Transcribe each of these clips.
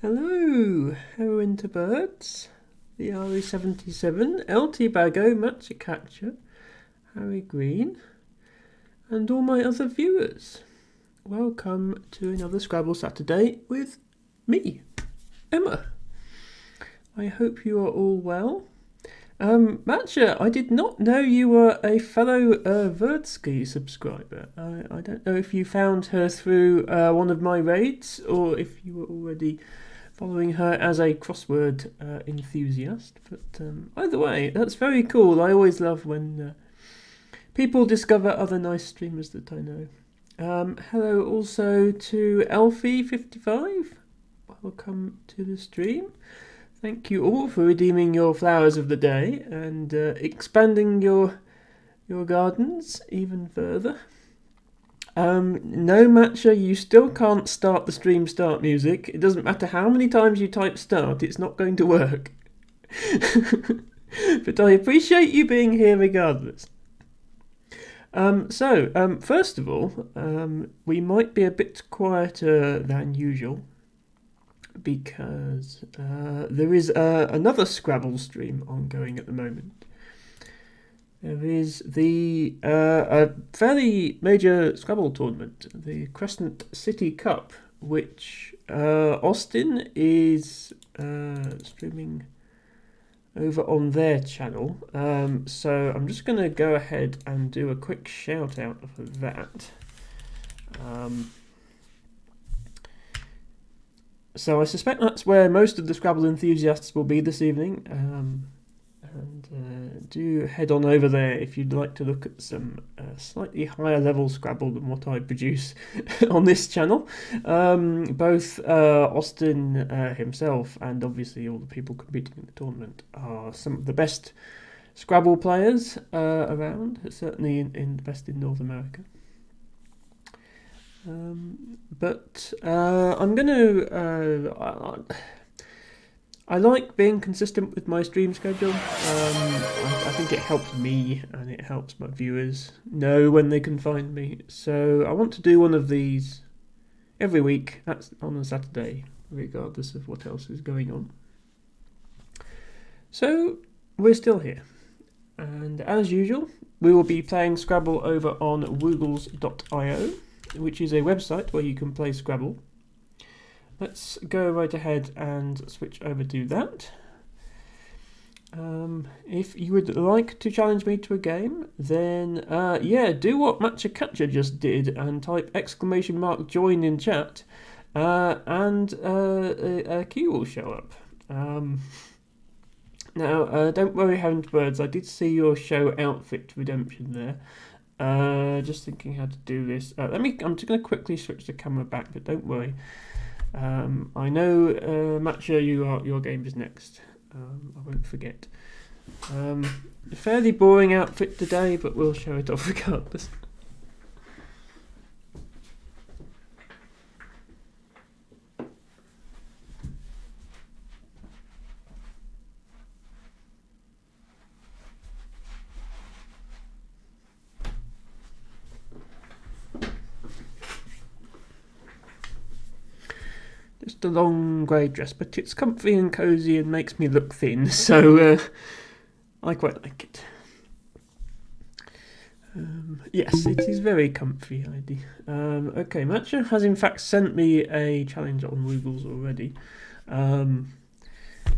Hello, Winter Birds, the RE77, LT Bago, Matcha Catcher, Harry Green, and all my other viewers. Welcome to another Scrabble Saturday with me, Emma. I hope you are all well. Matcha, I did not know you were a fellow Verdsky subscriber. I don't know if you found her through one of my raids or if you were already following her as a crossword enthusiast. But either way, that's very cool. I always love when people discover other nice streamers that I know. Hello also to Elfie55. Welcome to the stream. Thank you all for redeeming your flowers of the day and expanding your gardens even further. No, Matcha, you still can't start the stream start music. It doesn't matter how many times you type start, it's not going to work. But I appreciate you being here regardless. First of all, we might be a bit quieter than usual because there is another Scrabble stream ongoing at the moment. There is a fairly major Scrabble tournament, the Crescent City Cup, which Austin is streaming over on their channel. So I'm just going to go ahead and do a quick shout out for that. So I suspect that's where most of the Scrabble enthusiasts will be this evening. And do head on over there if you'd like to look at some slightly higher level Scrabble than what I produce on this channel. Both Austin himself and obviously all the people competing in the tournament are some of the best Scrabble players around, certainly in the best in North America. But I'm going to... I like being consistent with my stream schedule. I think it helps me and it helps my viewers know when they can find me. So I want to do one of these every week. That's on a Saturday, regardless of what else is going on. So we're still here. And as usual, we will be playing Scrabble over on woogles.io, which is a website where you can play Scrabble. Let's go right ahead and switch over to that. If you would like to challenge me to a game, then do what Matcha Catcher just did and type !join in chat, and a key will show up. Now, don't worry, Heaven's Birds, I did see your show Outfit Redemption there. Just thinking how to do this. I'm just going to quickly switch the camera back, but don't worry. I know, Matcha, your game is next. I won't forget. A fairly boring outfit today, but we'll show it off regardless. Just a long grey dress, but it's comfy and cosy and makes me look thin, so I quite like it. Yes, it is very comfy, Heidi. Okay, Matcha has in fact sent me a challenge on Woogles already.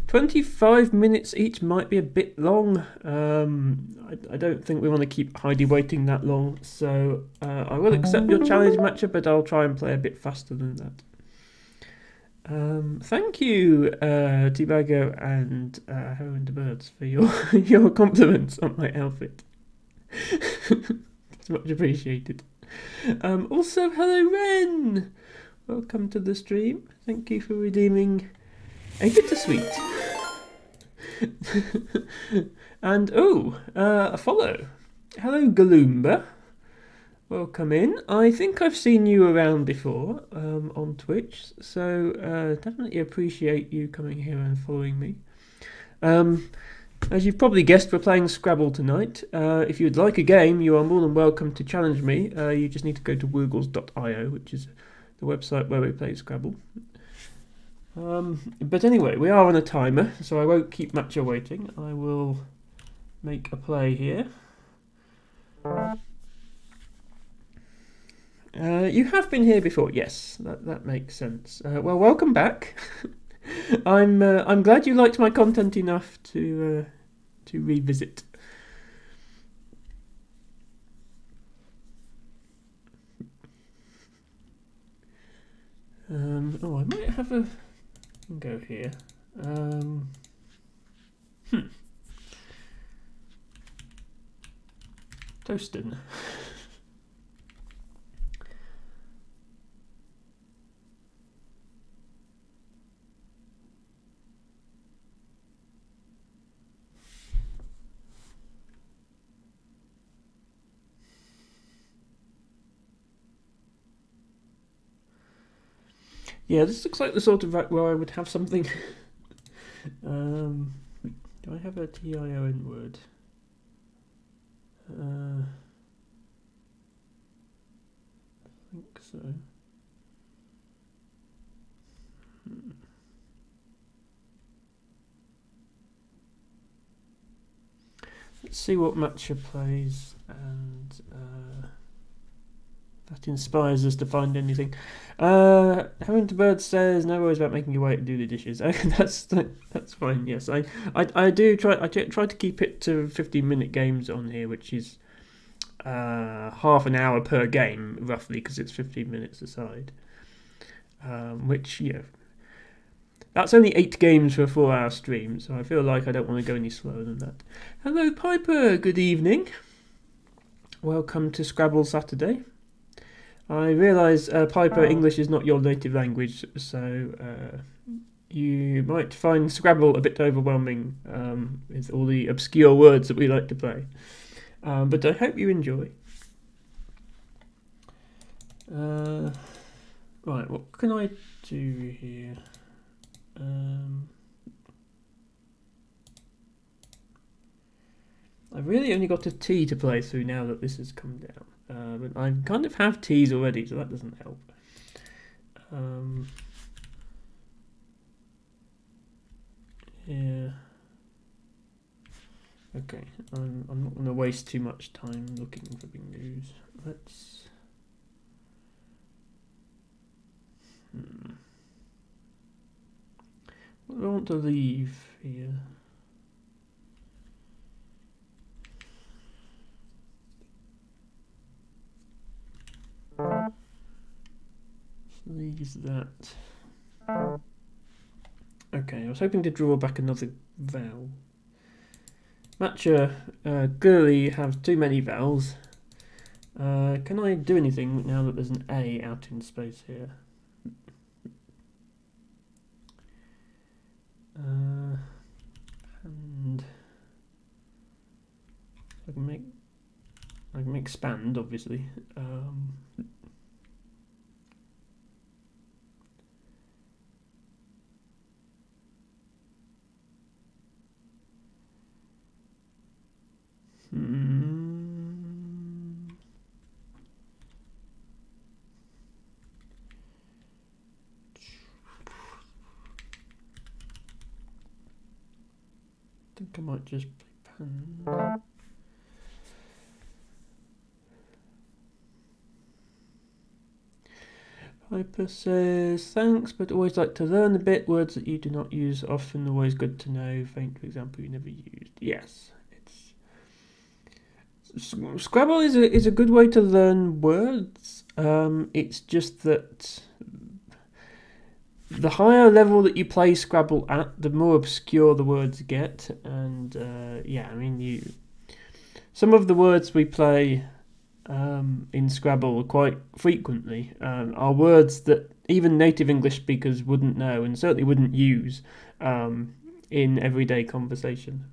25 minutes each might be a bit long. I don't think we want to keep Heidi waiting that long, so I will accept your challenge, Matcha, but I'll try and play a bit faster than that. Thank you, Tibago and Heron the Birds, for your compliments on my outfit. It's much appreciated. Also, hello, Ren! Welcome to the stream. Thank you for redeeming a bittersweet. And, a follow. Hello, Galoomba. Welcome in. I think I've seen you around before on Twitch, so definitely appreciate you coming here and following me. As you've probably guessed, we're playing Scrabble tonight. If you'd like a game, you are more than welcome to challenge me. You just need to go to woogles.io, which is the website where we play Scrabble. But anyway, we are on a timer, so I won't keep Matcha waiting. I will make a play here. You have been here before, yes. That makes sense. Well, welcome back. I'm glad you liked my content enough to revisit. Oh, I might have a go here. Toastin. Yeah, this looks like the sort of where I would have something. Do I have a TION word? I think so. Let's see what Matcha plays, and that inspires us to find anything. Having to Bird says no worries about making you wait and do the dishes. That's fine. Yes, I do try. I try to keep it to 15-minute games on here, which is half an hour per game roughly, because it's 15 minutes aside. Which that's only 8 games for a 4-hour stream, so I feel like I don't want to go any slower than that. Hello, Piper. Good evening. Welcome to Scrabble Saturday. I realise, Piper, English is not your native language, so you might find Scrabble a bit overwhelming with all the obscure words that we like to play. But I hope you enjoy. Right, what can I do here? I've really only got a T to play through now that this has come down. But I kind of have T's already, so that doesn't help. Yeah. Okay, I'm not going to waste too much time looking for big news. Let's... What do I want to leave here? Leave that. Okay, I was hoping to draw back another vowel. Matcha clearly have too many vowels. Can I do anything now that there's an A out in space here? And I can make expand, obviously. I think I might just play pan. Piper says, thanks, but always like to learn a bit. Words that you do not use often, always good to know. Faint, for example, you never used. Yes, Scrabble is a good way to learn words. It's just that the higher level that you play Scrabble at, the more obscure the words get. And some of the words we play in Scrabble quite frequently are words that even native English speakers wouldn't know and certainly wouldn't use in everyday conversation.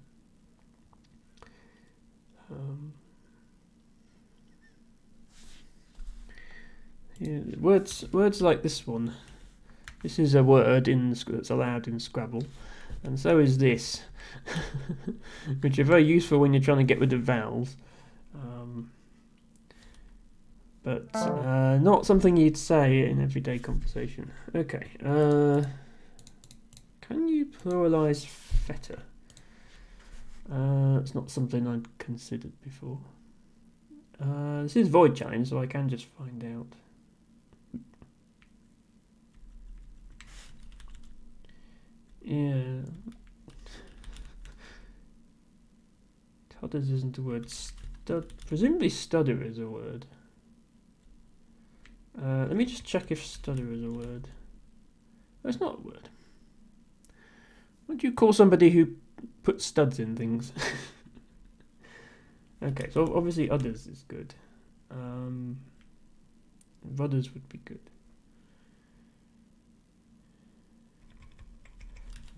Words like this one. This is a word that's allowed in Scrabble, and so is this, which are very useful when you're trying to get rid of vowels. But not something you'd say in everyday conversation. Okay. you pluralise fetter? It's not something I'd considered before. This is void challenge, so I can just find out. Yeah. Todders isn't a word. Presumably stutter is a word. Let me just check if stutter is a word. No, it's not a word. What do you call somebody who puts studs in things? Okay, so obviously others is good. Rudders would be good.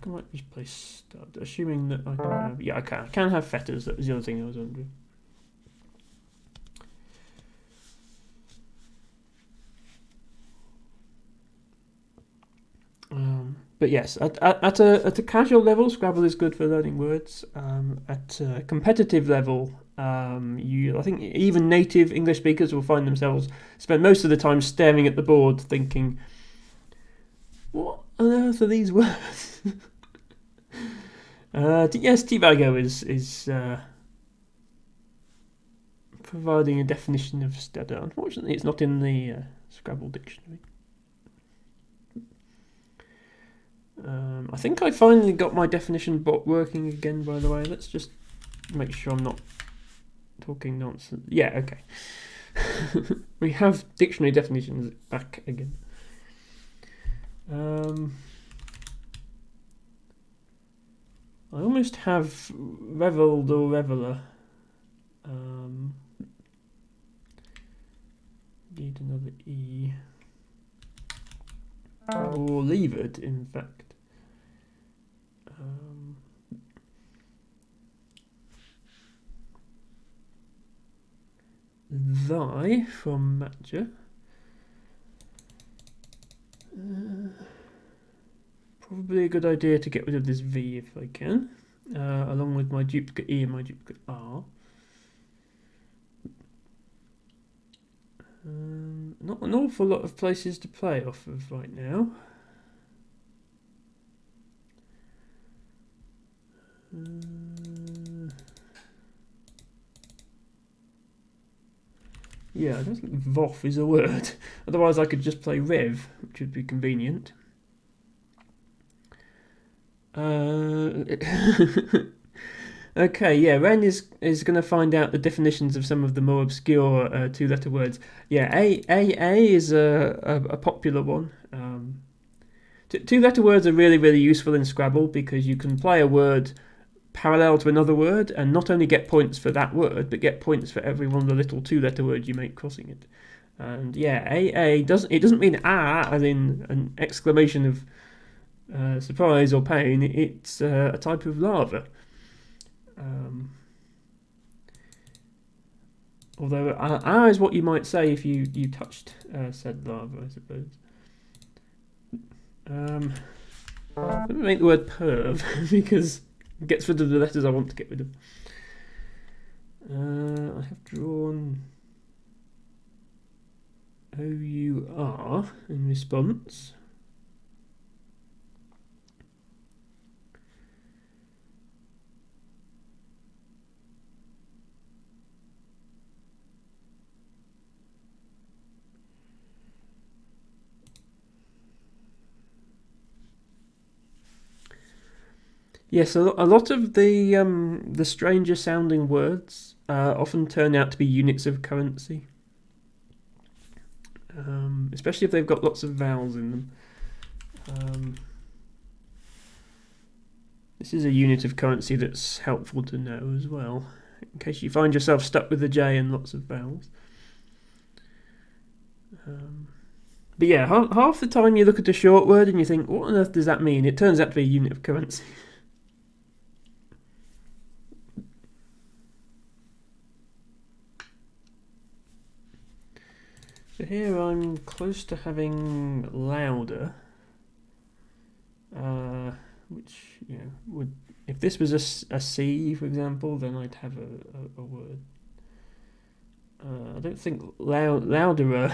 I might just play stud, assuming that I can have... Yeah, I can. I can have fetters, that was the other thing I was wondering. But yes, at a casual level, Scrabble is good for learning words. At a competitive level, I think even native English speakers will find themselves spend most of the time staring at the board, thinking, "What on earth are these words?" Yes, T-Bago is providing a definition of stutter. Unfortunately, it's not in the Scrabble dictionary. I think I finally got my definition bot working again, by the way. Let's just make sure I'm not talking nonsense. Yeah, okay. We have dictionary definitions back again. I almost have reveled or reveller. Need another E. Or levered, in fact. Thy from Matcha. Probably a good idea to get rid of this V if I can, along with my duplicate E and my duplicate R. Not an awful lot of places to play off of right now. Yeah, I don't think VOF is a word. Otherwise I could just play Rev, which would be convenient. Okay, yeah, Ren is going to find out the definitions of some of the more obscure two-letter words. Yeah, A is a popular one. Two-letter words are really, really useful in Scrabble because you can play a word parallel to another word and not only get points for that word, but get points for every one of the little two-letter words you make crossing it. And yeah, AA doesn't mean as in an exclamation of surprise or pain. It's a type of lava. Although is what you might say if you touched said lava, I suppose. Let me make the word perv because it gets rid of the letters I want to get rid of. I have drawn OUR in response. Yes, a lot of the stranger sounding words often turn out to be units of currency, especially if they've got lots of vowels in them. This is a unit of currency that's helpful to know as well, in case you find yourself stuck with a J and lots of vowels. But yeah, half the time you look at a short word and you think, what on earth does that mean? It turns out to be a unit of currency. So here I'm close to having louder, which would, if this was a C, for example, then I'd have a word. I don't think louder.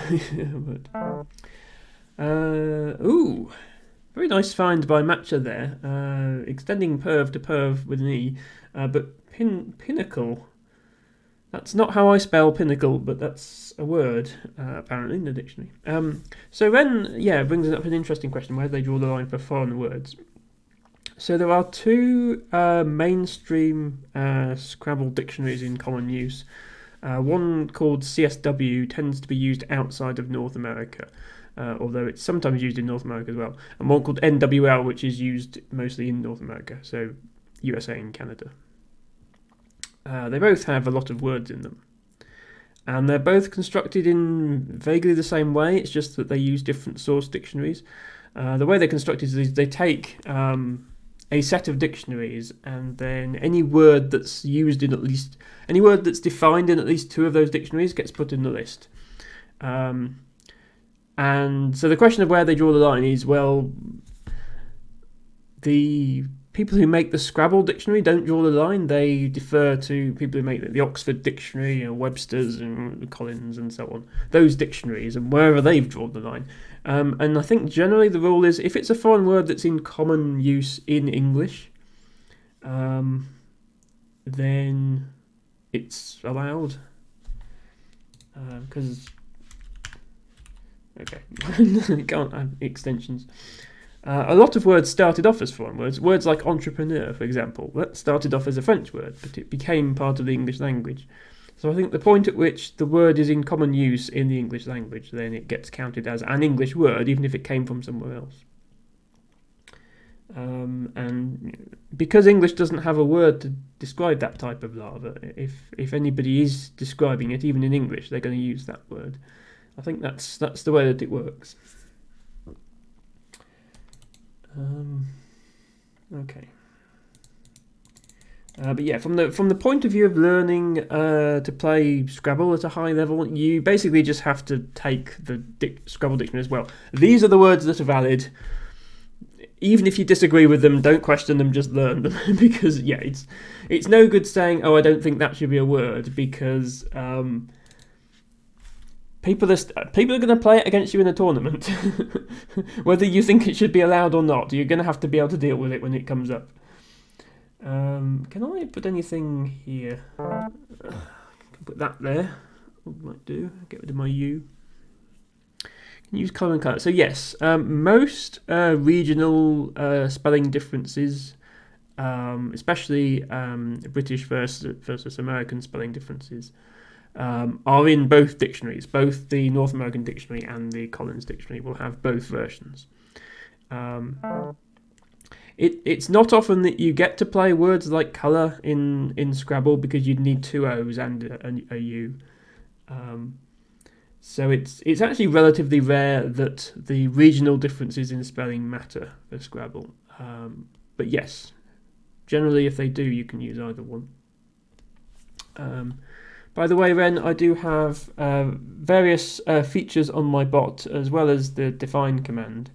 But ooh, Very nice find by Matcha there, extending perv to perv with an E, but pinnacle. That's not how I spell pinnacle, but that's a word, apparently, in the dictionary. So Ren, brings up an interesting question. Where do they draw the line for foreign words? So there are two mainstream Scrabble dictionaries in common use. One called CSW tends to be used outside of North America, although it's sometimes used in North America as well. And one called NWL, which is used mostly in North America, so USA and Canada. They both have a lot of words in them. And they're both constructed in vaguely the same way, it's just that they use different source dictionaries. The way they're constructed is they take a set of dictionaries, and then any word that's defined in at least two of those dictionaries gets put in the list. And so the question of where they draw the line is, well, the people who make the Scrabble dictionary don't draw the line. They defer to people who make the Oxford Dictionary, Webster's and Collins and so on. Those dictionaries, and wherever they've drawn the line. And I think generally the rule is if it's a foreign word that's in common use in English, then it's allowed. You can't have extensions. A lot of words started off as foreign words. Words like entrepreneur, for example, that started off as a French word, but it became part of the English language. So I think the point at which the word is in common use in the English language, then it gets counted as an English word, even if it came from somewhere else. And because English doesn't have a word to describe that type of lava, if anybody is describing it, even in English, they're going to use that word. I think that's the way that it works. Okay. But yeah, from the point of view of learning to play Scrabble at a high level, you basically just have to take the Scrabble dictionary as well. These are the words that are valid. Even if you disagree with them, don't question them, just learn them. Because it's no good saying, I don't think that should be a word, because people are going to play it against you in a tournament. Whether you think it should be allowed or not, you're going to have to be able to deal with it when it comes up. Can I put anything here? I can put that there. What might do? Get rid of my U. Can use colour and colour. So yes, most regional spelling differences, especially British versus American spelling differences, are in both dictionaries. Both the North American dictionary and the Collins dictionary will have both versions. It's not often that you get to play words like colour in Scrabble because you'd need two O's and a U. So it's actually relatively rare that the regional differences in spelling matter for Scrabble. But yes, generally if they do, you can use either one. By the way, Ren, I do have various features on my bot as well as the define command.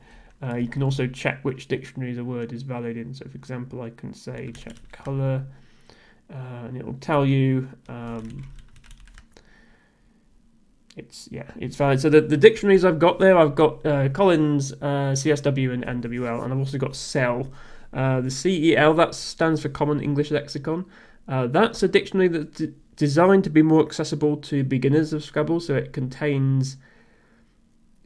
You can also check which dictionaries a word is valid in. So, for example, I can say check colour, and it will tell you it's valid. So the dictionaries I've got there, I've got Collins, CSW, and NWL, and I've also got CEL. The CEL, that stands for Common English Lexicon. That's a dictionary that's designed to be more accessible to beginners of Scrabble. So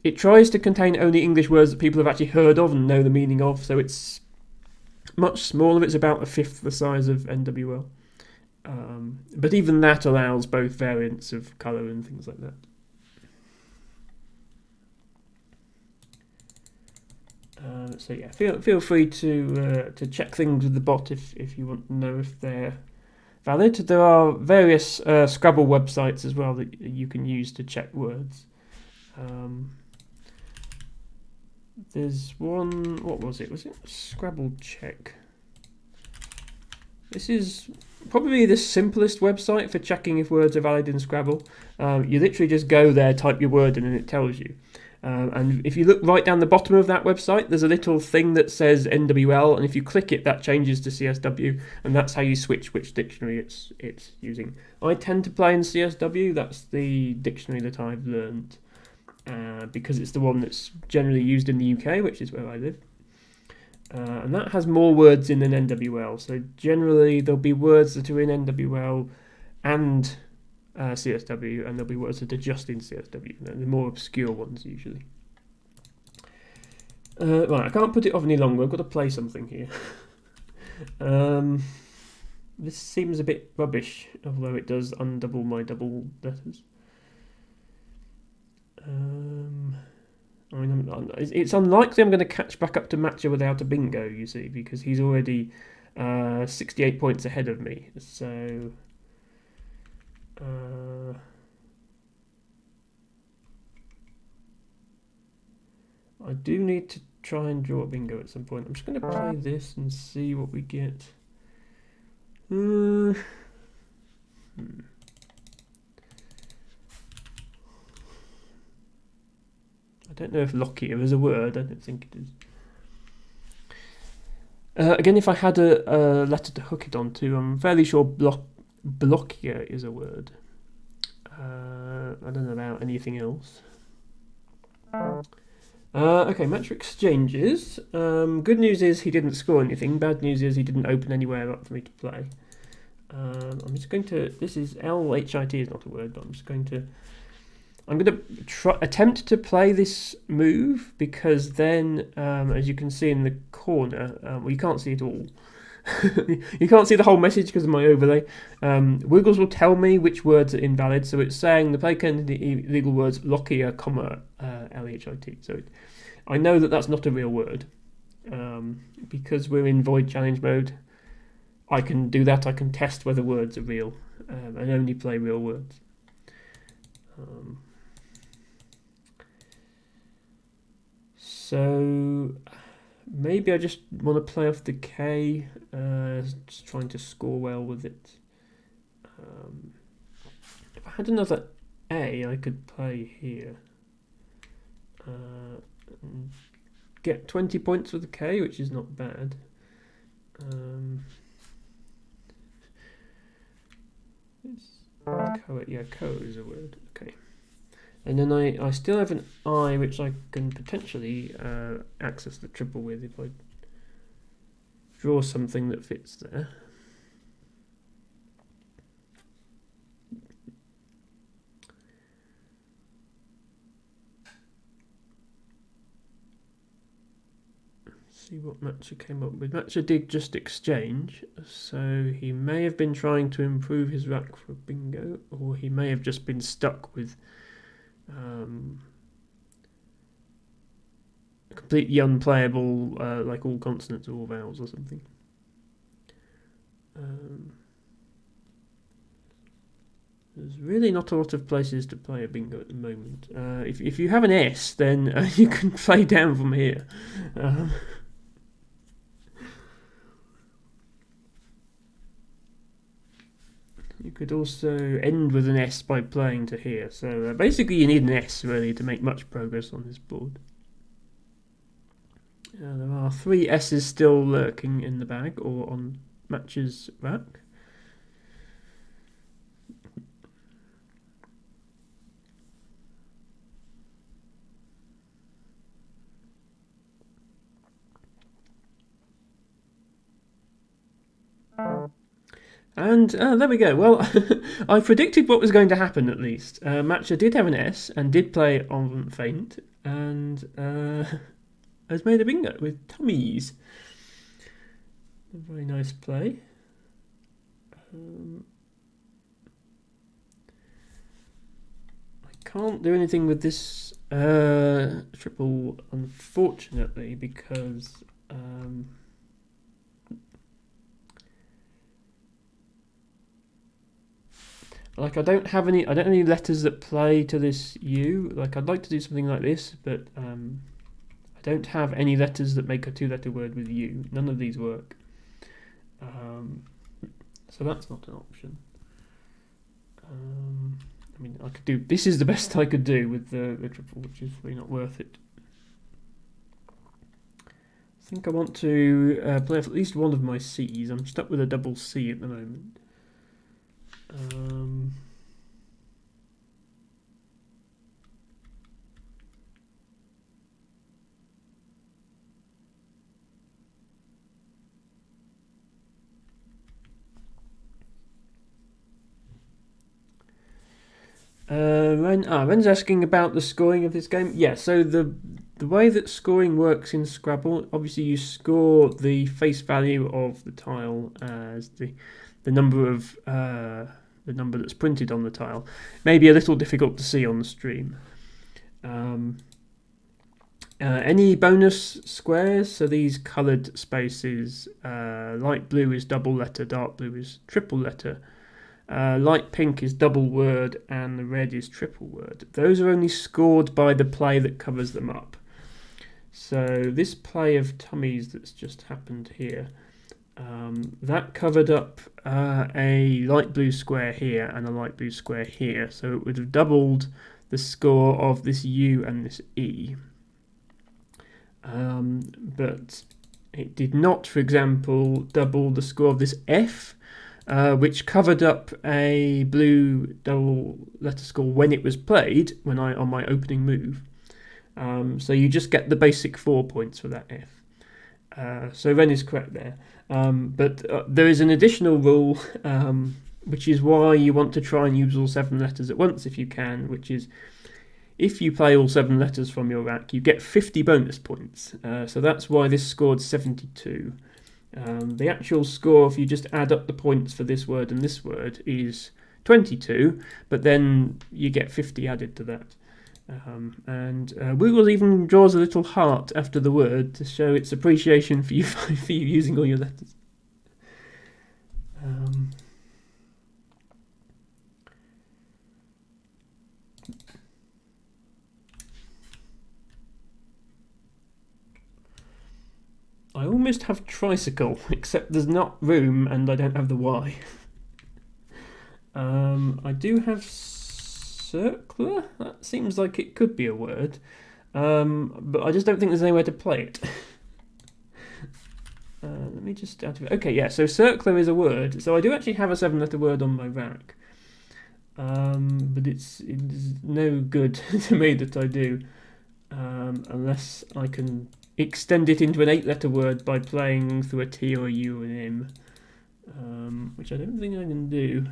it tries to contain only English words that people have actually heard of and know the meaning of, so it's much smaller. It's about a fifth the size of NWL. But even that allows both variants of colour and things like that. So yeah, feel free to check things with the bot if you want to know if they're valid. There are various Scrabble websites as well that you can use to check words. There's one, what was it? Was it Scrabble Check? This is probably the simplest website for checking if words are valid in Scrabble. You literally just go there, type your word in, and it tells you. And if you look right down the bottom of that website, there's a little thing that says NWL, and if you click it, that changes to CSW, and that's how you switch which dictionary it's using. I tend to play in CSW. That's the dictionary that I've learned. Because it's the one that's generally used in the UK, which is where I live. And that has more words in than NWL. So generally there'll be words that are in NWL and CSW, and there'll be words that are just in CSW. The more obscure ones usually. Right, I can't put it off any longer. I've got to play something here. This seems a bit rubbish, although it does undouble my double letters. I mean, it's unlikely I'm going to catch back up to Matcha without a bingo, you see, because he's already 68 points ahead of me. So I do need to try and draw a bingo at some point. I'm just going to play this and see what we get. I don't know if Lockyer is a word. I don't think it is. Again, if I had a letter to hook it onto, I'm fairly sure Blockier is a word. I don't know about anything else. Okay, match exchanges. Good news is he didn't score anything. Bad news is he didn't open anywhere up for me to play. I'm just going to. This is LHIT is not a word, but I'm going to attempt to play this move, because then, as you can see in the corner, well, you can't see it all. You can't see the whole message because of my overlay. Wiggles will tell me which words are invalid, so it's saying the player can the illegal words Lockyer, LHIT. So I know that that's not a real word. Because we're in void challenge mode, I can do that. I can test whether words are real and only play real words. So maybe I just want to play off the K, just trying to score well with it. If I had another A, I could play here. And get 20 points with the K, which is not bad. Co is a word. Okay. And then I still have an I, which I can potentially access the triple with if I draw something that fits there. Let's see what Matcha came up with. Matcha did just exchange, so he may have been trying to improve his rack for bingo, or he may have just been stuck with completely unplayable, like all consonants or all vowels or something. There's really not a lot of places to play a bingo at the moment. If you have an S, then you can play down from here. You could also end with an S by playing to here. So basically you need an S really to make much progress on this board. There are 3 S's still lurking in the bag or on Match's rack. And there we go. Well, I predicted what was going to happen at least. Matcha did have an S and did play on Feint, and has made a bingo with tummies. A very nice play. I can't do anything with this triple, unfortunately, because like I don't have any letters that play to this U. Like I'd like to do something like this, but I don't have any letters that make a 2-letter word with U. None of these work. So that's not an option. I mean, I could do. This is the best I could do with the triple, which is really not worth it. I think I want to play off at least one of my C's. I'm stuck with a double C at the moment. Ren's asking about the scoring of this game. Yeah, so the way that scoring works in Scrabble, obviously you score the face value of the tile as the number of the number that's printed on the tile. Maybe a little difficult to see on the stream. Any bonus squares, so these coloured spaces, light blue is double letter, dark blue is triple letter, light pink is double word, and the red is triple word. Those are only scored by the play that covers them up. So this play of tummies that's just happened here, that covered up a light blue square here and a light blue square here, so it would have doubled the score of this U and this E. But it did not, for example, double the score of this F, which covered up a blue double letter score when it was played, on my opening move. So you just get the basic 4 points for that F. So Ren is correct there. But there is an additional rule, which is why you want to try and use all 7 letters at once if you can, which is if you play all 7 letters from your rack, you get 50 bonus points. So that's why this scored 72. The actual score, if you just add up the points for this word and this word, is 22, but then you get 50 added to that. And Google even draws a little heart after the word to show its appreciation for you for you using all your letters. I almost have tricycle, except there's not room and I don't have the Y. I do have circular. That seems like it could be a word, but I just don't think there's anywhere to play it. Let me just activate. Okay, yeah, so circular is a word. So I do actually have a 7-letter word on my rack, but it is no good to me that I do, unless I can extend it into an 8-letter word by playing through a T or a U or an M, which I don't think I can do.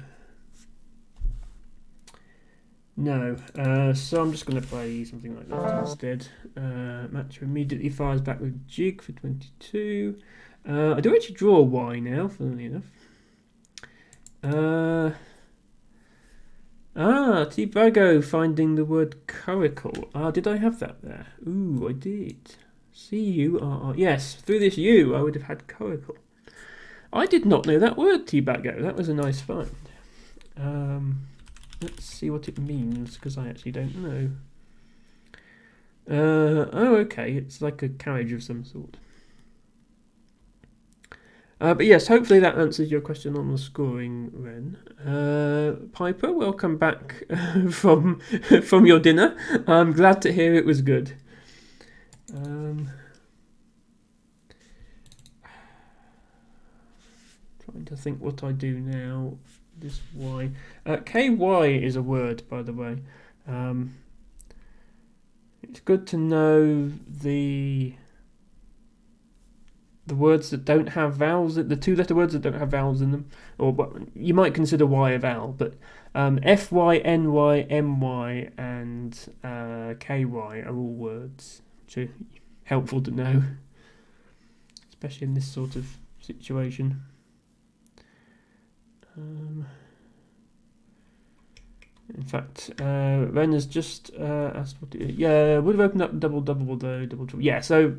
No, so I'm just going to play something like that instead. Matcher immediately fires back with jig for 22. I do actually draw a Y now, funnily enough. T-Bago finding the word curricle. Did I have that there? Ooh, I did. C-U-R-R. Yes, through this U I would have had curricle. I did not know that word, T-Bago. That was a nice find. Let's see what it means, because I actually don't know. Oh, okay, it's like a carriage of some sort. But yes, hopefully that answers your question on the scoring, Ren. Piper, welcome back from your dinner. I'm glad to hear it was good. Trying to think what I do now. This Y. KY is a word, by the way. It's good to know the words that don't have vowels, the 2-letter words that don't have vowels in them, or you might consider Y a vowel, but FY, NY, MY, and KY are all words, which are helpful to know, especially in this sort of situation. In fact, Ren has just asked what would have opened up double though, double trouble. Yeah, so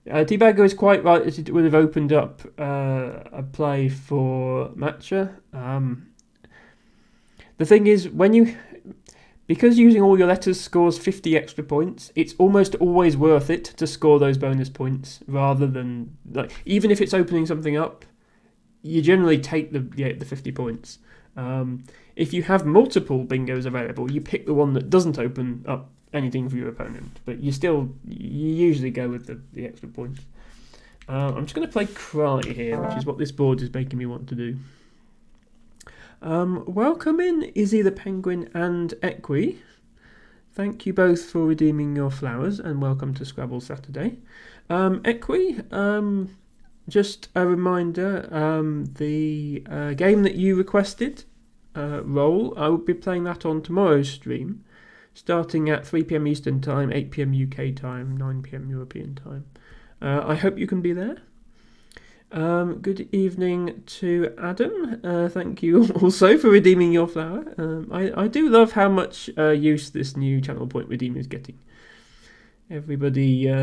T-Bago is quite right. It would have opened up a play for Matcha. The thing is, because using all your letters scores 50 extra points, it's almost always worth it to score those bonus points rather than, like, even if it's opening something up, you generally take the 50 points. If you have multiple bingos available, you pick the one that doesn't open up anything for your opponent, but you usually go with the extra points. I'm just going to play Cry here, which is what this board is making me want to do. Welcome in, Izzy the Penguin and Equi. Thank you both for redeeming your flowers, and welcome to Scrabble Saturday. Equi, just a reminder, the game that you requested role. I will be playing that on tomorrow's stream, starting at 3 p.m. Eastern Time, 8 p.m. UK time, 9 p.m. European time. I hope you can be there. Good evening to Adam. Thank you also for redeeming your flower. I do love how much use this new channel point redeem is getting. Everybody,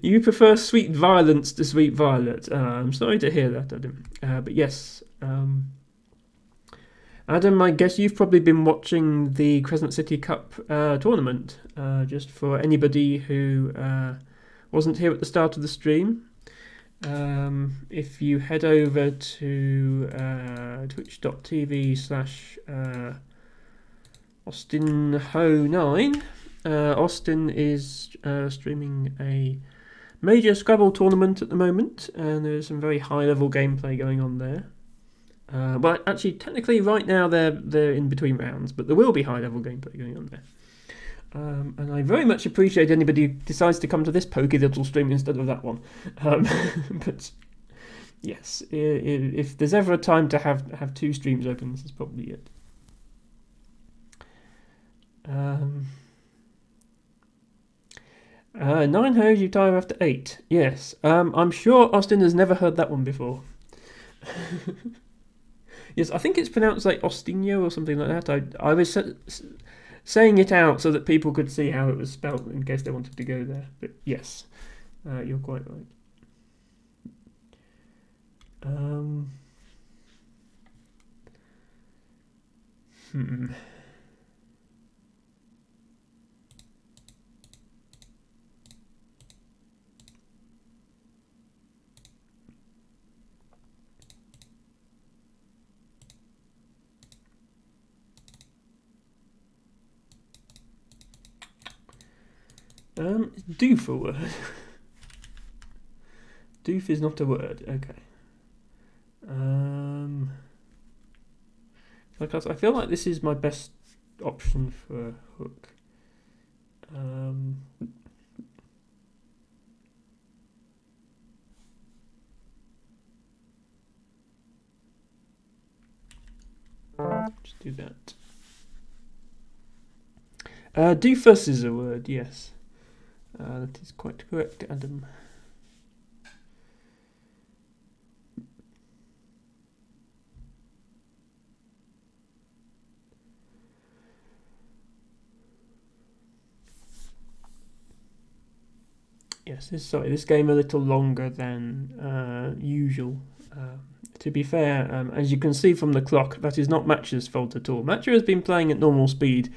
you prefer sweet violence to sweet violet. I'm sorry to hear that, Adam. But yes, Adam, I guess you've probably been watching the Crescent City Cup tournament. Just for anybody who wasn't here at the start of the stream. If you head over to twitch.tv/AustinHo9, Austin is streaming a major Scrabble tournament at the moment, and there's some very high-level gameplay going on there. Well, actually, technically, right now they're in between rounds, but there will be high-level gameplay going on there. And I very much appreciate anybody who decides to come to this pokey little stream instead of that one. But yes, if there's ever a time to have two streams open, this is probably it. 9 hoes you tire after 8. Yes, I'm sure Austin has never heard that one before. Yes, I think it's pronounced like Ostinho or something like that. I was saying it out so that people could see how it was spelled in case they wanted to go there. But yes, you're quite right. Doof a word? Doof is not a word. Okay. I feel like this is my best option for a hook. Just do that. Doofus is a word, yes. That is quite correct, Adam. Yes, this game a little longer than usual. To be fair, as you can see from the clock, that is not Matcher's fault at all. Matcher has been playing at normal speed.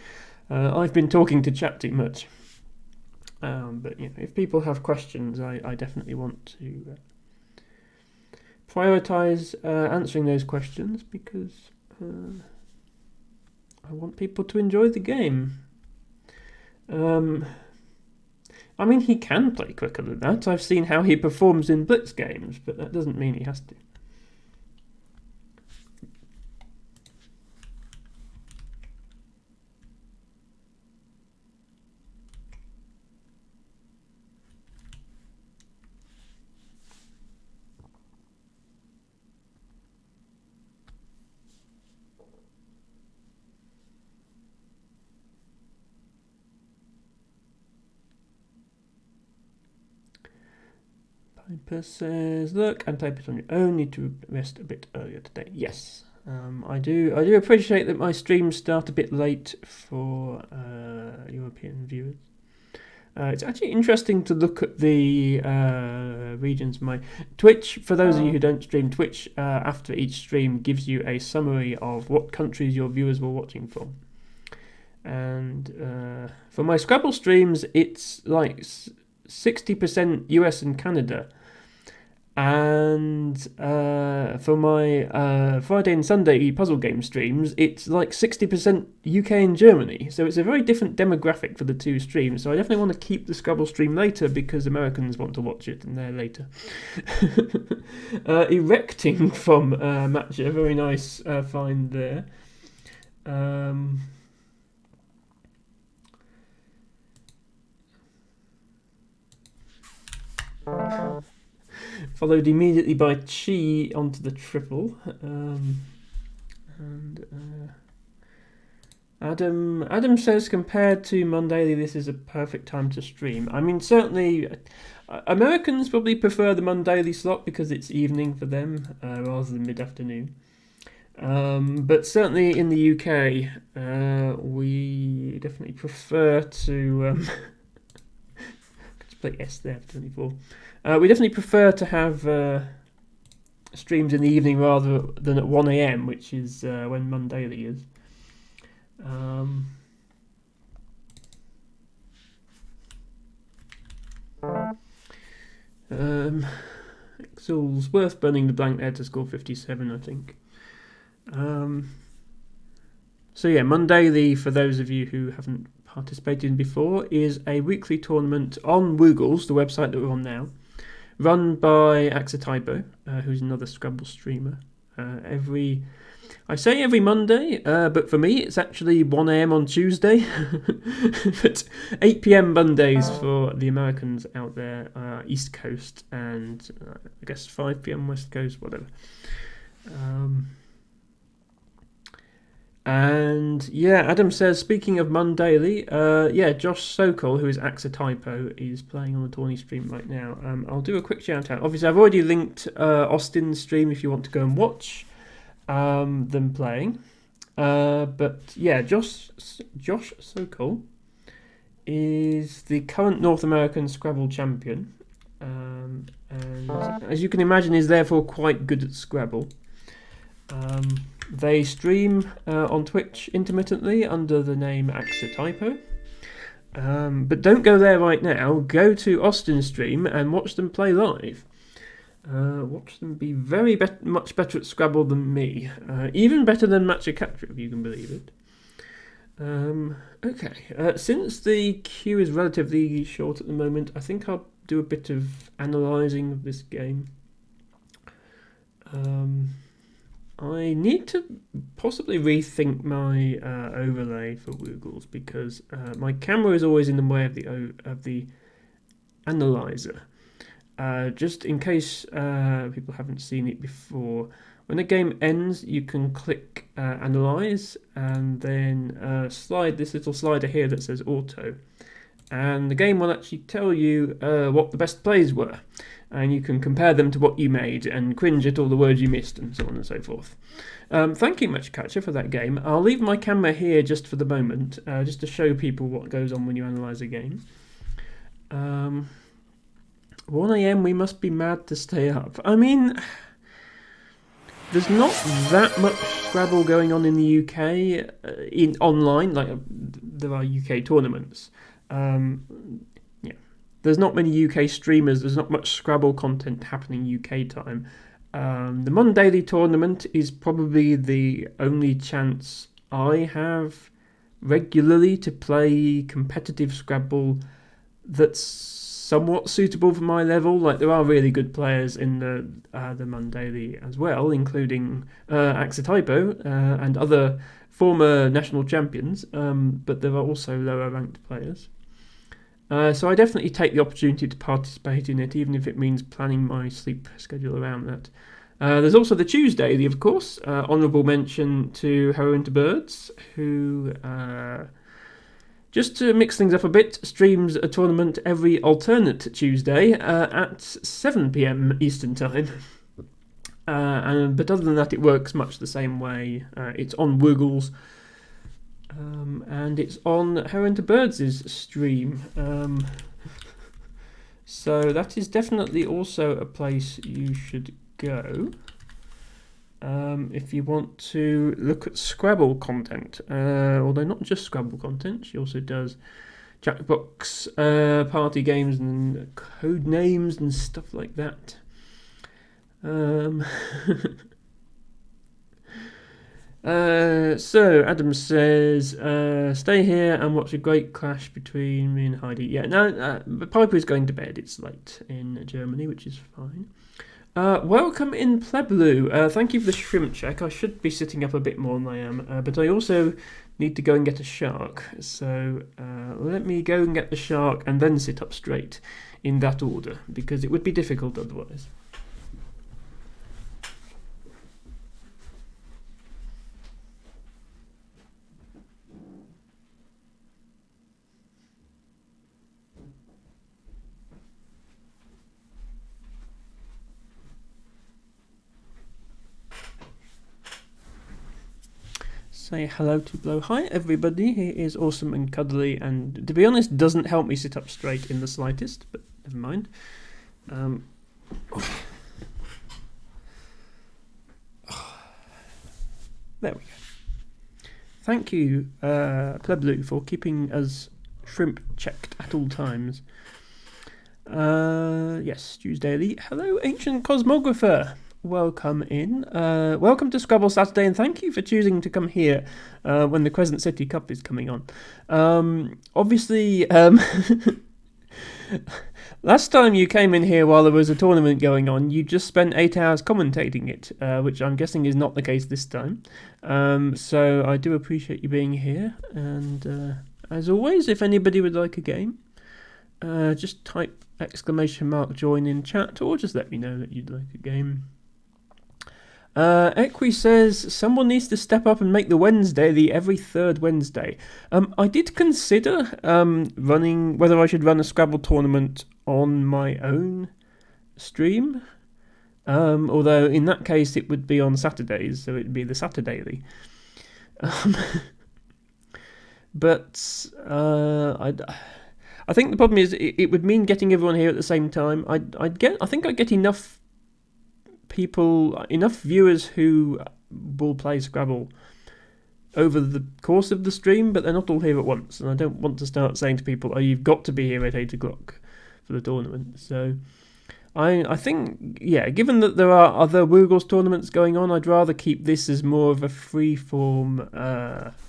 I've been talking to chat too much. But you know, if people have questions, I definitely want to prioritise answering those questions because I want people to enjoy the game. I mean, he can play quicker than that. I've seen how he performs in Blitz games, but that doesn't mean he has to. Piper says, look, and type it on your own. Need to rest a bit earlier today. Yes, I do appreciate that my streams start a bit late for European viewers. It's actually interesting to look at the regions. My Twitch, for those of you who don't stream, Twitch after each stream gives you a summary of what countries your viewers were watching from. And for my Scrabble streams, it's like 60% US and Canada, and for my Friday and Sunday puzzle game streams, it's like 60% UK and Germany. So it's a very different demographic for the two streams. So I definitely want to keep the Scrabble stream later because Americans want to watch it, and they're later. Erecting from Matcha, very nice find there. Followed immediately by Chi onto the triple. And Adam says, compared to Mondaily, this is a perfect time to stream. I mean, certainly, Americans probably prefer the Mondaily slot because it's evening for them rather than mid-afternoon. But certainly in the UK, we definitely prefer to play S there for 24. We definitely prefer to have streams in the evening rather than at 1 a.m, which is when Mondaily is. Exul's worth burning the blank there to score 57, I think. So yeah, Mondaily, for those of you who haven't participated in before, is a weekly tournament on Woogles, the website that we're on now, run by Axatypo, who's another Scrabble streamer. I say every Monday, but for me it's actually 1 a.m. on Tuesday, but 8 p.m. Mondays for the Americans out there, East Coast, and I guess 5 p.m. West Coast, whatever. And yeah, Adam says, speaking of Mondaily, Josh Sokol, who is Axatypo, is playing on the tourney stream right now. I'll do a quick shout out. Obviously, I've already linked Austin's stream if you want to go and watch them playing. But yeah, Josh Sokol is the current North American Scrabble champion, and as you can imagine, is therefore quite good at Scrabble. They stream on Twitch intermittently under the name Axatypo. But don't go there right now. Go to Austin's stream and watch them play live. Watch them be much better at Scrabble than me. Even better than Matcha Capture, if you can believe it. Okay. Since the queue is relatively short at the moment, I think I'll do a bit of analysing of this game. I need to possibly rethink my overlay for Woogles because my camera is always in the way of the analyzer. Just in case people haven't seen it before, when the game ends, you can click Analyze and then slide this little slider here that says Auto, and the game will actually tell you what the best plays were. And you can compare them to what you made and cringe at all the words you missed and so on and so forth. Thank you, Matcha Catcher, for that game. I'll leave my camera here just for the moment, just to show people what goes on when you analyse a game. 1 a.m, we must be mad to stay up. I mean, there's not that much Scrabble going on in the UK in online. Like, there are UK tournaments. There's not many UK streamers, there's not much Scrabble content happening UK time. The Mondaily tournament is probably the only chance I have regularly to play competitive Scrabble that's somewhat suitable for my level. Like, there are really good players in the Mondaily as well, including Axatypo and other former national champions, but there are also lower ranked players. So I definitely take the opportunity to participate in it, even if it means planning my sleep schedule around that. There's also the Tuesday, of course. Honourable mention to Heroin to Birds, who, just to mix things up a bit, streams a tournament every alternate Tuesday at 7 p.m. Eastern Time. But other than that, it works much the same way. It's on Woogles. And it's on Heron to Birds' stream. So that is definitely also a place you should go if you want to look at Scrabble content. Although not just Scrabble content, she also does Jackbox party games and code names and stuff like that. So Adam says, stay here and watch a great clash between me and Heidi. Yeah, no, Piper is going to bed. It's late in Germany, which is fine. Welcome in Pleblu. Thank you for the shrimp check. I should be sitting up a bit more than I am, but I also need to go and get a shark. So let me go and get the shark and then sit up straight in that order, because it would be difficult otherwise. say hello to Blow. Hi everybody, he is awesome and cuddly, and to be honest doesn't help me sit up straight in the slightest, but never mind. There we go. Thank you, Pleblu, for keeping us shrimp checked at all times. Yes, Tuesdaily. Hello, Ancient Cosmographer. Welcome in. Welcome to Scrabble Saturday, and thank you for choosing to come here when the Crescent City Cup is coming on. Obviously, last time you came in here while there was a tournament going on, you just spent 8 hours commentating it, which I'm guessing is not the case this time. So I do appreciate you being here, and as always, if anybody would like a game, just type !join in chat, or just let me know that you'd like a game. Equi says someone needs to step up and make the Wednesday the every third Wednesday. I did consider running whether I should run a Scrabble tournament on my own stream, although in that case it would be on Saturdays, so it'd be the Saturdayly. But I think the problem is it would mean getting everyone here at the same time. I think I'd get enough viewers who will play Scrabble over the course of the stream, but they're not all here at once, and I don't want to start saying to people, oh, you've got to be here at 8 o'clock for the tournament. So I think, yeah, given that there are other Woogles tournaments going on, I'd rather keep this as more of a free-form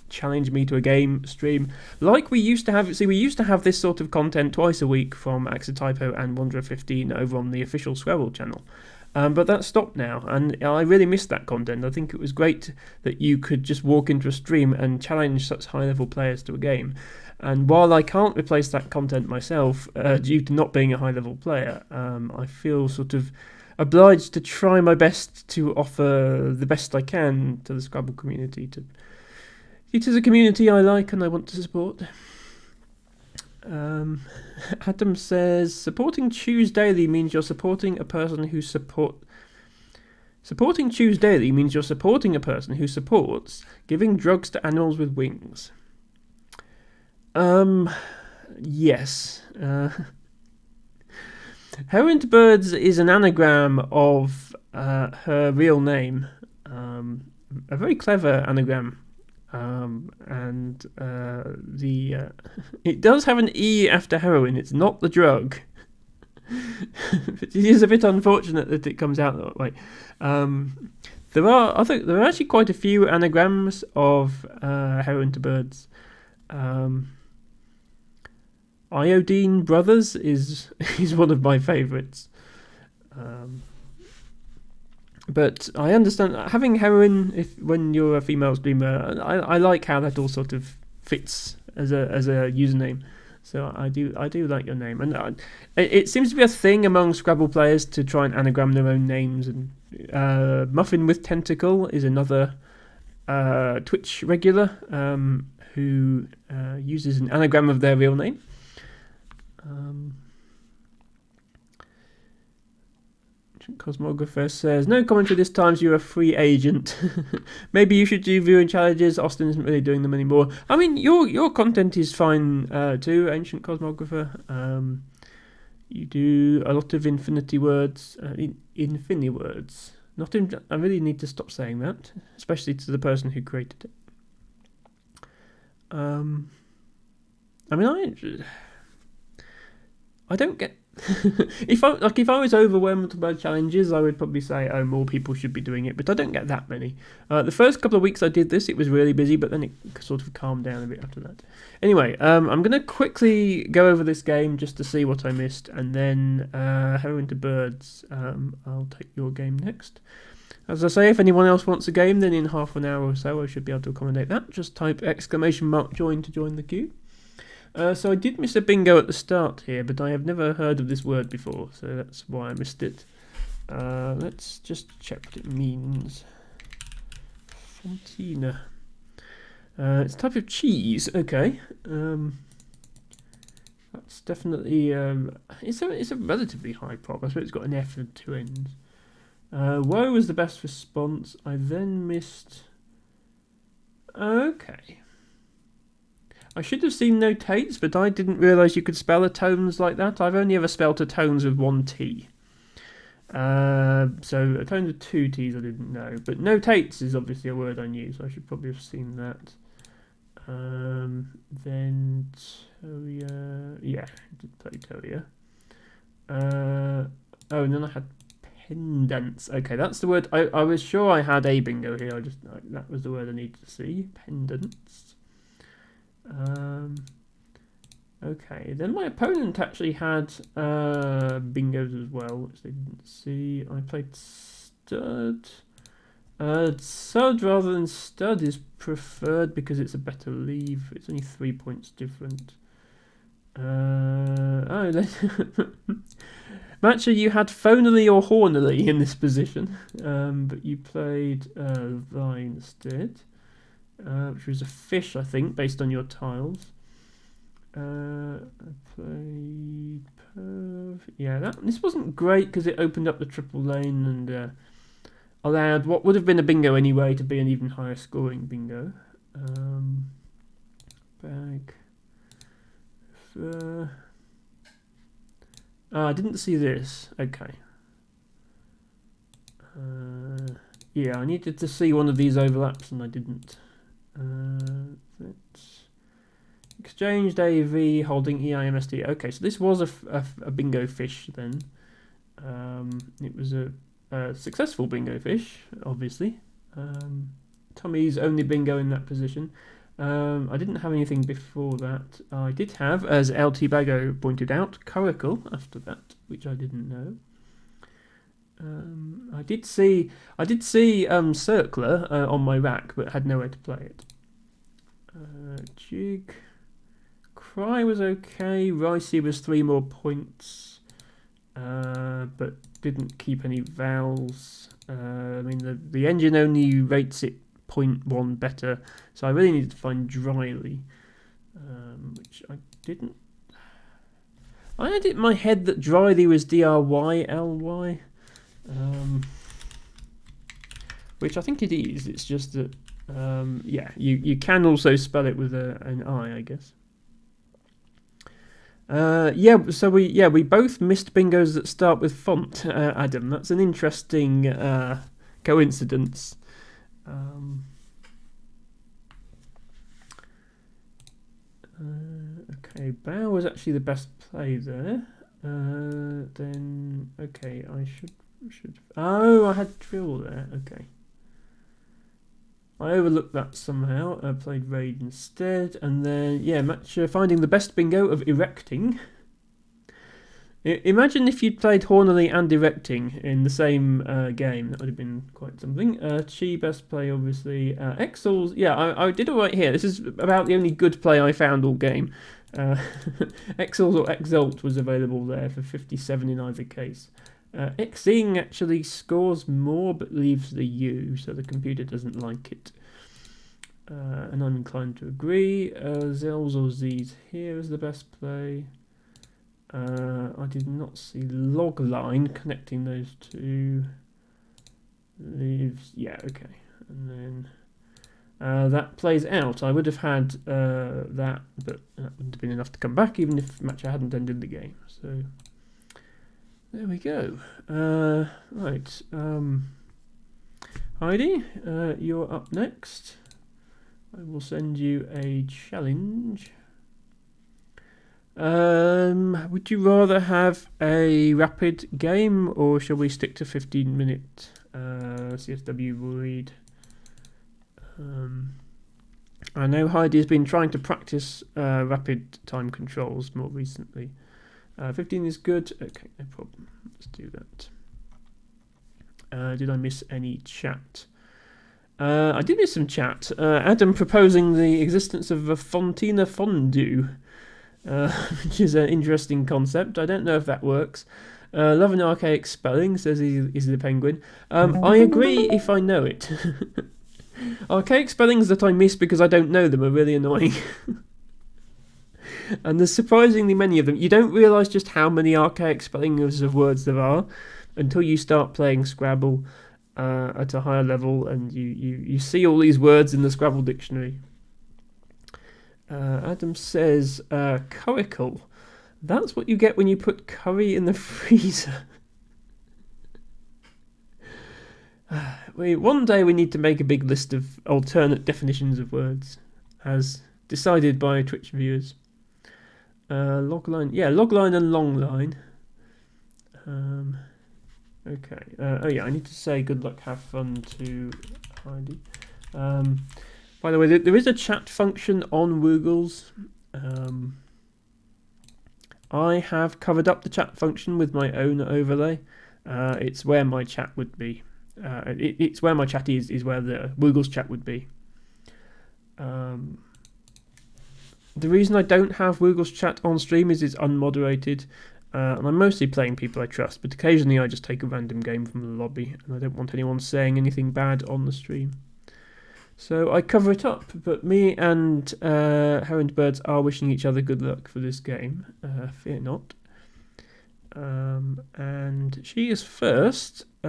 challenge me to a game stream, like we used to have. See, we used to have this sort of content twice a week from Axotypo and Wanderer15 over on the official Scrabble channel. But that stopped now, and I really missed that content. I think it was great that you could just walk into a stream and challenge such high-level players to a game. And while I can't replace that content myself, due to not being a high-level player, I feel sort of obliged to try my best to offer the best I can to the Scrabble community. It is a community I like and I want to support. Adam says supporting Tuesdaily means you're supporting a person who supporting Tuesdaily means you're supporting a person who supports giving drugs to animals with wings. Yes. Heron to Birds is an anagram of her real name. A very clever anagram. And it does have an E after heroin. It's not the drug. It is a bit unfortunate that it comes out that way. There are actually quite a few anagrams of Heron to Birds. Iodine Brothers is one of my favourites. But I understand having heroin when you're a female streamer. I like how that all sort of fits as a username. So I do like your name, and it seems to be a thing among Scrabble players to try and anagram their own names. And Muffin with Tentacle is another Twitch regular who uses an anagram of their real name. Cosmographer says, no commentary this time, so you're a free agent. Maybe you should do viewing challenges. Austin isn't really doing them anymore. I mean, your content is fine too, Ancient Cosmographer. You do a lot of infinity words, infini words. I really need to stop saying that, especially to the person who created it. I don't get. If I was overwhelmed by challenges, I would probably say, oh, more people should be doing it, but I don't get that many. The first couple of weeks I did this, it was really busy, but then it sort of calmed down a bit after that. Anyway, I'm going to quickly go over this game just to see what I missed, and then Heron to Birds, I'll take your game next. As I say, if anyone else wants a game, then in half an hour or so I should be able to accommodate that. Just type !join to join the queue. So I did miss a bingo at the start here, but I have never heard of this word before, so that's why I missed it. Let's just check what it means. Fontina. It's a type of cheese. Okay. That's definitely it's a relatively high prop. I suppose it's got an F and two N's. Woe was the best response. I then missed Okay. I should have seen notates, but I didn't realise you could spell a tones like that. I've only ever spelt a tones with one T. So a tones with two T's I didn't know. But notates is obviously a word I knew, so I should probably have seen that. Then Terrier. Yeah, I did play Terrier. Oh, and then I had pendants. Okay, that's the word. I was sure I had a bingo here. That was the word I needed to see. Pendants. Okay, then my opponent actually had bingos as well, which they didn't see. I played stud. Stud rather than stud is preferred because it's a better leave. It's only 3 points different. Matcher, you had phonily or hornily in this position, but you played Vine instead. Which was a fish, I think, based on your tiles. I played perv. Yeah, this wasn't great because it opened up the triple lane and allowed what would have been a bingo anyway to be an even higher scoring bingo. Bag. I didn't see this. Okay. Yeah, I needed to see one of these overlaps and I didn't. Exchanged AV holding EIMSD. Okay, so this was a bingo fish then. It was a successful bingo fish, obviously. Tommy's only bingo in that position. I didn't have anything before that. I did have, as LT Bago pointed out, Coracle after that, which I didn't know. I did see Circler on my rack, but had nowhere to play it. Jig. Cry was okay. Ricey was 3 more points, but didn't keep any vowels. I mean, the engine only rates it 0.1 better, so I really needed to find Dryly, which I didn't. I had it in my head that Dryly was DRYLY. Which I think it is. It's just that, yeah, you can also spell it with an I guess. Yeah, so we both missed bingos that start with font, Adam. That's an interesting coincidence. Okay, Bow was actually the best play there. Then okay, I should. Oh, I had drill there. Okay. I overlooked that somehow. I played raid instead, and then yeah, Matcher finding the best bingo of erecting. Imagine if you'd played Hornily and erecting in the same game. That would have been quite something. Chi best play obviously. Exels, yeah, I did all right here. This is about the only good play I found all game. Exels or Exalt was available there for 57 in either case. Xing actually scores more but leaves the U, so the computer doesn't like it. And I'm inclined to agree. Zels or Z's here is the best play. I did not see log line connecting those two. Leaves, yeah, okay. And then that plays out. I would have had that, but that wouldn't have been enough to come back, even if Matcher hadn't ended the game. So there we go. Right. Heidi, you're up next. I will send you a challenge. Would you rather have a rapid game, or shall we stick to 15-minute CSW read? I know Heidi has been trying to practice rapid time controls more recently. 15 is good. Okay, no problem. Let's do that. Did I miss any chat? I did miss some chat. Adam proposing the existence of a Fontina fondue, which is an interesting concept. I don't know if that works. Love an archaic spelling, says he's the penguin. I agree if I know it. Archaic spellings that I miss because I don't know them are really annoying. And there's surprisingly many of them. You don't realise just how many archaic spellings of words there are until you start playing Scrabble. at a higher level, and you see all these words in the Scrabble dictionary. Adam says curricle. That's what you get when you put curry in the freezer. One day we need to make a big list of alternate definitions of words, as decided by Twitch viewers. Logline, yeah, logline and longline. Okay. Oh yeah, I need to say good luck, have fun to Heidi. By the way, there is a chat function on Woogles. I have covered up the chat function with my own overlay. It's where my chat would be. It's where my chat is where the Woogles chat would be. The reason I don't have Woogles chat on stream is it's unmoderated. And I'm mostly playing people I trust, but occasionally I just take a random game from the lobby, and I don't want anyone saying anything bad on the stream. So I cover it up, but me and Herring Birds are wishing each other good luck for this game. Fear not. And she is first. I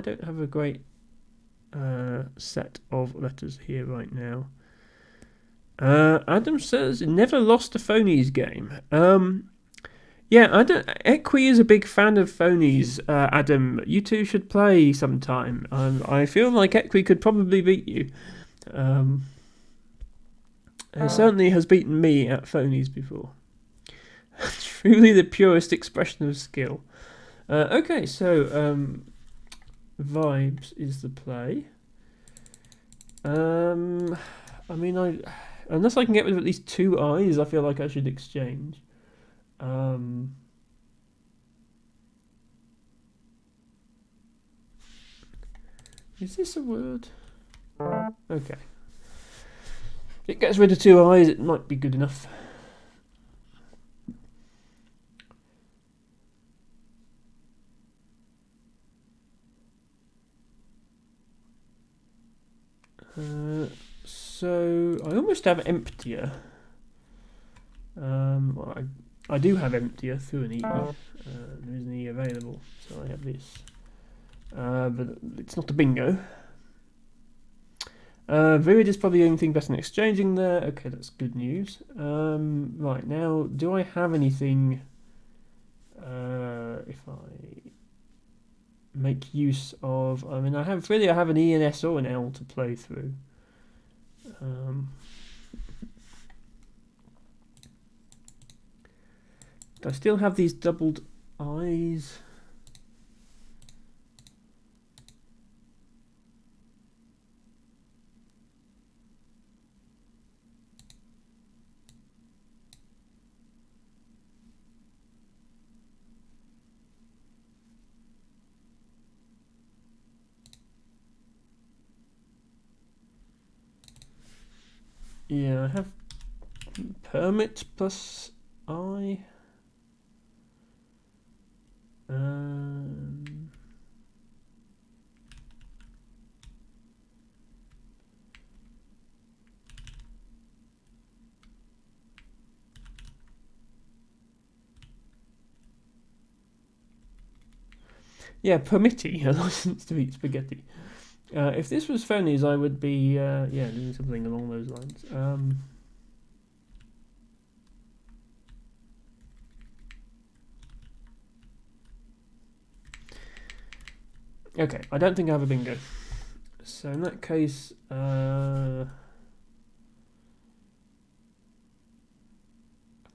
don't have a great set of letters here right now. Adam says, never lost a phonies game. Yeah, Equi is a big fan of phonies, Adam. You two should play sometime. I feel like Equi could probably beat you. He certainly has beaten me at phonies before. Truly the purest expression of skill. Okay, so Vibes is the play. I mean, unless I can get rid of at least 2 eyes, I feel like I should exchange. Is this a word? Okay. If it gets rid of 2 eyes, it might be good enough. So I almost have emptier. Well, I do have emptier through an E. There is an E available, so I have this. But it's not a bingo. Virid is probably the only thing better than exchanging there. Okay, that's good news. Right, now, do I have anything if I make use of... I mean, I have an E, an S, or an L to play through. Do I still have these doubled eyes? Yeah, I have permit plus I. Yeah, permitti, a license to eat spaghetti. If this was phonies, I would be doing something along those lines. Okay, I don't think I have a bingo. So in that case, can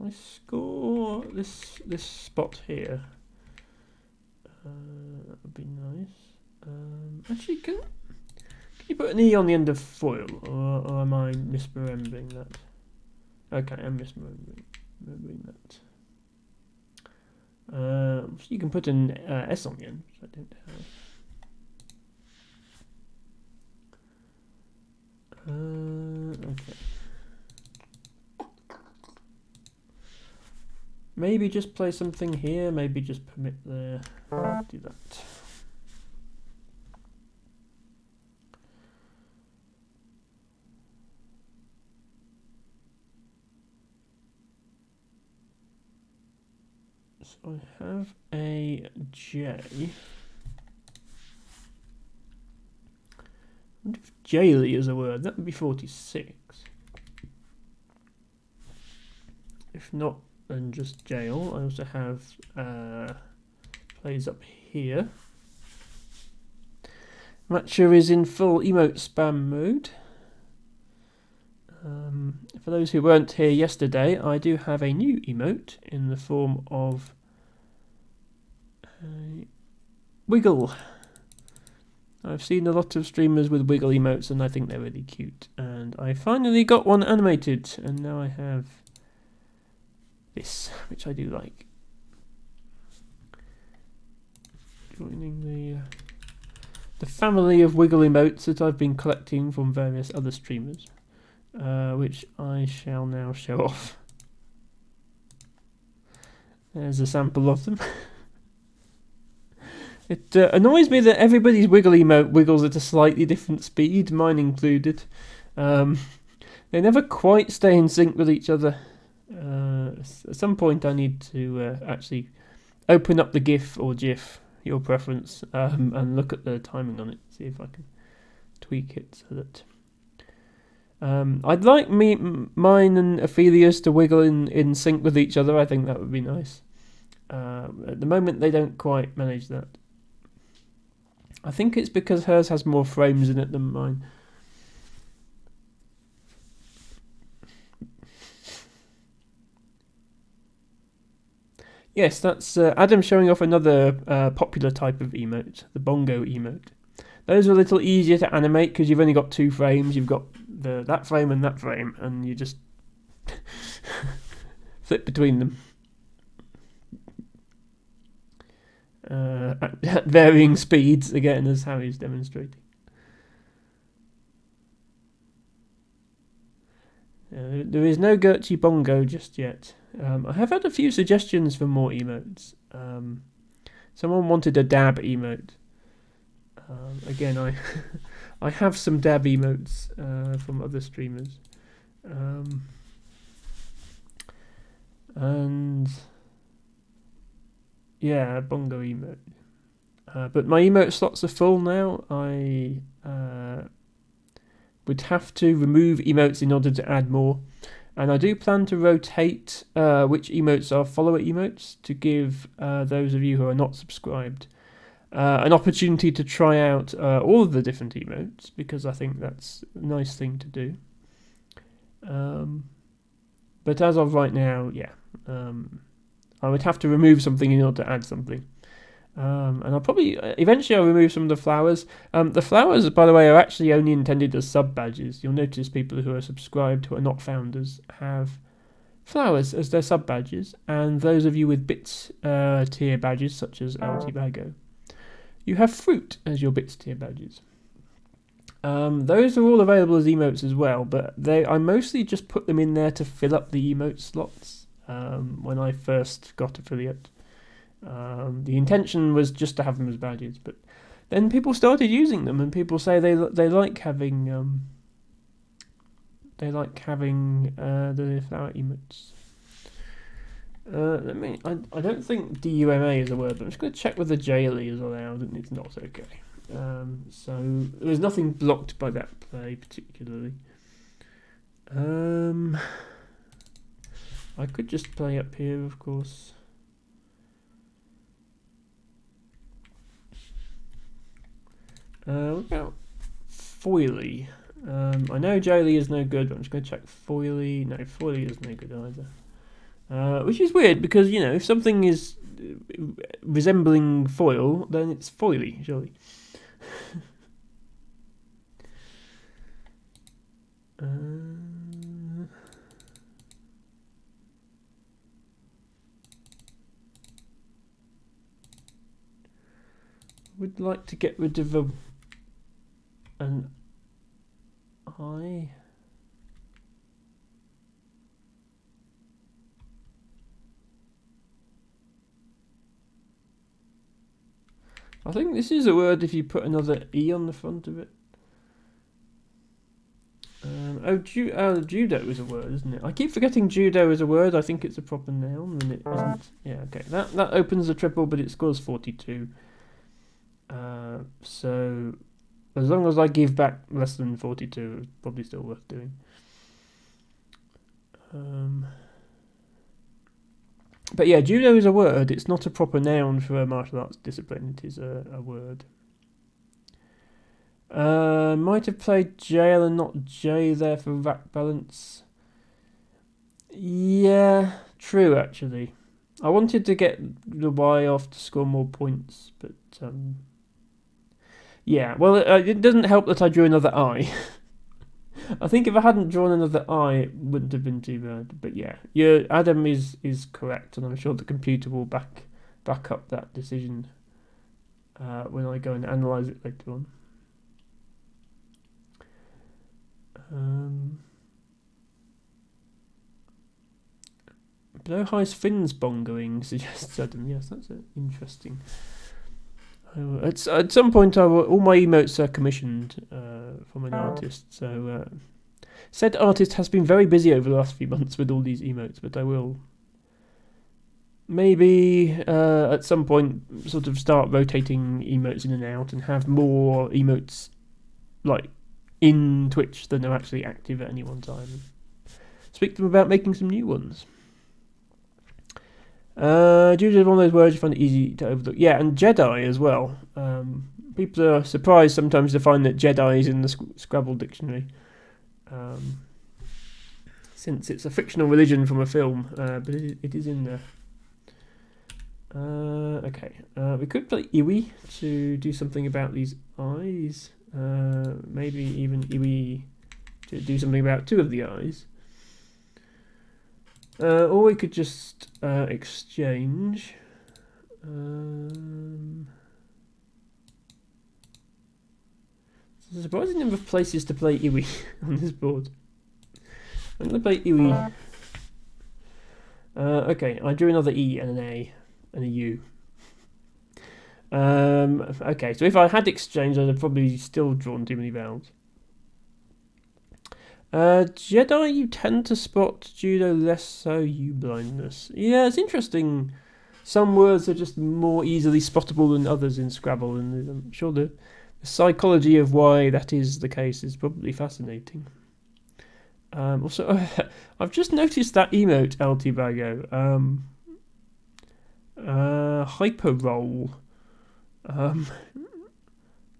I score this spot here? That would be nice. Actually, can you put an E on the end of foil, or am I misremembering that? Okay, I'm misremembering that. So you can put an S on the end, which I don't have. Okay. Maybe just play something here, maybe just permit there. Do that. So I have a J. Jaily as a word. That would be 46. If not, then just jail. I also have plays up here. Matcha is in full emote spam mode. For those who weren't here yesterday, I do have a new emote in the form of Wiggle. I've seen a lot of streamers with Wiggle emotes and I think they're really cute. And I finally got one animated, and now I have this, which I do like. Joining the family of Wiggle emotes that I've been collecting from various other streamers, which I shall now show off. There's a sample of them. It annoys me that everybody's Wiggle emote wiggles at a slightly different speed, mine included. They never quite stay in sync with each other. At some point I need to actually open up the GIF or GIF, your preference, and look at the timing on it, see if I can tweak it so that I'd like mine and Ophelia's to wiggle in sync with each other. I think that would be nice. At the moment they don't quite manage that. I think it's because hers has more frames in it than mine. Yes, that's Adam showing off another popular type of emote, the bongo emote. Those are a little easier to animate because you've only got 2 frames. You've got that frame, and you just flip between them at varying speeds, again, as Harry's demonstrating. There is no Gertchie Bongo just yet. I have had a few suggestions for more emotes. Someone wanted a dab emote. Again, I have some dab emotes from other streamers. And yeah, bongo emote. But my emote slots are full now. I would have to remove emotes in order to add more. And I do plan to rotate which emotes are follower emotes to give those of you who are not subscribed an opportunity to try out all of the different emotes, because I think that's a nice thing to do. But as of right now, yeah, I would have to remove something in order to add something. And I'll probably eventually I'll remove some of the flowers. The flowers, by the way, are actually only intended as sub badges. You'll notice people who are subscribed, who are not founders, have flowers as their sub badges, and those of you with bits tier badges, such as LT Bago, you have fruit as your bits tier badges. Those are all available as emotes as well, but I mostly just put them in there to fill up the emote slots when I first got affiliate. The intention was just to have them as badges, but then people started using them, and people say they like having the flower emotes. I don't think DUMA is a word, but I'm just going to check whether Jaily is allowed, and it's not. Okay. So there's nothing blocked by that play particularly. I could just play up here, of course. What about Foily? I know Jaily is no good, but I'm just going to check Foily. No, Foily is no good either. Which is weird, because, you know, if something is resembling foil, then it's foily, surely. Would like to get rid of an eye. I think this is a word if you put another E on the front of it. Judo is a word, isn't it? I keep forgetting judo is a word. I think it's a proper noun, and it isn't. Yeah, okay. That opens a triple, but it scores 42. So As long as I give back less than 42, it's probably still worth doing. But yeah, judo is a word. It's not a proper noun for a martial arts discipline. It is a word. Might have played jail and not J there for rack balance. Yeah, true actually. I wanted to get the Y off to score more points, but yeah. Well, it doesn't help that I drew another I. I think if I hadn't drawn another I, it wouldn't have been too bad. But yeah, Adam is correct, and I'm sure the computer will back up that decision when I go and analyse it later on. Blowhigh's fins bongoing, suggests Adam. Yes, that's interesting. At some point, all my emotes are commissioned from an artist. So, said artist has been very busy over the last few months with all these emotes, but I will maybe at some point sort of start rotating emotes in and out and have more emotes like in Twitch than are actually active at any one time. Speak to them about making some new ones. Judo is one of those words you find it easy to overlook. Yeah, and Jedi as well. People are surprised sometimes to find that Jedi is in the Scrabble dictionary. Since it's a fictional religion from a film, but it is in there. Okay, we could play Iwi to do something about these eyes. Maybe even Iwi to do something about two of the eyes. Or we could just exchange. There's a surprising number of places to play Iwi on this board. I'm going to play Iwi. Okay, I drew another E and an A and a U. Okay, so if I had exchanged, I'd have probably still drawn too many vowels. Jedi, you tend to spot. Judo, less so. You blindness. Yeah, it's interesting. Some words are just more easily spottable than others in Scrabble, and I'm sure the psychology of why that is the case is probably fascinating. Also, I've just noticed that emote, LT Bago. Hyper roll.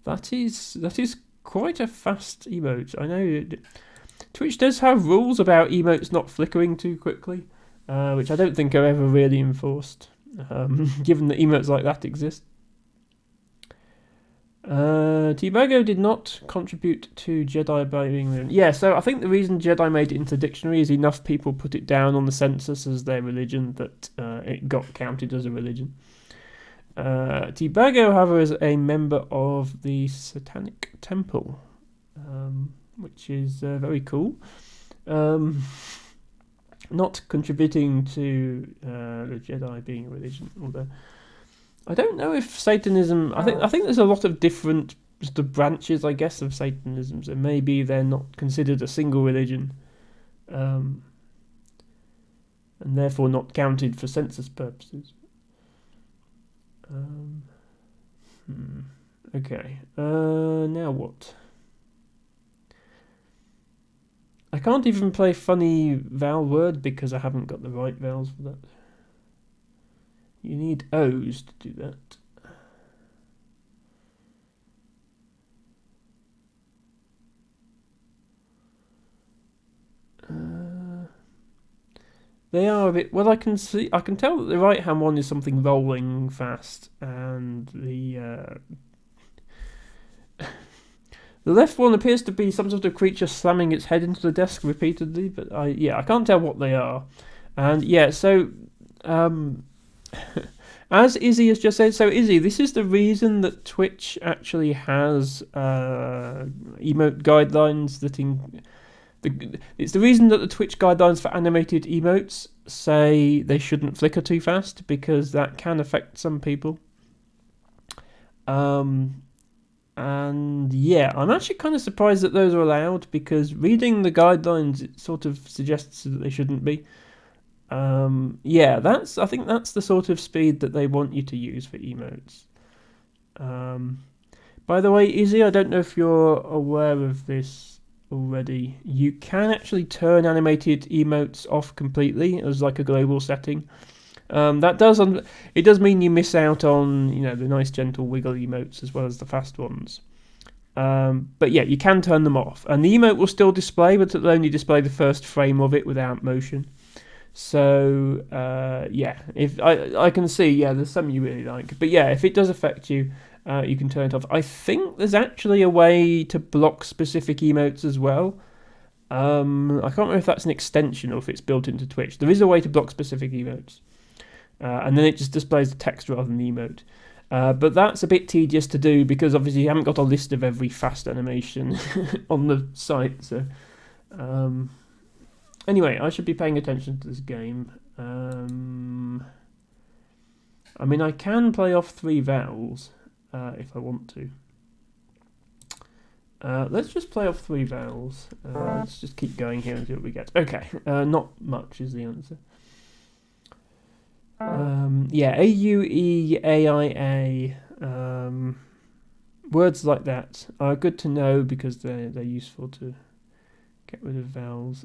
That is quite a fast emote. I know Twitch does have rules about emotes not flickering too quickly, which I don't think are ever really enforced, given that emotes like that exist. T-Bago did not contribute to Jedi by being... Yeah, so I think the reason Jedi made it into the dictionary is enough people put it down on the census as their religion that it got counted as a religion. T-Bago, however, is a member of the Satanic Temple, which is very cool. Not contributing to the Jedi being a religion, although I don't know if Satanism. I think there's a lot of different sort of branches, I guess, of Satanism. So maybe they're not considered a single religion, and therefore not counted for census purposes. Okay. Now what? I can't even play funny vowel word because I haven't got the right vowels for that. You need O's to do that. They are a bit... Well, I can tell that the right hand one is something rolling fast, and the left one appears to be some sort of creature slamming its head into the desk repeatedly, but I can't tell what they are. And yeah, so as Izzy has just said, so Izzy, this is the reason that Twitch actually has emote guidelines that it's the reason that the Twitch guidelines for animated emotes say they shouldn't flicker too fast, because that can affect some people. And yeah, I'm actually kind of surprised that those are allowed, because reading the guidelines, it sort of suggests that they shouldn't be. Yeah, I think that's the sort of speed that they want you to use for emotes. By the way, Izzy, I don't know if you're aware of this already. You can actually turn animated emotes off completely as like a global setting. That does it does mean you miss out on the nice gentle wiggle emotes as well as the fast ones. But yeah, you can turn them off, and the emote will still display, but it'll only display the first frame of it without motion. So yeah, if I can see, there's some you really like, but yeah, if it does affect you, you can turn it off. I think there's actually a way to block specific emotes as well. I can't remember if that's an extension or if it's built into Twitch. There is a way to block specific emotes, and then it just displays the text rather than the emote. But that's a bit tedious to do because obviously you haven't got a list of every fast animation on the site. So anyway, I should be paying attention to this game. I mean, I can play off 3 vowels if I want to. Let's just play off 3 vowels. Let's just keep going here and see what we get. Okay, not much is the answer. A, U, E, A, I, A. Words like that are good to know because they're useful to get rid of vowels.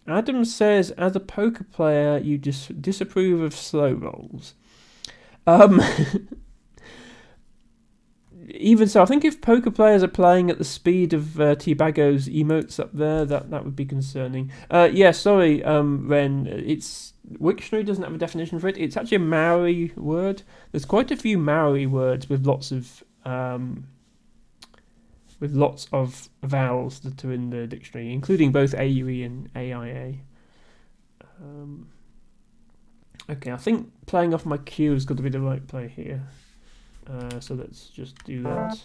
Adam says, as a poker player, you disapprove of slow rolls. Even so, I think if poker players are playing at the speed of T-Bago's emotes up there, that would be concerning. Sorry, Ren. Wiktionary doesn't have a definition for it. It's actually a Maori word. There's quite a few Maori words with lots of vowels that are in the dictionary, including both AUE and AIA. Okay, I think playing off my cue has got to be the right play here. So let's just do that.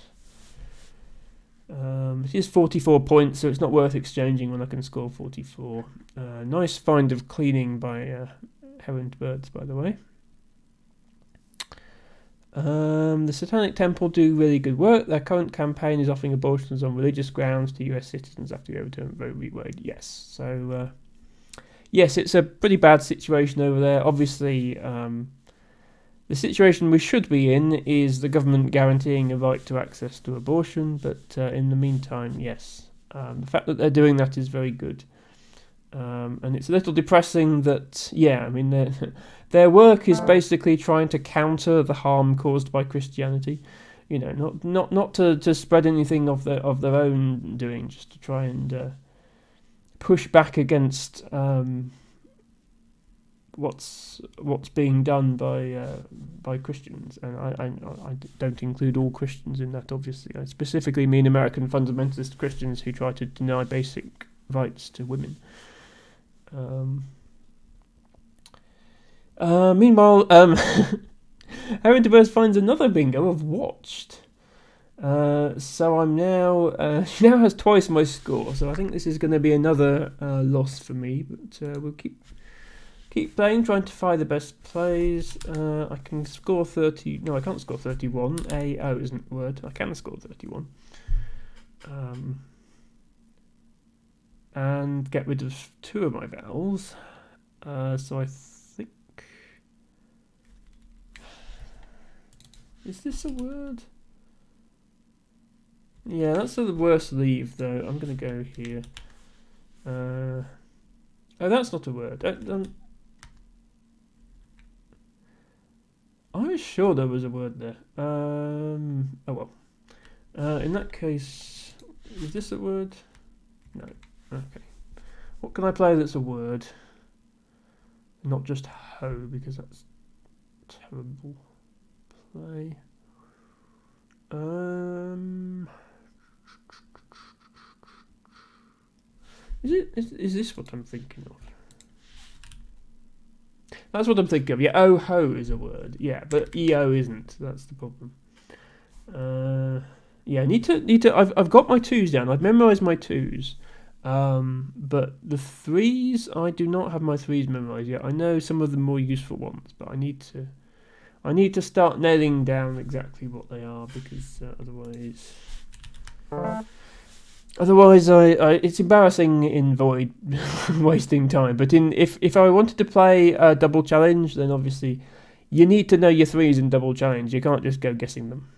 It is 44 points, so it's not worth exchanging when I can score 44. Nice find of cleaning by Errant Birds, by the way. The Satanic Temple do really good work. Their current campaign is offering abortions on religious grounds to US citizens after the overturn Roe v. Wade. Yes, so yes, it's a pretty bad situation over there. Obviously, the situation we should be in is the government guaranteeing a right to access to abortion, but in the meantime, yes, the fact that they're doing that is very good. And it's a little depressing that, their work is basically trying to counter the harm caused by Christianity. Not to spread anything of their own doing, just to try and push back against what's being done by Christians, and I don't include all Christians in that. Obviously, I specifically mean American fundamentalist Christians who try to deny basic rights to women. Meanwhile, Errant Birds finds another bingo of watched. So I'm now she now has twice my score. So I think this is going to be another loss for me. But we'll keep playing, trying to find the best plays. I can score 30. No, I can't score 31. A-O isn't the word. I can score 31. And get rid of 2 of my vowels. So I think... Is this a word? Yeah, that's the worst leave, though. I'm going to go here. Oh, that's not a word. I was sure there was a word there. Oh well. In that case, is this a word? No. Okay. What can I play that's a word? Not just ho, because that's terrible play. Is this what I'm thinking of? That's what I'm thinking of. Yeah, oh ho is a word. Yeah, but EO isn't. That's the problem. Yeah, need to. I've got my 2s down. I've memorised my 2s. But the 3s, I do not have my 3s memorised yet. I know some of the more useful ones, but I need to start nailing down exactly what they are, because otherwise it's embarrassing in Void wasting time. But if I wanted to play a double challenge, then obviously you need to know your 3s in double challenge. You can't just go guessing them.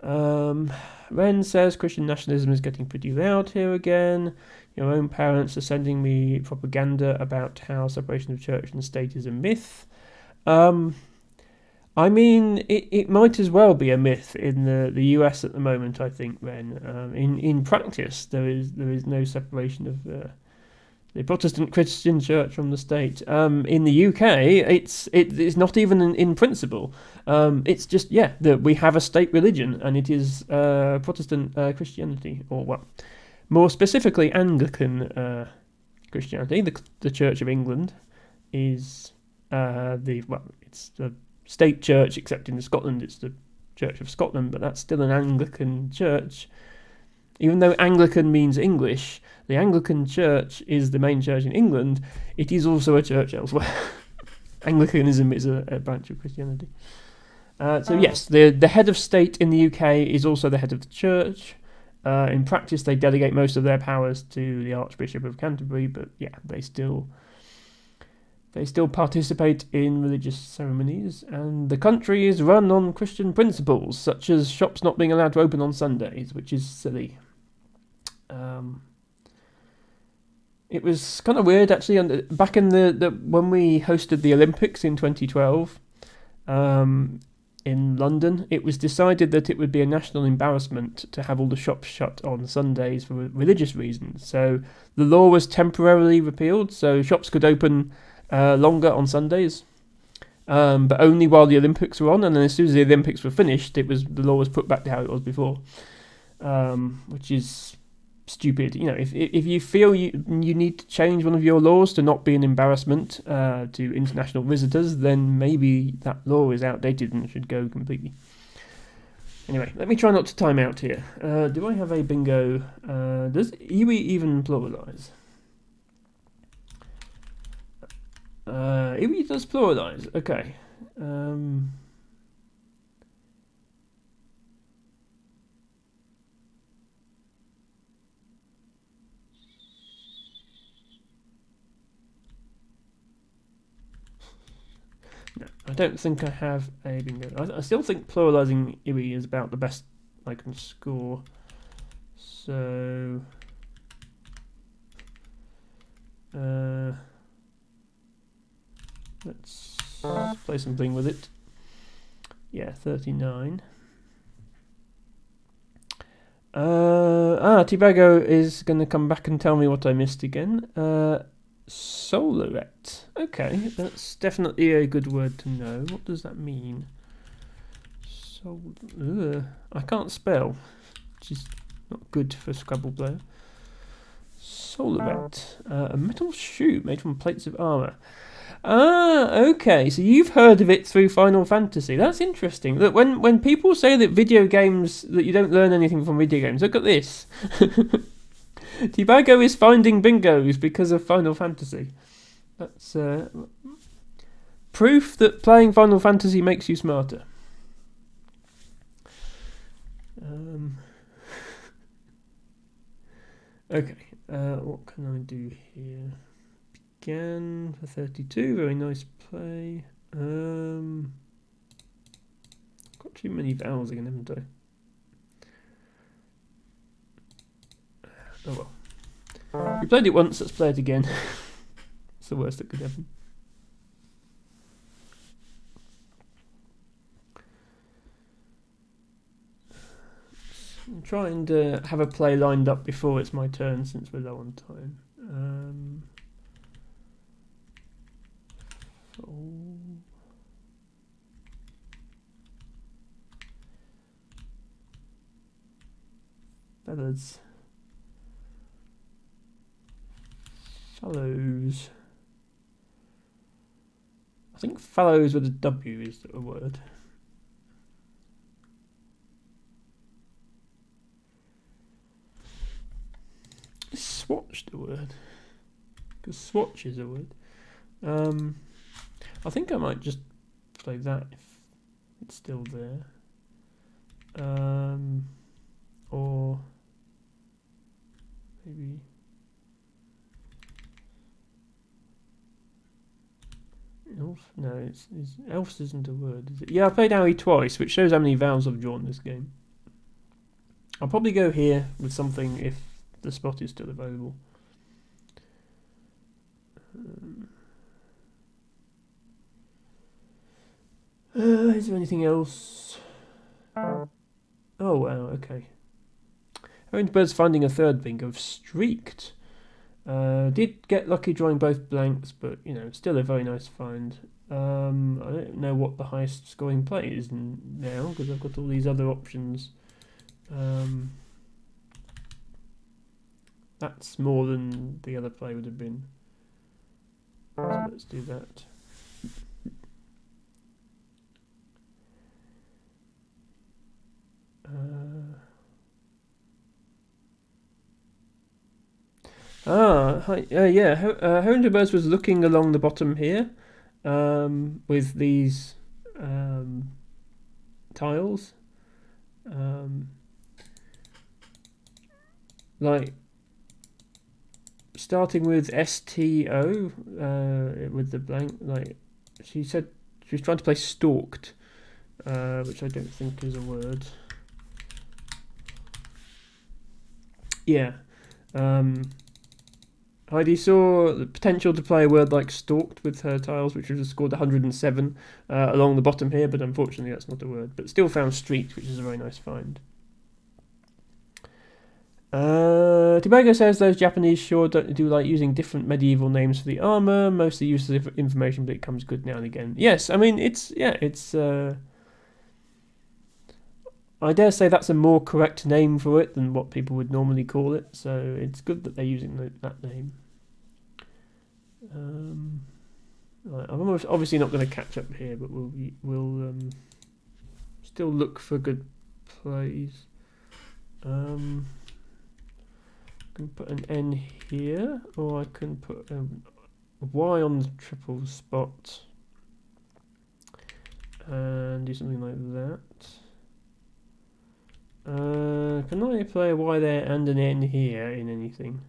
Ren says Christian nationalism is getting pretty loud here again. Your own parents are sending me propaganda about how separation of church and state is a myth. I mean, it might as well be a myth in the US at the moment. I think, Ren. In practice, there is no separation of the Protestant Christian Church from the state. In the UK, it's not even in principle. It's just that we have a state religion, and it is Protestant Christianity, or well, more specifically Anglican Christianity. The Church of England is it's the state church, except in Scotland it's the Church of Scotland, but that's still an Anglican church. Even though Anglican means English, the Anglican Church is the main church in England. It is also a church elsewhere. Anglicanism is a branch of Christianity. So yes, the head of state in the UK is also the head of the church. In practice, they delegate most of their powers to the Archbishop of Canterbury, but they still participate in religious ceremonies, and the country is run on Christian principles, such as shops not being allowed to open on Sundays, which is silly. It was kind of weird, actually. Back in the when we hosted the Olympics in 2012 in London, it was decided that it would be a national embarrassment to have all the shops shut on Sundays for religious reasons. So the law was temporarily repealed, so shops could open longer on Sundays, but only while the Olympics were on, and then as soon as the Olympics were finished, the law was put back to how it was before, which is stupid. If you feel you need to change one of your laws to not be an embarrassment to international visitors, then maybe that law is outdated and should go completely. Anyway, let me try not to time out here. Do I have a bingo? Does iwi even pluralise? Iwi does pluralise. Okay. No, I don't think I have a bingo. I still think pluralising iwi is about the best I can score. So let's play something with it. 39. Tibago is going to come back and tell me what I missed again. Soloret. Okay, that's definitely a good word to know. What does that mean? I can't spell, which is not good for a Scrabble player. Soloret. A metal shoe made from plates of armour. Okay, so you've heard of it through Final Fantasy. That's interesting. Look, when people say that you don't learn anything from video games, look at this. Tibago is finding bingos because of Final Fantasy. That's proof that playing Final Fantasy makes you smarter. Okay, what can I do here? Began for 32, very nice play. Got too many vowels again, haven't I? Oh well. We played it once, let's play it again. It's the worst that could happen. I'm trying to have a play lined up before it's my turn, since we're low on time. Feathers. Fallows. I think fallows with a W is a word. Is swatched a word? Because swatch is a word. I think I might just play that if it's still there. Or maybe elf? No, elves isn't a word, is it? Yeah, I played Owie twice, which shows how many vowels I've drawn this game. I'll probably go here with something if the spot is still available. Is there anything else? Oh wow, okay. Bird's finding a third bingo. Streaked. Did get lucky drawing both blanks, but still a very nice find. I don't know what the highest scoring play is now because I've got all these other options. That's more than the other play would have been. So let's do that. Yeah. Herrenberg was looking along the bottom here, with these tiles, like starting with STO, with the blank. Like she said, she was trying to play stalked, which I don't think is a word. Yeah. Heidi saw the potential to play a word like stalked with her tiles, which would have scored 107 along the bottom here, but unfortunately that's not a word. But still found streaked, which is a very nice find. Tobago says those Japanese sure do like using different medieval names for the armour, mostly useless information, but it comes good now and again. Yes, I mean, it's I dare say that's a more correct name for it than what people would normally call it, so it's good that they're using that name. Right, I'm obviously not going to catch up here, but we'll still look for good plays. I can put an N here, or I can put a Y on the triple spot and do something like that. Can I play a Y there and an N here in anything?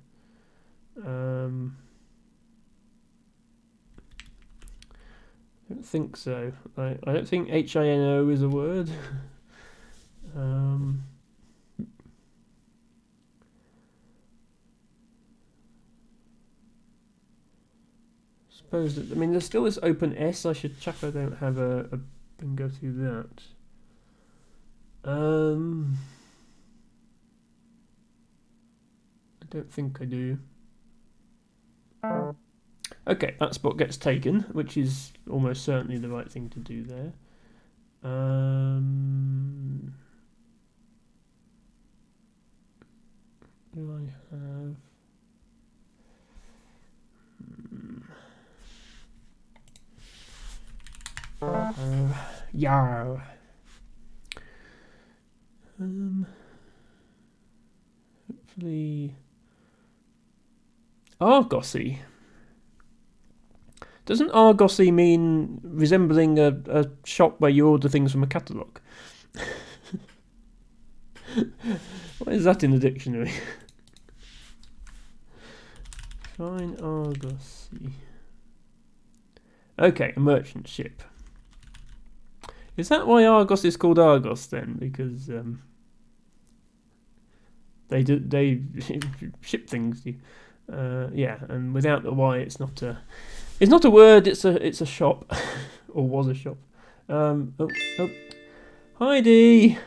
I don't think so. I don't think HINO is a word. Suppose that, I mean, there's still this open S. I should check I don't have a bingo through that. I don't think I do. Okay, that spot gets taken, which is almost certainly the right thing to do there. Do I have... yeah. Hopefully... Argosy. Doesn't argosy mean resembling a shop where you order things from a catalogue? What is that in the dictionary? Fine argosy. Okay, a merchant ship. Is that why Argos is called Argos then? Because they ship things. Yeah, and without the Y, it's not a word. It's a shop, or was a shop. Oh, Heidi,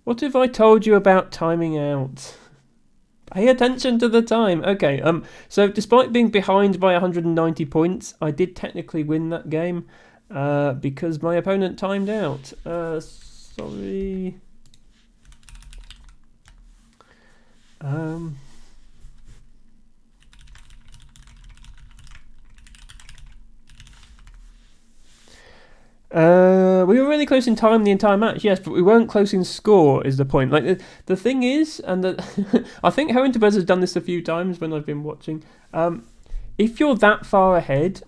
what have I told you about timing out? Pay attention to the time. Okay. So despite being behind by 190 points, I did technically win that game. Because my opponent timed out. Sorry. We were really close in time the entire match, yes, but we weren't close in score, is the point. Like, the thing is, and I think Herrenberg has done this a few times when I've been watching, if you're that far ahead,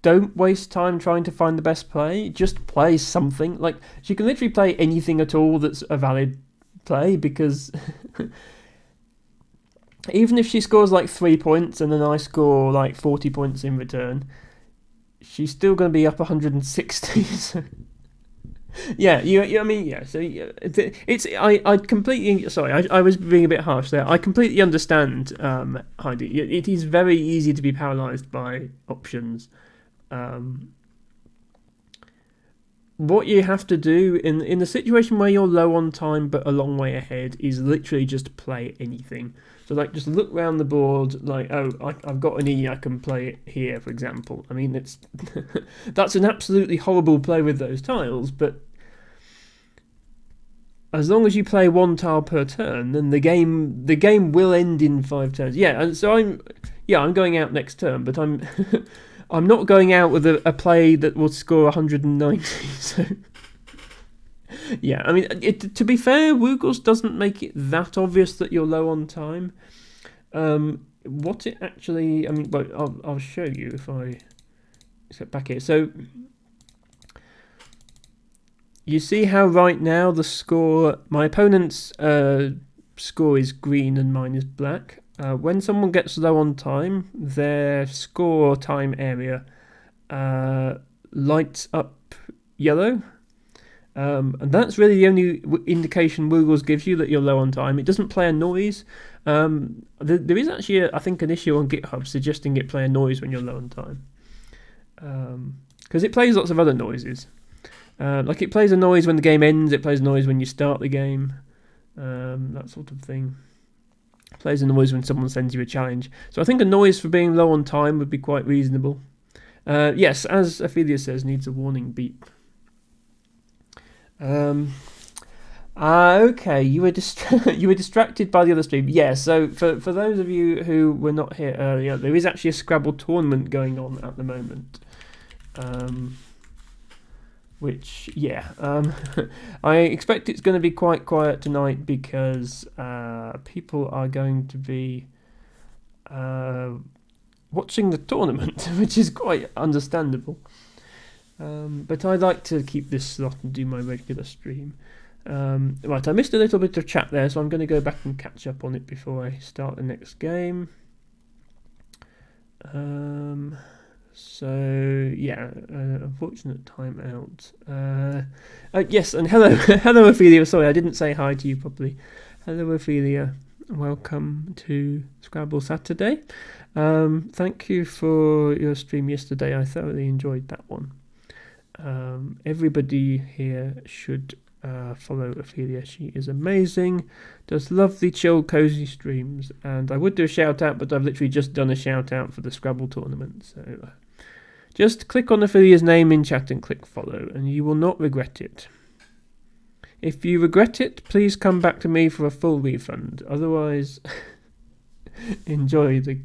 don't waste time trying to find the best play. Just play something. Like, she can literally play anything at all that's a valid play, because even if she scores like 3 points and then I score like 40 points in return, she's still going to be up 160. So Yeah, I mean, yeah. So I completely. Sorry, I was being a bit harsh there. I completely understand, Heidi. It is very easy to be paralysed by options. Um, what you have to do in the situation where you're low on time but a long way ahead is literally just play anything. So like just look around the board like, oh, I've got an E, I can play it here, for example. I mean, it's that's an absolutely horrible play with those tiles, but as long as you play one tile per turn, then the game will end in 5 turns. Yeah, and so I'm going out next turn, but I'm I'm not going out with a play that will score 190. So yeah, I mean, to be fair, Woogles doesn't make it that obvious that you're low on time. What it actually, I mean, well, I'll show you if I step back here. So you see how right now the score, my opponent's score is green and mine is black. When someone gets low on time, their score time area lights up yellow. And that's really the only indication Woogles gives you that you're low on time. It doesn't play a noise. There is actually, I think, an issue on GitHub suggesting it play a noise when you're low on time. Because it plays lots of other noises. Like it plays a noise when the game ends, it plays a noise when you start the game, that sort of thing. It plays a noise when someone sends you a challenge. So I think a noise for being low on time would be quite reasonable. Yes, as Ophelia says, needs a warning beep. Okay, you were distracted by the other stream. Yeah, so for those of you who were not here earlier, there is actually a Scrabble tournament going on at the moment. Which, yeah, I expect it's going to be quite quiet tonight because people are going to be watching the tournament, which is quite understandable. But I'd like to keep this slot and do my regular stream. Right, I missed a little bit of chat there, so I'm going to go back and catch up on it before I start the next game. So yeah, unfortunate timeout. Yes, and hello, hello Ophelia. Sorry, I didn't say hi to you properly. Hello Ophelia, welcome to Scrabble Saturday. Thank you for your stream yesterday. I thoroughly enjoyed that one. Everybody here should follow Ophelia. She is amazing, does lovely chill cozy streams, and I would do a shout out, but I've literally just done a shout out for the Scrabble tournament, so just click on Ophelia's name in chat and click follow, and you will not regret it. If you regret it, please come back to me for a full refund. Otherwise, enjoy the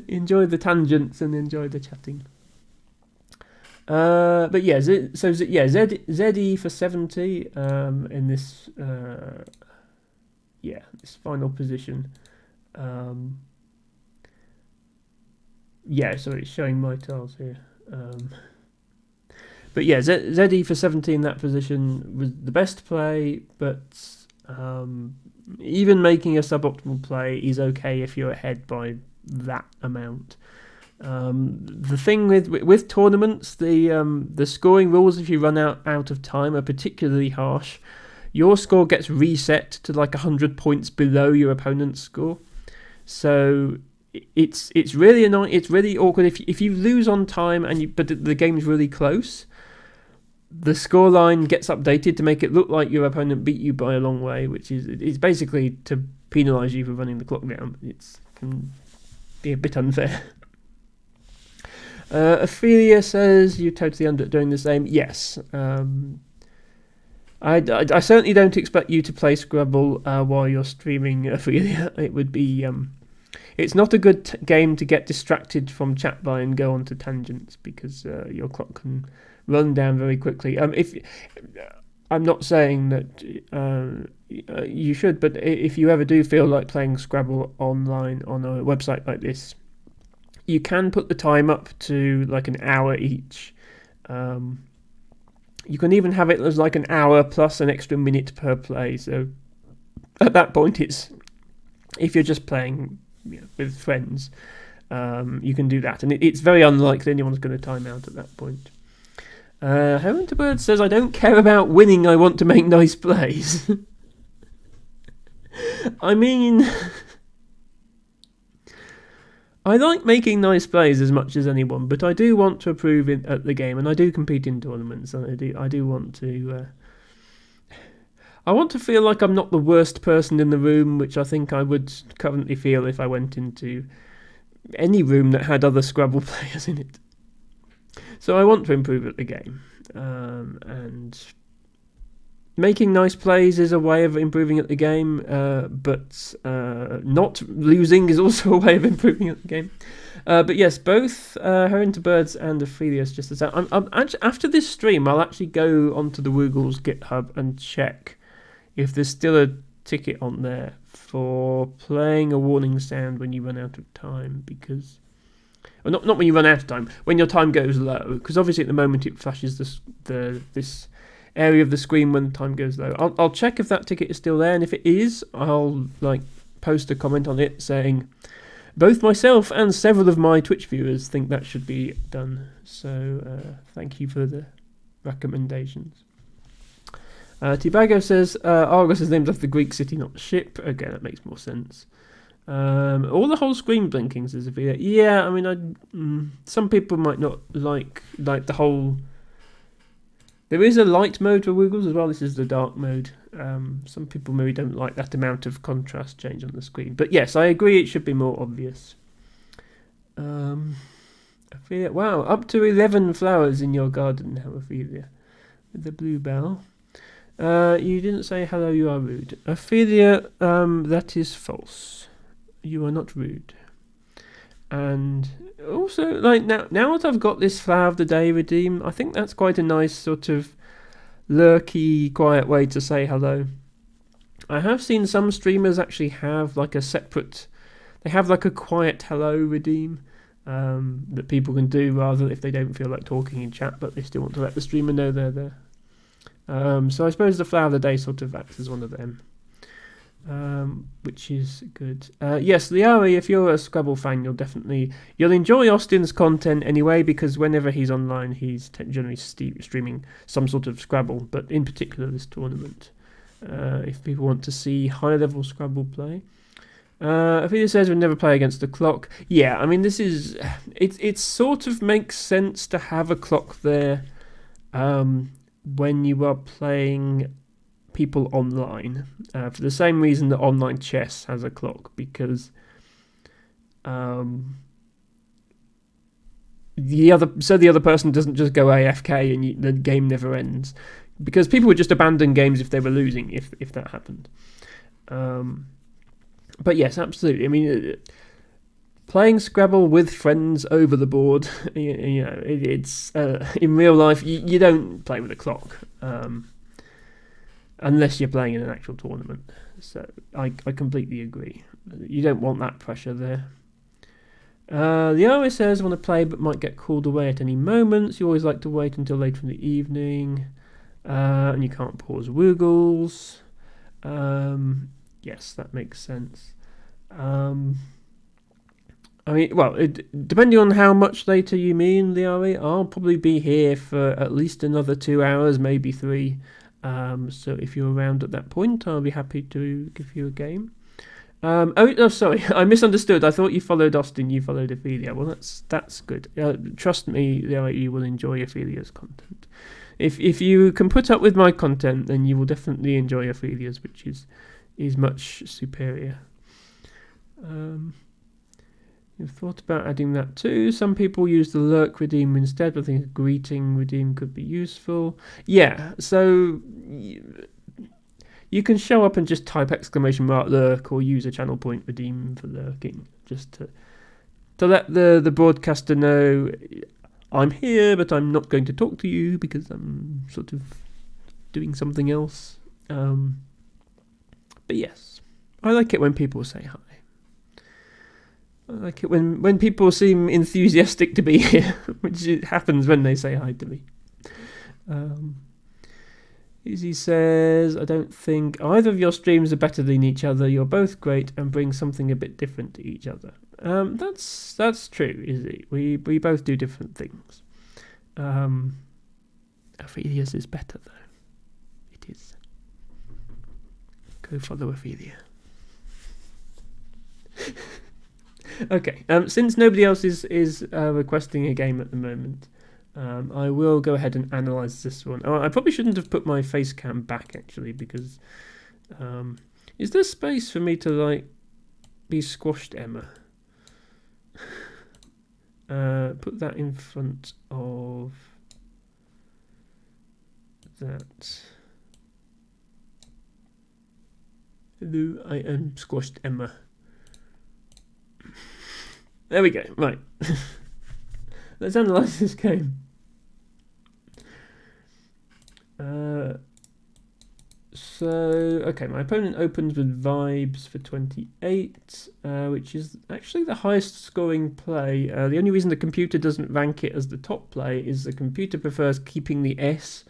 enjoy the tangents and enjoy the chatting. But yeah, ZE for 70 in this this final position. So it's showing my tiles here. But yeah, ZE for 70 in that position was the best play, but even making a suboptimal play is okay if you're ahead by that amount. The thing with tournaments, the scoring rules, if you run out of time, are particularly harsh. Your score gets reset to like 100 points below your opponent's score, so it's really annoying. It's really awkward if you lose on time but the game's really close. The scoreline gets updated to make it look like your opponent beat you by a long way, which is basically to penalise you for running the clock down. It can be a bit unfair. Ophelia says you totally doing the same. Yes. I certainly don't expect you to play Scrabble while you're streaming, Ophelia. It would be it's not a good game to get distracted from chat by and go on to tangents, because your clock can run down very quickly. If I'm not saying that you should, but if you ever do feel like playing Scrabble online on a website like this, you can put the time up to like an hour each. You can even have it as like an hour plus an extra minute per play. So at that point, if you're just playing with friends, you can do that. And it's very unlikely anyone's going to time out at that point. Herrinterbird says, I don't care about winning, I want to make nice plays. I mean, I like making nice plays as much as anyone, but I do want to improve at the game, and I do compete in tournaments, and I do want to... I want to feel like I'm not the worst person in the room, which I think I would currently feel if I went into any room that had other Scrabble players in it. So I want to improve at the game, and making nice plays is a way of improving at the game, but not losing is also a way of improving at the game. But yes, both Herrinterbirds and Ophelius just as after this stream, I'll actually go onto the Woogles GitHub and check if there's still a ticket on there for playing a warning sound when you run out of time, because... Well, not when you run out of time, when your time goes low, because obviously at the moment it flashes this area of the screen when time goes low. I'll check if that ticket is still there, and if it is, I'll post a comment on it saying both myself and several of my Twitch viewers think that should be done. So thank you for the recommendations. Tibago says Argos is named after the Greek city, not the ship. Again, that makes more sense. All the whole screen blinking, says Avia. Yeah, I mean, some people might not like the whole... There is a light mode for Woogles as well. This is the dark mode. Some people maybe don't like that amount of contrast change on the screen. But yes, I agree it should be more obvious. Ophelia, wow, up to 11 flowers in your garden now, Ophelia. With the bluebell. You didn't say hello, you are rude. Ophelia, that is false. You are not rude. And also, now that I've got this Flower of the Day redeem, I think that's quite a nice sort of lurky, quiet way to say hello. I have seen some streamers actually have a separate... They have a quiet hello redeem that people can do rather if they don't feel like talking in chat, but they still want to let the streamer know they're there. So I suppose the Flower of the Day sort of acts as one of them. Which is good. Yes, Liari, if you're a Scrabble fan, you'll enjoy Austin's content anyway, because whenever he's online, he's generally streaming some sort of Scrabble, but in particular this tournament. If people want to see high-level Scrabble play. Ophelia says we'll never play against the clock. Yeah, I mean, this is... It sort of makes sense to have a clock there when you are playing people online, for the same reason that online chess has a clock, because the other person doesn't just go AFK and the game never ends, because people would just abandon games if they were losing if that happened. But yes, absolutely. I mean, playing Scrabble with friends over the board, it's in real life you don't play with a clock. Unless you're playing in an actual tournament. So I completely agree. You don't want that pressure there. The RS says, want to play but might get called away at any moment. You always like to wait until later in the evening. And you can't pause Woogles. Yes, that makes sense. I mean, well, depending on how much later you mean, Liari, I'll probably be here for at least another 2 hours, maybe 3. So if you're around at that point, I'll be happy to give you a game. Sorry, I misunderstood. I thought you followed Austin, you followed Ophelia. Well, that's good. Trust me, you will enjoy Ophelia's content. If you can put up with my content, then you will definitely enjoy Ophelia's, which is much superior. You've thought about adding that too. Some people use the lurk redeem instead, but I think a greeting redeem could be useful. Yeah, so you can show up and just type !lurk or use a channel point redeem for lurking, just to let the broadcaster know I'm here, but I'm not going to talk to you because I'm sort of doing something else. But yes, I like it when people say hi. I like it when people seem enthusiastic to be here, which happens when they say hi to me. Izzy says, I don't think either of your streams are better than each other. You're both great and bring something a bit different to each other. That's true, Izzy. We both do different things. Ophelia's is better though. It is. Go follow Ophelia. Okay. Since nobody else is requesting a game at the moment, I will go ahead and analyse this one. Oh, I probably shouldn't have put my face cam back actually, because is there space for me to like be squashed, Emma? Put that in front of that. Hello, I am squashed, Emma. There we go. Right. Let's analyse this game. Okay, my opponent opens with Vibes for 28, which is actually the highest scoring play. The only reason the computer doesn't rank it as the top play is the computer prefers keeping the S,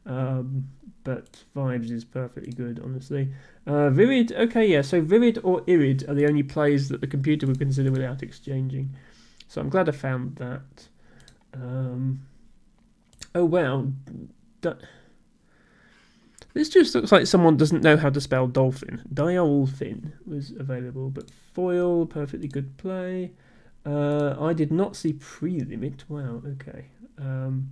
but Vibes is perfectly good, honestly. Virid, okay, yeah, so Virid or Irid are the only plays that the computer would consider without exchanging. So I'm glad I found that. Oh wow. This just looks like someone doesn't know how to spell dolphin. Diolphin was available, but foil, perfectly good play. I did not see pre-limit. Wow, okay. And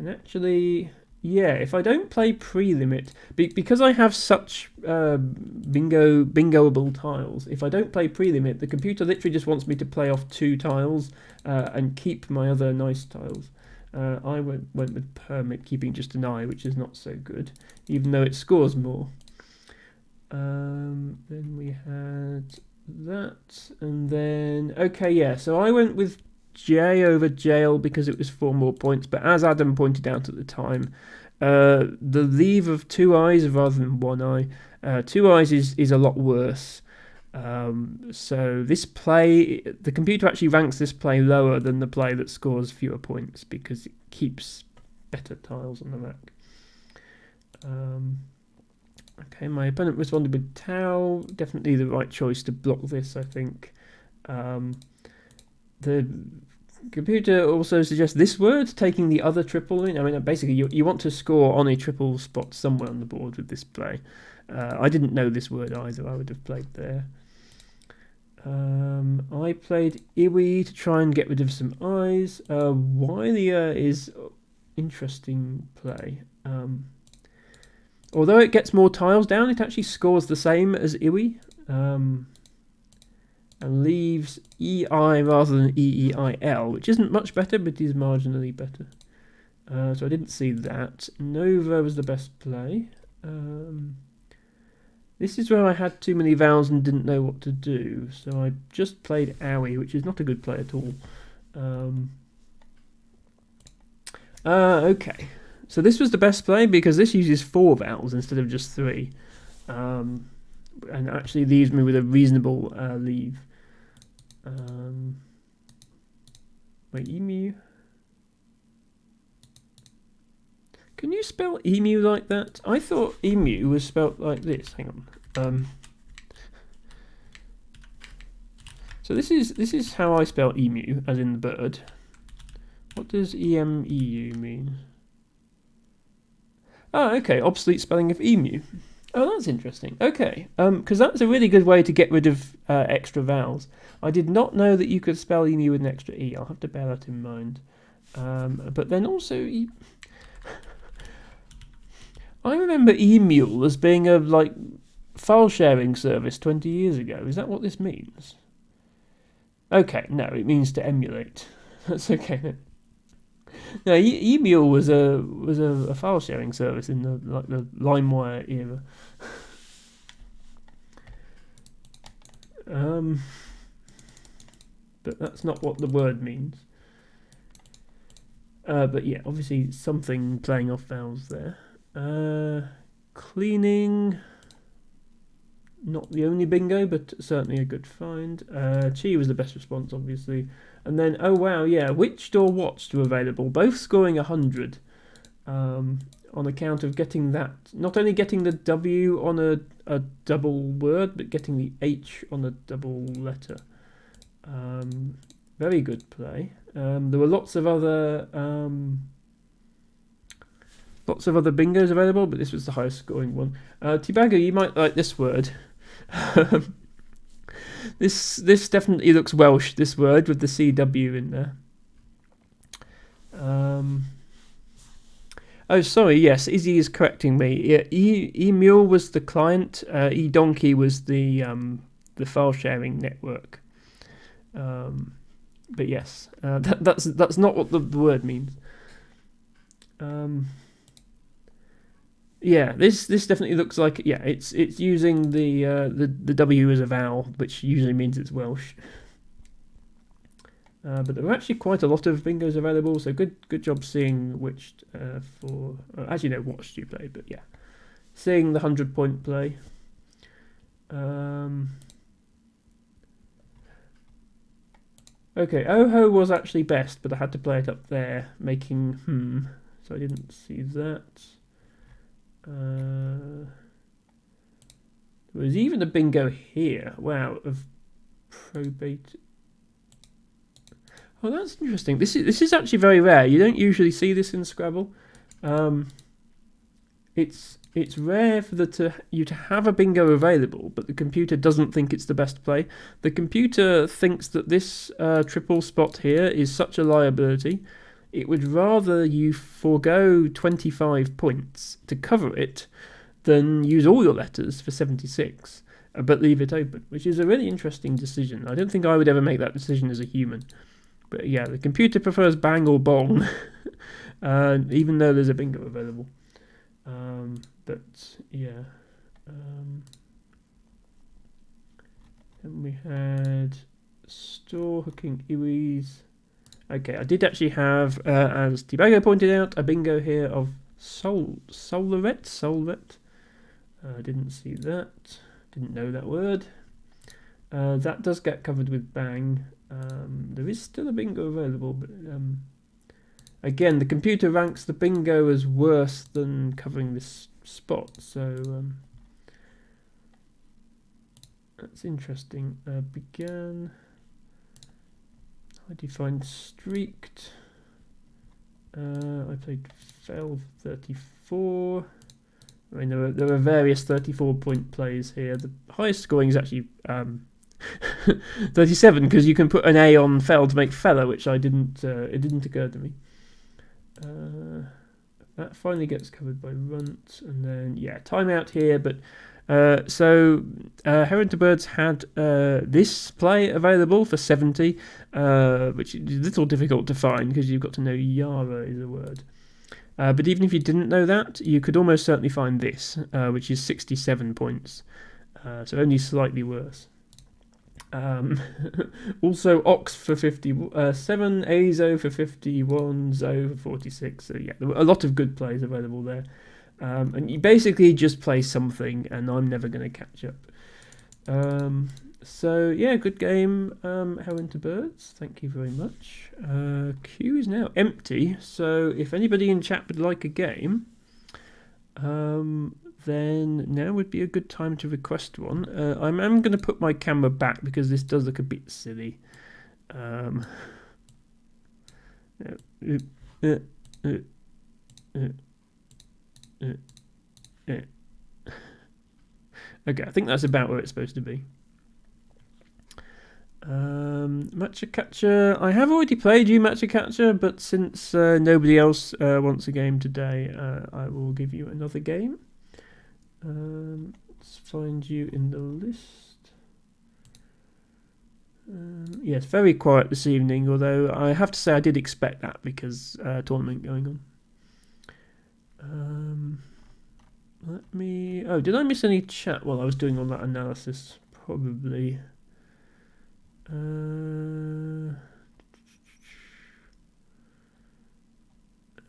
actually, yeah, if I don't play pre-limit, because I have such bingoable tiles, if I don't play pre-limit, the computer literally just wants me to play off 2 tiles and keep my other nice tiles. I went with Permit, keeping just an eye, which is not so good, even though it scores more. Then we had that, and then, okay, yeah, so I went with J over Jail because it was 4 more points, but as Adam pointed out at the time, the leave of 2 eyes rather than 1 eye, 2 eyes is a lot worse. So this play, the computer actually ranks this play lower than the play that scores fewer points because it keeps better tiles on the rack. Okay, my opponent responded with Tau. Definitely the right choice to block this, I think. The computer also suggests this word, taking the other triple in. I mean, basically, you want to score on a triple spot somewhere on the board with this play. I didn't know this word either. I would have played there. I played Iwi to try and get rid of some eyes. Wylia is interesting play. Although it gets more tiles down, it actually scores the same as Iwi. And leaves EI rather than EEIL, which isn't much better, but is marginally better. So I didn't see that. Nova was the best play. This is where I had too many vowels and didn't know what to do, so I just played Owie, which is not a good play at all. Okay, so this was the best play because this uses 4 vowels instead of just 3. And actually leaves me with a reasonable leave. Wait, emu? Can you spell emu like that? I thought emu was spelt like this. Hang on. So this is how I spell emu, as in the bird. What does EMEU mean? Oh, okay, obsolete spelling of emu. Oh, that's interesting. Okay, because that's a really good way to get rid of extra vowels. I did not know that you could spell emu with an extra E. I'll have to bear that in mind. But then also, I remember Emule as being a file sharing service 20 years ago. Is that what this means? Okay, no, it means to emulate. That's okay. No, Emule was a file sharing service in the LimeWire era. But that's not what the word means. But yeah, obviously something playing off vowels there. Cleaning, not the only bingo, but certainly a good find. Chi was the best response, obviously. And then, oh wow, yeah, Witched or Watched were available, both scoring 100 on account of getting that, not only getting the W on a double word, but getting the H on a double letter. Very good play. There were lots of other lots of other bingos available, but this was the highest scoring one. Tibago, you might like this word. This definitely looks Welsh, this word, with the CW in there. Oh, sorry, yes, Izzy is correcting me. Yeah, E-Mule was the client, E-Donkey was the file sharing network. But yes, that's not what the word means. Yeah, this definitely looks like, yeah, it's using the W as a vowel, which usually means it's Welsh. But there are actually quite a lot of bingos available, so good job seeing which for actually no, watched you play, but yeah, seeing the 100-point play. Okay, Oho was actually best, but I had to play it up there, making so I didn't see that. There was even a bingo here. Wow, of probate. Oh, that's interesting. This is actually very rare. You don't usually see this in Scrabble. It's rare for you to have a bingo available, but the computer doesn't think it's the best play. The computer thinks that this triple spot here is such a liability. It would rather you forego 25 points to cover it than use all your letters for 76, but leave it open, which is a really interesting decision. I don't think I would ever make that decision as a human. But yeah, the computer prefers bang or bong, even though there's a bingo available. But yeah. And we had store hooking iwis. Okay, I did actually have, as Tibago pointed out, a bingo here of Solvet. Didn't see that. Didn't know that word. That does get covered with bang. There is still a bingo available, but again, the computer ranks the bingo as worse than covering this spot, so that's interesting. Began. I defined streaked. I played fell 34. I mean, there are various 34-point plays here. The highest scoring is actually 37, because you can put an A on fell to make fella, which I didn't. It didn't occur to me. That finally gets covered by runt, and then yeah, timeout here. But so Heron to Birds had this play available for 70, which is a little difficult to find because you've got to know Yara is a word. But even if you didn't know that, you could almost certainly find this, which is 67 points. So only slightly worse. Also Ox for 57, Azo for 51, Zo for 46. So yeah, there were a lot of good plays available there. And you basically just play something, and I'm never going to catch up. So yeah, good game, Heron to Birds. Thank you very much. Queue is now empty, so if anybody in chat would like a game, then now would be a good time to request one. I'm going to put my camera back because this does look a bit silly. Okay, I think that's about where it's supposed to be. Matcha Catcher. I have already played you, Matcha Catcher, but since nobody else wants a game today, I will give you another game. Let's find you in the list. Yes, very quiet this evening, although I have to say I did expect that because tournament going on. Let me... Oh, did I miss any chat while I was doing all that analysis? Probably.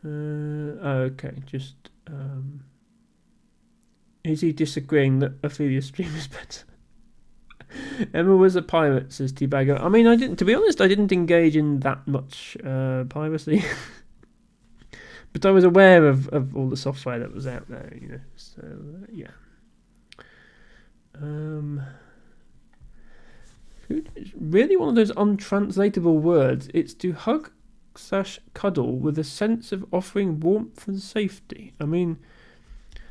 Okay, just... Is he disagreeing that Ophelia's stream is better? Emma was a pirate, says T-Bagger. I mean, I didn't. To be honest, I didn't engage in that much piracy, but I was aware of all the software that was out there, you know. So yeah. It's really one of those untranslatable words. It's to hug hug/cuddle with a sense of offering warmth and safety. I mean,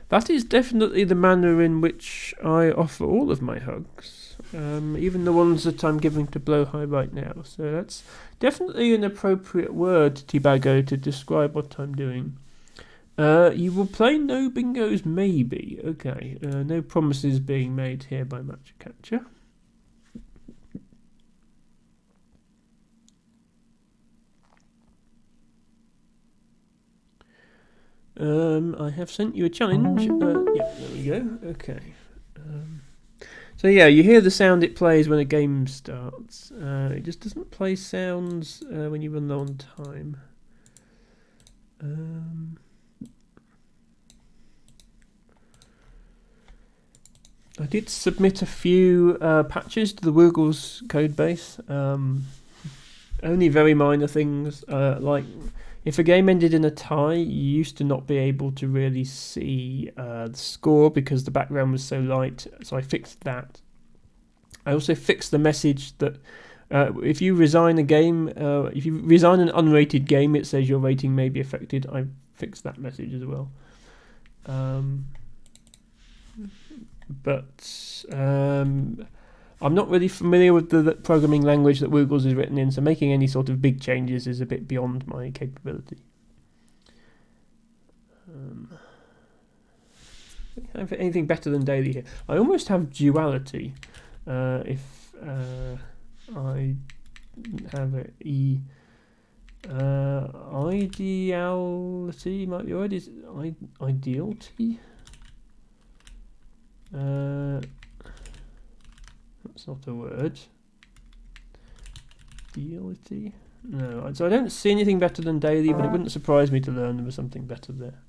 that is definitely the manner in which I offer all of my hugs, even the ones that I'm giving to Blowhigh right now. So that's definitely an appropriate word, Tibago, to describe what I'm doing. You will play no bingos, maybe. Okay, no promises being made here by Matcha Catcher. I have sent you a challenge. Yeah, there we go. Okay. So yeah, you hear the sound it plays when a game starts. It just doesn't play sounds when you run low on time. I did submit a few patches to the Woogles codebase. Only very minor things, like if a game ended in a tie, you used to not be able to really see the score because the background was so light, so I fixed that. I also fixed the message that if you resign a game, if you resign an unrated game, it says your rating may be affected. I fixed that message as well. But I'm not really familiar with the programming language that Woogles is written in, so making any sort of big changes is a bit beyond my capability. Have anything better than daily here? I almost have duality. If I have a ideality might be right. Is ideality? That's not a word. Ideality? No, so I don't see anything better than daily, but it wouldn't surprise me to learn there was something better there.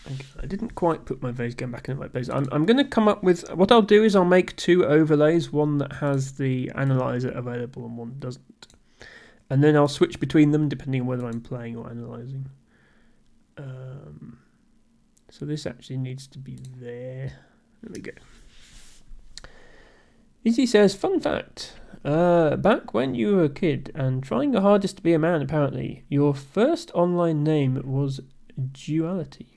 Okay, I didn't quite put my vase game back in the right place. I'm going to come up with... What I'll do is I'll make two overlays, one that has the analyzer available and one doesn't. And then I'll switch between them depending on whether I'm playing or analysing. So this actually needs to be there. There we go. Izzy says, fun fact. Back when you were a kid and trying your hardest to be a man, apparently, your first online name was Duality.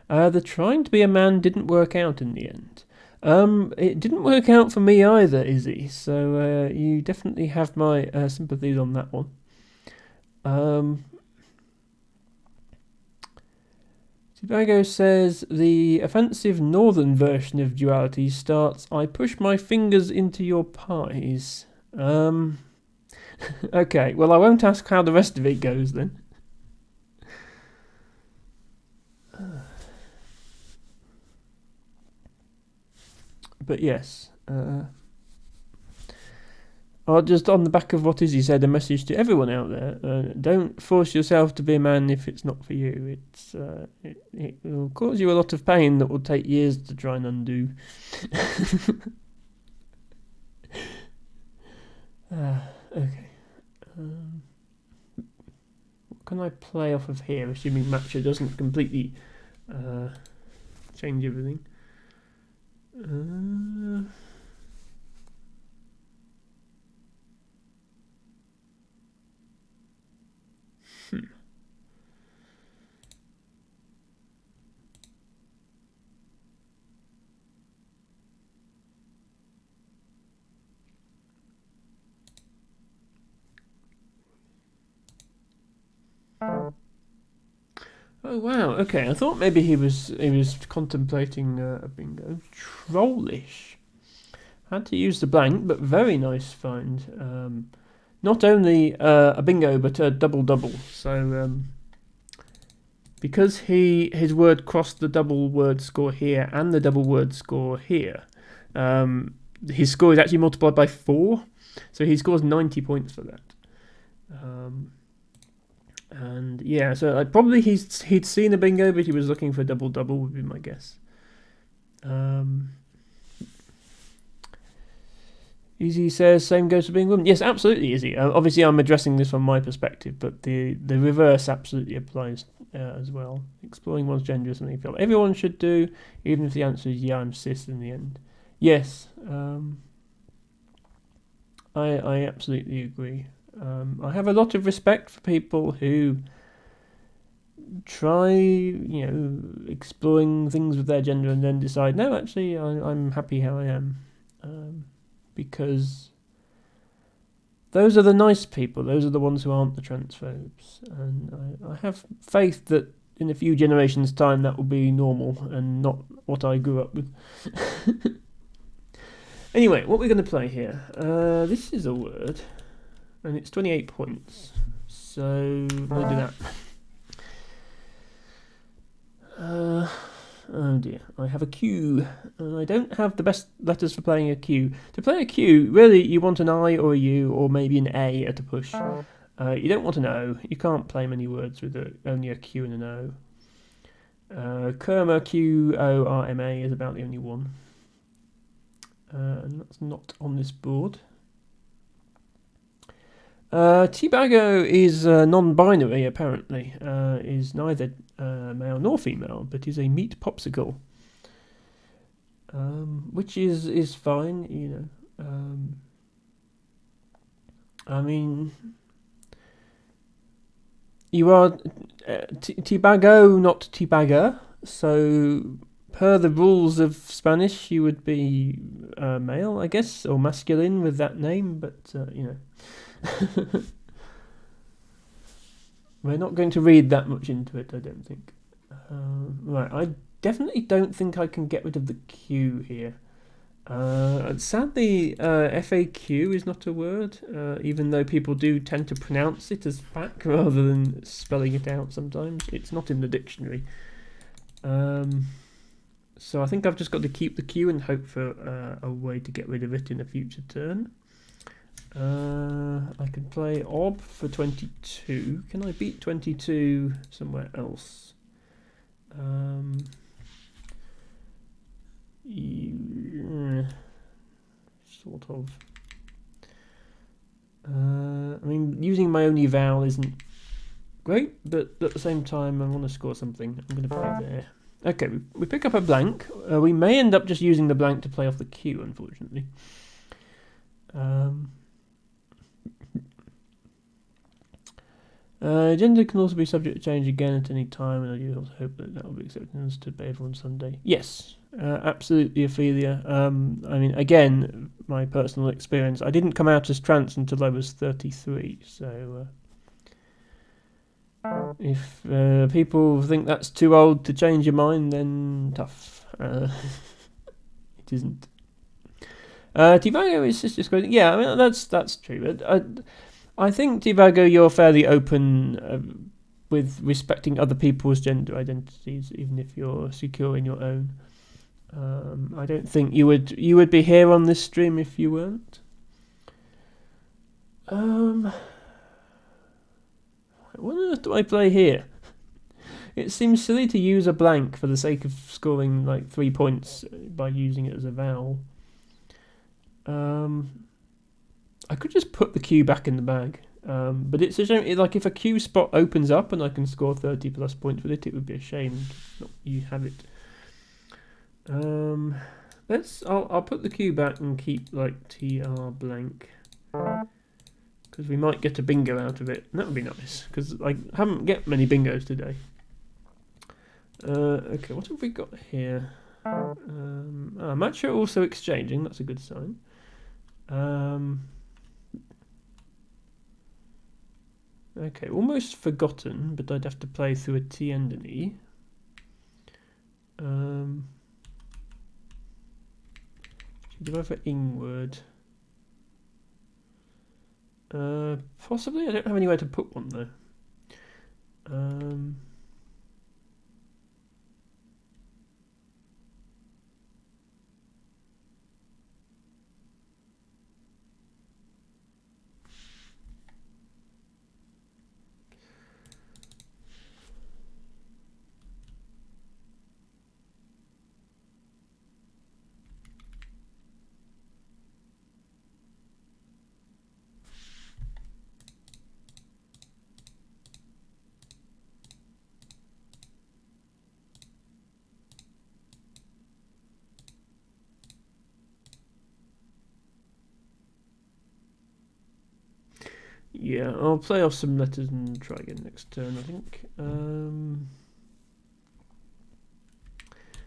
The trying to be a man didn't work out in the end. It didn't work out for me either, Izzy, so you definitely have my sympathies on that one. Tibago says, the offensive northern version of Duality starts, I push my fingers into your pies. Okay, well I won't ask how the rest of it goes then. But yes, I'll just, on the back of what Izzy said, a message to everyone out there. Don't force yourself to be a man if it's not for you. It will cause you a lot of pain that will take years to try and undo. Okay. What can I play off of here, assuming Matcha doesn't completely change everything? Oh wow, okay. I thought maybe he was contemplating a bingo. Trollish. Had to use the blank, but very nice find. Not only a bingo, but a double. So because his word crossed the double word score here and the double word score here, his score is actually multiplied by 4. So he scores 90 points for that. And yeah, so probably he'd seen a bingo, but he was looking for double would be my guess. Izzy says, same goes for being a woman. Yes, absolutely, Izzy. Obviously, I'm addressing this from my perspective, but the reverse absolutely applies as well. Exploring one's gender is something I feel everyone should do, even if the answer is yeah, I'm cis in the end. Yes, I absolutely agree. I have a lot of respect for people who try, exploring things with their gender and then decide, no, actually, I'm happy how I am. Because those are the nice people. Those are the ones who aren't the transphobes. And I have faith that in a few generations' time that will be normal and not what I grew up with. Anyway, what we're going to play here. This is a word, and it's 28 points. So I'm going to do that. Oh dear, I have a Q, and I don't have the best letters for playing a Q. To play a Q, really, you want an I or a U, or maybe an A at a push. You don't want an O. You can't play many words with only a Q and an O. Kurma, Q-O-R-M-A, is about the only one. And that's not on this board. T-Bago is non-binary, apparently. Is neither male nor female, but is a meat popsicle. Which is fine, you know. I mean, you are T-Bago, not T-Bagger, so per the rules of Spanish, you would be male, I guess, or masculine with that name, but, you know. We're not going to read that much into it, I don't think. Right, I definitely don't think I can get rid of the Q here. Sadly, FAQ is not a word, even though people do tend to pronounce it as FAQ rather than spelling it out sometimes. It's not in the dictionary. So I think I've just got to keep the Q and hope for a way to get rid of it in a future turn. I can play OB for 22. Can I beat 22 somewhere else? Sort of. I mean, using my only vowel isn't great, but at the same time, I want to score something. I'm going to play there. Okay, we pick up a blank. We may end up just using the blank to play off the Q, unfortunately. Gender can also be subject to change again at any time, and I do also hope that will be acceptance to everyone Sunday. Yes, absolutely, Ophelia. I mean, again, my personal experience, I didn't come out as trans until I was 33, so if people think that's too old to change your mind, then tough. It isn't. Tivago is just going. Yeah, I mean that's true. But I think, Tivago, you're fairly open with respecting other people's gender identities, even if you're secure in your own. I don't think you would be here on this stream if you weren't. What on earth do I play here? It seems silly to use a blank for the sake of scoring like 3 points by using it as a vowel. I could just put the Q back in the bag, but it's a shame. Like if a Q spot opens up and I can score 30 plus points with it, it would be a shame not you have it. I'll put the Q back and keep like TR blank, because we might get a bingo out of it. And that would be nice, because I haven't get many bingos today. Okay, what have we got here? Match are also exchanging. That's a good sign. Okay, almost forgotten, but I'd have to play through a T and an E. Should go for Ingward. Possibly. I don't have anywhere to put one though. Yeah, I'll play off some letters and try again next turn, I think.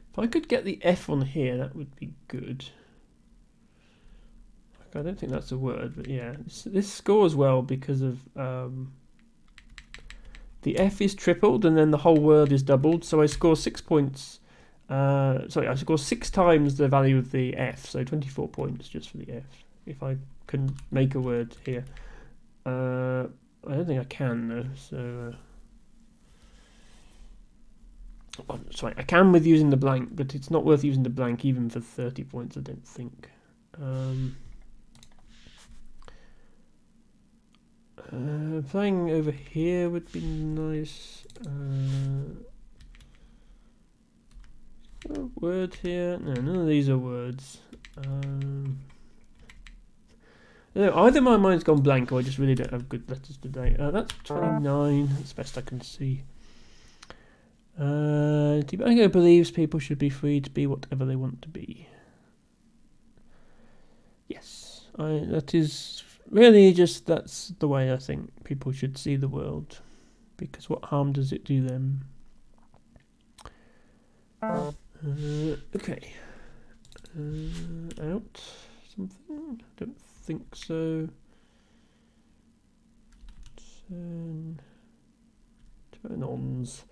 If I could get the F on here, that would be good. I don't think that's a word, but yeah. This scores well because of... the F is tripled and then the whole word is doubled, so I score 6 points. Sorry, I score 6 times the value of the F, so 24 points just for the F. If I can make a word here. I don't think I can though, so... sorry, I can with using the blank, but it's not worth using the blank even for 30 points, I don't think. Playing over here would be nice. Word here? No, none of these are words. No, either my mind's gone blank or I just really don't have good letters today. That's 29. That's the best I can see. Tibago believes people should be free to be whatever they want to be. Yes, that is really just, that's the way I think people should see the world. Because what harm does it do them? Okay. Out something? Don't think so. Turn-ons.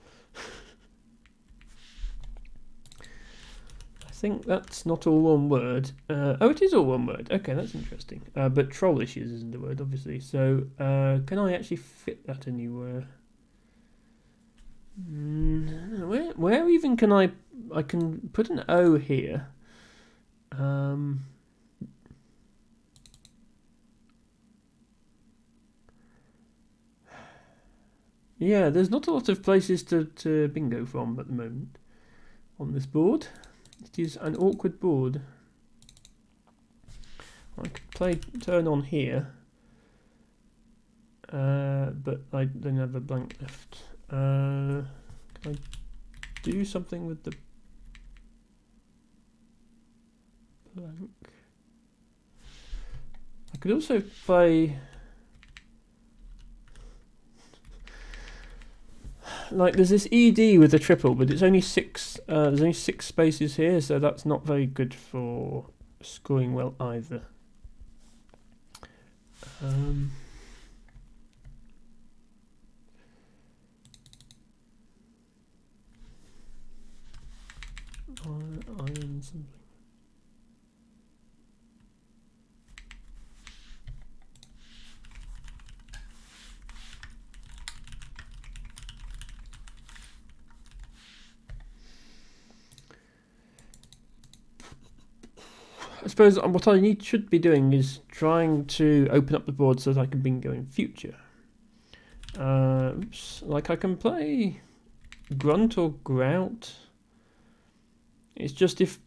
I think that's not all one word. Oh, it is all one word. Okay, that's interesting. But troll issues isn't a word, obviously. So, can I actually fit that anywhere? Where even can I can put an O here. Yeah, there's not a lot of places to bingo from at the moment on this board. It is an awkward board. I could play turn on here, but I don't have a blank left. Can I do something with the blank? I could also play... like there's this ED with a triple, but it's only 6. There's only 6 spaces here, so that's not very good for scoring well either. Iron something. I suppose what I should be doing is trying to open up the board so that I can bingo in future. Like I can play grunt or grout. It's just if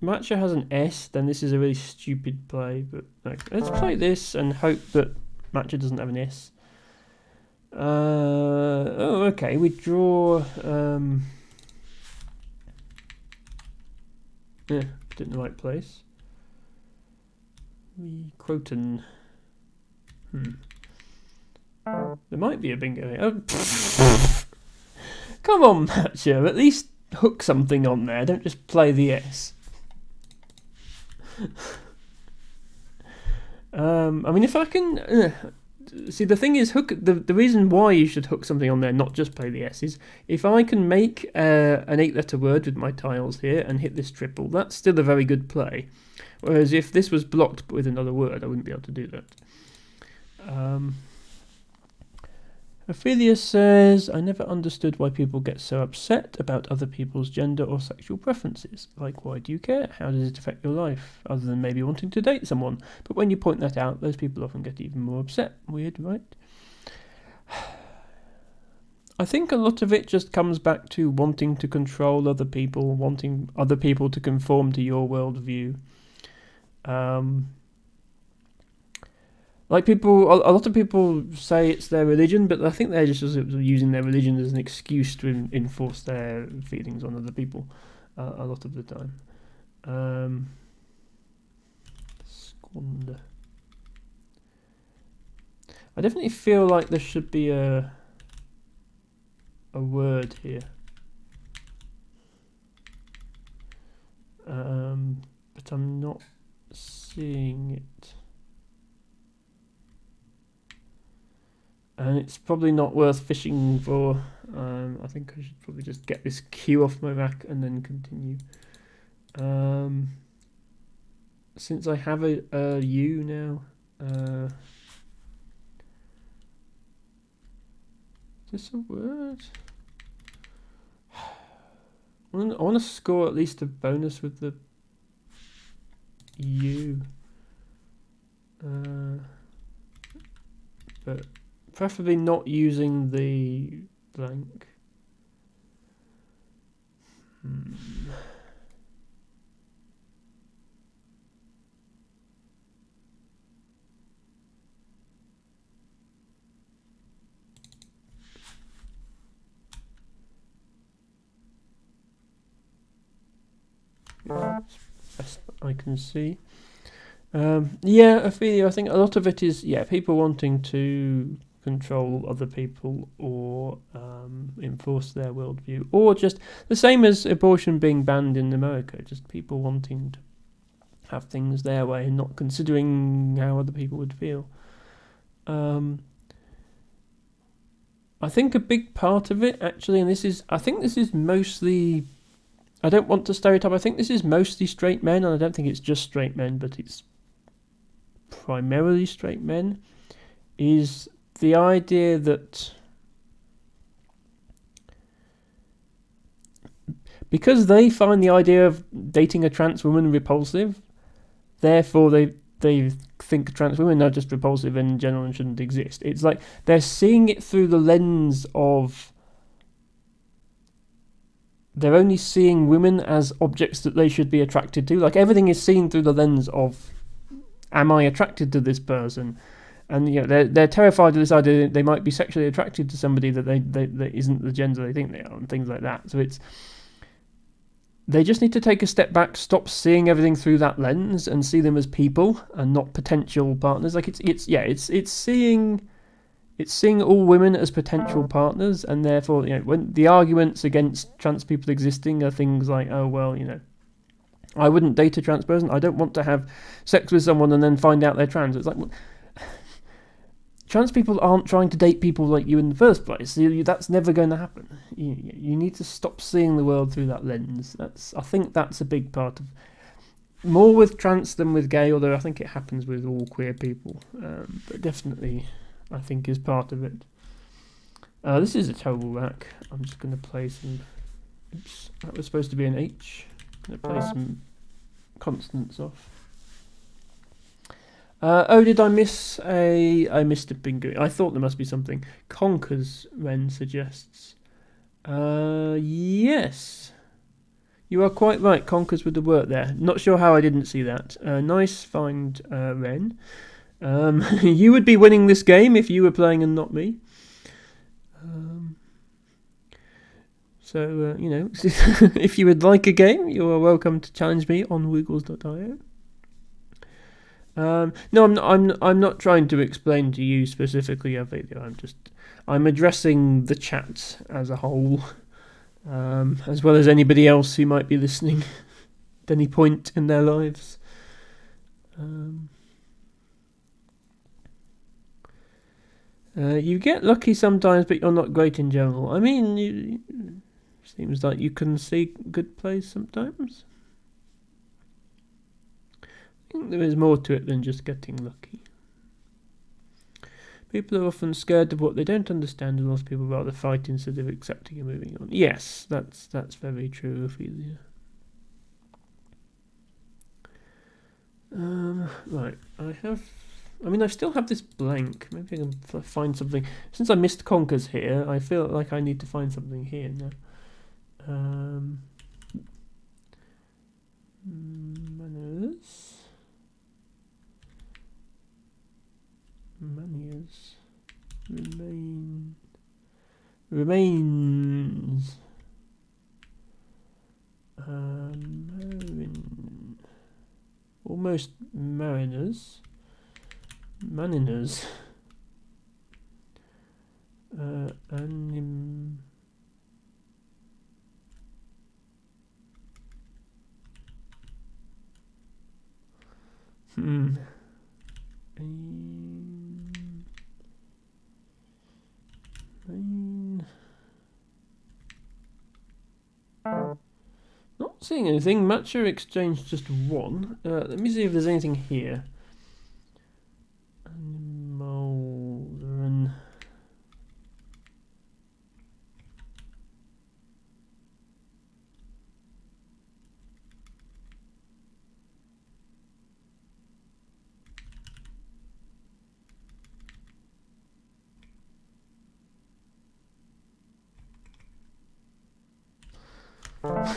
Matcha has an S, then this is a really stupid play. But let's play this and hope that Matcha doesn't have an S. Oh, okay. We draw. Yeah, put it in the right place. Croton. There might be a bingo here. Oh, come on, Matcha. At least hook something on there. Don't just play the S. I mean, if I can... see, the thing is, the reason why you should hook something on there, not just play the S, is if I can make an 8-letter word with my tiles here and hit this triple, that's still a very good play. Whereas if this was blocked with another word, I wouldn't be able to do that. Ophelia says, I never understood why people get so upset about other people's gender or sexual preferences. Like, why do you care? How does it affect your life? Other than maybe wanting to date someone. But when you point that out, those people often get even more upset. Weird, right? I think a lot of it just comes back to wanting to control other people, wanting other people to conform to your worldview. Like a lot of people say it's their religion, but I think they're just using their religion as an excuse to enforce their feelings on other people a lot of the time. Squander. I definitely feel like there should be a word here. But I'm not seeing it. And it's probably not worth fishing for. I think I should probably just get this Q off my rack and then continue. Since I have a U now, is this a word? I want to score at least a bonus with the U. But preferably not using the blank. Yeah, best I can see. Yeah, Ophelia, I think a lot of it is people wanting to control other people or enforce their worldview, or just the same as abortion being banned in America, just people wanting to have things their way and not considering how other people would feel. I think a big part of it, actually, and I think this is mostly, I don't want to stereotype, I think this is mostly straight men, and I don't think it's just straight men, but it's primarily straight men, is the idea that because they find the idea of dating a trans woman repulsive, therefore they think trans women are just repulsive in general and shouldn't exist. It's like they're seeing it through the lens of, they're only seeing women as objects that they should be attracted to. Like everything is seen through the lens of, am I attracted to this person? And they're terrified of this idea that they might be sexually attracted to somebody that isn't the gender they think they are, and things like that. So they just need to take a step back, stop seeing everything through that lens, and see them as people and not potential partners. Like it's seeing all women as potential partners, and therefore when the arguments against trans people existing are things like, oh well, I wouldn't date a trans person. I don't want to have sex with someone and then find out they're trans. It's like, well, trans people aren't trying to date people like you in the first place. That's never going to happen. You need to stop seeing the world through that lens. I think that's a big part of, more with trans than with gay, although I think it happens with all queer people. But definitely, I think is part of it. This is a terrible rack. I'm just going to play some. Oops, that was supposed to be an H. I'm going to play some consonants off. Did I miss I missed a bingo. I thought there must be something. Conkers, Ren suggests. Yes. You are quite right. Conkers with the word there. Not sure how I didn't see that. Nice find, Ren. You would be winning this game if you were playing and not me. So, if you would like a game, you are welcome to challenge me on wiggles.io. No, I'm not trying to explain to you specifically a video. I'm addressing the chat as a whole, as well as anybody else who might be listening at any point in their lives. You get lucky sometimes, but you're not great in general. I mean, seems like you can see good plays sometimes. I think there is more to it than just getting lucky. People are often scared of what they don't understand, and most people rather fight instead of accepting and moving on. Yes, that's very true, Ophelia. Right, I still have this blank. Maybe I can find something. Since I missed Conkers here, I feel like I need to find something here now. Manners. Remains. Almost mariners. Anim. Hmm. Not seeing anything. Matcha exchanged just one. Let me see if there's anything here. Animal. I'm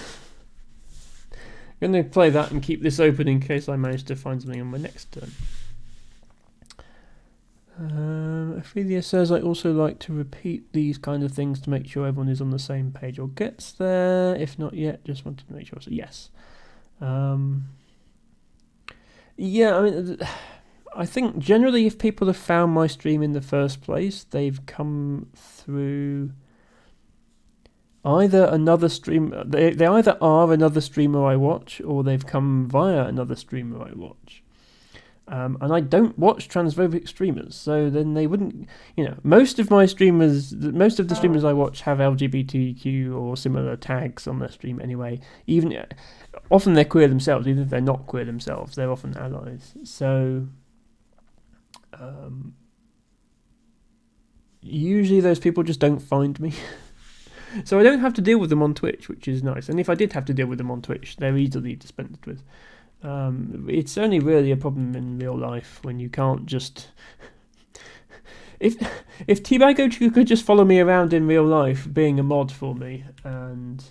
going to play that and keep this open in case I manage to find something on my next turn. Ophelia says, I also like to repeat these kind of things to make sure everyone is on the same page or gets there. If not yet, just wanted to make sure. So yes. Yeah, I mean, I think generally if people have found my stream in the first place, they've come through either another stream. They either are another streamer I watch, or they've come via another streamer I watch. And I don't watch transphobic streamers, so then they wouldn't. Most of the streamers I watch have LGBTQ or similar tags on their stream anyway. Often they're queer themselves, even if they're not queer themselves, they're often allies. So usually those people just don't find me. So I don't have to deal with them on Twitch, which is nice. And if I did have to deal with them on Twitch, they're easily dispensed with. It's only really a problem in real life when you can't just... If T-Bago could just follow me around in real life, being a mod for me, and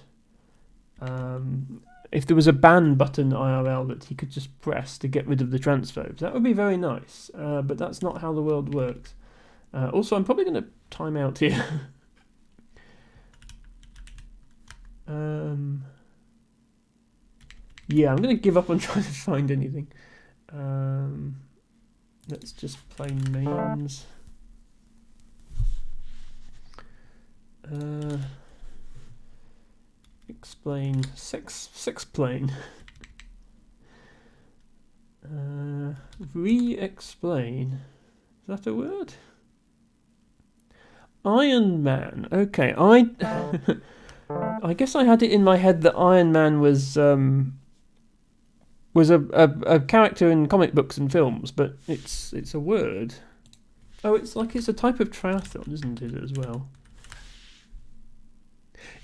if there was a ban button IRL that he could just press to get rid of the transphobes, that would be very nice. But that's not how the world works. Also, I'm probably going to time out here. Yeah, I'm going to give up on trying to find anything. Let's just play mains. Explain. Sexplain. Re-explain. Is that a word? Iron Man. Okay, I guess I had it in my head that Iron Man was a character in comic books and films, but it's a word. Oh, it's a type of triathlon, isn't it, as well?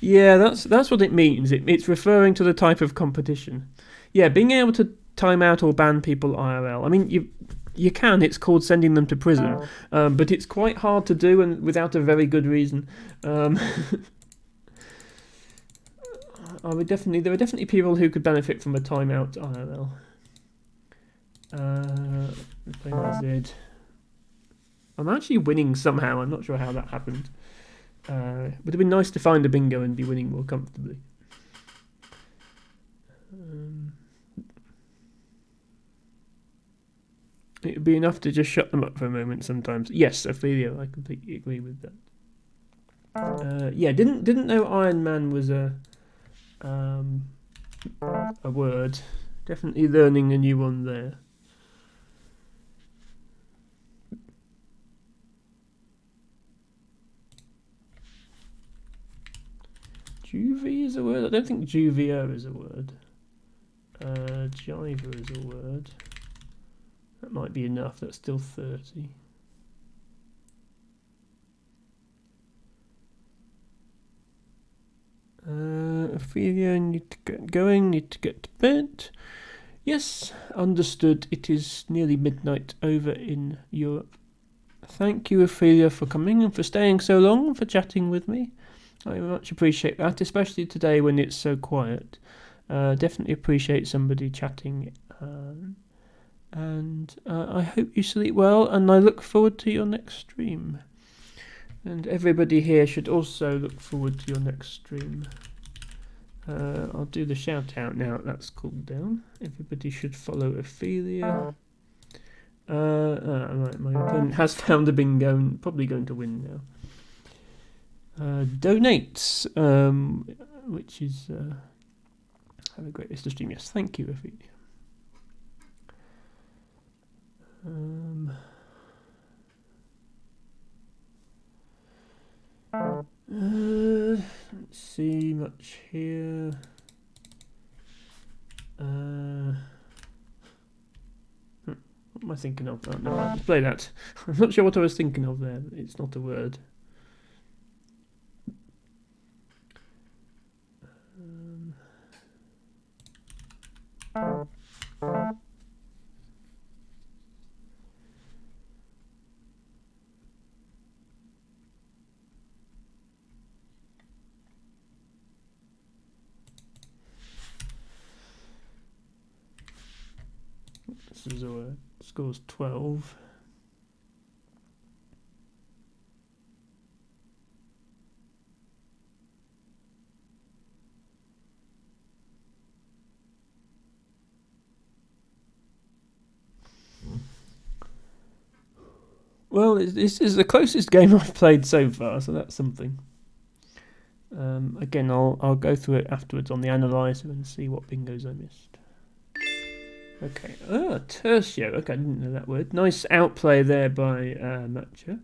Yeah, that's what it means. It's referring to the type of competition. Yeah, being able to time out or ban people IRL. I mean, you can. It's called sending them to prison, but it's quite hard to do and without a very good reason. There are definitely people who could benefit from a timeout IRL. Play my Zed. I'm actually winning somehow. I'm not sure how that happened. Would have been nice to find a bingo and be winning more comfortably. It would be enough to just shut them up for a moment sometimes. Yes, Ophelia, I completely agree with that. Yeah, didn't know Iron Man was a word. Definitely learning a new one there. Juvie is a word? I don't think juvia is a word. Jiver is a word. That might be enough. That's still 30. Ophelia, need to get going, need to get to bed. Yes, understood. It is nearly midnight over in Europe. Thank you, Ophelia, for coming and for staying so long and for chatting with me. I much appreciate that, especially today when it's so quiet. Definitely appreciate somebody chatting. And I hope you sleep well, and I look forward to your next stream. And everybody here should also look forward to your next stream. I'll do the shout out now. That's cooled down. Everybody should follow Ophelia. Right, my opponent has found a bingo and probably going to win now. Donates, which is have a great list of stream. Yes, thank you, Effie. Let's see much here. What am I thinking of? Oh, no, I'll play that. I'm not sure what I was thinking of there. It's not a word. This is a word. Score's 12. Well, this is the closest game I've played so far, so that's something. Again, I'll go through it afterwards on the analyzer and see what bingos I missed. Okay, tertio. Okay, I didn't know that word. Nice outplay there by Matcha.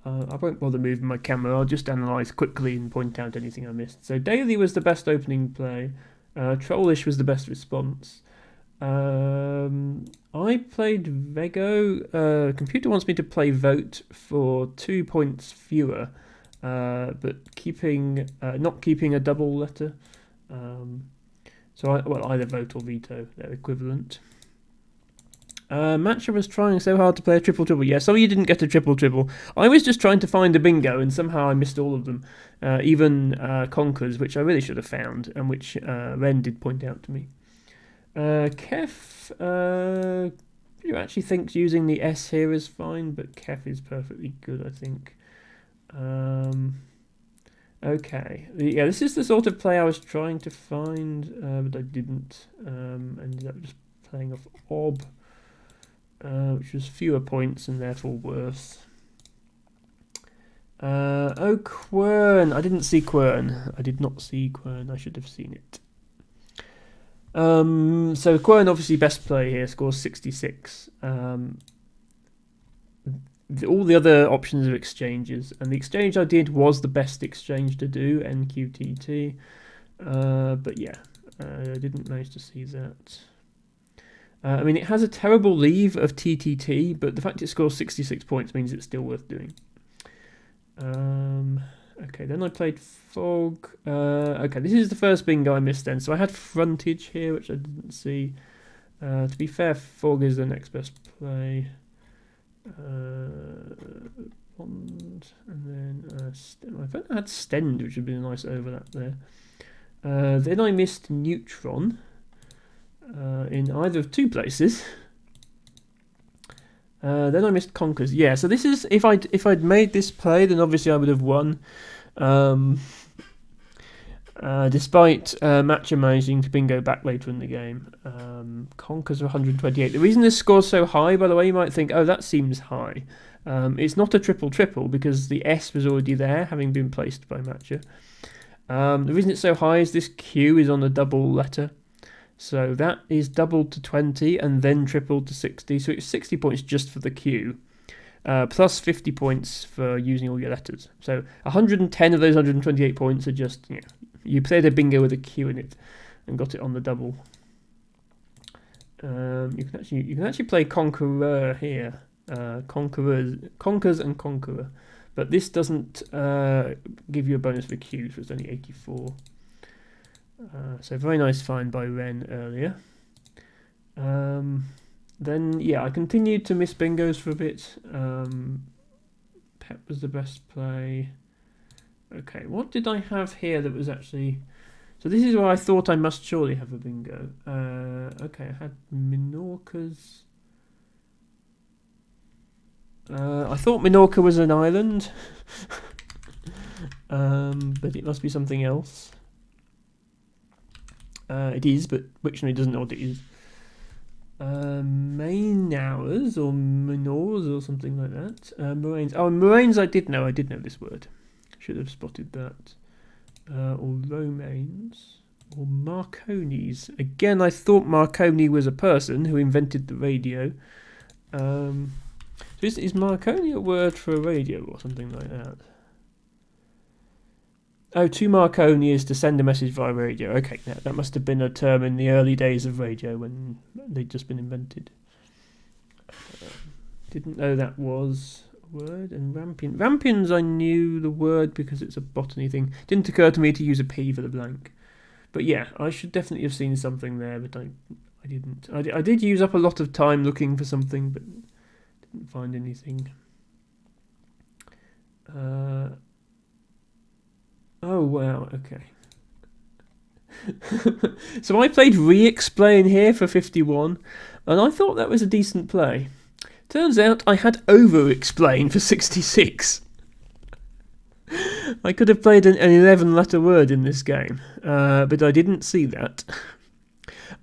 I won't bother moving my camera. I'll just analyse quickly and point out anything I missed. So Daly was the best opening play. Trollish was the best response. I played Vego. Computer wants me to play Vote for 2 points fewer, but not keeping a double letter. So either Vote or Veto, they're equivalent. Matcha was trying so hard to play a triple-triple. Yeah, some of you didn't get a triple-triple. I was just trying to find a bingo, and somehow I missed all of them. Even Conkers, which I really should have found, and which Ren did point out to me. Kef, you actually think using the S here is fine, but Kef is perfectly good, I think. Okay, yeah, this is the sort of play I was trying to find, but I didn't. Ended up just playing off Ob, which was fewer points and therefore worse. Quern. I didn't see Quern. I did not see Quern. I should have seen it. So Quern obviously best play here, scores 66. All the other options are exchanges, and the exchange I did was the best exchange to do, NQTT. But yeah, I didn't manage to see that. I mean, it has a terrible leave of TTT, but the fact it scores 66 points means it's still worth doing. Okay, then I played Fog. Okay, this is the first bingo I missed then. So I had Frontage here, which I didn't see. To be fair, Fog is the next best play. Bond, and then I had Stend, which would be a nice overlap there. Then I missed Neutron in either of two places. Then I missed Conkers. Yeah, so this is if I'd made this play, then obviously I would have won. Despite Matcha managing to bingo back later in the game. Conkers 128. The reason this score's so high, by the way, you might think, oh, that seems high. It's not a triple-triple because the S was already there, having been placed by Matcha. The reason it's so high is this Q is on a double letter. So that is doubled to 20 and then tripled to 60. So it's 60 points just for the Q. Plus 50 points for using all your letters. So 110 of those 128 points are just, you played a bingo with a Q in it and got it on the double. You can actually play Conqueror here. Conquers and Conqueror. But this doesn't give you a bonus for Q, so it's only 84. So very nice find by Ren earlier. Then, yeah, I continued to miss bingos for a bit. Pep was the best play. Okay, what did I have here that was actually... So this is where I thought I must surely have a bingo. Okay, I had Minorca's... I thought Minorca was an island. But it must be something else. It is, but Wiktionary doesn't know what it is. Main hours or minors or something like that. Moraines. Oh, moraines I did know this word. Should have spotted that. Or romaines. Or Marconis. Again, I thought Marconi was a person who invented the radio. So is Marconi a word for a radio or something like that? Oh, to Marconi is to send a message via radio. Okay, that must have been a term in the early days of radio when they'd just been invented. Didn't know that was a word. And rampion. Rampions, I knew the word because it's a botany thing. Didn't occur to me to use a P for the blank. But yeah, I should definitely have seen something there, but I didn't. I did use up a lot of time looking for something, but didn't find anything. Oh wow, okay. So I played Re-Explain here for 51, and I thought that was a decent play. Turns out I had Over-Explain for 66. I could have played an 11-letter word in this game, but I didn't see that.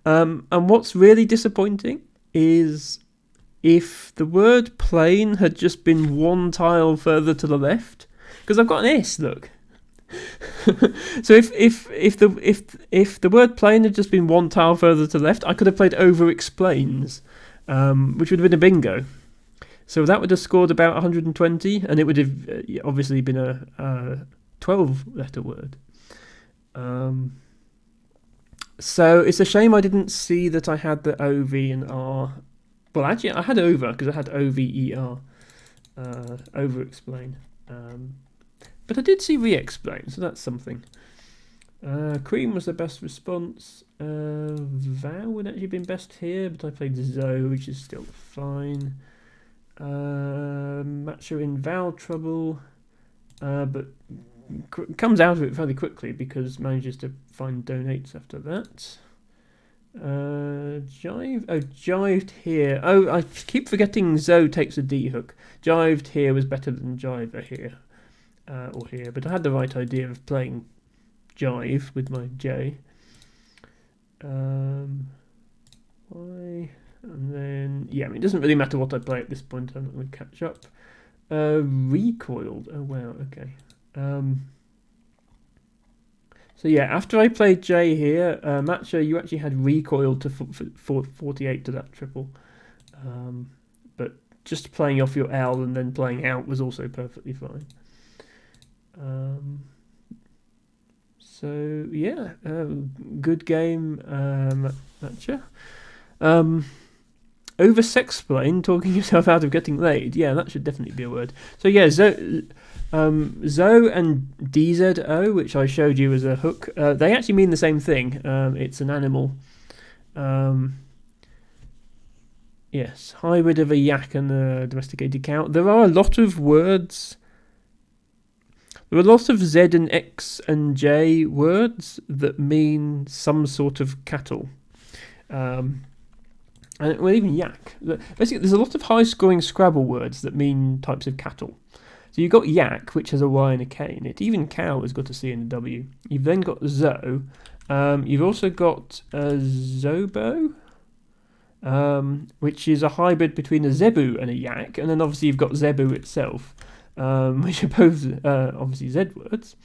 And what's really disappointing is if the word plain had just been one tile further to the left, because I've got an S, look. So if the word plain had just been one tile further to the left, I could have played Over Explains, which would have been a bingo. So that would have scored about 120, and it would have obviously been a 12-letter word. So it's a shame I didn't see that I had the OV and R. Well, actually, I had over because I had OVER, Over Explain. But I did see Re-Explain, so that's something. Cream was the best response. Vow would actually been best here, but I played Zoe, which is still fine. Matcher in Vow trouble, but comes out of it fairly quickly because manages to find donates after that. Jived here. Oh, I keep forgetting Zoe takes a D hook. Jived here was better than Jiver here. Or here, but I had the right idea of playing Jive with my J. Why? And then, yeah, I mean, it doesn't really matter what I play at this point, I'm not going to catch up. Recoiled. Oh, wow, okay. So, yeah, after I played J here, Matcha, you actually had recoiled to 48 to that triple. But just playing off your L and then playing out was also perfectly fine. So yeah, good game, Matcha. Over-sexplain, talking yourself out of getting laid. Yeah, that should definitely be a word. So yeah, Zoe and DZO, which I showed you as a hook, they actually mean the same thing. It's an animal. Yes, hybrid of a yak and a domesticated cow. There are a lot of words. There are a lot of Z and X and J words that mean some sort of cattle. And well, even yak. Basically, there's a lot of high-scoring Scrabble words that mean types of cattle. So you've got yak, which has a Y and a K in it. Even cow has got a C and a W. You've then got zo. You've also got zobo, which is a hybrid between a zebu and a yak. And then obviously you've got zebu itself, which are both obviously Z words.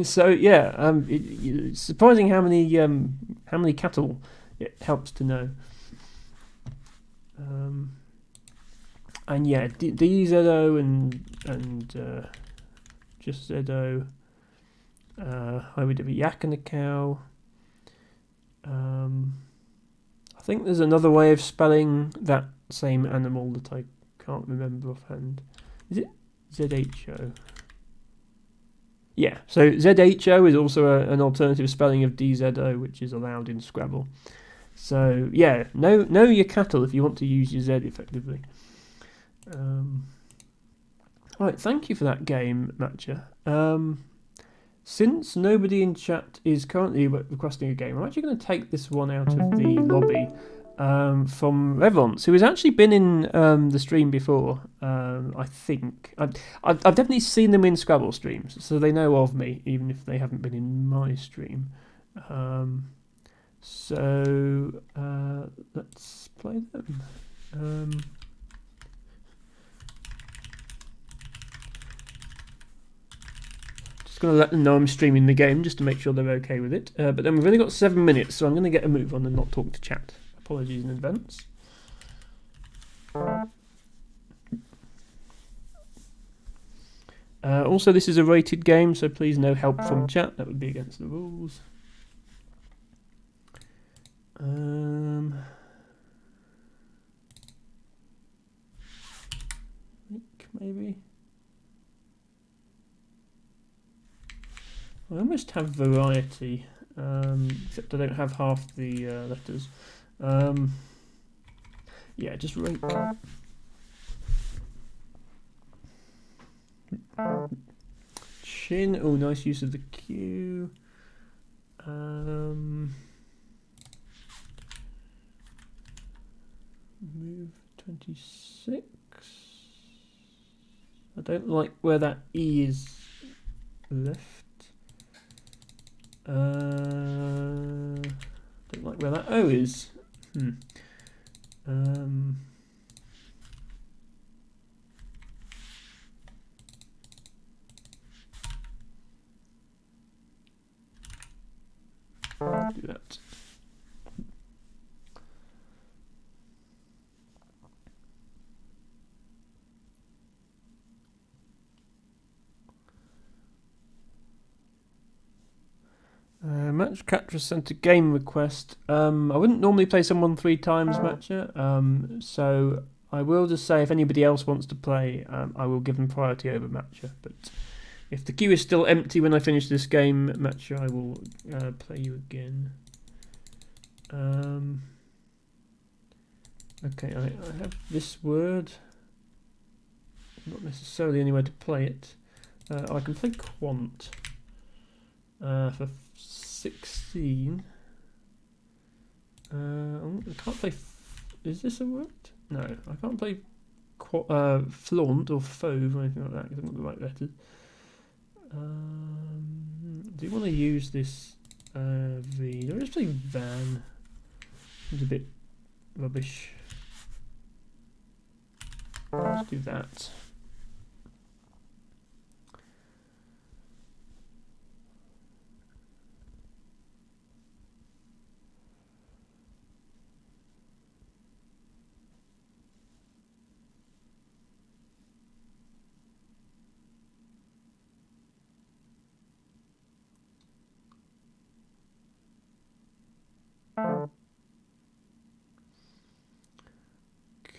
So yeah, it's surprising how many cattle it helps to know. And yeah, DZO and just ZO. Hybrid of a yak and a cow. I think there's another way of spelling that same animal that I can't remember offhand. Is it ZHO? Yeah, so ZHO is also an alternative spelling of DZO, which is allowed in Scrabble. So yeah, know your cattle if you want to use your Z effectively. Alright, thank you for that game, Matcha. Since nobody in chat is currently requesting a game, I'm actually going to take this one out of the lobby from Revons, who has actually been in the stream before. I think I've definitely seen them in Scrabble streams, so they know of me, even if they haven't been in my stream. So let's play them. Just going to let them know I'm streaming the game just to make sure they're okay with it. But then we've only got 7 minutes, so I'm going to get a move on and not talk to chat. Apologies in advance. Also, this is a rated game, so please no help from chat. That would be against the rules. Maybe. I almost have variety, except I don't have half the letters. Yeah, just rate. Chin. Oh, nice use of the Q. Move 26. I don't like where that E is left. Don't like where that O is. Do that. Match capture sent a game request. I wouldn't normally play someone 3 times, Matcher. So I will just say if anybody else wants to play, I will give them priority over Matcher. But if the queue is still empty when I finish this game, Matcher, I will play you again. Okay, I have this word. Not necessarily anywhere to play it. I can play quant for 16. I can't play. Is this a word? No, I can't play flaunt or fauve or anything like that because I've got the right letters. Do you want to use this V? Do I just play van? It's a bit rubbish. Let's do that.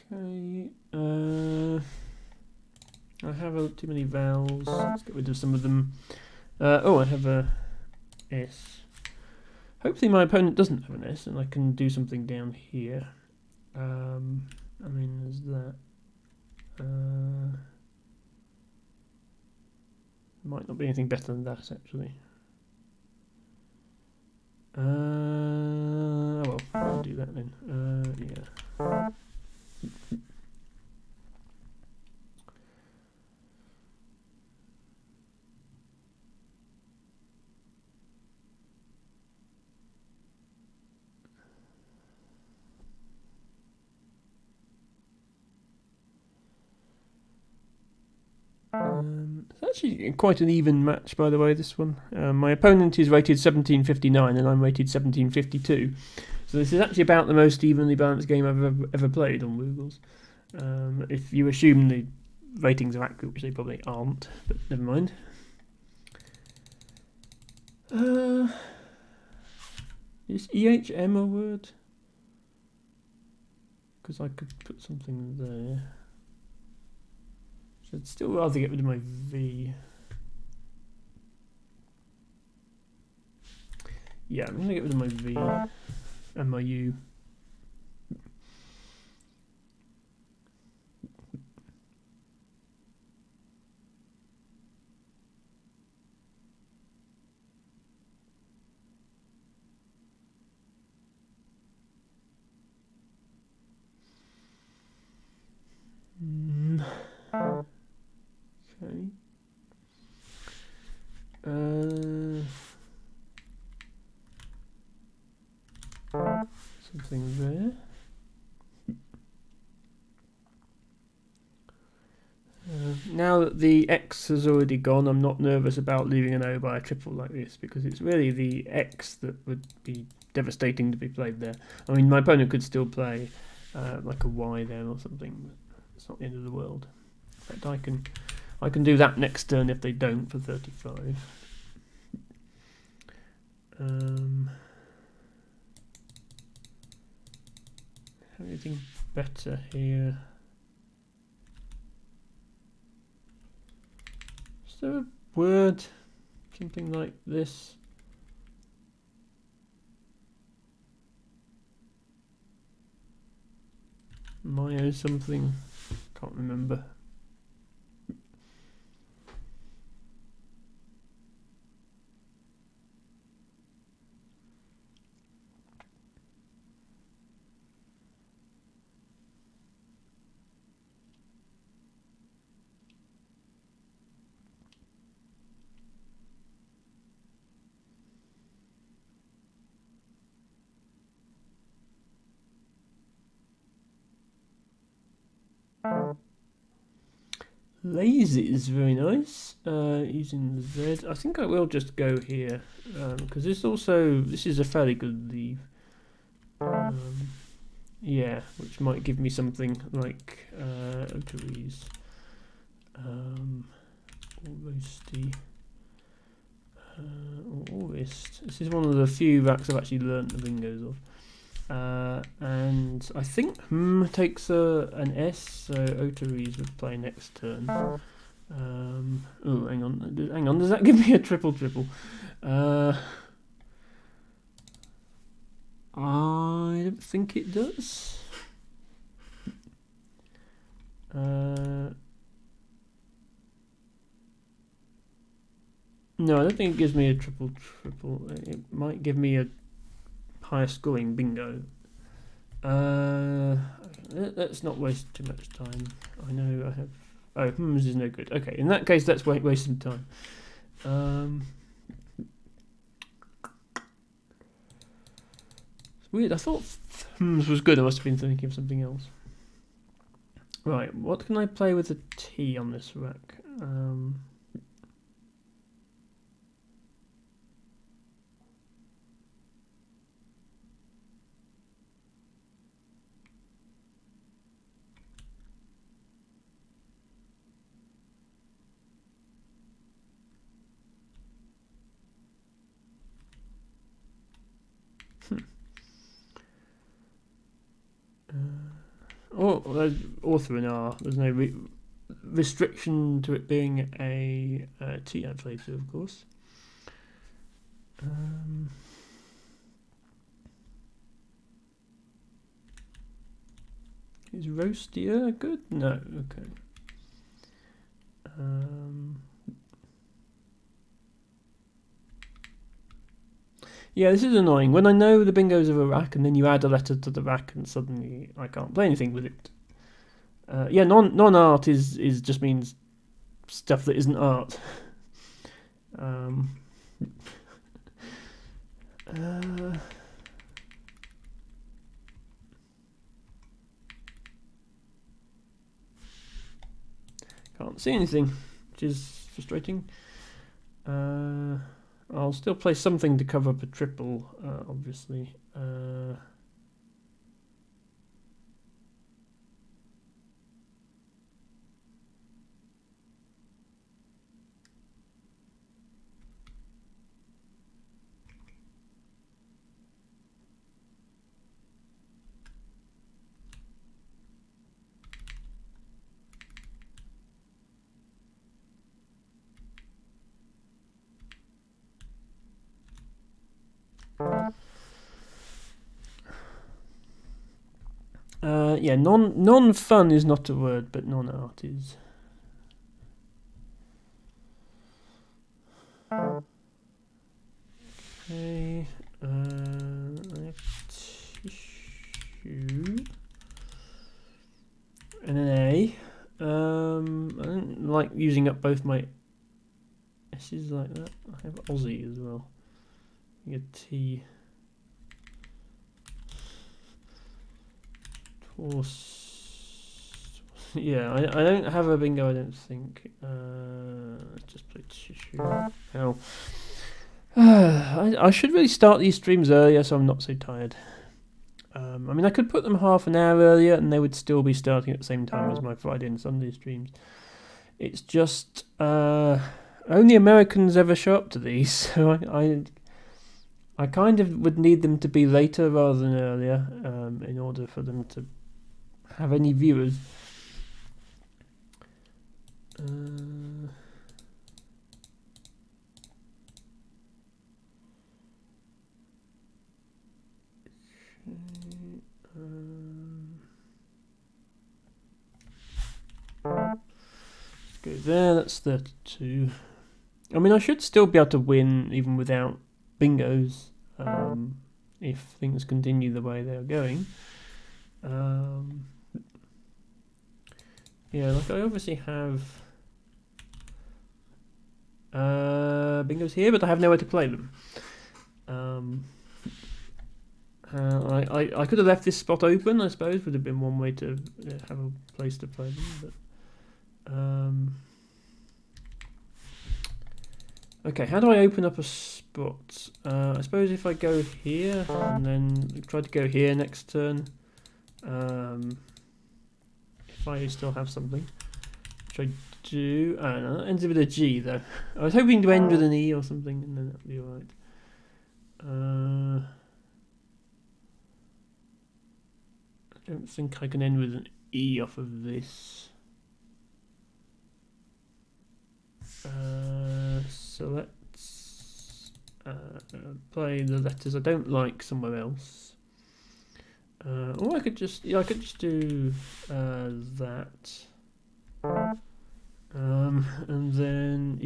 Okay. I have too many vowels. Let's get rid of some of them. Oh, I have a S. Hopefully my opponent doesn't have an S and I can do something down here. I mean, there's that. Might not be anything better than that, actually. Well, I'll do that then. Yeah. It's actually quite an even match, by the way, this one. My opponent is rated 1759 and I'm rated 1752. So this is actually about the most evenly balanced game I've ever played on Woogles. If you assume the ratings are accurate, which they probably aren't, but never mind. Is EHM a word? Because I could put something there. So I'd still rather get rid of my V. Yeah, I'm going to get rid of my V and my U. Okay. something there. Now that the X has already gone, I'm not nervous about leaving an O by a triple like this, because it's really the X that would be devastating to be played there. I mean, my opponent could still play like a Y there or something, but it's not the end of the world. In fact, I can do that next turn if they don't for 35. Anything better here? Is there a word? Something like this? Mayo something? Can't remember. Lazy is very nice. Using the Z, I think I will just go here because this is a fairly good leave. Yeah, which might give me something like otaries, or roasty, or wrist. This is one of the few racks I've actually learnt the bingos of. And I think takes an S, so otaries would play next turn. Oh, hang on. Does that give me a triple? I don't think it does. No, I don't think it gives me a triple. It might give me a higher scoring bingo. Let's not waste too much time. I know I have. Oh, this is no good. Okay, in that case, let's waste some time. It's weird. I thought was good. I must have been thinking of something else. Right, what can I play with a T on this rack? There's author in R. There's no restriction to it being a T inflator, of course. Is roastier good? No. Okay. Yeah, this is annoying. When I know the bingos of a rack and then you add a letter to the rack and suddenly I can't play anything with it. Yeah, non-art is just means stuff that isn't art. Can't see anything, which is frustrating. I'll still play something to cover up a triple, obviously. Yeah, non-fun is not a word, but non-art is. Okay, I have tissue and an A. I don't like using up both my S's like that. I have Aussie as well. A T. Yeah, I don't have a bingo, I don't think. Let's just play tissue. Ow. I should really start these streams earlier so I'm not so tired. I mean, I could put them half an hour earlier and they would still be starting at the same time as my Friday and Sunday streams. It's just only Americans ever show up to these, so I kind of would need them to be later rather than earlier in order for them to have any viewers. Let's go there, that's 32. I mean, I should still be able to win even without bingos if things continue the way they're going. Yeah, like I obviously have bingos here, but I have nowhere to play them. I could have left this spot open, I suppose, would have been one way to have a place to play them, but okay, how do I open up a spot? I suppose if I go here and then try to go here next turn, if I still have something, which I do. I don't know, that ends with a G though. I was hoping to end with an E or something, and then that'd be alright. I don't think I can end with an E off of this. So let's play the letters I don't like somewhere else. Or I could just do that. And then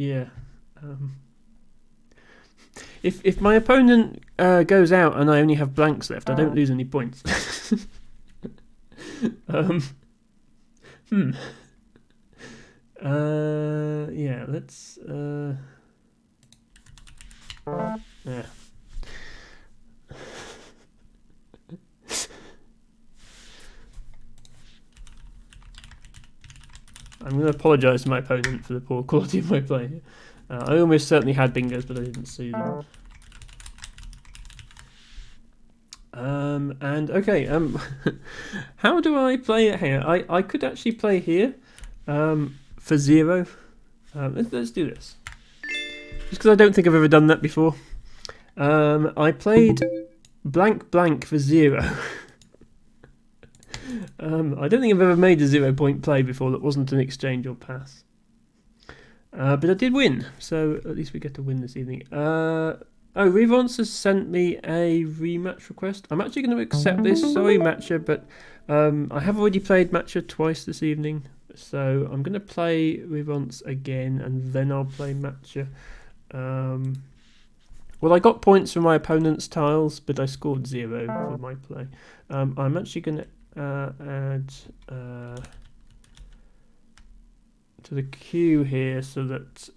if my opponent goes out and I only have blanks left, I don't lose any points. Yeah, let's yeah. I'm going to apologise to my opponent for the poor quality of my play. I almost certainly had bingos, but I didn't see them. And okay, how do I play it here? I could actually play here for 0. Let's do this. Just because I don't think I've ever done that before. I played blank blank for 0. I don't think I've ever made a 0 point play before that wasn't an exchange or pass. But I did win, so at least we get to win this evening. Oh, Revance has sent me a rematch request. I'm actually going to accept this. Sorry, Matcha, but I have already played Matcha twice this evening. So I'm going to play Revance again, and then I'll play Matcha. Well, I got points for my opponent's tiles, but I scored 0 for my play. I'm actually going to add to the queue here so that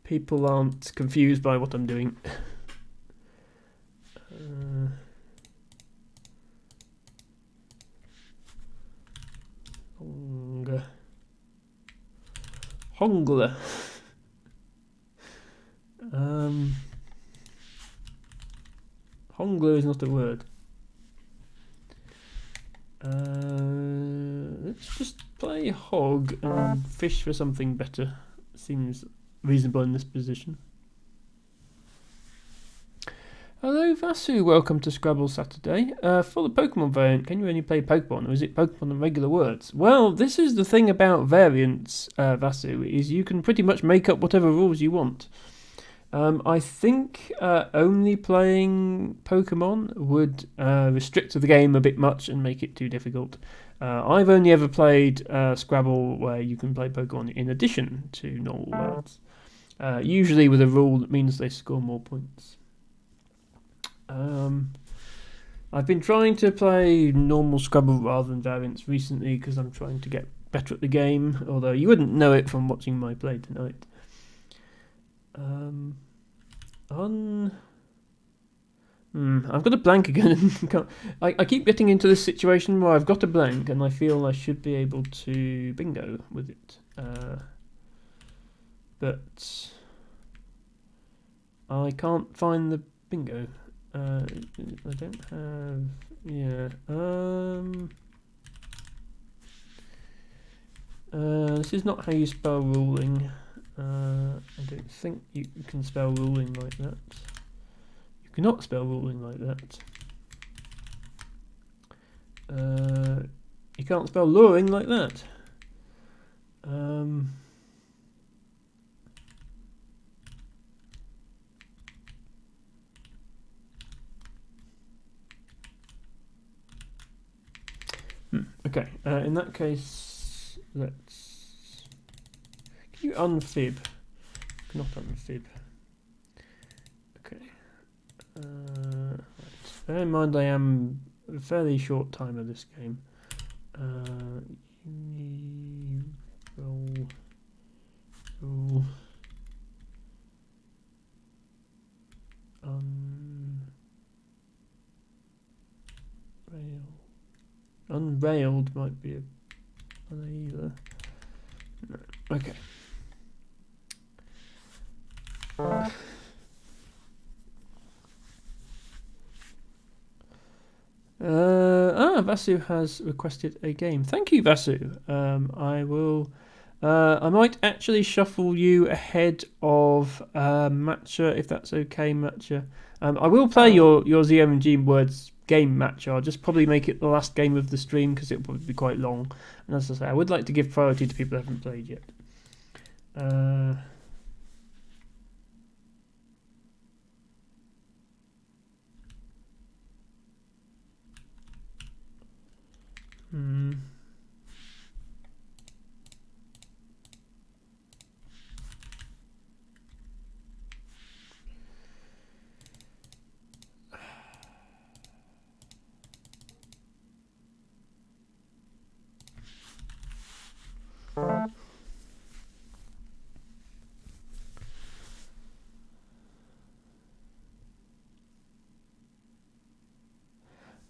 people aren't confused by what I'm doing. Hongler. Hongler is not a word. Let's just play hog and fish for something better. Seems reasonable in this position. Hello Vasu, welcome to Scrabble Saturday. For the Pokemon variant, can you only play Pokemon, or is it Pokemon and regular words? Well, this is the thing about variants, Vasu, is you can pretty much make up whatever rules you want. I think only playing Pokemon would restrict the game a bit much and make it too difficult. I've only ever played Scrabble where you can play Pokemon in addition to normal words. Usually with a rule that means they score more points. I've been trying to play normal Scrabble rather than variants recently because I'm trying to get better at the game, although you wouldn't know it from watching my play tonight. I've got a blank again. I keep getting into this situation where I've got a blank and I feel I should be able to bingo with it. But I can't find the bingo. I don't have... Yeah. This is not how you spell ruling. I don't think you can spell ruling like that. You cannot spell ruling like that. You can't spell luring like that. Okay, in that case, let's... Can you unfib? Not unfib. Okay. Right. Bear in mind I am a fairly short time of this game. Roll. Unrailed might be an either. No. Okay. Vasu has requested a game. Thank you, Vasu. I will. I might actually shuffle you ahead of Matcha, if that's okay, Matcha. I will play your ZMG Words game, Matcha. I'll just probably make it the last game of the stream because it'll probably be quite long. And as I say, I would like to give priority to people who haven't played yet.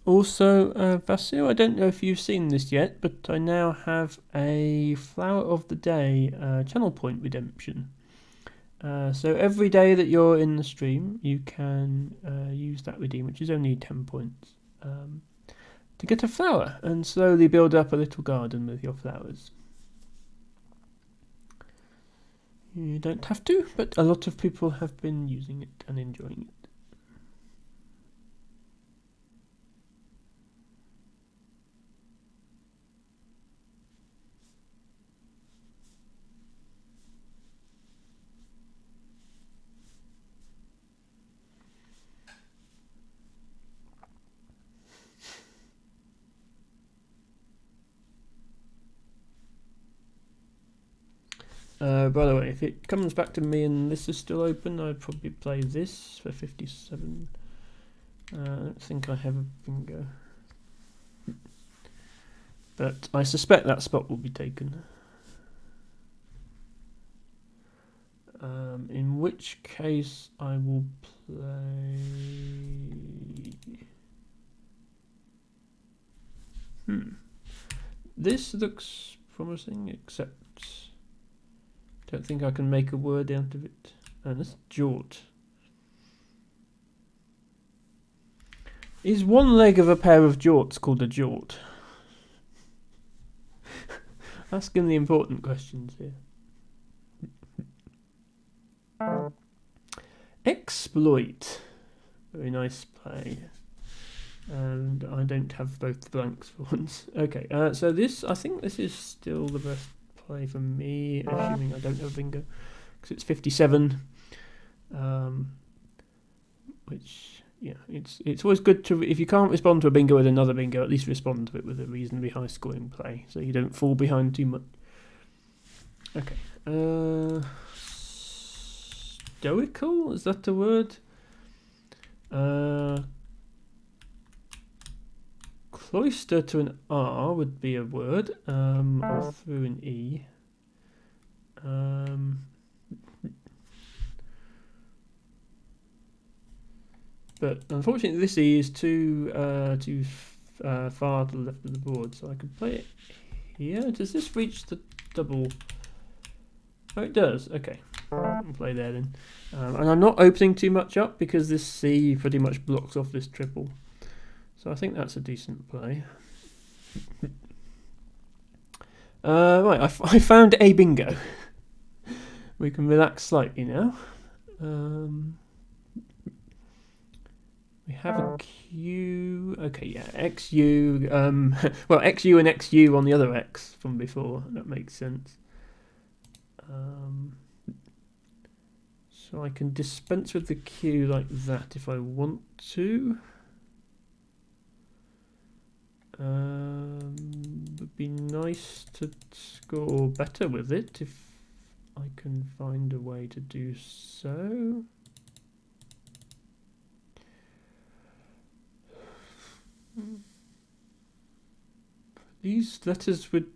Also, Vasu, I don't know if you've seen this yet, but I now have a Flower of the Day channel point redemption. So every day that you're in the stream, you can use that redeem, which is only 10 points, to get a flower and slowly build up a little garden with your flowers. You don't have to, but a lot of people have been using it and enjoying it. By the way, if it comes back to me and this is still open, I'd probably play this for 57. I don't think I have a bingo. But I suspect that spot will be taken. In which case I will play... This looks promising, except... Don't think I can make a word out of it. And it's jort. Is one leg of a pair of jorts called a jort? Asking the important questions here. Exploit. Very nice play. And I don't have both the blanks for once. Okay, so this, I think this is still the best play for me, assuming I don't have a bingo, because it's 57. Which, yeah, it's always good to, if you can't respond to a bingo with another bingo, at least respond to it with a reasonably high scoring play, so you don't fall behind too much. Okay. Stoical, is that the word? Cloister to an R would be a word, or through an E. but unfortunately this E is too far to the left of the board, so I can play it here. Does this reach the double? Oh, it does. Okay, I'll play there then. And I'm not opening too much up because this C pretty much blocks off this triple. So I think that's a decent play. Right, I found a bingo. We can relax slightly now. We have a Q. Okay, yeah, XU. Well, XU and XU on the other X from before. That makes sense. So I can dispense with the Q like that if I want to. Would be nice to score better with it if I can find a way to do so. These letters would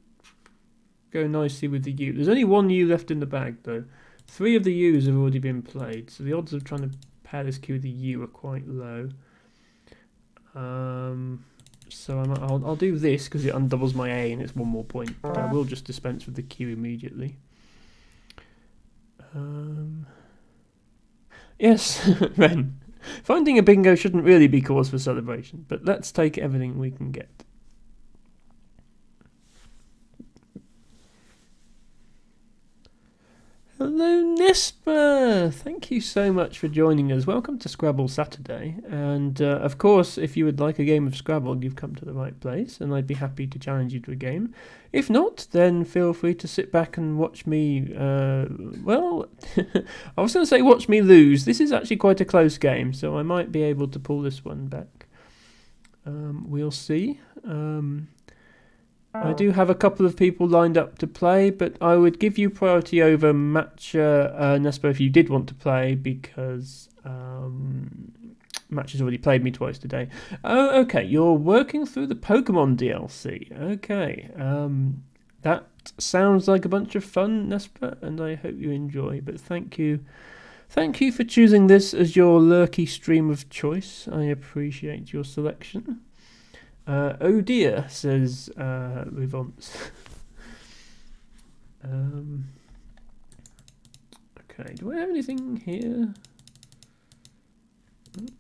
go nicely with the U. There's only one U left in the bag though. 3 of the U's have already been played, so the odds of trying to pair this Q with the U are quite low. So I'll do this because it undoubles my A and it's 1 more point. But I will just dispense with the Q immediately. Yes, Ren. Finding a bingo shouldn't really be cause for celebration, but let's take everything we can get. Hello Nespa! Thank you so much for joining us. Welcome to Scrabble Saturday. And of course, if you would like a game of Scrabble, you've come to the right place, and I'd be happy to challenge you to a game. If not, then feel free to sit back and watch me, well, I was going to say watch me lose. This is actually quite a close game, so I might be able to pull this one back. We'll see. I do have a couple of people lined up to play, but I would give you priority over Matcha Nespa if you did want to play, because Matcha's already played me twice today. Oh, okay, you're working through the Pokemon DLC. Okay, that sounds like a bunch of fun, Nespa, and I hope you enjoy. But thank you for choosing this as your lurky stream of choice. I appreciate your selection. Oh dear, says Rivance. Okay, do I have anything here?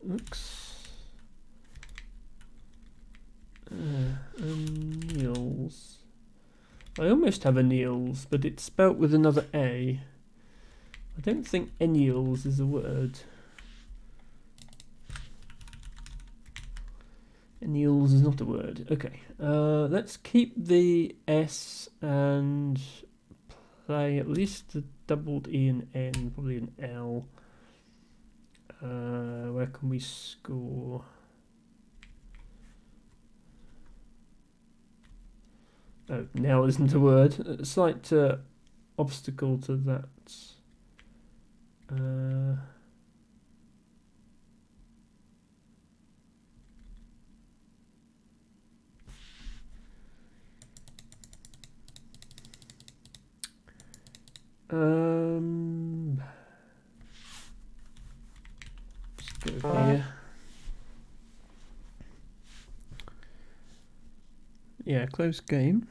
Looks. Niels. I almost have a Niels, but it's spelt with another A. I don't think Eniels is a word. Niels is not a word. Okay, let's keep the S and play at least the doubled E and N, probably an L. Where can we score? Oh, Nell isn't a word. A slight obstacle to that. Just go here. Yeah, close game.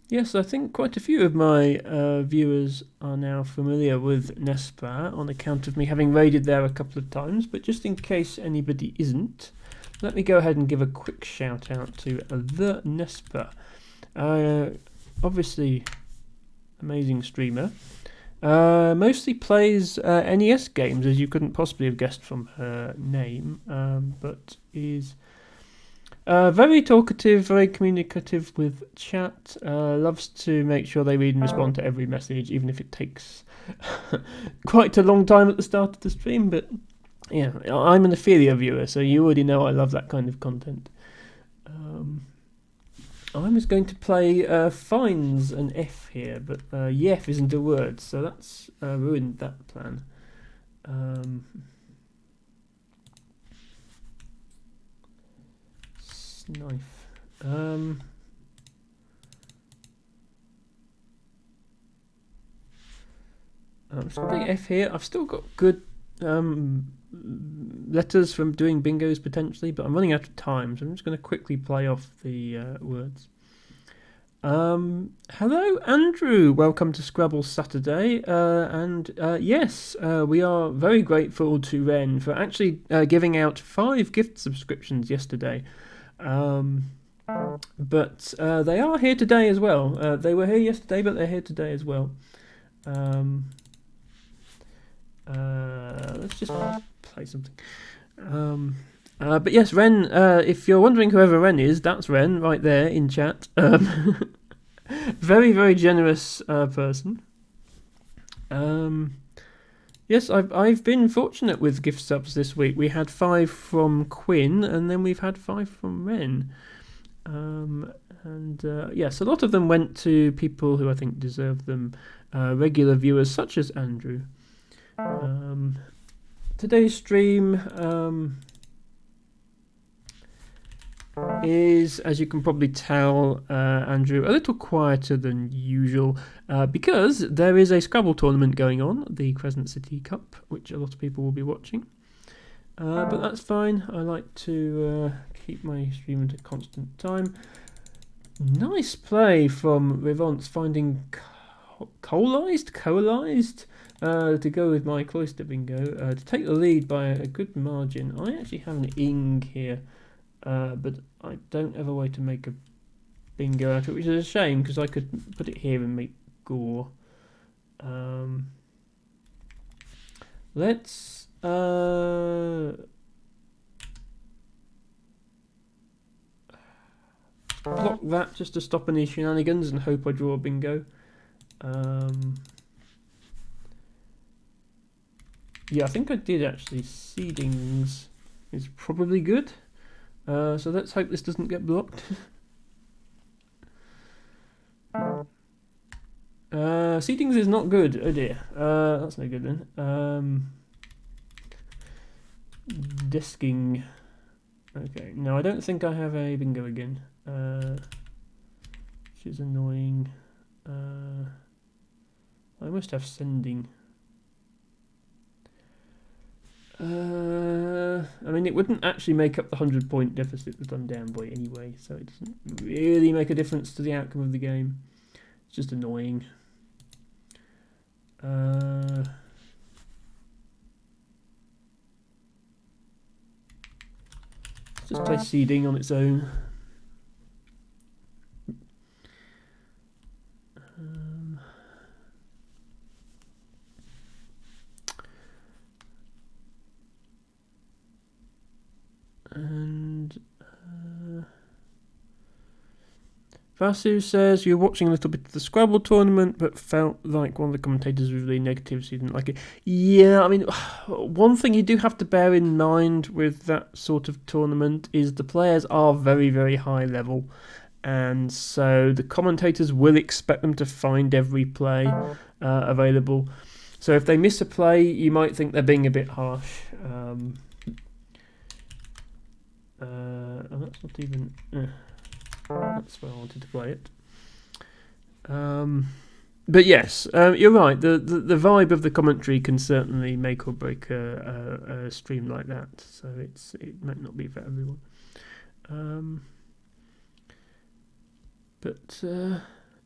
Yes, I think quite a few of my viewers are now familiar with Nespa on account of me having raided there a couple of times, but just in case anybody isn't, let me go ahead and give a quick shout out to the Nespa. Obviously, amazing streamer. Mostly plays NES games, as you couldn't possibly have guessed from her name, but is very talkative, very communicative with chat, loves to make sure they read and respond to every message, even if it takes quite a long time at the start of the stream, but yeah, I'm an Ophelia viewer, so you already know I love that kind of content. I was going to play Fines an F here, but Yef isn't a word, so that's ruined that plan. Knife. I'm just putting F here. I've still got good letters from doing bingos potentially, but I'm running out of time, so I'm just going to quickly play off the words. Hello, Andrew. Welcome to Scrabble Saturday. Yes, we are very grateful to Ren for actually giving out 5 gift subscriptions yesterday. But they are here today as well. They were here yesterday, but they're here today as well. Let's just play something. But yes, Ren, if you're wondering whoever Ren is, that's Ren right there in chat. Very, very generous person. Yes, I've been fortunate with gift subs this week. We had 5 from Quinn, and then we've had 5 from Ren. Yes, a lot of them went to people who I think deserve them. Regular viewers such as Andrew. Today's stream is, as you can probably tell, Andrew, a little quieter than usual because there is a Scrabble tournament going on, the Crescent City Cup, which a lot of people will be watching. But that's fine. I like to keep my stream at a constant time. Nice play from Revance, finding coalized to go with my Cloister Bingo to take the lead by a good margin. I actually have an ing here, but I don't have a way to make a bingo out of it, which is a shame because I could put it here and make gore. Let's block that just to stop any shenanigans and hope I draw a bingo. Yeah, I think I did actually. Seedings is probably good. So let's hope this doesn't get blocked. Seedings is not good. Oh dear. That's no good then. Disking. Okay. No, I don't think I have a bingo again. Which is annoying. I must have sending. I mean, it wouldn't actually make up the 100-point deficit that I'm down by anyway, so it doesn't really make a difference to the outcome of the game. It's just annoying. Just play seeding on its own. Vasu says you're watching a little bit of the Scrabble tournament, but felt like one of the commentators was really negative, so you didn't like it. Yeah, I mean, one thing you do have to bear in mind with that sort of tournament is the players are very, very high level, and so the commentators will expect them to find every play available. So if they miss a play, you might think they're being a bit harsh. That's not even. That's where I wanted to play it. But yes, you're right. The vibe of the commentary can certainly make or break a stream like that. So it might not be for everyone.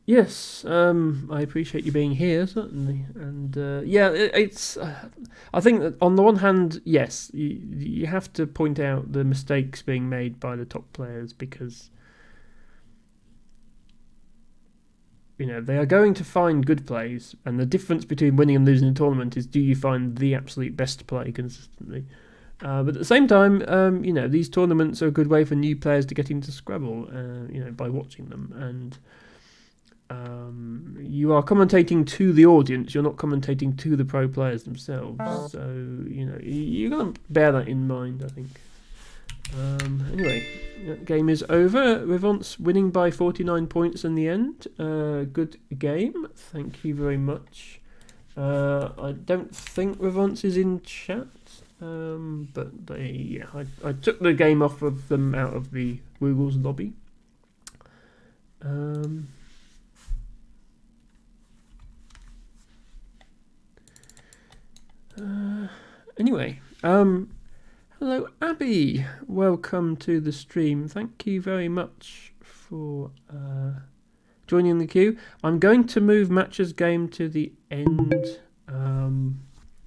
Yes, I appreciate you being here, certainly. And it's. I think that on the one hand, yes, you have to point out the mistakes being made by the top players because they are going to find good plays, and the difference between winning and losing a tournament is do you find the absolute best play consistently. But at the same time, these tournaments are a good way for new players to get into Scrabble, by watching them. And you are commentating to the audience, you're not commentating to the pro players themselves. So, you've got to bear that in mind, I think. Anyway, that game is over. Revance winning by 49 points in the end. Good game. Thank you very much. I don't think Revance is in chat, but I took the game off of them out of the Google's lobby. Anyway, hello Abby. Welcome to the stream. Thank you very much for joining the queue. I'm going to move Match's game to the end.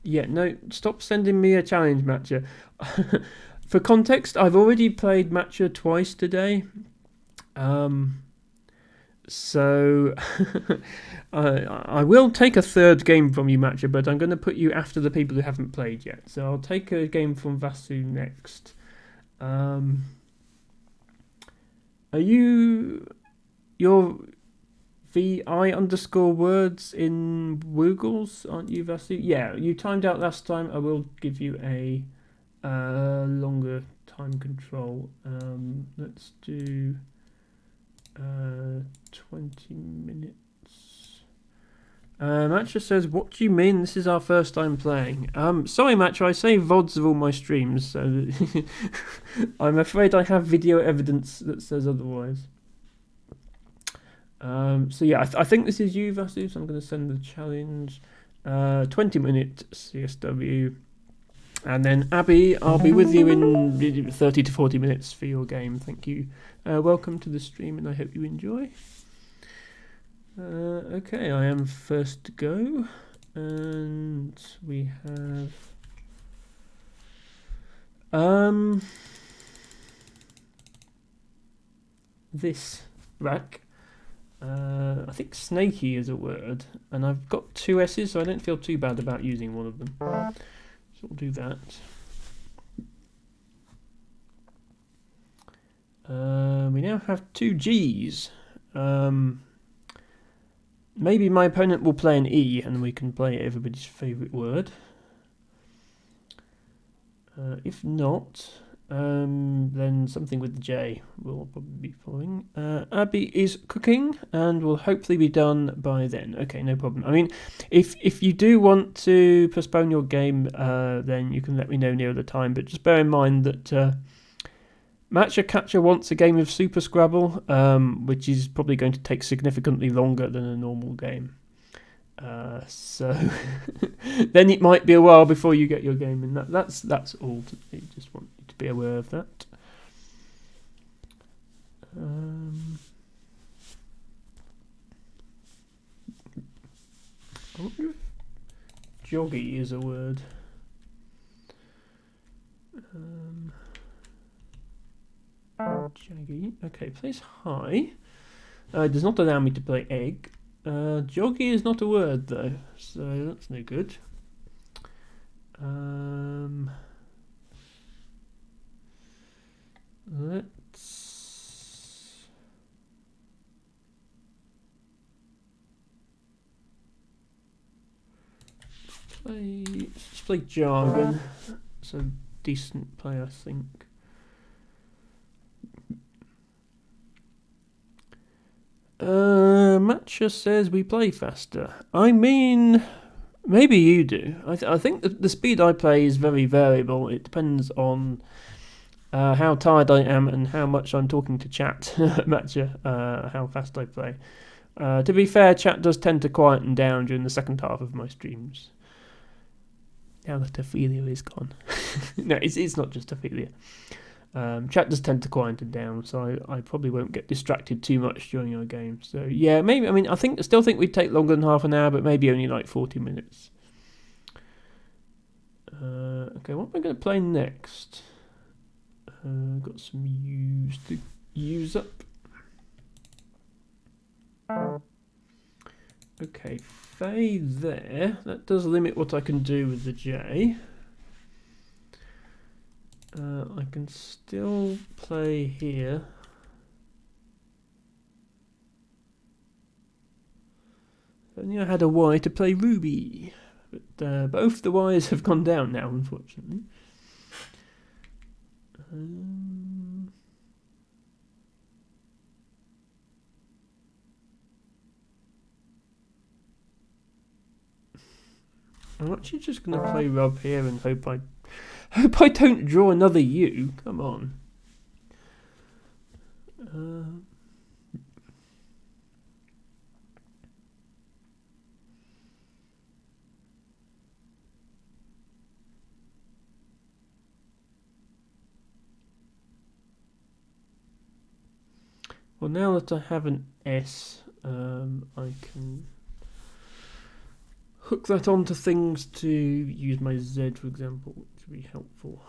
Yeah, no, stop sending me a challenge, Matcha. For context, I've already played Matcha twice today. So I will take a third game from you, Matcha, but I'm going to put you after the people who haven't played yet. So I'll take a game from Vasu next. Are you your VI_words in Woogles, aren't you, Vasu? Yeah, you timed out last time. I will give you a longer time control. Let's do 20 minutes. Matcha says, what do you mean this is our first time playing? Sorry Matcha, I save VODs of all my streams, so I'm afraid I have video evidence that says otherwise. So yeah, I think this is you, Vasu, so I'm going to send the challenge. 20-minute CSW. And then Abby, I'll be with you in 30 to 40 minutes for your game. Thank you. Welcome to the stream, and I hope you enjoy. Okay, I am first to go, and we have this rack. I think snaky is a word, and I've got 2 S's, so I don't feel too bad about using one of them. So we'll do that. We now have 2 G's. Maybe my opponent will play an E, and we can play everybody's favourite word. If not, then something with the J will probably be following. Abby is cooking and will hopefully be done by then. Okay, no problem. I mean, if you do want to postpone your game, then you can let me know near the time. But just bear in mind that Matcha Catcher wants a game of Super Scrabble, which is probably going to take significantly longer than a normal game. So then it might be a while before you get your game in. That's all. I just want you to be aware of that. I wonder if joggy is a word. Jaggy. Okay, plays high. It does not allow me to play egg. Joggy is not a word though, so that's no good. Let's play jargon. It's a decent play, I think. Matcha says we play faster. I mean, maybe you do. I think the speed I play is very variable. It depends on how tired I am and how much I'm talking to chat. Matcha, how fast I play. To be fair, chat does tend to quieten down during the second half of my streams. Now that Ophelia is gone. No, it's not just Ophelia. Chat does tend to quieten down, so I probably won't get distracted too much during your game. So yeah, maybe. I mean, I still think we'd take longer than half an hour, but maybe only like 40 minutes. Okay, what am I going to play next? Got some U's to use up. Okay, Faye there. That does limit what I can do with the J. I can still play here. Only I had a Y to play Ruby, but both the Y's have gone down now, unfortunately. I'm actually just going to play Rub here and hope I don't draw another U. Come on. Well, now that I have an S, I can hook that onto things to use my Z, for example, which would be helpful.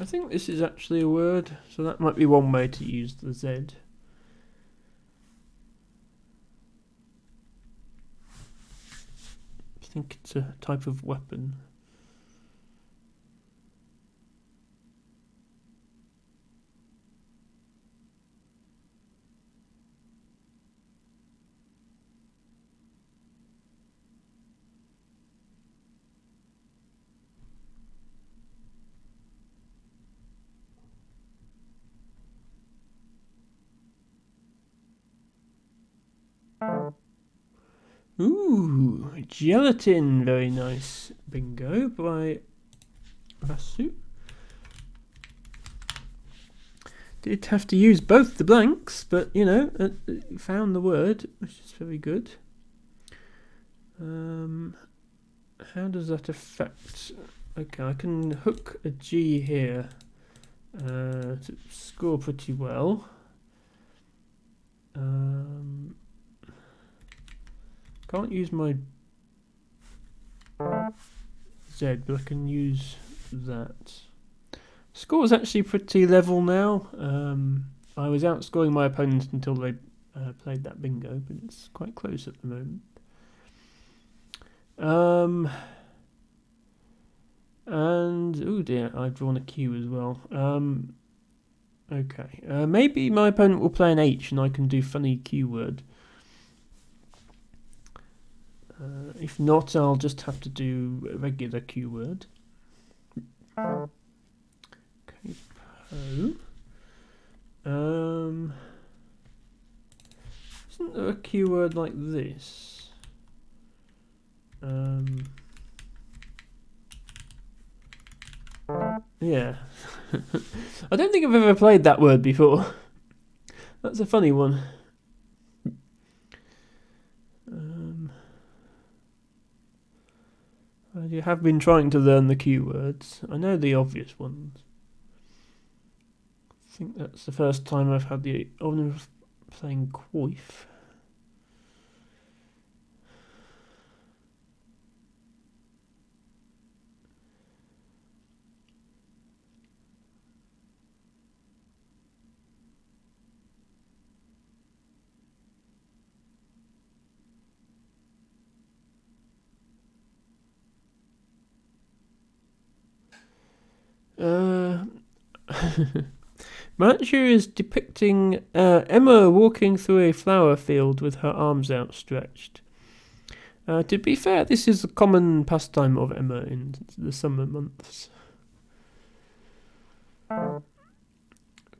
I think this is actually a word, so that might be one way to use the Z. I think it's a type of weapon. Ooh, gelatin, very nice. Bingo by Vasu. Did have to use both the blanks, but you know, found the word, which is very good. How does that affect? Okay, I can hook a G here to score pretty well. Can't use my Z, but I can use that. Score is actually pretty level now. I was outscoring my opponents until they played that bingo, but it's quite close at the moment. And oh dear, I've drawn a Q as well. Okay, maybe my opponent will play an H and I can do funny Q word. If not, I'll just have to do a regular Q word. Okay, Po. Isn't there a Q word like this? Yeah. I don't think I've ever played that word before. That's a funny one. I have been trying to learn the Q words. I know the obvious ones. I think that's the first time I've had the honour of playing Quoif. Miniature is depicting Emma walking through a flower field with her arms outstretched. To be fair, this is a common pastime of Emma in the summer months.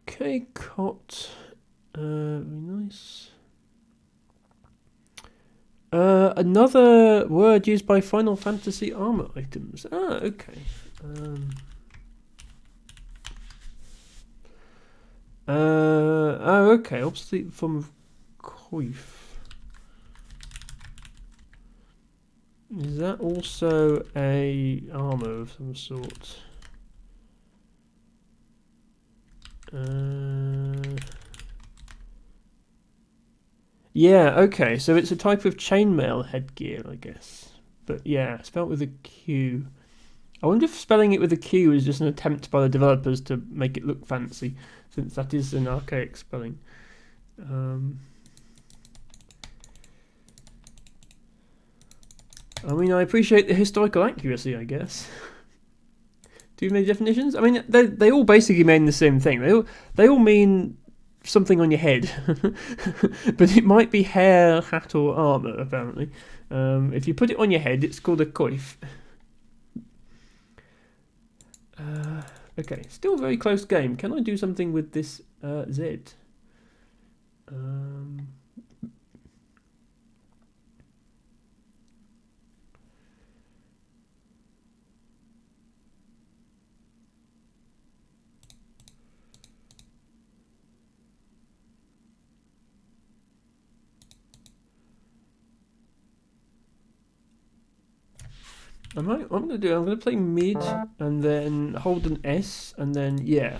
Okay, cot. Very nice. Another word used by Final Fantasy armor items. Ah, okay. Oh, okay. Obsolete form of coif. Is that also a armor of some sort? Yeah, okay. So it's a type of chainmail headgear, I guess. But yeah, spelled with a Q. I wonder if spelling it with a Q is just an attempt by the developers to make it look fancy, since that is an archaic spelling. I mean, I appreciate the historical accuracy, I guess. Too many definitions? I mean, they all basically mean the same thing. They all mean something on your head, but it might be hair, hat, or armor. Apparently, if you put it on your head, it's called a coif. Okay, still a very close game. Can I do something with this Z? I'm going to play mid and then hold an S and then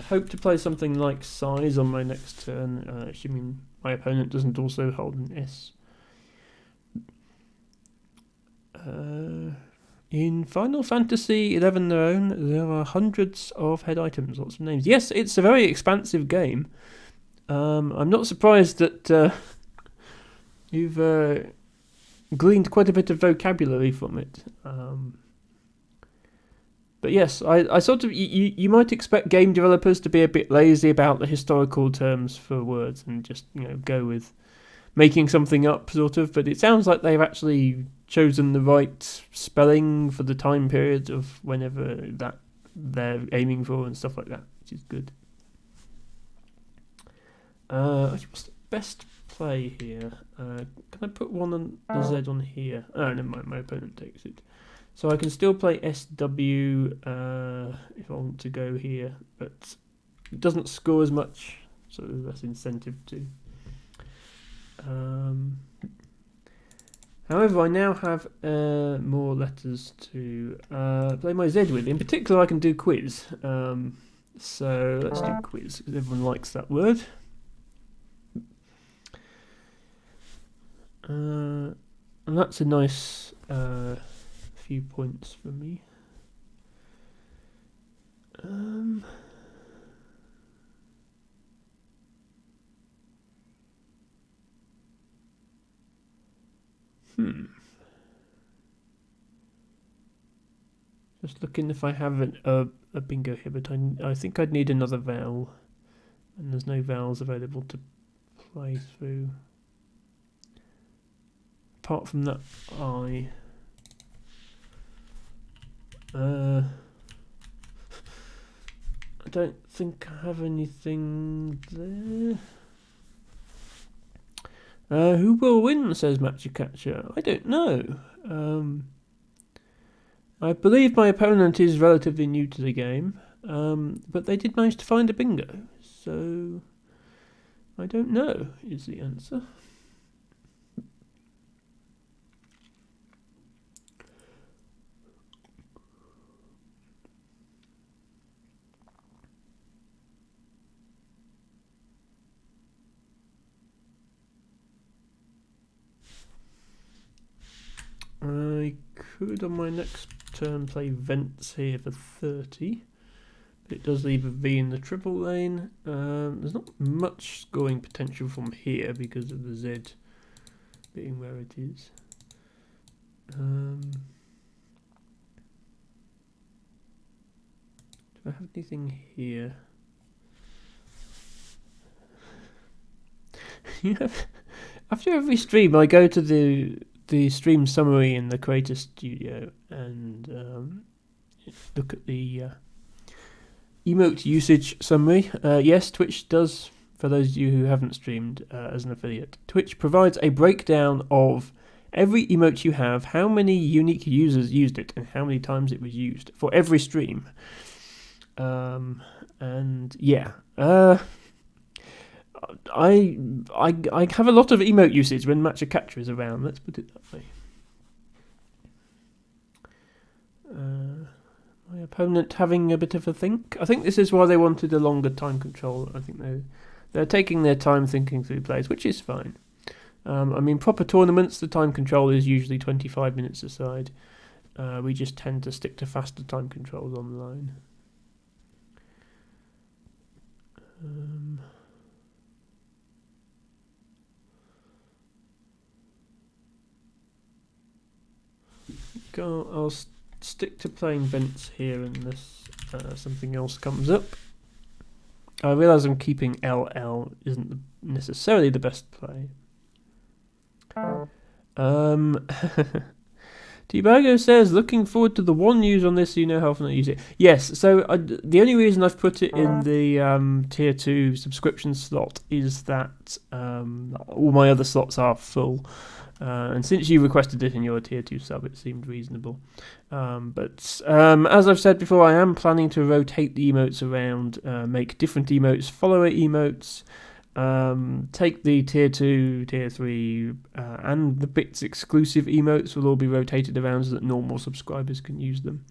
hope to play something like size on my next turn, assuming my opponent doesn't also hold an S. In Final Fantasy XI their own, there are hundreds of head items, lots of names. Yes, it's a very expansive game. I'm not surprised that you've gleaned quite a bit of vocabulary from it. But yes, I sort of you might expect game developers to be a bit lazy about the historical terms for words and just go with making something up, sort of. But it sounds like they've actually chosen the right spelling for the time period of whenever that they're aiming for and stuff like that, which is good. What's the best play here? Can I put one on the Z on here? Oh, never mind, my opponent takes it. So I can still play SW if I want to go here, but it doesn't score as much, so there's less incentive to. However, I now have more letters to play my Z with. In particular, I can do quiz. So let's do quiz, because everyone likes that word. And that's a nice few points for me. Just looking if I have a bingo here, but I think I'd need another vowel, and there's no vowels available to play through. Apart from that I. I don't think I have anything there. Who will win, says Matcha. I don't know. I believe my opponent is relatively new to the game, but they did manage to find a bingo, so I don't know is the answer. I could on my next turn play Vents here for 30, but it does leave a V in the triple lane. There's not much scoring potential from here because of the Z being where it is. Do I have anything here? After every stream I go to the stream summary in the Creator Studio and look at the emote usage summary. Yes, Twitch does, for those of you who haven't streamed as an affiliate, Twitch provides a breakdown of every emote you have, how many unique users used it, and how many times it was used for every stream. And yeah, I have a lot of emote usage when Matcha is around, let's put it that way. My opponent having a bit of a think. I think this is why they wanted a longer time control. I think they're taking their time thinking through plays, which is fine. I mean, proper tournaments, the time control is usually 25 minutes aside. We just tend to stick to faster time controls online. I'll stick to playing Vents here unless something else comes up. I realise I'm keeping LL isn't necessarily the best play. T-Bago says, looking forward to the one news on this so you know how often I use it. Yes, so the only reason I've put it in the tier 2 subscription slot is that all my other slots are full. And since you requested it in your tier 2 sub, it seemed reasonable. But as I've said before, I am planning to rotate the emotes around, make different emotes, follower emotes, Take the tier 2, tier 3, and the bits exclusive emotes will all be rotated around so that normal subscribers can use them.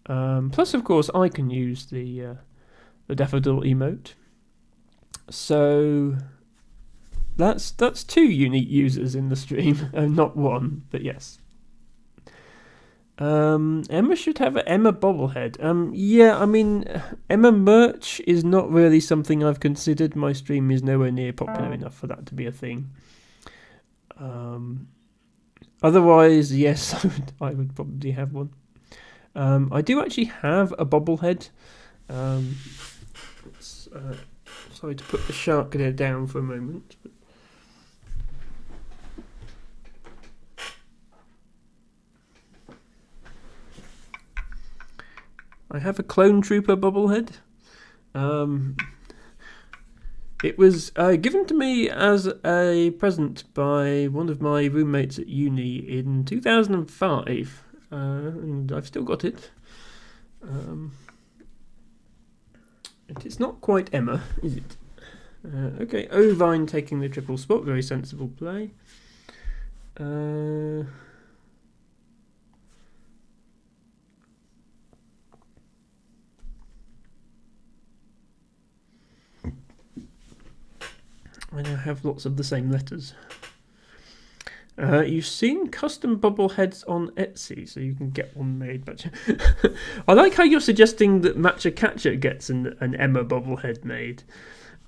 Plus, of course, I can use the daffodil emote. So that's 2 unique users in the stream, not 1, but yes. Emma should have an Emma bobblehead. Yeah, I mean, Emma merch is not really something I've considered. My stream is nowhere near popular enough for that to be a thing. Otherwise, yes, I would probably have one. I do actually have a bobblehead. Sorry to put the shark there down for a moment. I have a Clone Trooper bobblehead. It was given to me as a present by one of my roommates at uni in 2005, and I've still got it. It's not quite Emma, is it? Okay, Ovine taking the triple spot, very sensible play. I now have lots of the same letters. You've seen custom bobbleheads on Etsy, so you can get one made. But I like how you're suggesting that Matcha Catcher gets an Emma bobblehead made,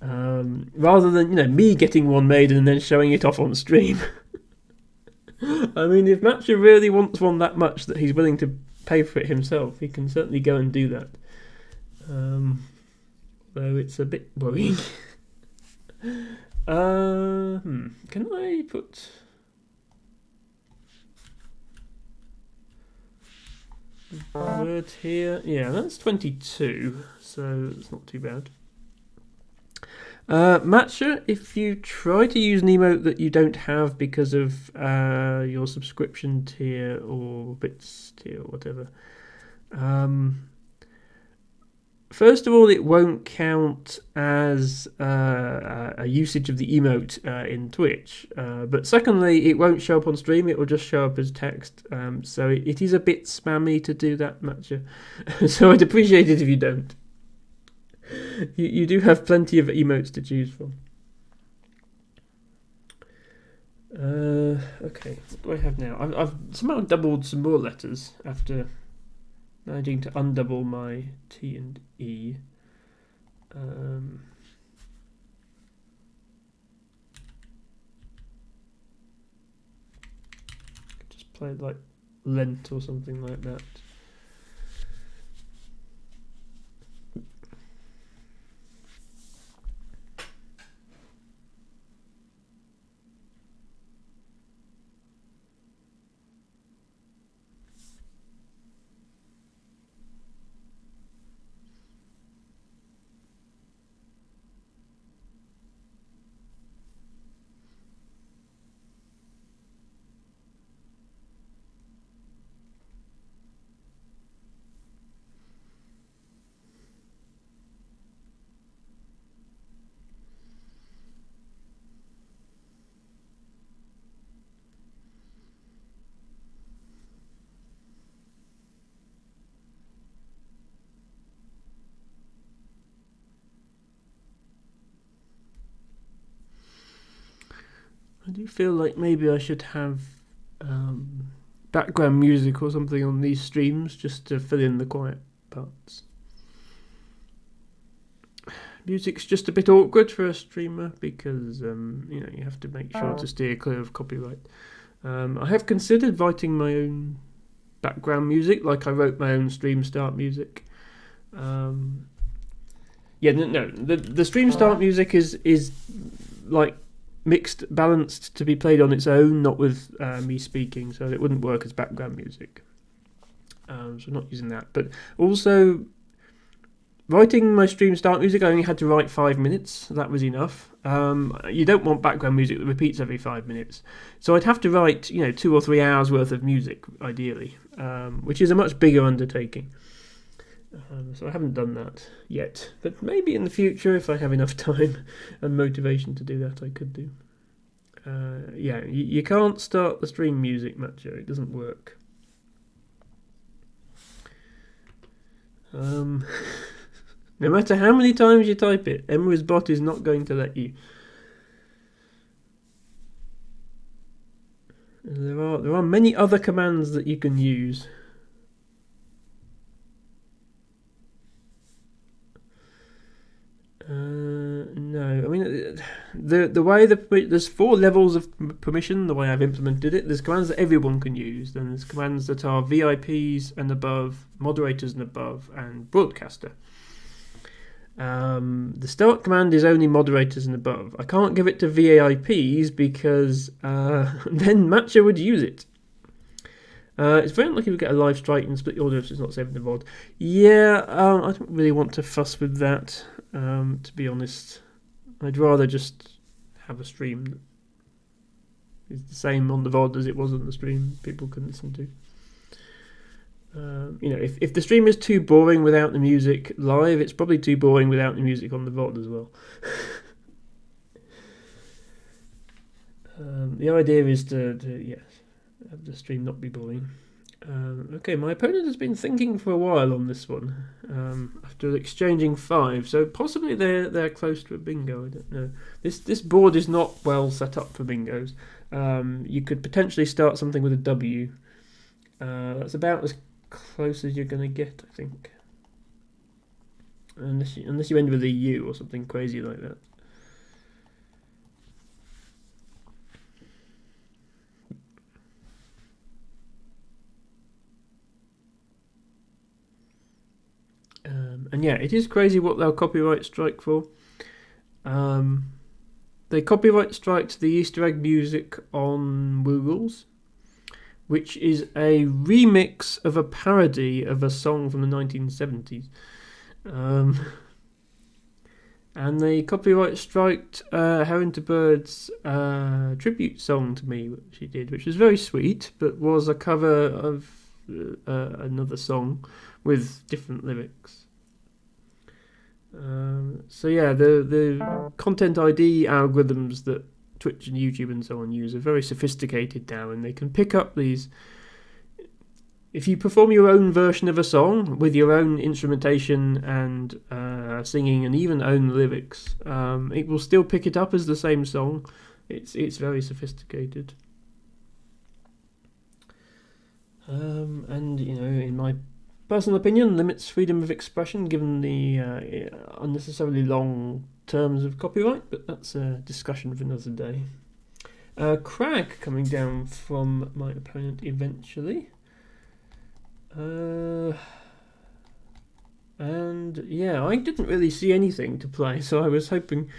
rather than me getting one made and then showing it off on stream. I mean, if Matcha really wants one that much that he's willing to pay for it himself, he can certainly go and do that. Though it's a bit worrying. Can I put word here? Yeah, that's 22, so it's not too bad. Matcha, if you try to use an emote that you don't have because of your subscription tier or bits tier or whatever, first of all, it won't count as a usage of the emote in Twitch. But secondly, it won't show up on stream. It will just show up as text. So it is a bit spammy to do that, Matcha. So I'd appreciate it if you don't. You do have plenty of emotes to choose from. Okay, what do I have now? I've somehow doubled some more letters after managing to undouble my T and E. Just play like Lent or something like that. I do feel like maybe I should have background music or something on these streams just to fill in the quiet parts. Music's just a bit awkward for a streamer because you have to make sure to steer clear of copyright. I have considered writing my own background music, like I wrote my own stream start music. The stream start music is like mixed, balanced to be played on its own, not with me speaking, so it wouldn't work as background music. So I'm not using that. But also, writing my stream start music, I only had to write 5 minutes. That was enough. You don't want background music that repeats every 5 minutes. So I'd have to write, 2 or 3 hours worth of music, ideally, which is a much bigger undertaking. So I haven't done that yet, but maybe in the future, if I have enough time and motivation to do that, I could do. Yeah, you can't start the stream music, Matcha. It doesn't work. No matter how many times you type it, Emma's bot is not going to let you. There are many other commands that you can use. No, I mean the way there's 4 levels of permission. The way I've implemented it, there's commands that everyone can use. Then there's commands that are VIPs and above, moderators and above, and broadcaster. The start command is only moderators and above. I can't give it to VIPs because then Matcha would use it. It's very unlikely we get a live strike and split the audio if it's not saved in the VOD. Yeah, I don't really want to fuss with that, to be honest. I'd rather just have a stream that is the same on the VOD as it was on the stream people can listen to. If the stream is too boring without the music live, it's probably too boring without the music on the VOD as well. The idea is to have the stream not be boring. Okay, my opponent has been thinking for a while on this one, after exchanging 5, so possibly they're close to a bingo. I don't know. This board is not well set up for bingos. You could potentially start something with a W. That's about as close as you're going to get, I think. Unless you end with a U or something crazy like that. And yeah, it is crazy what they'll copyright strike for. They copyright striked the Easter egg music on Woogles, which is a remix of a parody of a song from the 1970s. And they copyright striked Heron to Bird's tribute song to me, which she did, which was very sweet, but was a cover of another song with different lyrics. So yeah, the content ID algorithms that Twitch and YouTube and so on use are very sophisticated now, and they can pick up these. If you perform your own version of a song with your own instrumentation and singing and even own lyrics, it will still pick it up as the same song. It's very sophisticated. And in my personal opinion, limits freedom of expression given the unnecessarily long terms of copyright, but that's a discussion for another day. Crag coming down from my opponent eventually. And yeah, I didn't really see anything to play, so I was hoping,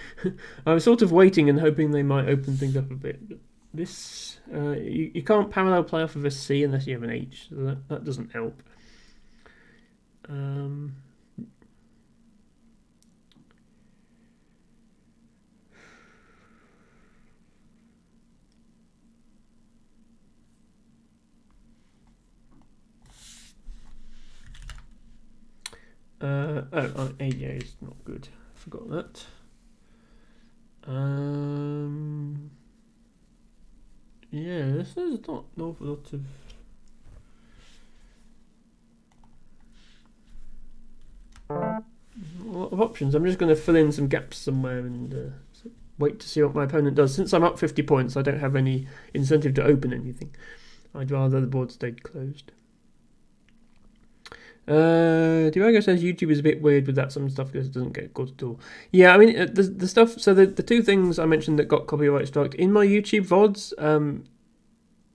I was sort of waiting and hoping they might open things up a bit. But this, you can't parallel play off of a C unless you have an H, so that doesn't help. ADA is not good. I forgot that. Yeah, this is not an awful lot of. A lot of options. I'm just going to fill in some gaps somewhere and wait to see what my opponent does. Since I'm up 50 points, I don't have any incentive to open anything. I'd rather the board stayed closed. Diego says YouTube is a bit weird with that some stuff because it doesn't get caught at all. Yeah, I mean the stuff. So the 2 things I mentioned that got copyright struck in my YouTube VODs,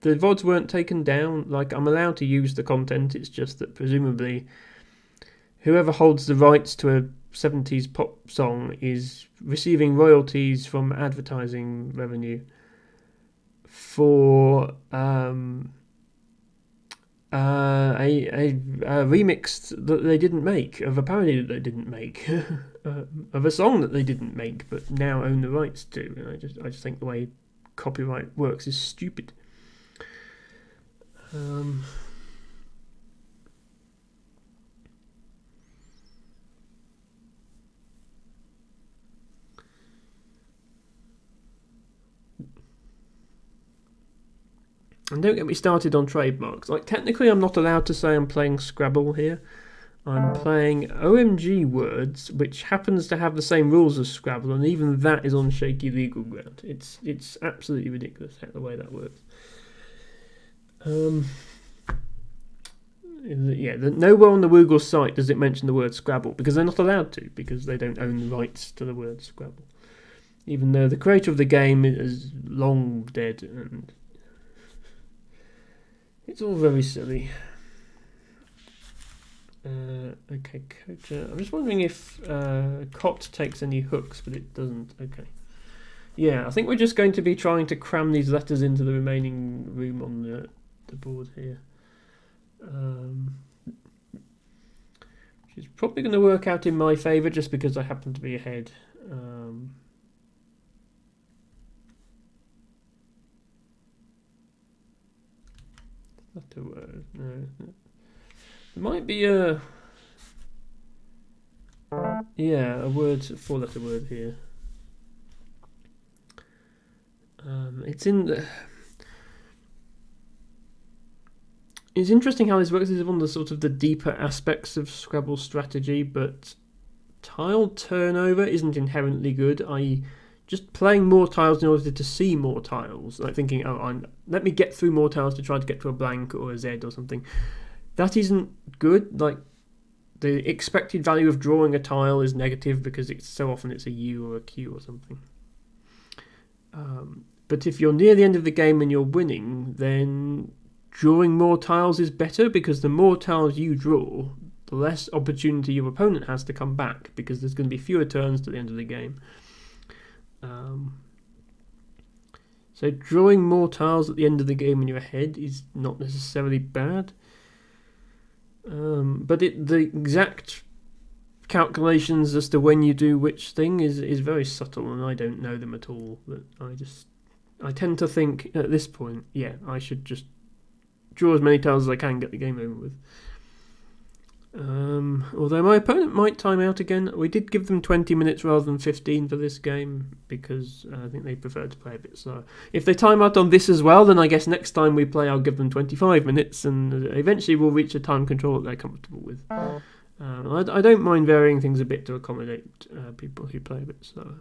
the VODs weren't taken down. Like, I'm allowed to use the content. It's just that presumably whoever holds the rights to a 70s pop song is receiving royalties from advertising revenue for a remix that they didn't make, of a parody that they didn't make, of a song that they didn't make but now own the rights to. And I just think the way copyright works is stupid. And don't get me started on trademarks. Like, technically I'm not allowed to say I'm playing Scrabble here. I'm playing OMG Words, which happens to have the same rules as Scrabble, and even that is on shaky legal ground. It's absolutely ridiculous the way that works. Nowhere on the Google site does it mention the word Scrabble, because they're not allowed to, because they don't own the rights to the word Scrabble. Even though the creator of the game is long dead, and it's all very silly. Okay, coach. I'm just wondering if Cot takes any hooks, but it doesn't. Okay. Yeah, I think we're just going to be trying to cram these letters into the remaining room on the board here. Which is probably going to work out in my favour just because I happen to be ahead. Not a word. No. There might be a word, 4-letter word here. It's interesting how this works. This is one of the sort of the deeper aspects of Scrabble strategy, but tile turnover isn't inherently good. Just playing more tiles in order to see more tiles, like thinking, let me get through more tiles to try to get to a blank or a Z or something. That isn't good. Like, the expected value of drawing a tile is negative because so often it's a U or a Q or something. But if you're near the end of the game and you're winning, then drawing more tiles is better, because the more tiles you draw, the less opportunity your opponent has to come back, because there's going to be fewer turns to the end of the game. So drawing more tiles at the end of the game when you're ahead is not necessarily bad. But the exact calculations as to when you do which thing is very subtle, and I don't know them at all. But I tend to think at this point, I should just draw as many tiles as I can, get the game over with. Although my opponent might time out again. We did give them 20 minutes rather than 15 for this game, because I think they prefer to play a bit slower. If they time out on this as well, then I guess next time we play I'll give them 25 minutes, and eventually we'll reach a time control that they're comfortable with. I don't mind varying things a bit to accommodate people who play a bit slower.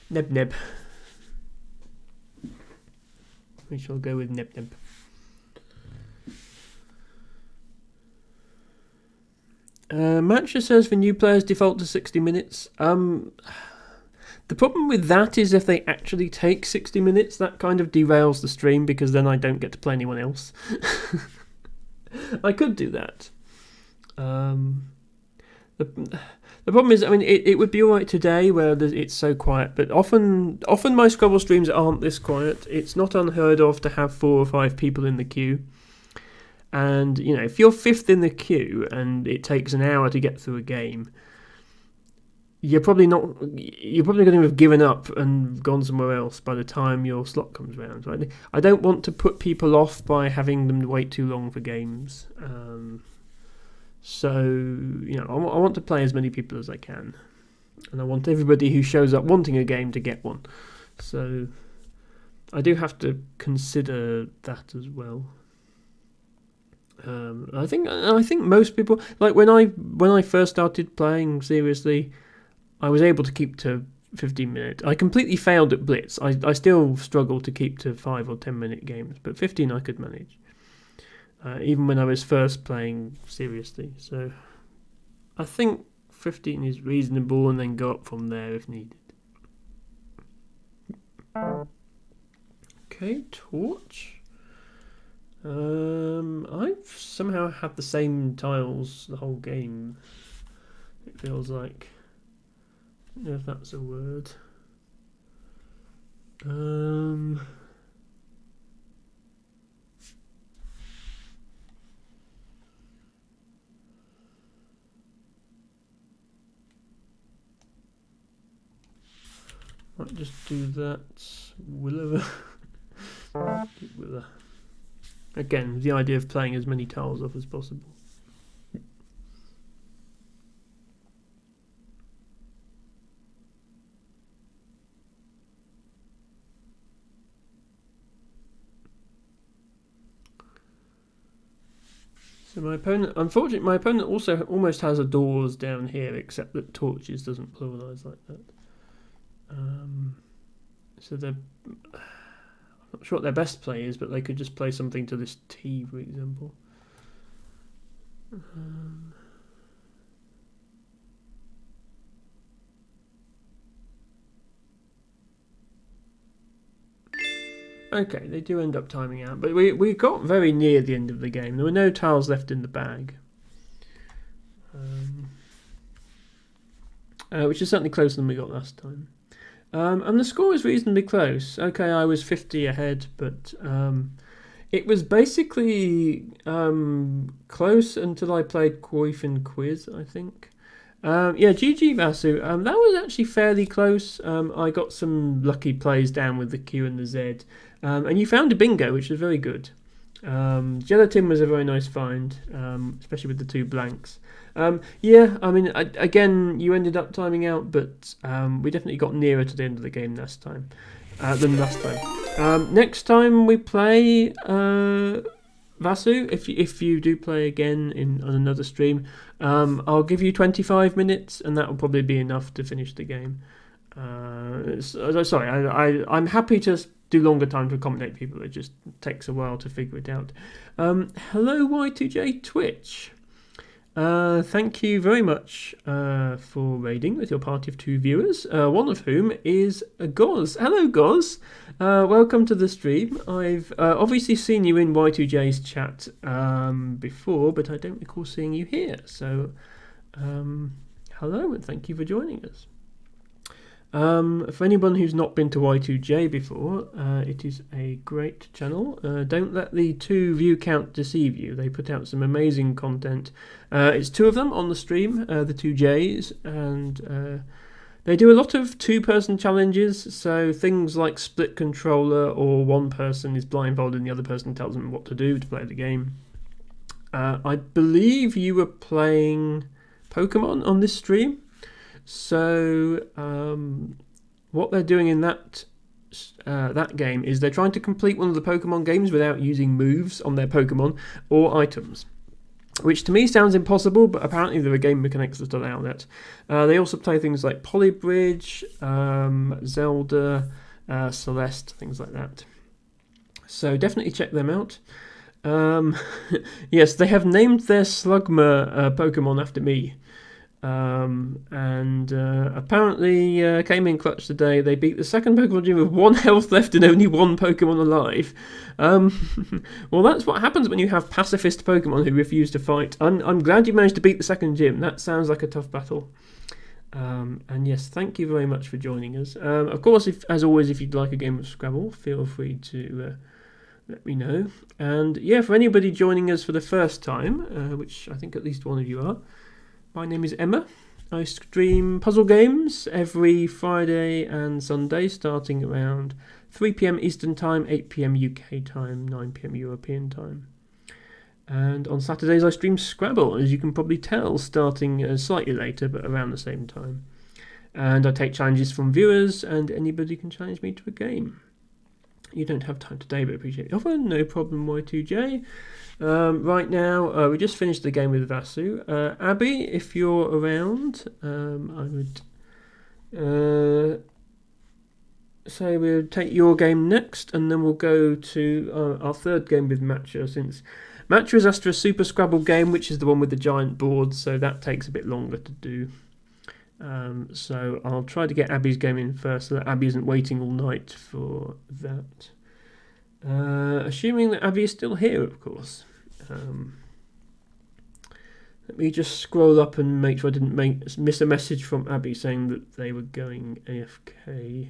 Neb. We shall go with Neb. Matcha says for new players default to 60 minutes. The problem with that is if they actually take 60 minutes, that kind of derails the stream, because then I don't get to play anyone else. I could do that. The problem is, I mean, it would be alright today where it's so quiet, but often my Scrabble streams aren't this quiet. It's not unheard of to have 4 or 5 people in the queue. And, if you're 5th in the queue and it takes an hour to get through a game, you're probably going to have given up and gone somewhere else by the time your slot comes around, right? I don't want to put people off by having them wait too long for games. So, I want to play as many people as I can. And I want everybody who shows up wanting a game to get one. So, I do have to consider that as well. I think most people, like when I first started playing seriously, I was able to keep to 15 minutes. I completely failed at Blitz. I still struggle to keep to 5 or 10 minute games, but 15 I could manage. Even when I was first playing seriously. So I think 15 is reasonable, and then go up from there if needed. Okay, Torch. I've somehow had the same tiles the whole game. It feels like. I don't know if that's a word. Might just do that. Willa. Again, the idea of playing as many tiles off as possible. So my opponent, unfortunately, my opponent also almost has a doors down here, except that torches doesn't pluralise like that. So they're, I'm not sure what their best play is, but they could just play something to this T, for example. Okay, they do end up timing out, but we got very near the end of the game. There were no tiles left in the bag, which is certainly closer than we got last time. And the score was reasonably close. Okay, I was 50 ahead, but it was basically close until I played Quoif Quiz, I think. Yeah, GG Vasu. That was actually fairly close. I got some lucky plays down with the Q and the Z. And you found a bingo, which was very good. Gelatin was a very nice find, especially with the 2 blanks. Yeah, I mean, again, you ended up timing out, but we definitely got nearer to the end of the game last time than last time. Next time we play Vasu, if you do play again on another stream, I'll give you 25 minutes, and that will probably be enough to finish the game. Sorry, I'm happy to do longer time to accommodate people. It just takes a while to figure it out. Hello Y2J Twitch. Thank you very much for raiding with your party of 2 viewers, one of whom is Goz. Hello Goz, welcome to the stream. I've obviously seen you in Y2J's chat before, but I don't recall seeing you here, so hello and thank you for joining us. For anyone who's not been to Y2J before, it is a great channel. Don't let the 2 view count deceive you. They put out some amazing content. It's 2 of them on the stream, the 2 Js, and they do a lot of 2-person challenges, so things like split controller, or one person is blindfolded and the other person tells them what to do to play the game. I believe you were playing Pokemon on this stream. So what they're doing in that game is they're trying to complete one of the Pokemon games without using moves on their Pokemon or items, which to me sounds impossible, but apparently there are game mechanics that allow that. They also play things like Polybridge, Zelda, Celeste, things like that. So definitely check them out. Yes, they have named their Slugma Pokemon after me. Apparently came in clutch today. They beat the second Pokemon gym with 1 health left and only 1 Pokemon alive. Well, that's what happens when you have pacifist Pokemon who refuse to fight. I'm glad you managed to beat the second gym. That sounds like a tough battle. And yes, thank you very much for joining us. Of course, as always, if you'd like a game of Scrabble, feel free to let me know. And yeah, for anybody joining us for the first time, which I think at least one of you are, my name is Emma. I stream puzzle games every Friday and Sunday, starting around 3 PM Eastern Time, 8 PM UK time, 9 PM European time. And on Saturdays I stream Scrabble, as you can probably tell, starting slightly later, but around the same time. And I take challenges from viewers, and anybody can challenge me to a game. You don't have time today, but appreciate the offer. No problem, Y2J. Right now, we just finished the game with Vasu. Abby, if you're around, I would say we'll take your game next, and then we'll go to our third game with Matcha, since Matcha is after a Super Scrabble game, which is the one with the giant board, so that takes a bit longer to do. So I'll try to get Abby's game in first, so that Abby isn't waiting all night for that. Assuming that Abby is still here, of course. Let me just scroll up and make sure I didn't miss a message from Abby saying that they were going AFK.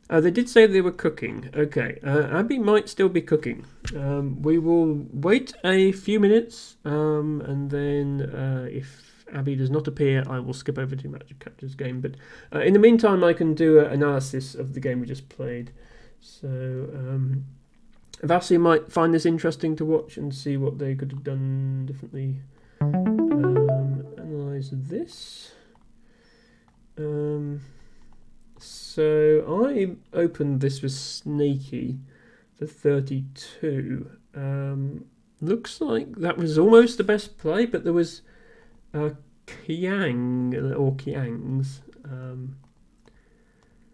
They did say they were cooking. Okay, Abby might still be cooking. We will wait a few minutes, and then if Abby does not appear, I will skip over to Magic Catcher's game. But in the meantime, I can do an analysis of the game we just played. So Vassi might find this interesting to watch and see what they could have done differently. Analyze this. So I opened this with Snaky for 32. Looks like that was almost the best play, but there was Kiang or Kiangs.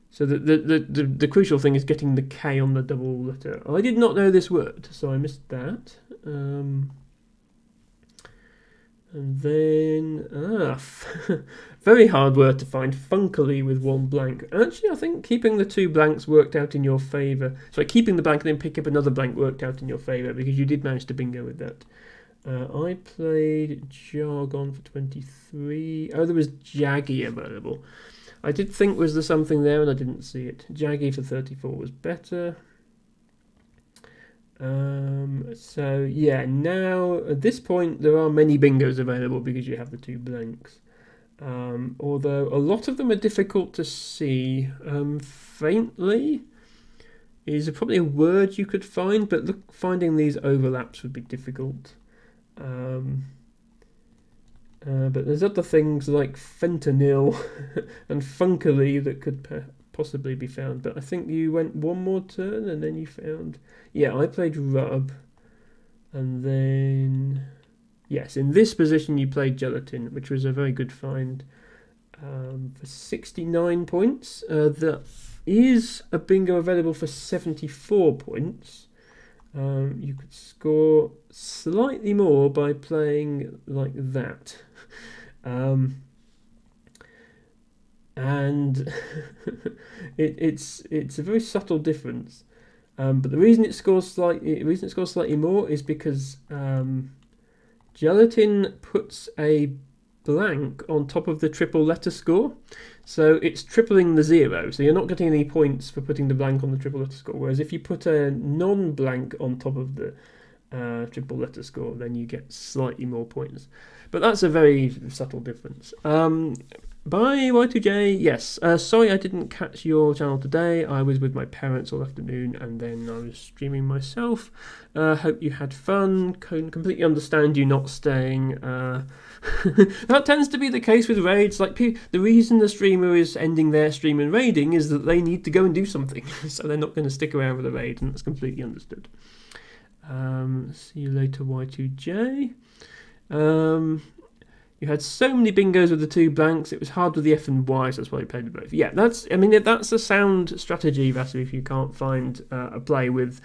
So the crucial thing is getting the K on the double letter. I did not know this word, so I missed that. And then, very hard word to find, funkily with one blank. Actually, I think keeping the two blanks worked out in your favour. So keeping the blank and then pick up another blank worked out in your favour because you did manage to bingo with that. I played Jargon for 23. Oh, there was Jaggy available. I did think was there something there and I didn't see it. Jaggy for 34 was better. So yeah, now at this point there are many bingos available because you have the two blanks. Although a lot of them are difficult to see. Faintly is probably a word you could find, but finding these overlaps would be difficult. But there's other things like fentanyl and funkily that could possibly be found. But I think you went one more turn and then you found... Yeah, I played rub. And then... Yes, in this position you played gelatin, which was a very good find. For 69 points. There is a bingo available for 74 points. You could score slightly more by playing like that. And it's a very subtle difference. But the reason it scores slightly more is because gelatin puts a blank on top of the triple letter score, so it's tripling the zero, so you're not getting any points for putting the blank on the triple letter score, whereas if you put a non-blank on top of the triple letter score, then you get slightly more points. But that's a very subtle difference. Bye Y2J. Yes, sorry I didn't catch your channel today. I was with my parents all afternoon and then I was streaming myself. Hope you had fun. Can completely understand you not staying. That tends to be the case with raids. Like the reason the streamer is ending their stream and raiding is that they need to go and do something, so they're not going to stick around with the raid, and that's completely understood. See you later, Y2J. You had so many bingos with the two blanks, it was hard with the F and Y, so that's why you played both. Yeah, that's a sound strategy, Vasu. If you can't find a play with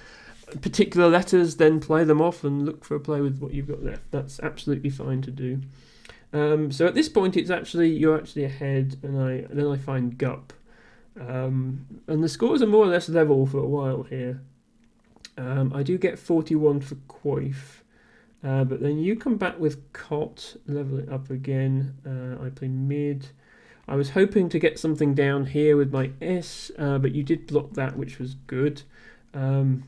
particular letters, then play them off and look for a play with what you've got left. That's absolutely fine to do. So at this point, you're actually ahead, and then I find Gup. And the scores are more or less level for a while here. I do get 41 for Quoif. But then you come back with Cot, level it up again. I play mid. I was hoping to get something down here with my S, but you did block that, which was good. I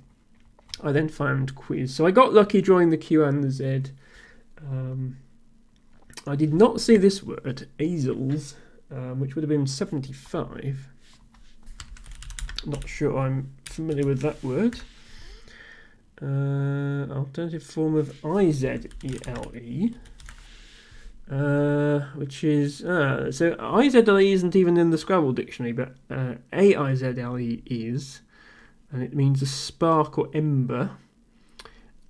then found Quiz. So I got lucky drawing the Q and the Z. I did not see this word, Easels, which would have been 75. Not sure I'm familiar with that word. Alternative form of IZELE, which is so IZLE isn't even in the Scrabble dictionary, but AIZLE is, and it means a spark or ember.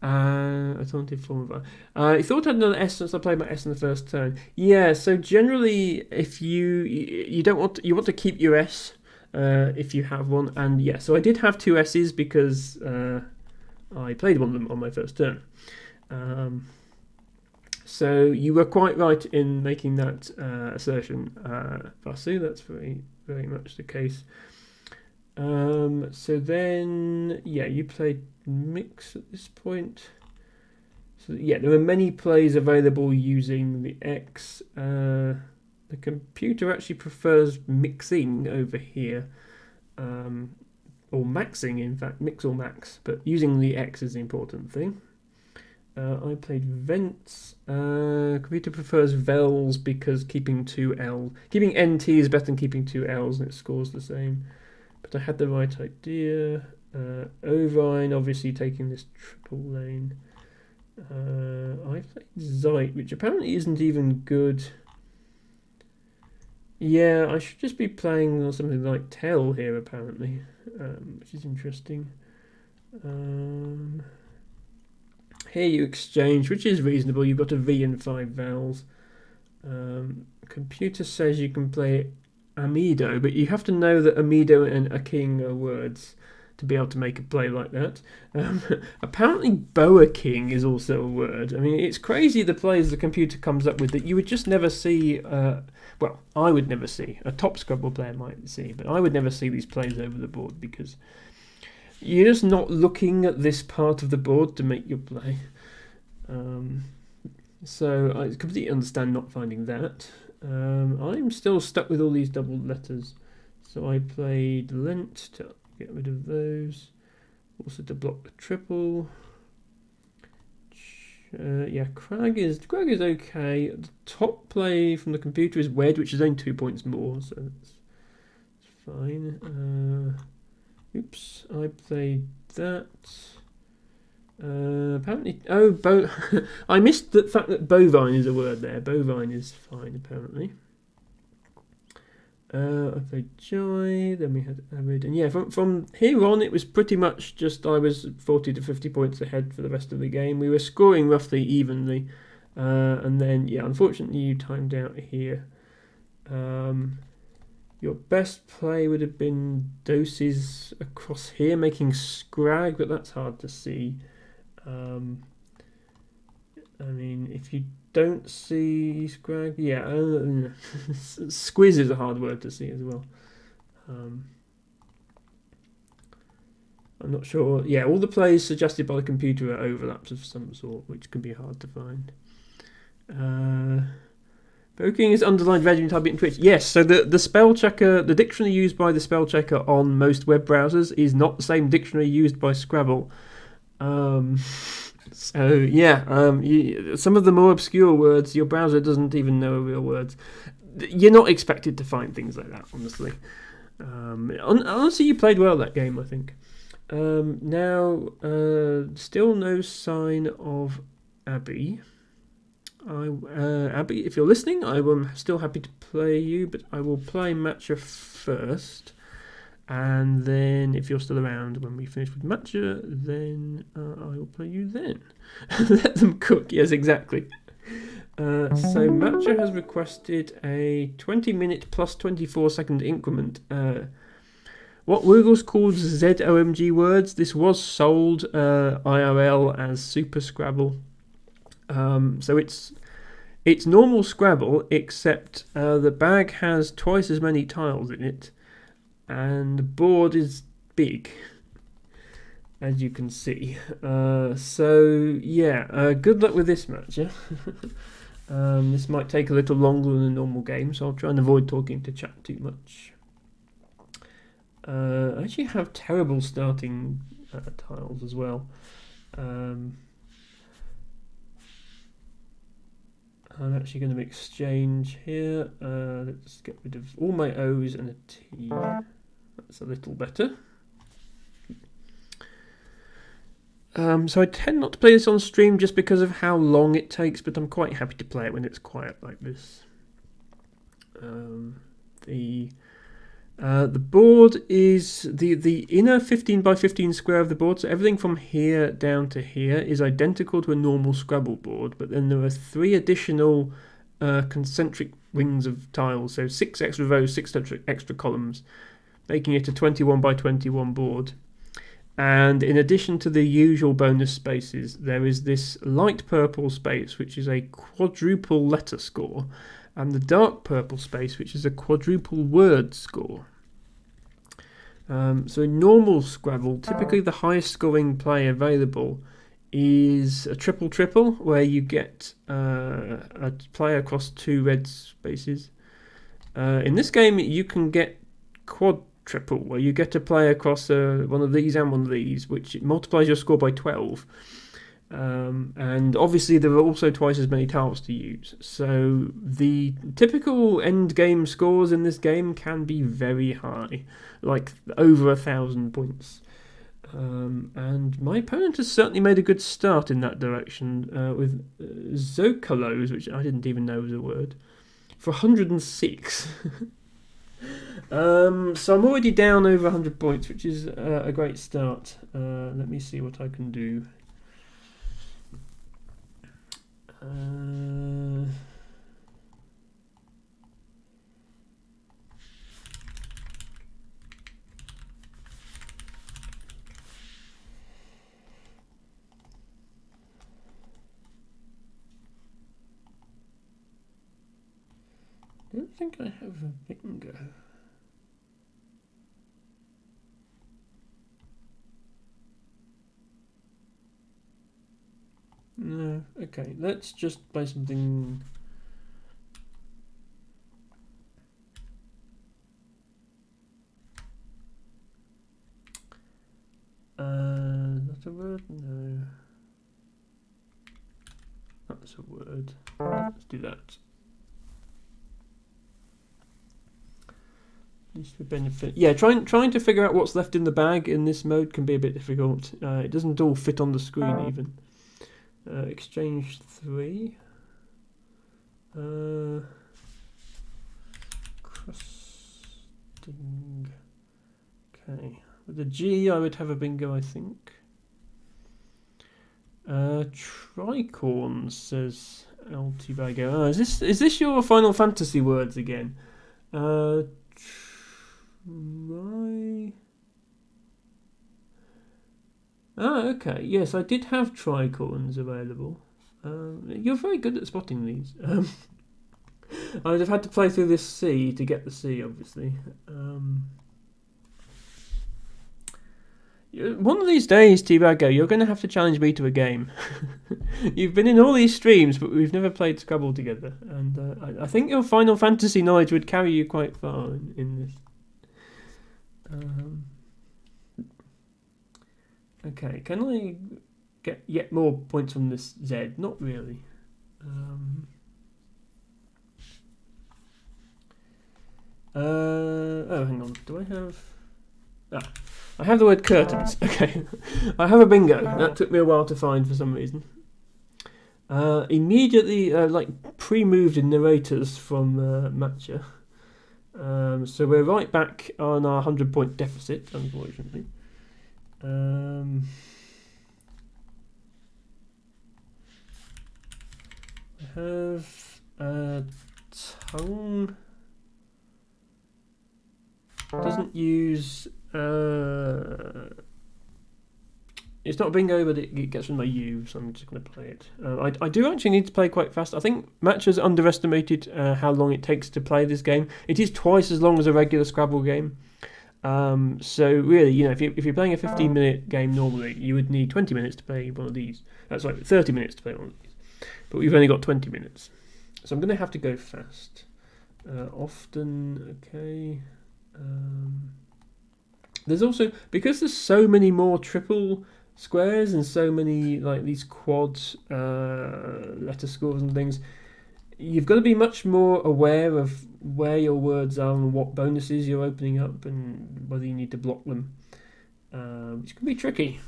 Alternative form of I thought I had another S since I played my S in the first turn. Yeah, so generally, if you want to keep your S if you have one, and yeah, so I did have two S's because I played one of them on my first turn. So you were quite right in making that assertion, Vasu. That's very, very much the case. So then, yeah, you played mix at this point. So yeah, there are many plays available using the X. The computer actually prefers mixing over here. Or maxing, in fact, mix or max, but using the X is the important thing. I played vents. Computer prefers vels because keeping NT is better than keeping two L's, and it scores the same. But I had the right idea. Ovine, obviously taking this triple lane. I played Zeit, which apparently isn't even good. Yeah, I should just be playing something like Tell here, apparently, which is interesting. Here you exchange, which is reasonable. You've got a V and 5 vowels. Computer says you can play amido, but you have to know that amido and a king are words to be able to make a play like that. Apparently boa king is also a word. I mean, it's crazy the plays the computer comes up with that you would just never see. Well, I would never see. A top Scrabble player might see, but I would never see these plays over the board because you're just not looking at this part of the board to make your play. So I completely understand not finding that. I'm still stuck with all these double letters. So I played Lent to get rid of those. Also to block the triple. Yeah, Crag is okay. The top play from the computer is Wed, which is only 2 points more, so that's fine. Oops, I played that. Apparently, I missed the fact that bovine is a word there. Bovine is fine, apparently. I played Joy, then we had Arid, and yeah, from here on it was pretty much just I was 40 to 50 points ahead for the rest of the game. We were scoring roughly evenly, and then yeah, unfortunately you timed out here. Your best play would have been doses across here, making scrag, but that's hard to see. I mean, if you don't see scrag, yeah, squiz is a hard word to see as well. I'm not sure. Yeah, all the plays suggested by the computer are overlaps of some sort, which can be hard to find. Poking is underlined red when you type it in Twitch. Yes, so the spell checker, the dictionary used by the spell checker on most web browsers is not the same dictionary used by Scrabble. So yeah, some of the more obscure words your browser doesn't even know are real words. You're not expected to find things like that, honestly. Honestly, you played well that game, I think. Now, still no sign of Abby. Abby, if you're listening, I'm still happy to play you, but I will play Matcha first. And then, if you're still around when we finish with Matcha, then I will play you then. Let them cook, yes, exactly. So Matcha has requested a 20-minute plus 24-second increment. What Wiggles calls ZOMG words. This was sold IRL as Super Scrabble. So it's normal Scrabble, except the bag has twice as many tiles in it. And the board is big, as you can see. So yeah, good luck with this match. Yeah? This might take a little longer than a normal game, so I'll try and avoid talking to chat too much. I actually have terrible starting tiles as well. I'm actually going to exchange here. Let's get rid of all my O's and a T. That's a little better. So I tend not to play this on stream just because of how long it takes, but I'm quite happy to play it when it's quiet like this. The board is the inner 15 by 15 square of the board, so everything from here down to here is identical to a normal Scrabble board, but then there are 3 additional concentric rings of tiles, so 6 extra rows, 6 extra columns, making it a 21 by 21 board. And in addition to the usual bonus spaces, there is this light purple space, which is a quadruple letter score, and the dark purple space, which is a quadruple word score. So in normal Scrabble, typically the highest scoring play available is a triple, where you get a play across 2 red spaces. In this game, you can get quadruple, where you get to play across one of these and one of these, which multiplies your score by 12. And obviously there are also twice as many tiles to use. So the typical end game scores in this game can be very high, like over 1,000 points. And my opponent has certainly made a good start in that direction with Zokalos, which I didn't even know was a word, for 106. So I'm already down over 100 points, which is a great start. Let me see what I can do. I don't think I have a bingo. No, okay, let's just play something. Not a word? No. That's a word. Let's do that. Just for benefit. Yeah, trying to figure out what's left in the bag in this mode can be a bit difficult. It doesn't all fit on the screen even. Exchange 3. Crusting. Okay. With the G, I would have a bingo, I think. Tricorns, says Altibago. Oh, is this your Final Fantasy words again? Try. Ah, okay. Yes, I did have tricorns available. You're very good at spotting these. I'd have had to play through this C to get the C, obviously. One of these days, T-Bago, you're going to have to challenge me to a game. You've been in all these streams, but we've never played Scrabble together. And I think your Final Fantasy knowledge would carry you quite far in this. Okay, can I get yet more points from this Z? Not really. Oh, hang on. Do I have... I have the word curtains. Okay. I have a bingo. That took me a while to find for some reason. Immediately, pre-moved in narrators from Matcha. So we're right back on our 100-point deficit, unfortunately. I have a tongue. Doesn't use. It's not a bingo, but it gets from my U, so I'm just going to play it. I do actually need to play quite fast. I think Matcha's underestimated how long it takes to play this game. It is twice as long as a regular Scrabble game. So really, if you're playing a 15-minute game normally, you would need 20 minutes to play one of these. That's like 30 minutes to play one of these. But we've only got 20 minutes. So I'm going to have to go fast. Often, okay. There's also, because there's so many more triple squares and so many these quad letter scores and things, you've got to be much more aware of where your words are and what bonuses you're opening up and whether you need to block them, which can be tricky.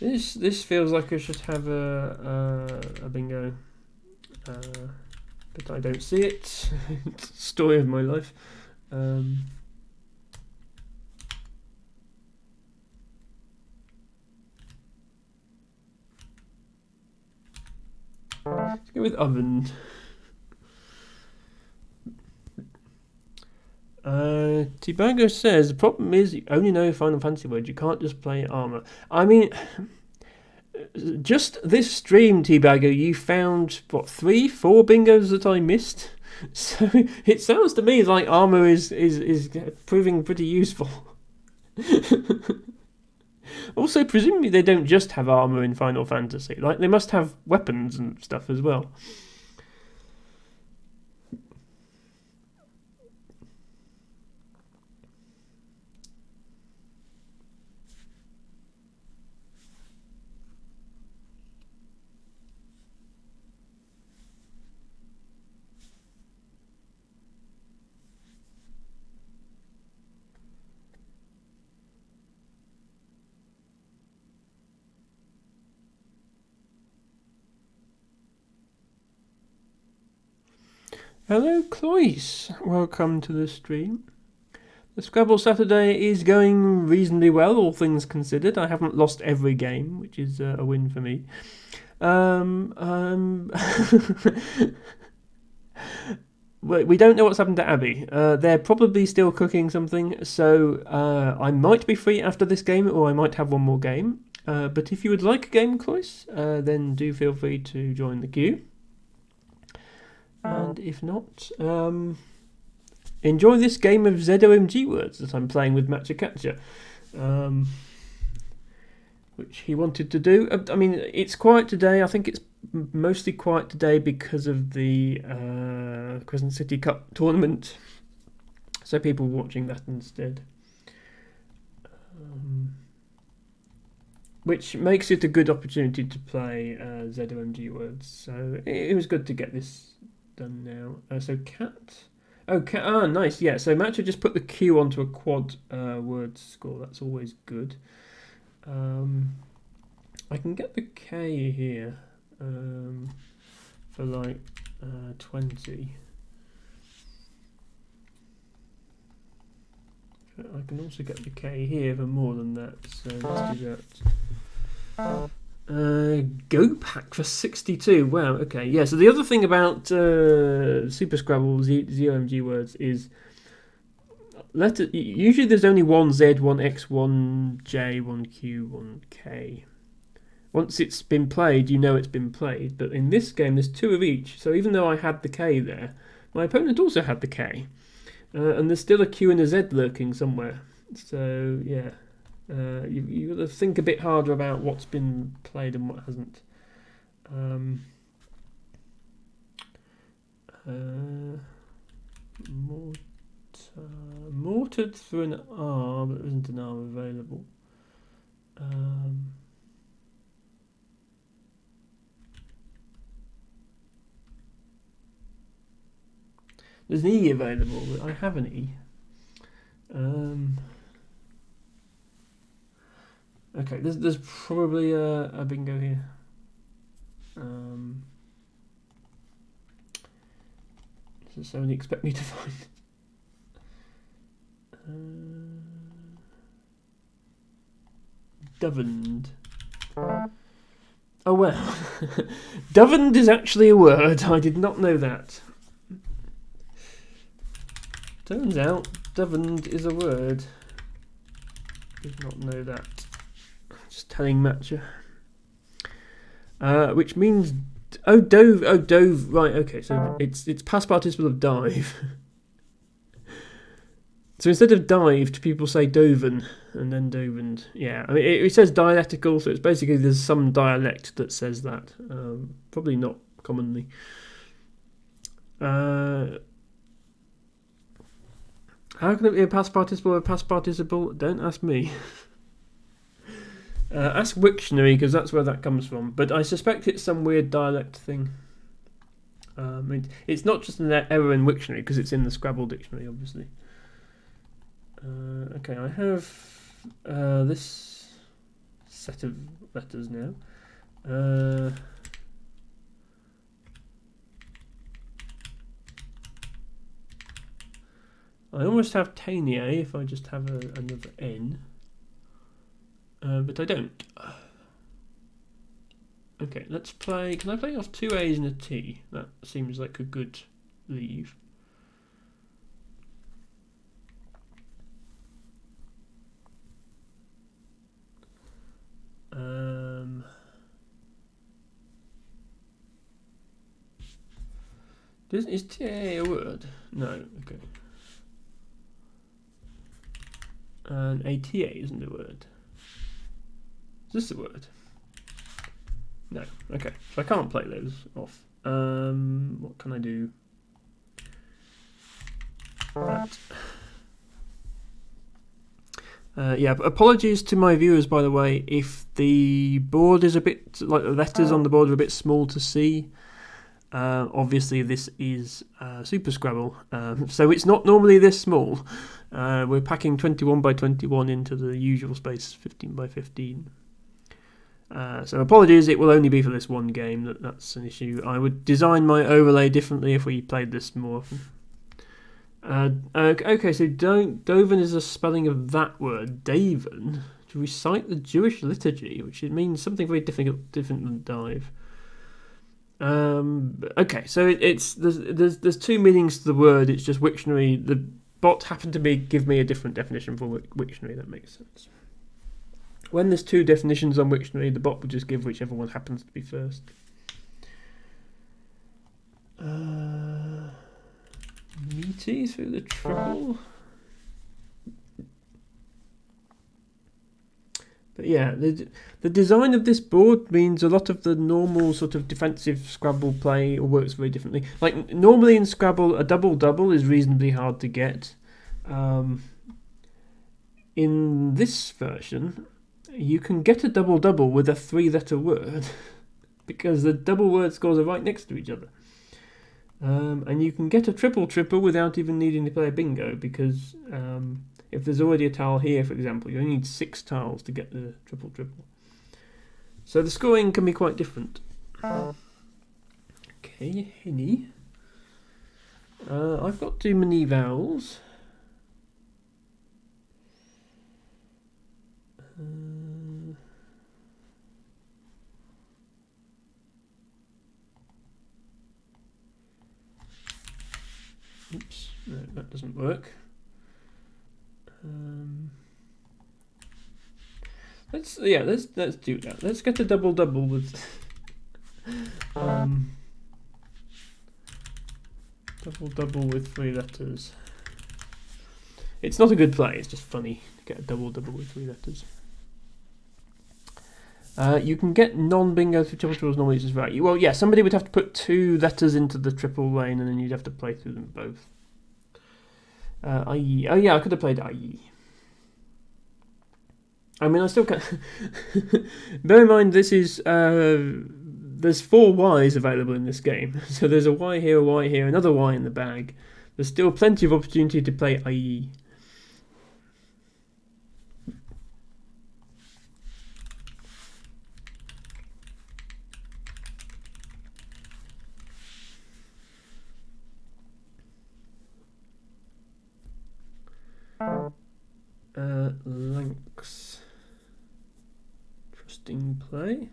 This feels like I should have a bingo, but I don't see it. It's the story of my life. Let's go with oven. Tibago says the problem is you only know Final Fantasy words. You can't just play armor. I mean, just this stream, Tibago, you found 3-4 bingos that I missed. So it sounds to me like armor is proving pretty useful. Also, presumably they don't just have armor in Final Fantasy. They must have weapons and stuff as well. Hello, Cloyce. Welcome to the stream. The Scrabble Saturday is going reasonably well, all things considered. I haven't lost every game, which is a win for me. We don't know what's happened to Abby. They're probably still cooking something, so I might be free after this game, or I might have one more game. But if you would like a game, Cloyce, then do feel free to join the queue. And if not, enjoy this game of ZOMG words that I'm playing with Matcha Catcher, which he wanted to do. I mean, it's quiet today. I think it's mostly quiet today because of the Crescent City Cup tournament. So people watching that instead. Which makes it a good opportunity to play ZOMG words. So it was good to get this done now. So cat. Oh, cat. Ah, nice. Yeah. So Matcha just put the Q onto a quad word score. That's always good. I can get the K here for like 20. I can also get the K here for more than that. So let's do that. Go pack for 62. Wow, okay. Yeah, so the other thing about Super Scrabble ZOMG words is usually there's only one Z, one X, one J, one Q, one K. Once it's been played, you know it's been played. But in this game, there's two of each. So even though I had the K there, my opponent also had the K. And there's still a Q and a Z lurking somewhere. So, yeah. You've got to think a bit harder about what's been played and what hasn't. Mortared through an R, but there isn't an R available. There's an E available, but I have an E. Okay, there's probably a bingo here. Does somebody expect me to find? Dovend. Oh well, Dovend is actually a word. I did not know that. Turns out Dovend is a word. Did not know that. Just telling Matcha. Which means dove. Right, okay. So it's past participle of dive. So instead of dived, people say doven and then dovend. Yeah, I mean it says dialectical, so it's basically there's some dialect that says that. Probably not commonly. How can it be a past participle or a past participle? Don't ask me. Ask Wiktionary, because that's where that comes from. But I suspect it's some weird dialect thing. It's not just an error in Wiktionary, because it's in the Scrabble dictionary, obviously. Okay, I have this set of letters now. I almost have Tanier if I just have another N. But I don't. Okay, let's play. Can I play off two A's and a T? That seems like a good leave. Is TA a word? No, okay. And ATA isn't a word. Is this a word? No, okay. So I can't play those off. What can I do? Right. Yeah, apologies to my viewers, by the way, if the board is a bit, like the letters on the board are a bit small to see. Obviously this is Super Scrabble, so it's not normally this small. We're packing 21 by 21 into the usual space, 15 by 15. So apologies, it will only be for this one game. That's an issue. I would design my overlay differently if we played this more often. Okay, so Doven is a spelling of that word, Daven, to recite the Jewish liturgy, which it means something very different than dive. Okay, so there's two meanings to the word. It's just Wiktionary. The bot happened to give me a different definition for Wiktionary. That makes sense. When there's two definitions on Wiktionary, the bot will just give whichever one happens to be first. Meaty through the triple. But yeah, the design of this board means a lot of the normal sort of defensive Scrabble play works very differently. Like normally in Scrabble, a double-double is reasonably hard to get. In this version, you can get a double-double with a 3-letter word because the double word scores are right next to each other. And you can get a triple-triple without even needing to play a bingo because if there's already a tile here, for example, you only need 6 tiles to get the triple-triple. So the scoring can be quite different. Okay, Henny. I've got too many vowels. Oops, no, that doesn't work. Let's do that. Let's get a double-double with double-double with 3 letters. It's not a good play. It's just funny to get a double-double with 3 letters. You can get non-bingo through triple triples normally, just right. Well, yeah, somebody would have to put 2 letters into the triple lane, and then you'd have to play through them both. IE. Oh yeah, I could have played IE. I mean, I still can't. Bear in mind, this is there's 4 Ys available in this game, so there's a Y here, a Y here, another Y in the bag. There's still plenty of opportunity to play IE. Lanks. Trusting play.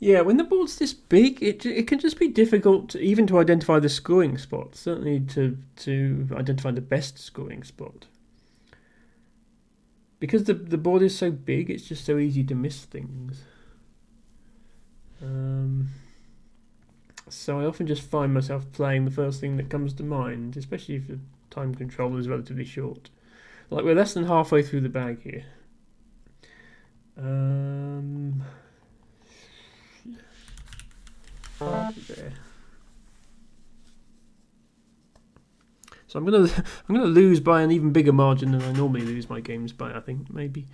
Yeah, when the board's this big, it can just be difficult even to identify the scoring spot. Certainly to identify the best scoring spot. Because the board is so big, it's just so easy to miss things. So I often just find myself playing the first thing that comes to mind, especially if the time control is relatively short. Like we're less than halfway through the bag here. There. So I'm gonna lose by an even bigger margin than I normally lose my games by. I think maybe.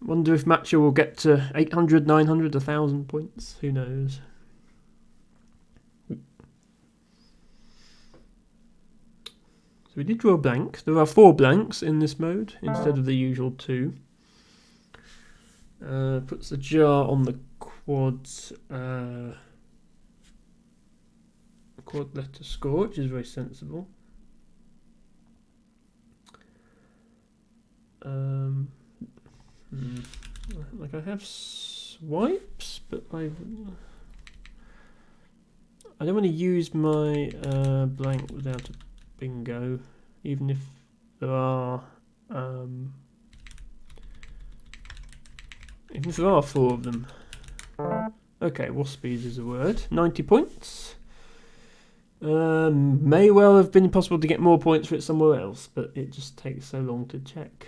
Wonder if Matcha will get to 800, 900, 1,000 points. Who knows? So we did draw a blank. There are 4 blanks in this mode instead of the usual 2. Puts the jar on the quads. Quad letter score, which is very sensible. Like I have swipes, but I don't want to use my blank without a bingo, even if there are 4 of them. Okay, waspies is a word. 90 points. May well have been possible to get more points for it somewhere else, but it just takes so long to check.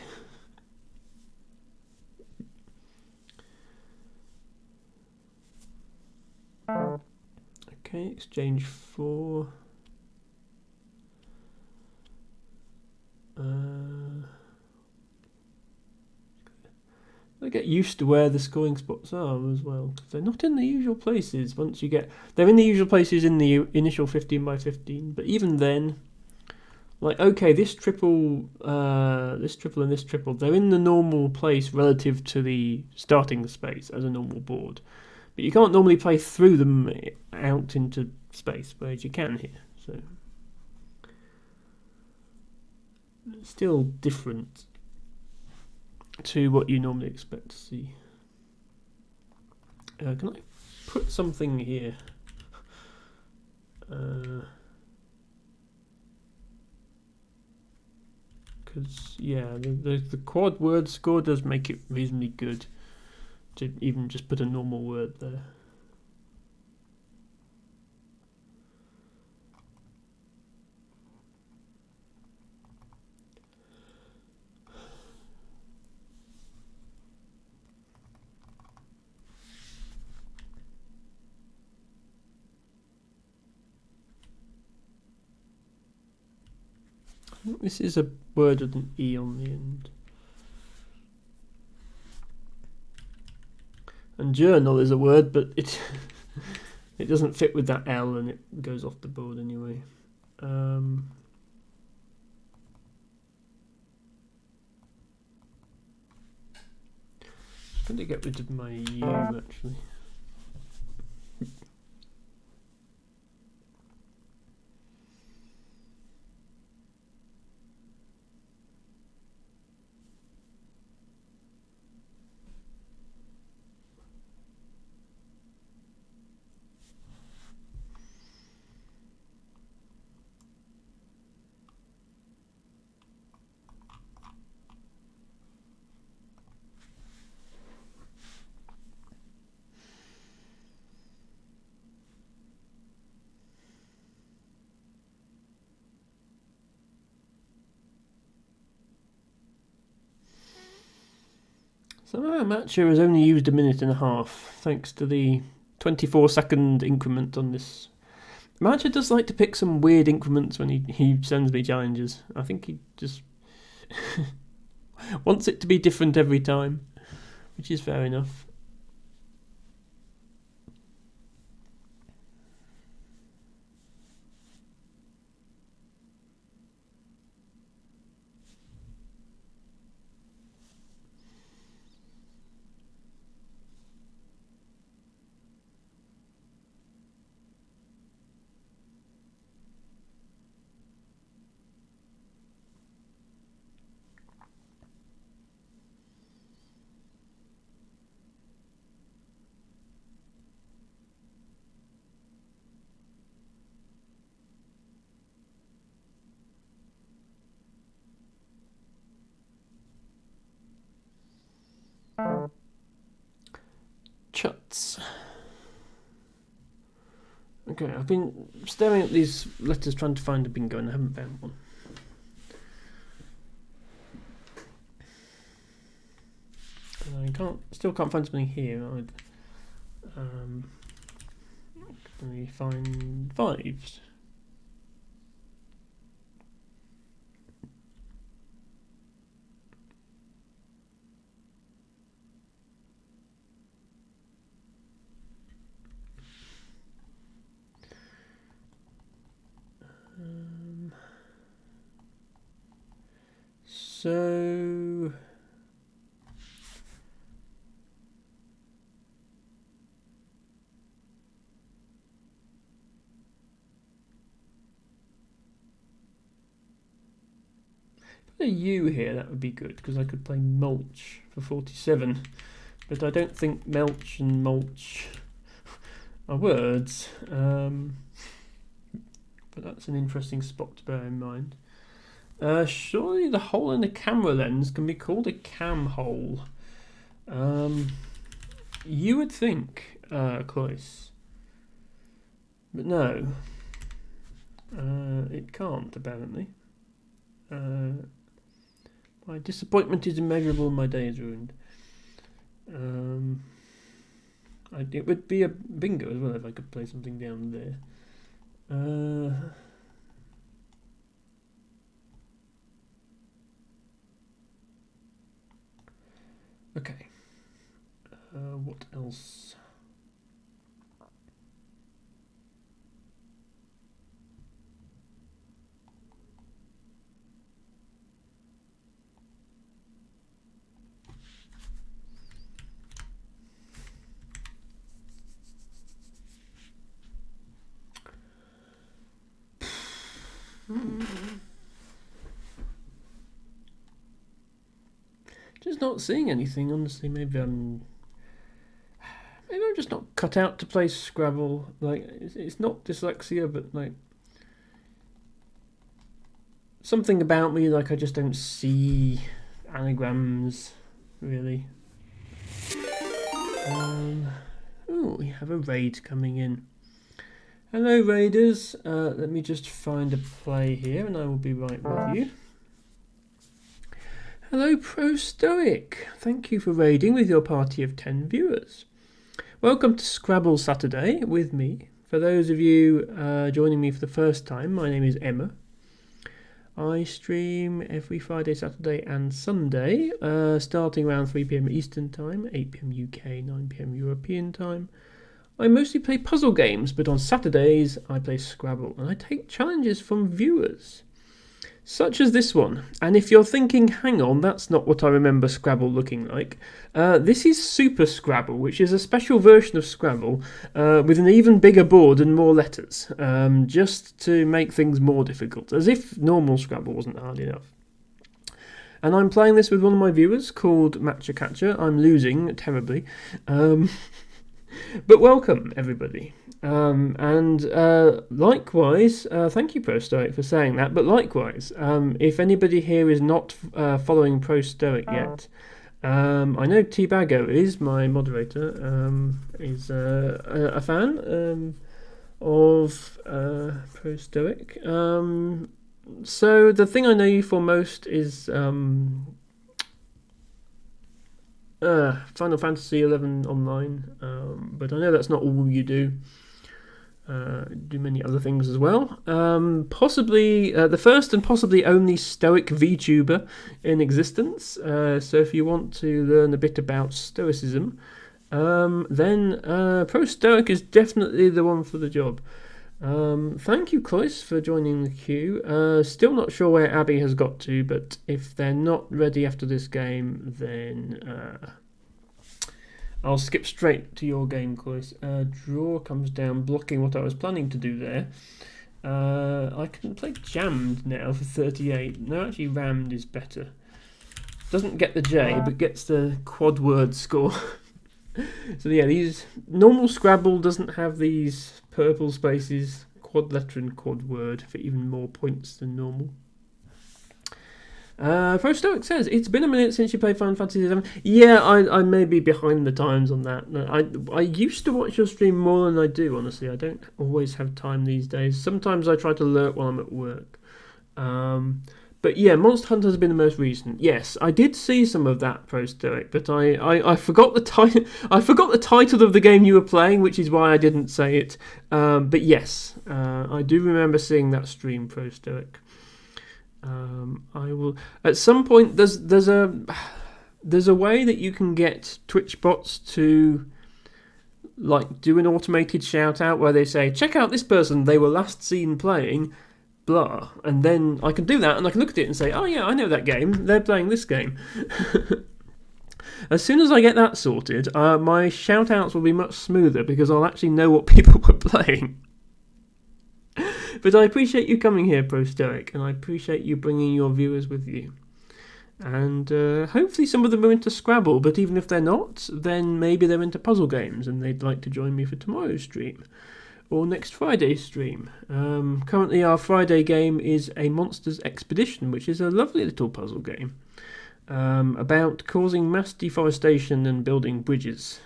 Okay, exchange 4. I get used to where the scoring spots are as well, because they're not in the usual places. They're in the usual places in the initial 15 by 15, but even then, like, okay, this triple, and this triple, they're in the normal place relative to the starting space as a normal board. But you can't normally play through them out into space, whereas you can here. So it's still different to what you normally expect to see. Can I put something here? Because yeah, the quad word score does make it reasonably good to even just put a normal word there. This is a word with an E on the end. And journal is a word, but it it doesn't fit with that L and it goes off the board anyway. I'm going to get rid of my U actually. Somehow Matcha has only used a minute and a half, thanks to the 24-second increment on this. Matcha does like to pick some weird increments when he sends me challenges. I think he just wants it to be different every time, which is fair enough. Chuts. Okay, I've been staring at these letters trying to find a bingo and I haven't found one. And I still can't find something here. Let me find 5s. So put a U here, that would be good, because I could play mulch for 47, but I don't think melch and mulch are words. But that's an interesting spot to bear in mind. Surely the hole in the camera lens can be called a cam hole. You would think, Cloyce. But no. It can't, apparently. My disappointment is immeasurable and my day is ruined. It would be a bingo as well if I could play something down there. Okay. What else? Just not seeing anything, honestly. Maybe I'm just not cut out to play Scrabble. Like, it's not dyslexia, but like something about me, like I just don't see anagrams really. Oh, we have a raid coming in. Hello, raiders. Let me just find a play here, and I will be right with you. Hello, Pro Stoic. Thank you for raiding with your party of 10 viewers. Welcome to Scrabble Saturday with me. For those of you joining me for the first time, my name is Emma. I stream every Friday, Saturday and Sunday, starting around 3 PM Eastern Time, 8 PM UK, 9 PM European Time. I mostly play puzzle games, but on Saturdays I play Scrabble, and I take challenges from viewers, such as this one. And if you're thinking, hang on, that's not what I remember Scrabble looking like, this is Super Scrabble, which is a special version of Scrabble with an even bigger board and more letters, just to make things more difficult, as if normal Scrabble wasn't hard enough. And I'm playing this with one of my viewers called Matcha Catcher. I'm losing terribly. But welcome, everybody. And likewise, thank you, Pro Stoic, for saying that. But likewise, if anybody here is not following Pro Stoic yet, I know T-Bago is, my moderator, is a fan of Pro Stoic. So the thing I know you for most is Final Fantasy XI Online, but I know that's not all you do. Do many other things as well. Possibly the first and possibly only Stoic VTuber in existence. So if you want to learn a bit about Stoicism, then Pro Stoic is definitely the one for the job. Thank you, Cloyce, for joining the queue. Still not sure where Abby has got to, but if they're not ready after this game, then I'll skip straight to your game, Cloyce. Draw comes down, blocking what I was planning to do there. I can play jammed now for 38. No, actually rammed is better. Doesn't get the J, but gets the quad word score. So yeah, these normal Scrabble doesn't have these purple spaces, quad letter and quad word, for even more points than normal. Pro Stoic says, it's been a minute since you played Final Fantasy VII. Yeah, I may be behind the times on that. I used to watch your stream more than I do, honestly. I don't always have time these days. Sometimes I try to lurk while I'm at work. But yeah, Monster Hunter has been the most recent. Yes, I did see some of that, Pro Stoic, but I forgot the title. I forgot the title of the game you were playing, which is why I didn't say it. But yes, I do remember seeing that stream, Pro Stoic. I will at some point. There's a way that you can get Twitch bots to like do an automated shout out where they say, check out this person, they were last seen playing blah, and then I can do that and I can look at it and say, oh yeah, I know that game, they're playing this game. As soon as I get that sorted, my shout outs will be much smoother because I'll actually know what people were playing. But I appreciate you coming here, Pro Stoic, and I appreciate you bringing your viewers with you. And hopefully some of them are into Scrabble, but even if they're not, then maybe they're into puzzle games and they'd like to join me for tomorrow's stream. Or next Friday's stream. Currently our Friday game is a Monsters Expedition, which is a lovely little puzzle game about causing mass deforestation and building bridges.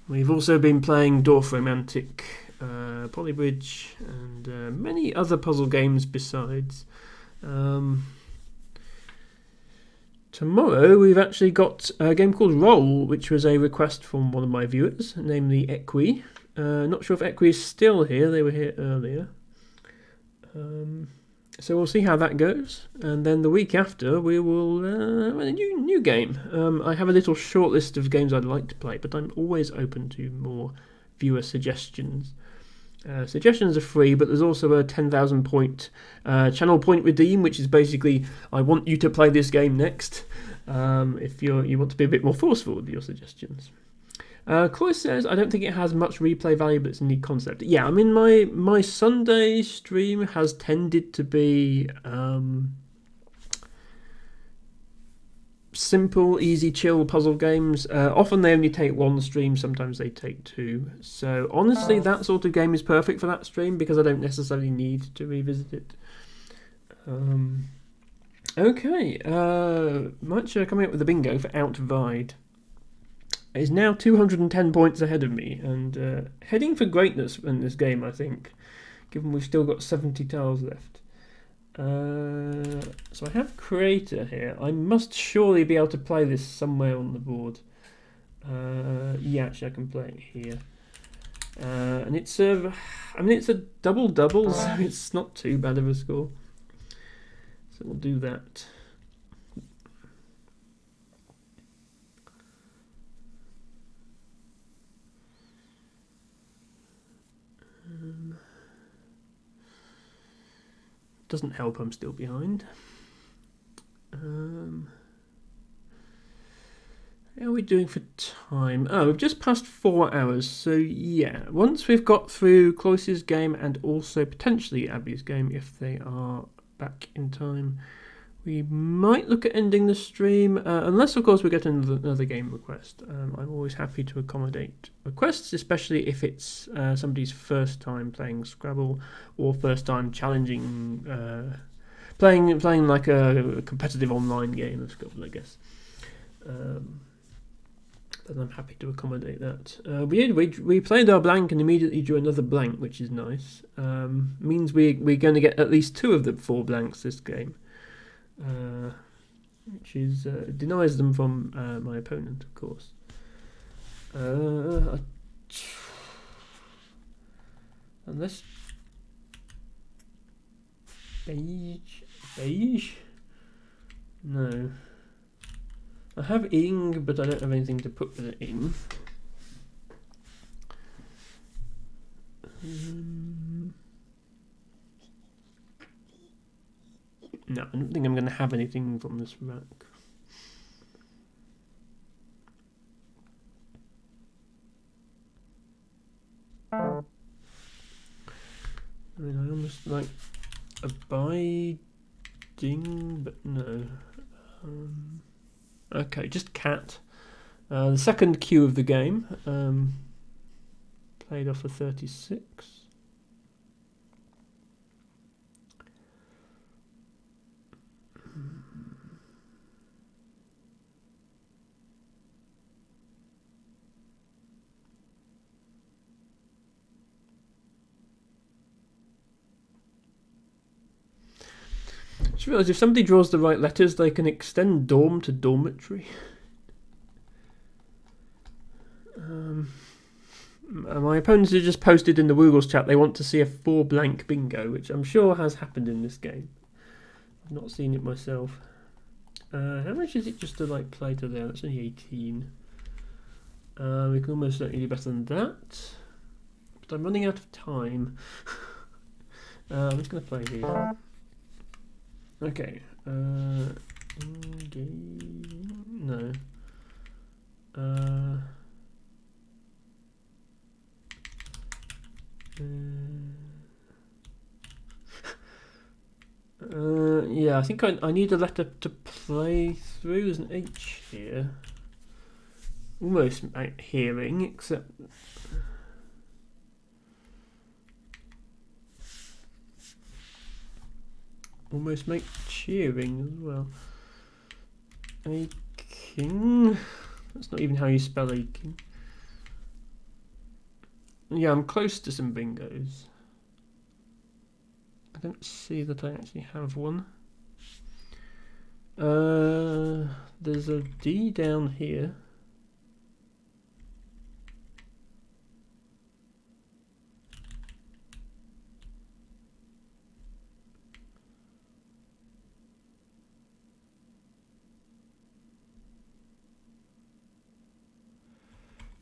We've also been playing Dorf Romantic, Polybridge, and many other puzzle games besides. Tomorrow we've actually got a game called Roll, which was a request from one of my viewers, namely Equi. Not sure if Equi is still here, they were here earlier. So we'll see how that goes, and then the week after we will have a new game. I have a little short list of games I'd like to play, but I'm always open to more viewer suggestions. Suggestions are free, but there's also a 10,000 point channel point redeem, which is basically I want you to play this game next. If you want to be a bit more forceful with your suggestions. Cloyce says, I don't think it has much replay value, but it's a neat concept. Yeah, I mean, my Sunday stream has tended to be simple, easy, chill puzzle games. Often they only take one stream, sometimes they take two. So honestly, that sort of game is perfect for that stream because I don't necessarily need to revisit it. Okay, Matcha coming up with a bingo for Outvide. Is now 210 points ahead of me, and heading for greatness in this game, I think, given we've still got 70 tiles left. So I have Creator here. I must surely be able to play this somewhere on the board. Yeah, actually I can play it here. And it's a double-double, so it's not too bad of a score. So we'll do that. Doesn't help I'm still behind. How are we doing for time? Oh, we've just passed 4 hours, so yeah. Once we've got through Cloyce's game and also potentially Abby's game, if they are back in time, we might look at ending the stream, unless of course we get another game request. I'm always happy to accommodate requests, especially if it's somebody's first time playing Scrabble or first time challenging, playing like a competitive online game of Scrabble, I guess. Then I'm happy to accommodate that. We played our blank and immediately drew another blank, which is nice. Means we're going to get at least 2 of the 4 blanks this game. Which is denies them from my opponent, of course. Unless beige? No. I have ing, but I don't have anything to put with it in. No, I don't think I'm going to have anything from this rack. I mean, I almost like abiding, but no. Okay, just cat. The second cue of the game. Played off a 36. I just realised if somebody draws the right letters, they can extend dorm to dormitory. My opponents have just posted in the Woogles chat they want to see a 4 blank bingo, which I'm sure has happened in this game. I've not seen it myself. How much is it just to play to there? That's only 18. We can almost certainly do better than that. But I'm running out of time. I'm just going to play here. Okay. No. Yeah, I think I need a letter to play through. There's an H here. Almost hearing, except... Almost make cheering as well. Aching. That's not even how you spell aching. Yeah, I'm close to some bingos. I don't see that I actually have one. There's a D down here.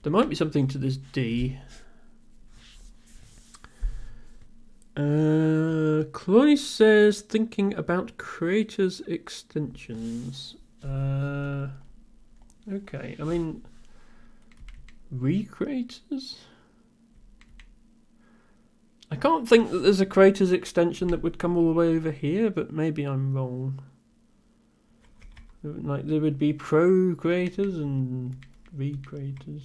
There might be something to this D. Chloe says thinking about creators extensions. Okay, I mean recreators? I can't think that there's a creators extension that would come all the way over here, but maybe I'm wrong. Like there would be pro creators and recreators.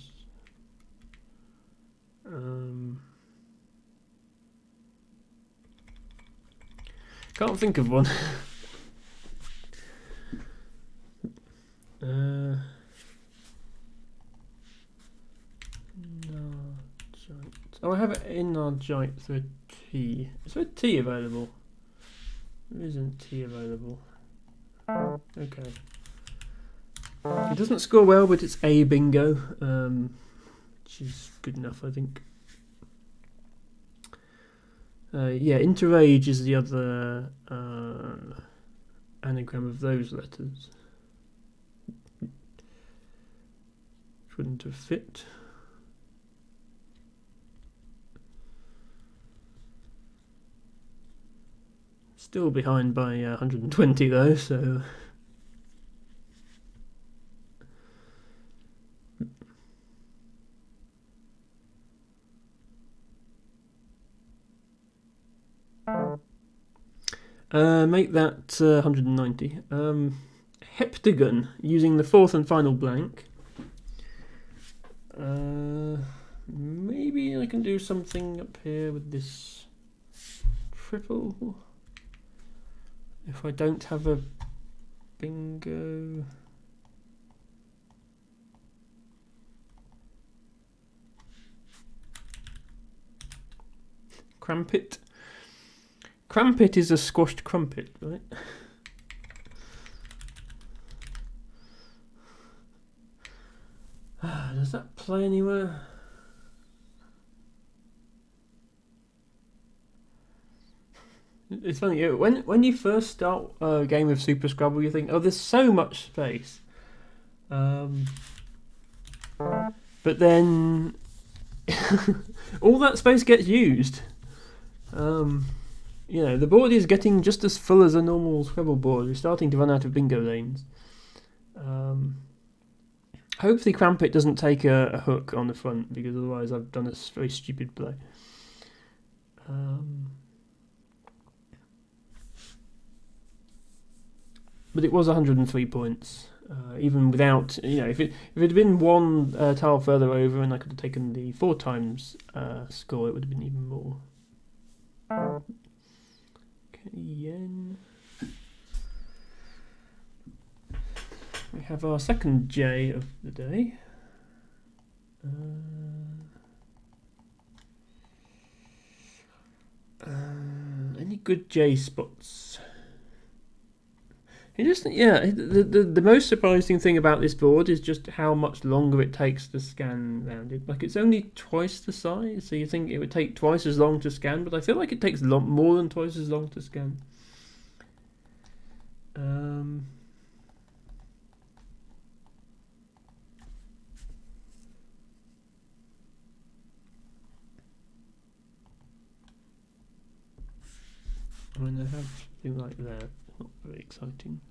Can't think of one. Oh, I have it in our giant through a T. Is there a T available? There isn't T available. Okay. It doesn't score well, but it's a bingo, which is good enough, I think. Yeah, interage is the other anagram of those letters. Which wouldn't have fit. Still behind by 120 though, so. Make that 190. Heptagon, using the fourth and final blank. Maybe I can do something up here with this triple. If I don't have a bingo. Crumpet. Crumpet is a squashed crumpet, right? Does that play anywhere? It's funny, when you first start a game of Super Scrabble, you think, oh, there's so much space. But then all that space gets used. You know, the board is getting just as full as a normal Scrabble board. We're starting to run out of bingo lanes. Hopefully Crampit doesn't take a hook on the front, because otherwise I've done a very stupid play. But it was 103 points, even without, you know, if it had been one tile further over and I could have taken the 4 times score, it would have been even more. Okay, yen. We have our second J of the day. Any good J spots? The most surprising thing about this board is just how much longer it takes to scan round it. Like, it's only twice the size, so you think it would take twice as long to scan, but I feel like it takes more than twice as long to scan. I mean, I have something like that. Not very exciting.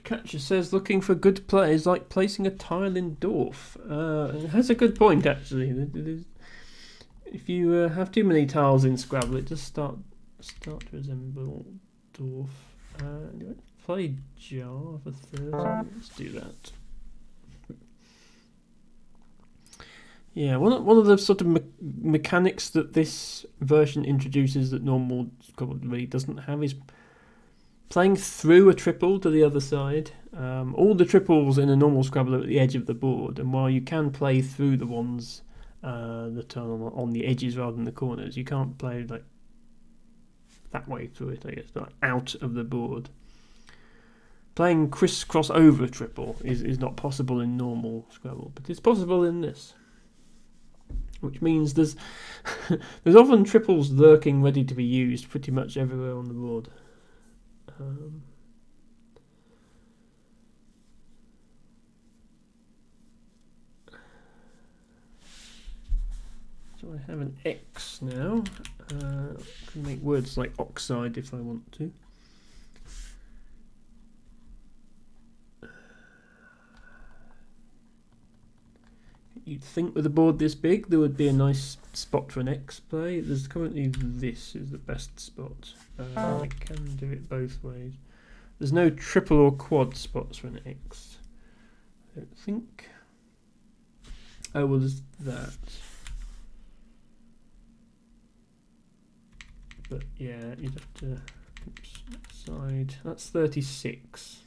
Catcher says looking for good play is like placing a tile in dwarf. That's a good point, actually. If you have too many tiles in Scrabble, it just start to resemble dwarf. Play jar for 30. Let's do that. Yeah, one of the sort of mechanics that this version introduces that normal Scrabble really doesn't have is playing through a triple to the other side. All the triples in a normal Scrabble are at the edge of the board, and while you can play through the ones that are on the edges rather than the corners, you can't play like that way through it, I guess, like out of the board. Playing crisscross over a triple is not possible in normal Scrabble, but it's possible in this. Which means there's often triples lurking ready to be used pretty much everywhere on the board. So I have an X now. I can make words like oxide if I want to. You'd think with a board this big there would be a nice spot for an X play. There's currently this is the best spot. I can do it both ways. There's no triple or quad spots for an X. I don't think. Oh well, there's that. But yeah, you'd have to. Oops, side. That's 36.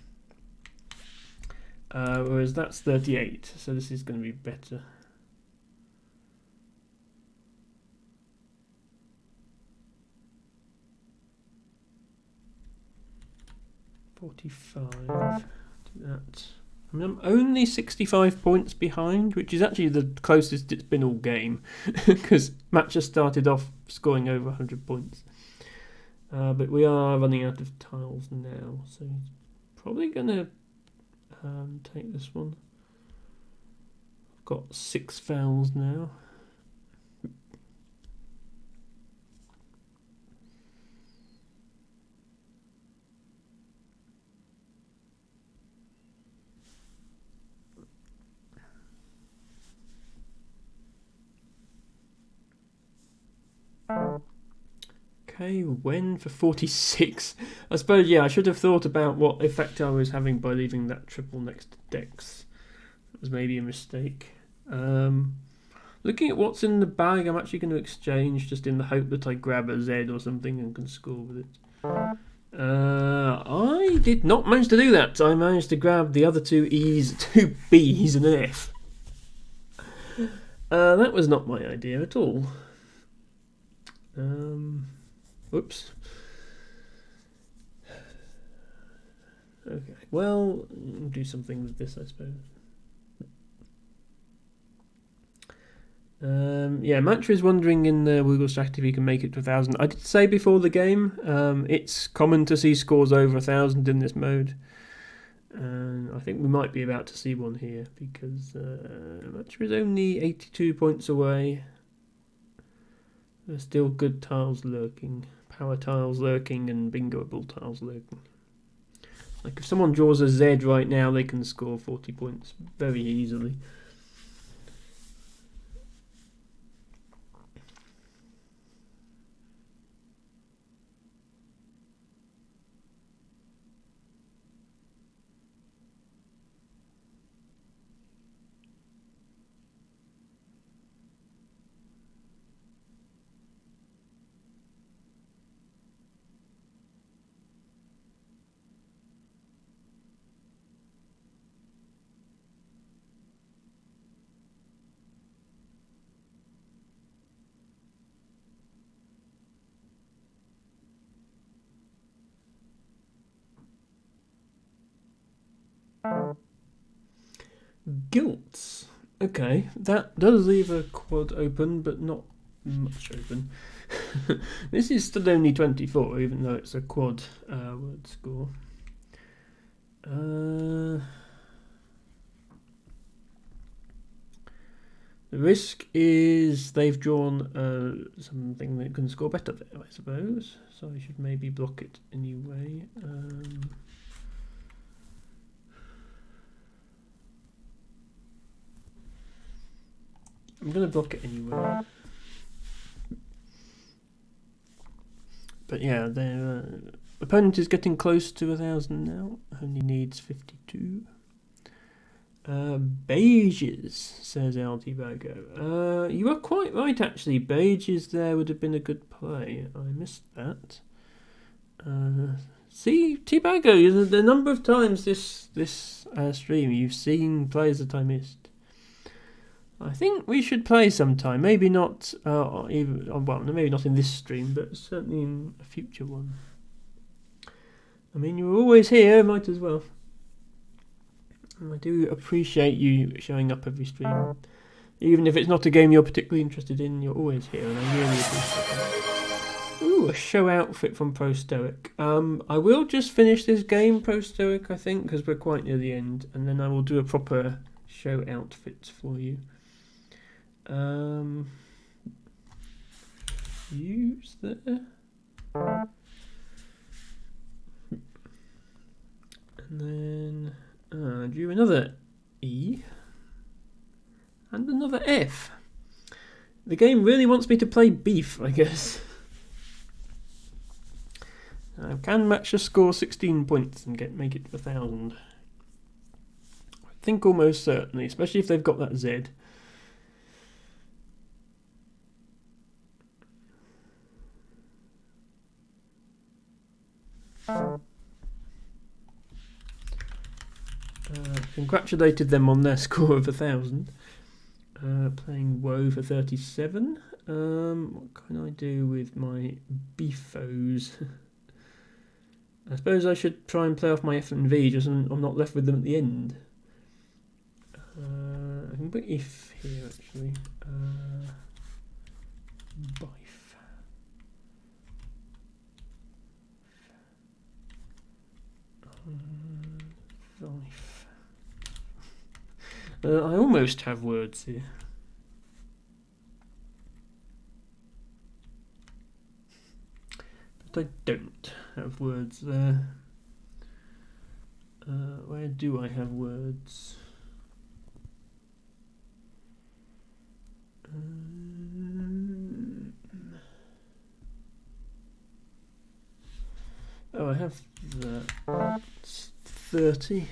Whereas that's 38, so this is going to be better. $45. Do that. I mean, I'm only 65 points behind, which is actually the closest it's been all game, because Match has started off scoring over 100 points. But we are running out of tiles now, so he's probably going to take this one. I've got 6 fouls now. Okay, when for 46? I suppose, yeah, I should have thought about what effect I was having by leaving that triple next to Dex. It was maybe a mistake. Looking at what's in the bag, I'm actually going to exchange just in the hope that I grab a Z or something and can score with it. I did not manage to do that. I managed to grab the other 2 E's, 2 B's and an F. That was not my idea at all. Whoops. Okay, well, do something with this, I suppose. Yeah, Mantra is wondering in the Wiggle strategy if he can make it to 1,000. I did say before the game, it's common to see scores over 1,000 in this mode. And I think we might be about to see one here, because Mantra is only 82 points away. There's still good tiles lurking. Power tiles lurking and bingoable tiles lurking. Like if someone draws a Z right now, they can score 40 points very easily. Guilt. Okay, that does leave a quad open, but not much open. This is still only 24, even though it's a quad word score. The risk is they've drawn something that can score better there, I suppose. So I should maybe block it anyway. I'm going to block it anyway. But yeah, their opponent is getting close to 1,000 now. Only needs 52. Beiges, says LT Bago. You are quite right, actually. Beiges there would have been a good play. I missed that. See, T-Bago, the number of times this stream you've seen players that I missed. I think we should play sometime. Maybe not maybe not in this stream, but certainly in a future one. I mean, you're always here, might as well. And I do appreciate you showing up every stream. Even if it's not a game you're particularly interested in, you're always here, and I really appreciate that. Ooh, a show outfit from Pro Stoic. I will just finish this game, Pro Stoic, I think, because we're quite near the end, and then I will do a proper show outfit for you. Use there. And then do another E and another F. The game really wants me to play beef, I guess. I can match the score 16 points and make it to 1,000. I think almost certainly, especially if they've got that Z. Congratulated them on their score of 1,000. Playing Woe for 37. What can I do with my beefos? I suppose I should try and play off my F and V, just so I'm not left with them at the end. I can put if here actually. Bife. Vife. I almost have words here. But I don't have words there. Where do I have words? Oh, I have that. It's 30.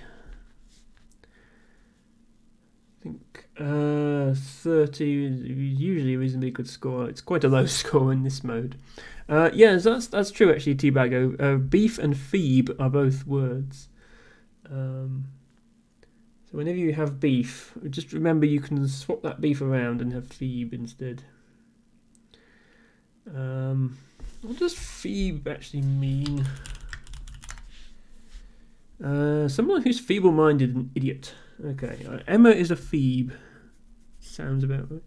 I think 30 is usually a reasonably good score. It's quite a low score in this mode. Yes, that's true actually, T-Bago. Beef and Phoebe are both words. So whenever you have beef, just remember you can swap that beef around and have Phoebe instead. What does Phoebe actually mean? Someone who's feeble-minded and idiot. Okay, Emma is a Phoebe. Sounds about right.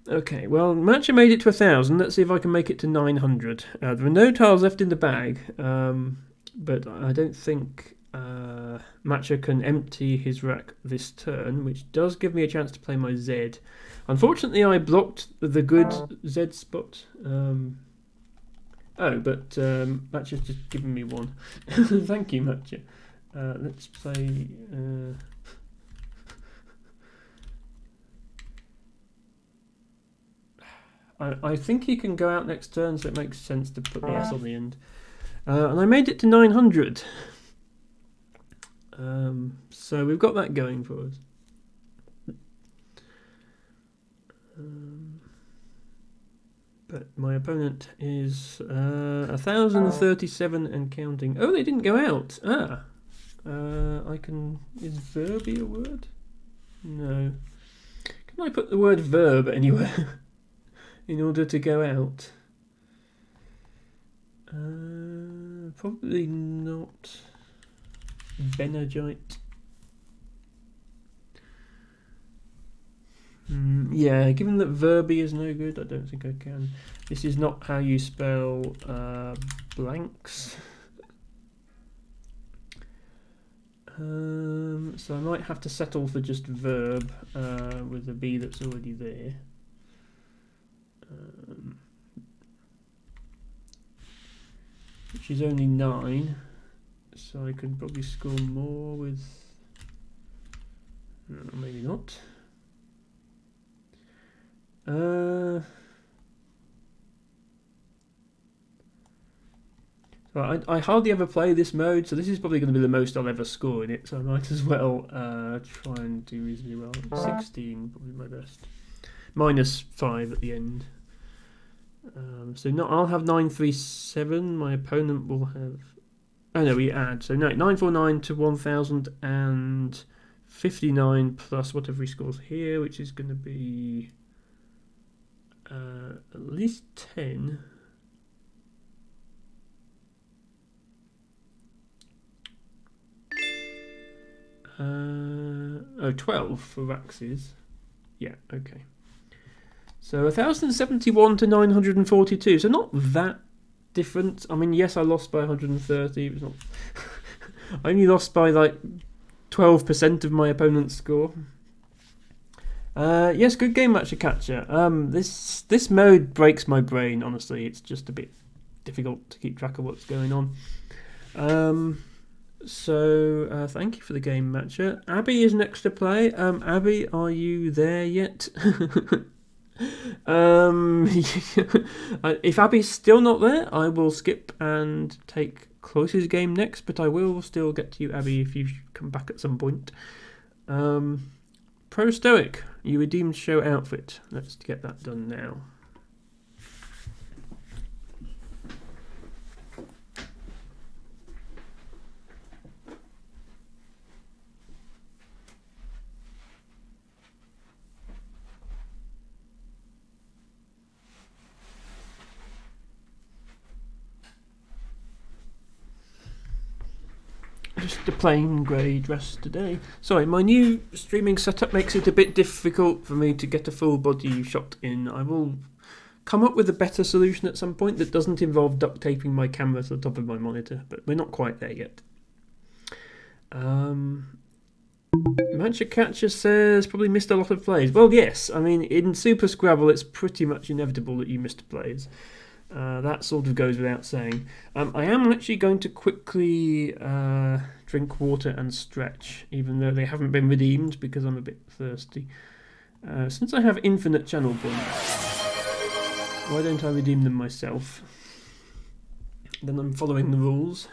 Okay, well, Matcha made it to 1,000. Let's see if I can make it to 900. There are no tiles left in the bag, but I don't think Matcha can empty his rack this turn, which does give me a chance to play my Z. Unfortunately, I blocked the good Z spot. But Matcha's just given me one. Thank you, Matcha. Let's play... I think he can go out next turn, so it makes sense to put the S on the end. And I made it to 900. So we've got that going for us. But my opponent is 1,037 and counting. Oh, they didn't go out. I can... Is verby a word? No. Can I put the word verb anywhere in order to go out? Probably not. Benagite. Yeah, given that verby is no good, I don't think I can. This is not how you spell blanks. So I might have to settle for just verb with a B that's already there. Which is only 9, so I could probably score more with... maybe not. So I hardly ever play this mode, so this is probably going to be the most I'll ever score in it, so I might as well try and do reasonably well. 16, probably my best. -5 at the end. So no, I'll have 937. My opponent will have. Oh no, we add. So no, 949 to 1059 plus whatever he scores here, which is going to be at least 10. Oh, 12 for Rax's. Yeah, okay. So 1071 to 942. So not that different. I mean, yes, I lost by 130. It was not. I only lost by like 12% of my opponent's score. Yes, good game, Matcha Catcher. This mode breaks my brain. Honestly, it's just a bit difficult to keep track of what's going on. So thank you for the game, Matcha. Abby is next to play. Abby, are you there yet? If Abby's still not there, I will skip and take Close's game next, but I will still get to you, Abby, if you come back at some point. Pro Stoic, you redeemed show outfit. Let's get that done now. Just a plain grey dress today. Sorry, my new streaming setup makes it a bit difficult for me to get a full body shot in. I will come up with a better solution at some point that doesn't involve duct taping my camera to the top of my monitor, but we're not quite there yet. Matcha Catcher says probably missed a lot of plays. Well, yes. I mean, in Super Scrabble, it's pretty much inevitable that you missed plays. That sort of goes without saying. I am actually going to quickly drink water and stretch, even though they haven't been redeemed because I'm a bit thirsty. Since I have infinite channel points, why don't I redeem them myself? Then I'm following the rules.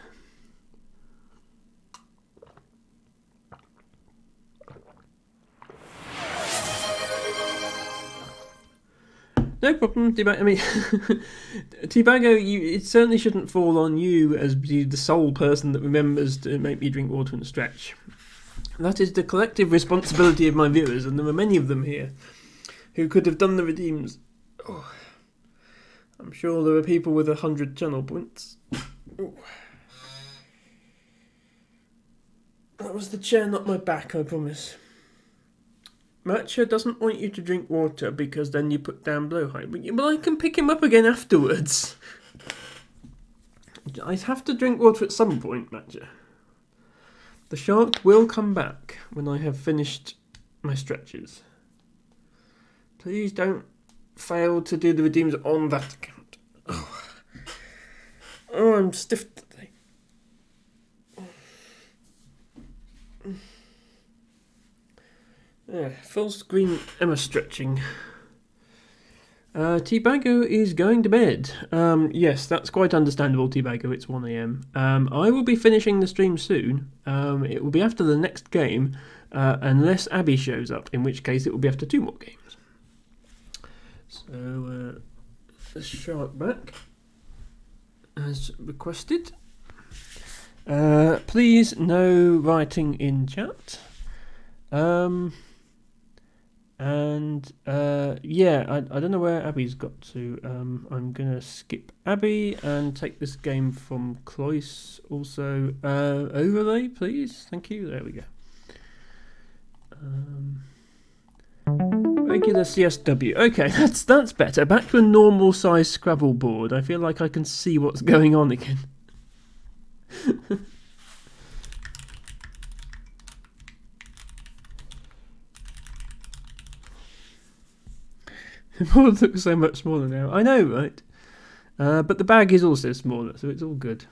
No problem, T-Bago. I mean, T-Bago, it certainly shouldn't fall on you as the sole person that remembers to make me drink water and stretch. That is the collective responsibility of my viewers, and there are many of them here who could have done the redeems. Oh, I'm sure there are people with 100 channel points. Oh. That was the chair, not my back, I promise. Matcha doesn't want you to drink water because then you put down blowhide. But I can pick him up again afterwards. I have to drink water at some point, Matcha. The shark will come back when I have finished my stretches. Please don't fail to do the redeems on that account. Oh, I'm stiff today. Full screen Emma stretching. T-Bago is going to bed. Yes, that's quite understandable, T-Bago. It's 1 a.m. I will be finishing the stream soon. It will be after the next game, unless Abby shows up, in which case it will be after 2 more games. So, the shark back, as requested. Please, no writing in chat. Yeah, I don't know where Abby's got to. I'm going to skip Abby and take this game from Cloyce. Also, overlay, please. Thank you. There we go. Regular CSW. Okay, that's better. Back to a normal size Scrabble board. I feel like I can see what's going on again. The board looks so much smaller now. I know, right? But the bag is also smaller, so it's all good.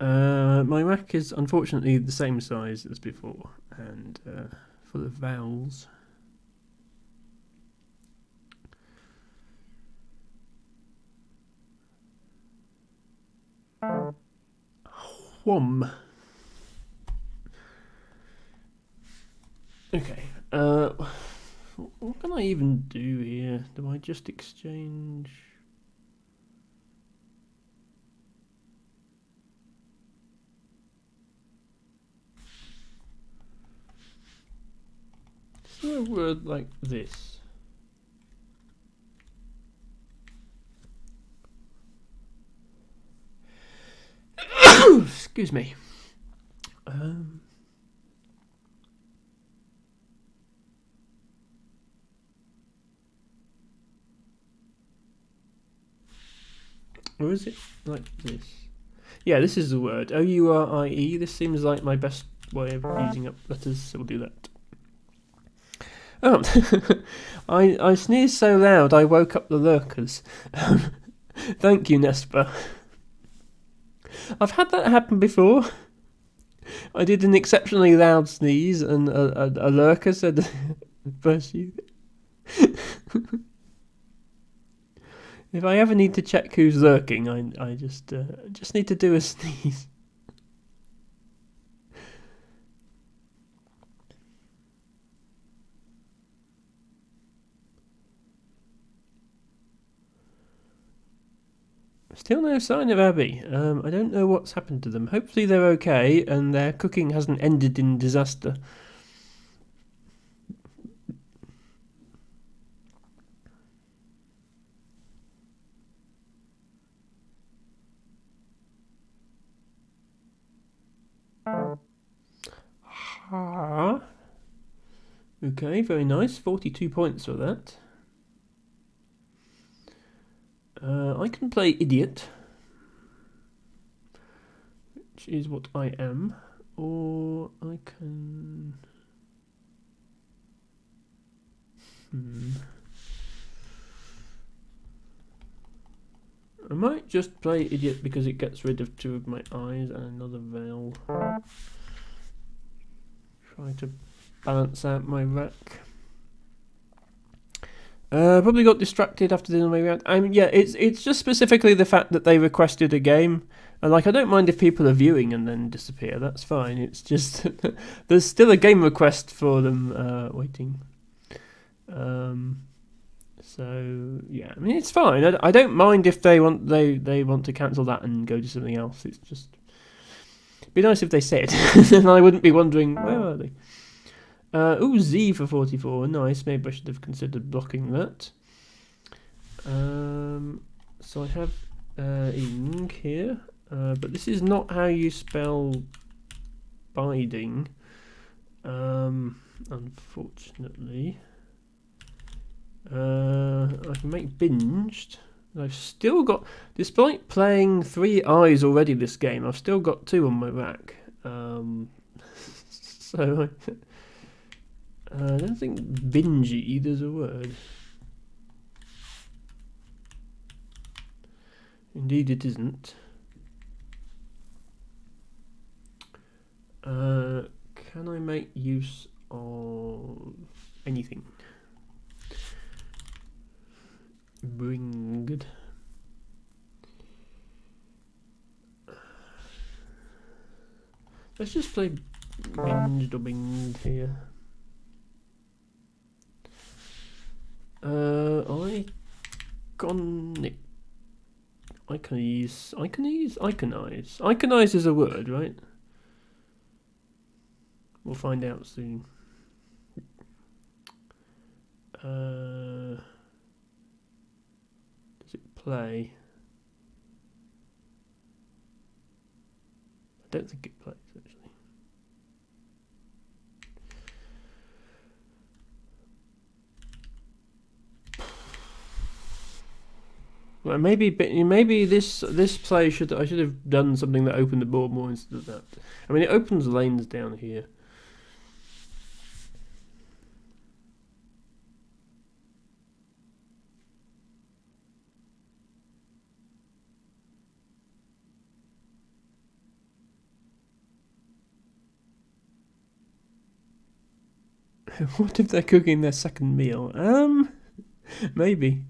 My rack is unfortunately the same size as before, and full of vowels. Whom. Okay. What can I even do here? Do I just exchange? Is there a word like this? Excuse me. Or is it like this? Yeah, this is the word. O-U-R-I-E. This seems like my best way of using up letters, so we'll do that. Oh, I sneezed so loud I woke up the lurkers. Thank you, Nespa. I've had that happen before. I did an exceptionally loud sneeze and a lurker said, bless you. If I ever need to check who's lurking, I just need to do a sneeze. Still no sign of Abby. I don't know what's happened to them. Hopefully they're okay and their cooking hasn't ended in disaster. Okay, very nice. 42 points for that. I can play idiot, which is what I am, or I can... I might just play idiot because it gets rid of 2 of my eyes and another veil. Try to balance out my rack. Probably got distracted after doing my round. Yeah, it's just specifically the fact that they requested a game, and like I don't mind if people are viewing and then disappear. That's fine. It's just there's still a game request for them waiting. So yeah, I mean it's fine. I don't mind if they want to cancel that and go to something else. It's just it'd be nice if they said, then I wouldn't be wondering where are they. Ooh, Z for 44. Nice. Maybe I should have considered blocking that. So I have ing here, but this is not how you spell biding. Unfortunately, I can make binged. I've still got, despite playing 3 eyes already this game, I've still got 2 on my rack. So I don't think bingy there's a word. Indeed it isn't. Can I make use of anything? Bringed. Let's just play binged or binged here. Iconize is a word, right? We'll find out soon. Does it play? I don't think it plays actually. Well, maybe this play I should have done something that opened the board more instead of that. I mean, it opens lanes down here. What if they're cooking their second meal? Maybe.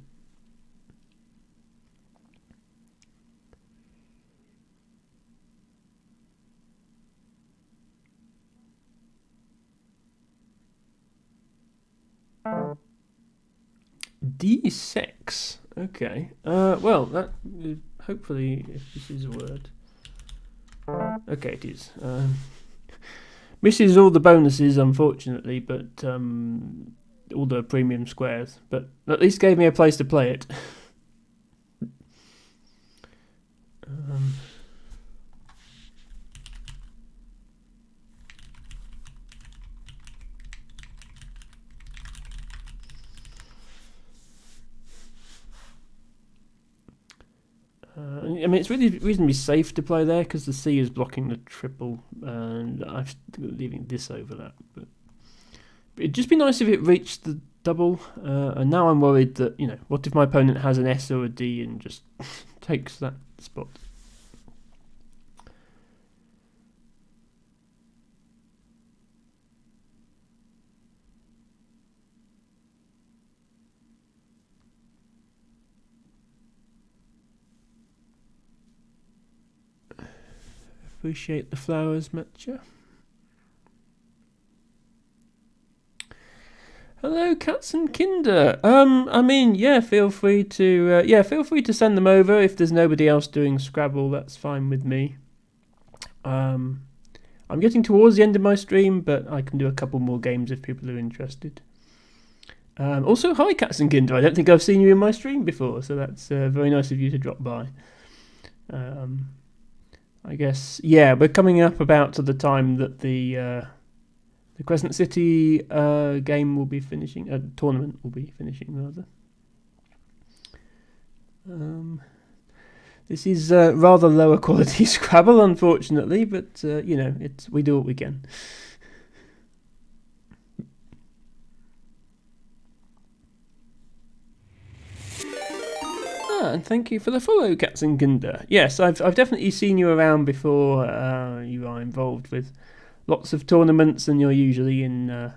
D6. Okay. Well, that hopefully, if this is a word. Okay, it is. Misses all the bonuses, unfortunately, but all the premium squares. But at least gave me a place to play it. I mean, it's really reasonably safe to play there because the C is blocking the triple, and I'm leaving this over that. But it'd just be nice if it reached the double, and now I'm worried that, what if my opponent has an S or a D and just takes that spot? Appreciate the flowers, Matcha. Hello, Cats and Kinder. I mean, feel free to send them over if there's nobody else doing Scrabble. That's fine with me. I'm getting towards the end of my stream, but I can do a couple more games if people are interested. Also, hi, Cats and Kinder. I don't think I've seen you in my stream before, so that's very nice of you to drop by. I guess, we're coming up about to the time that the Crescent City game will be finishing, tournament will be finishing, rather. This is rather lower quality Scrabble, unfortunately, but, we do what we can. And thank you for the follow, Cats and Kinder. Yes, I've definitely seen you around before. You are involved with lots of tournaments, and you're usually in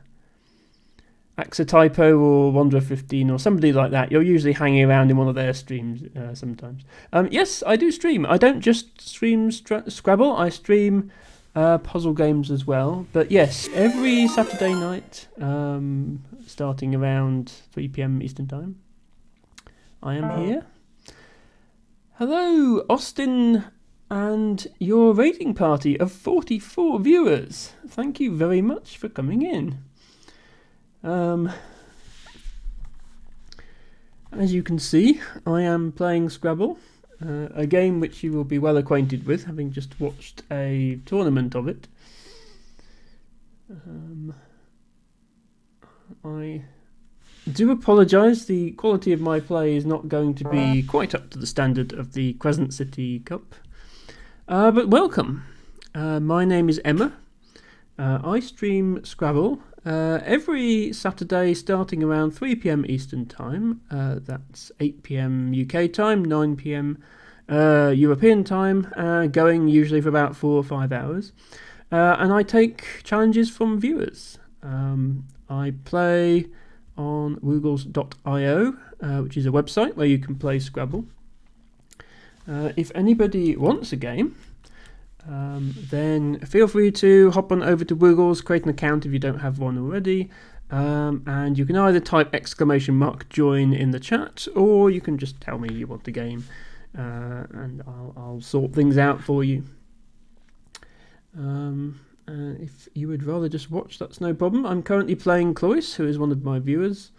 Axotypo or Wanderer 15 or somebody like that. You're usually hanging around in one of their streams sometimes. Yes, I do stream. I don't just stream Scrabble. I stream puzzle games as well. But yes, every Saturday night, starting around 3 p.m. Eastern Time, I am here. Hello, Austin, and your rating party of 44 viewers. Thank you very much for coming in. As you can see, I am playing Scrabble, a game which you will be well acquainted with, having just watched a tournament of it. I do apologise, the quality of my play is not going to be quite up to the standard of the Crescent City Cup. But welcome. My name is Emma. I stream Scrabble every Saturday starting around 3 p.m. Eastern Time. That's 8 p.m. UK time, 9 p.m. European time, going usually for about 4 or 5 hours. And I take challenges from viewers. I play on woogles.io, which is a website where you can play Scrabble. If anybody wants a game, then feel free to hop on over to Woogles, create an account if you don't have one already, and you can either type !join in the chat, or you can just tell me you want the game, and I'll sort things out for you. If you would rather just watch, that's no problem. I'm currently playing Cloyce, who is one of my viewers.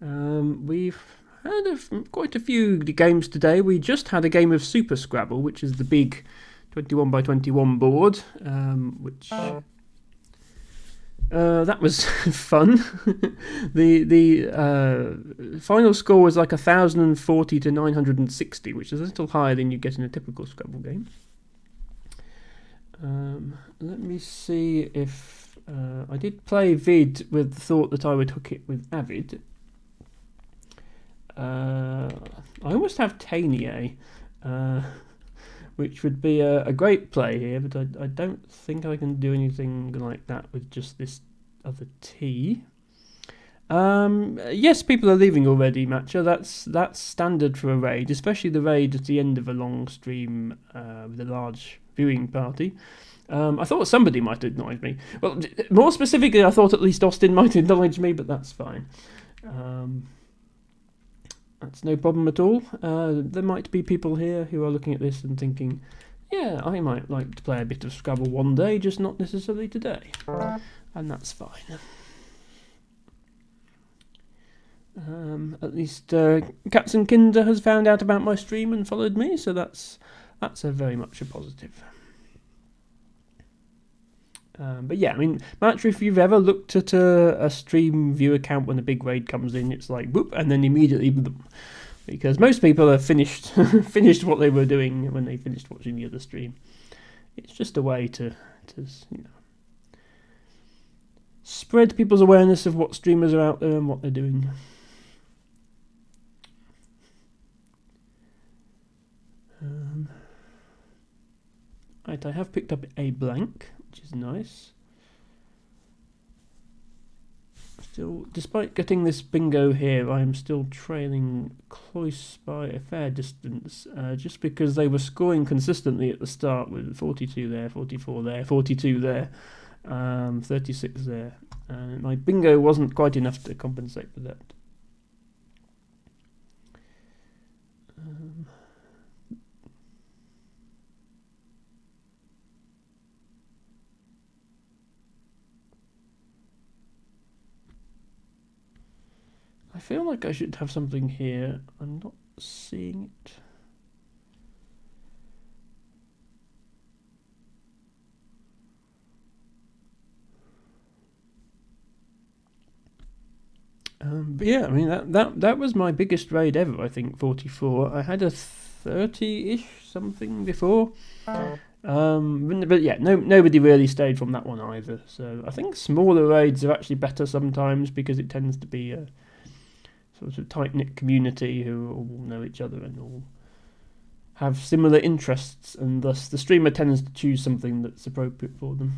We've had quite a few games today. We just had a game of Super Scrabble, which is the big 21 by 21 board, which that was fun. The final score was like 1,040 to 960, which is a little higher than you get in a typical Scrabble game. Let me see if I did play Vid with the thought that I would hook it with Avid. I almost have Tainier, which would be a great play here, but I don't think I can do anything like that with just this other T. Yes, people are leaving already, Matcha. That's standard for a raid, especially the raid at the end of a long stream with a large viewing party. I thought somebody might acknowledge me. Well, more specifically, I thought at least Austin might acknowledge me, but that's fine. That's no problem at all. There might be people here who are looking at this and thinking, yeah, I might like to play a bit of Scrabble one day, just not necessarily today. And that's fine. At least Cats and Kinder has found out about my stream and followed me, so that's a very much a positive. But yeah, I mean, Matcher, if you've ever looked at a stream view account when a big raid comes in, it's like whoop, and then immediately boom, because most people have finished finished what they were doing when they finished watching the other stream. It's just a way to spread people's awareness of what streamers are out there and what they're doing. Right, I have picked up a blank, which is nice. Still, despite getting this bingo here, I am still trailing close by a fair distance, just because they were scoring consistently at the start with 42 there, 44 there, 42 there, 36 there. My bingo wasn't quite enough to compensate for that. I feel like I should have something here. I'm not seeing it. But yeah, I mean that was my biggest raid ever. I think 44. I had a 30-ish something before. But yeah, nobody really stayed from that one either. So I think smaller raids are actually better sometimes because it tends to be a sort of tight-knit community who all know each other and all have similar interests, and thus the streamer tends to choose something that's appropriate for them.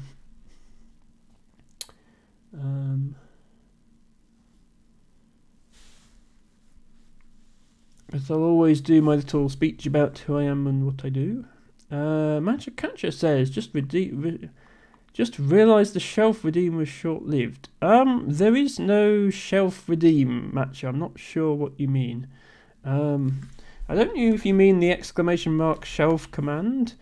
But I'll always do my little speech about who I am and what I do. Magic Catcher says, just realised the shelf redeem was short-lived. There is no shelf redeem, Matcha. I'm not sure what you mean. I don't know if you mean the exclamation mark shelf command,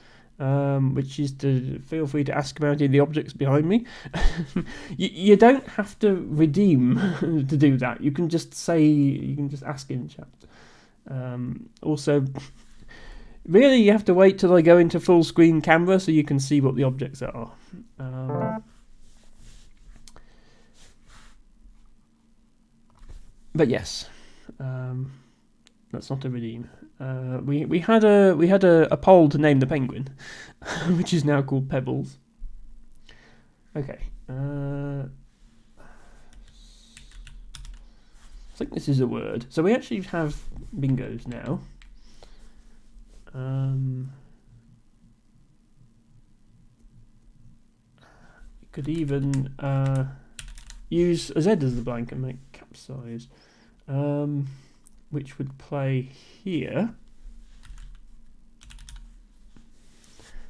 which is to feel free to ask about any of the objects behind me. You don't have to redeem to do that. You can just ask in chat. Also, really, you have to wait till I go into full screen camera so you can see what the objects are. But yes, that's not a redeem. We had a poll to name the penguin, which is now called Pebbles. Okay. I think this is a word. So we actually have bingos now. You could even use a Z as the blank and make capsize, which would play here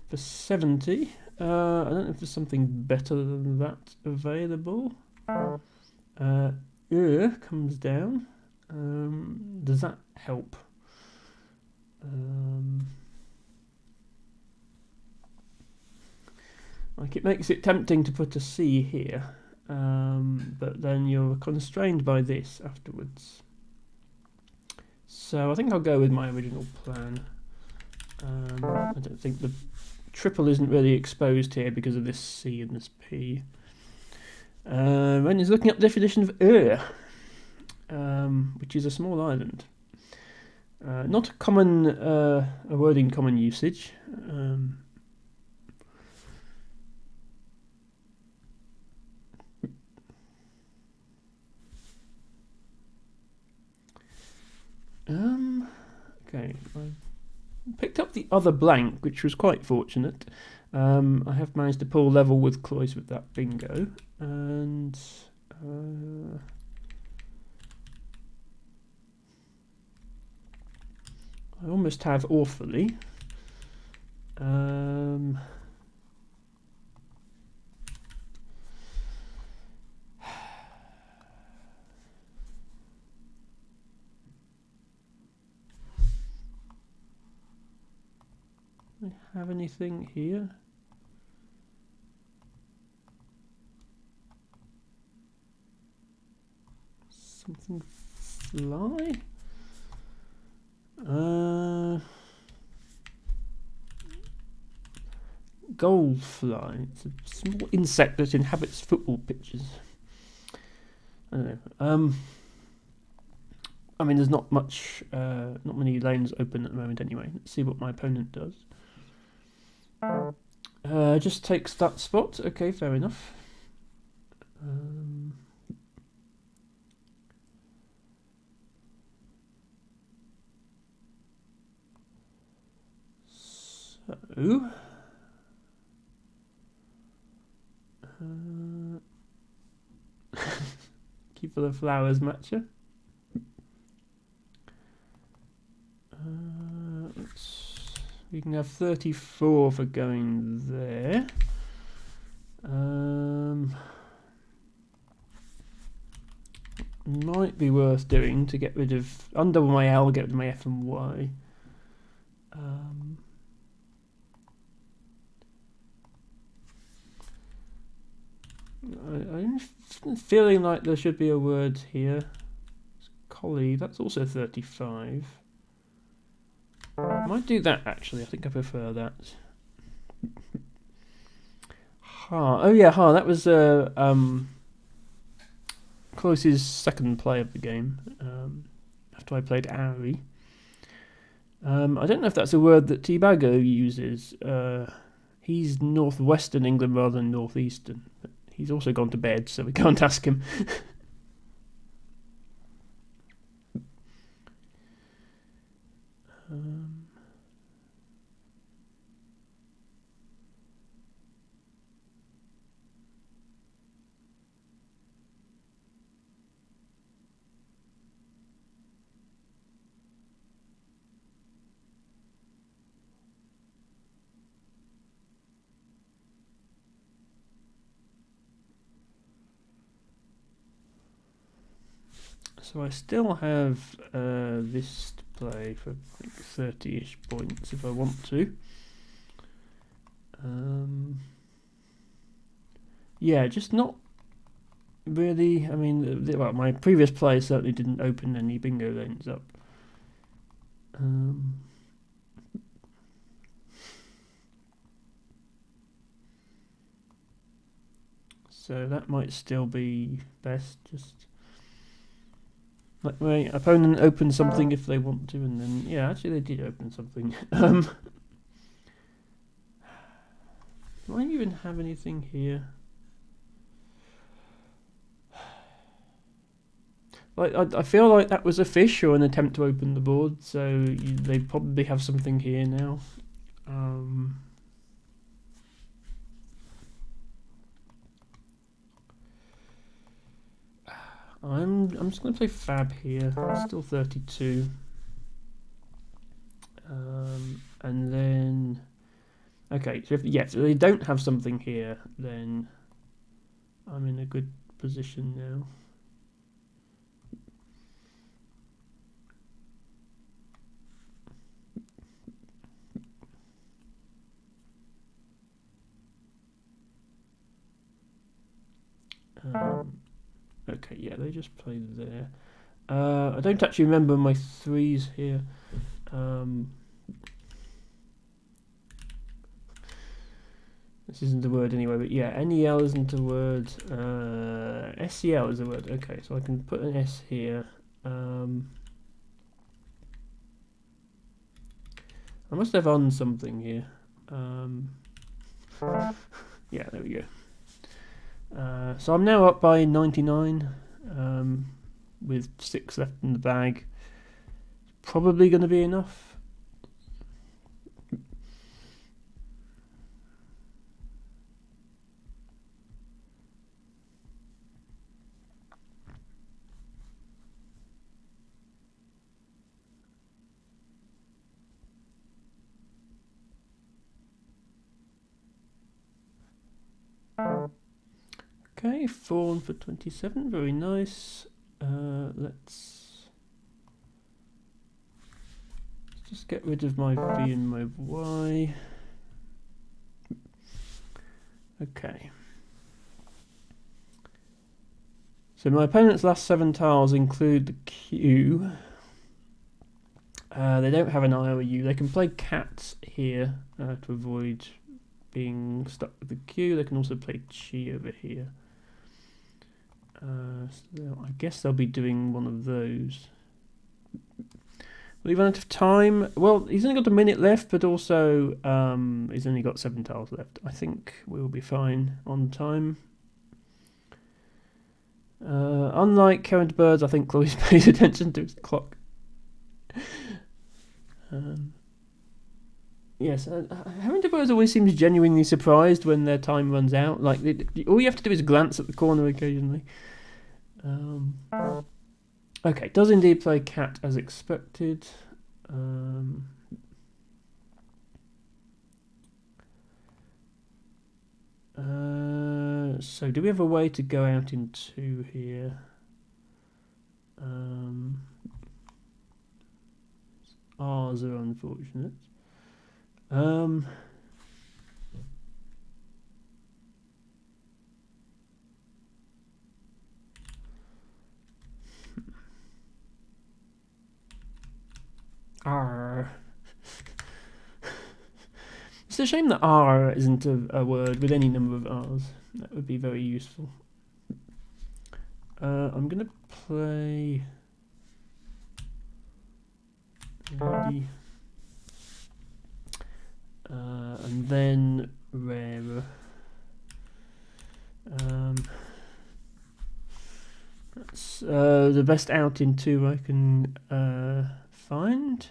for 70. I don't know if there's something better than that available. Comes down. Does that help? Like, it makes it tempting to put a C here, but then you're constrained by this afterwards. So I think I'll go with my original plan. I don't think the triple isn't really exposed here because of this C and this P. When he's looking up the definition of which is a small island. Not a common a word in common usage. Okay, I picked up the other blank, which was quite fortunate. I have managed to pull level with Cloyce with that bingo, and I almost have awfully. have anything here? Something fly? Gold fly. It's a small insect that inhabits football pitches. I don't know. I mean, there's not many lanes open at the moment anyway. Let's see what my opponent does. Just takes that spot. Okay, fair enough. So... keep for the flowers matcher. We can have 34 for going there. Might be worth doing to get rid of undouble my L, get rid of my F and Y. I'm feeling like there should be a word here. Collie, that's also 35. I might do that actually. I think I prefer that. Ha. Oh yeah, ha. That was Close's second play of the game. After I played Ari. I don't know if that's a word that T-Bago uses. He's northwestern England rather than northeastern. But he's also gone to bed, so we can't ask him. So I still have this to play for like 30-ish points if I want to. Yeah, just not really. I mean, well, my previous play certainly didn't open any bingo lanes up. So that might still be best. Just let my opponent open something if they want to, and then yeah, actually they did open something. Do I even have anything here? Like I feel like that was a fish or an attempt to open the board, so they probably have something here now. I'm just going to play Fab here. It's still 32. And then okay, so if they don't have something here, then I'm in a good position now. Okay, yeah, they just played there. I don't actually remember my threes here. This isn't a word anyway, but yeah, NEL isn't a word. SEL is a word. Okay, so I can put an S here. I must have on something here. Yeah, there we go. So I'm now up by 99 with 6 left in the bag. Probably going to be enough. Okay, 4 for 27, very nice. Let's just get rid of my V and my Y. Okay. So my opponent's last 7 tiles include the Q. They don't have an I or a U. They can play cats here to avoid being stuck with the Q. They can also play Chi over here. So I guess they'll be doing one of those. Will he run out of time? Well, he's only got a minute left, but also he's only got 7 tiles left. I think we'll be fine on time. Unlike current birds, I think Chloe pays attention to his clock. Yes, Herrington birds always seems genuinely surprised when their time runs out. Like all you have to do is glance at the corner occasionally. Okay, does indeed play cat as expected. So do we have a way to go out in 2 here? R's are unfortunate. R. It's a shame that R isn't a word with any number of R's. That would be very useful. I'm going to play... and then rare. That's the best out in 2 I can find.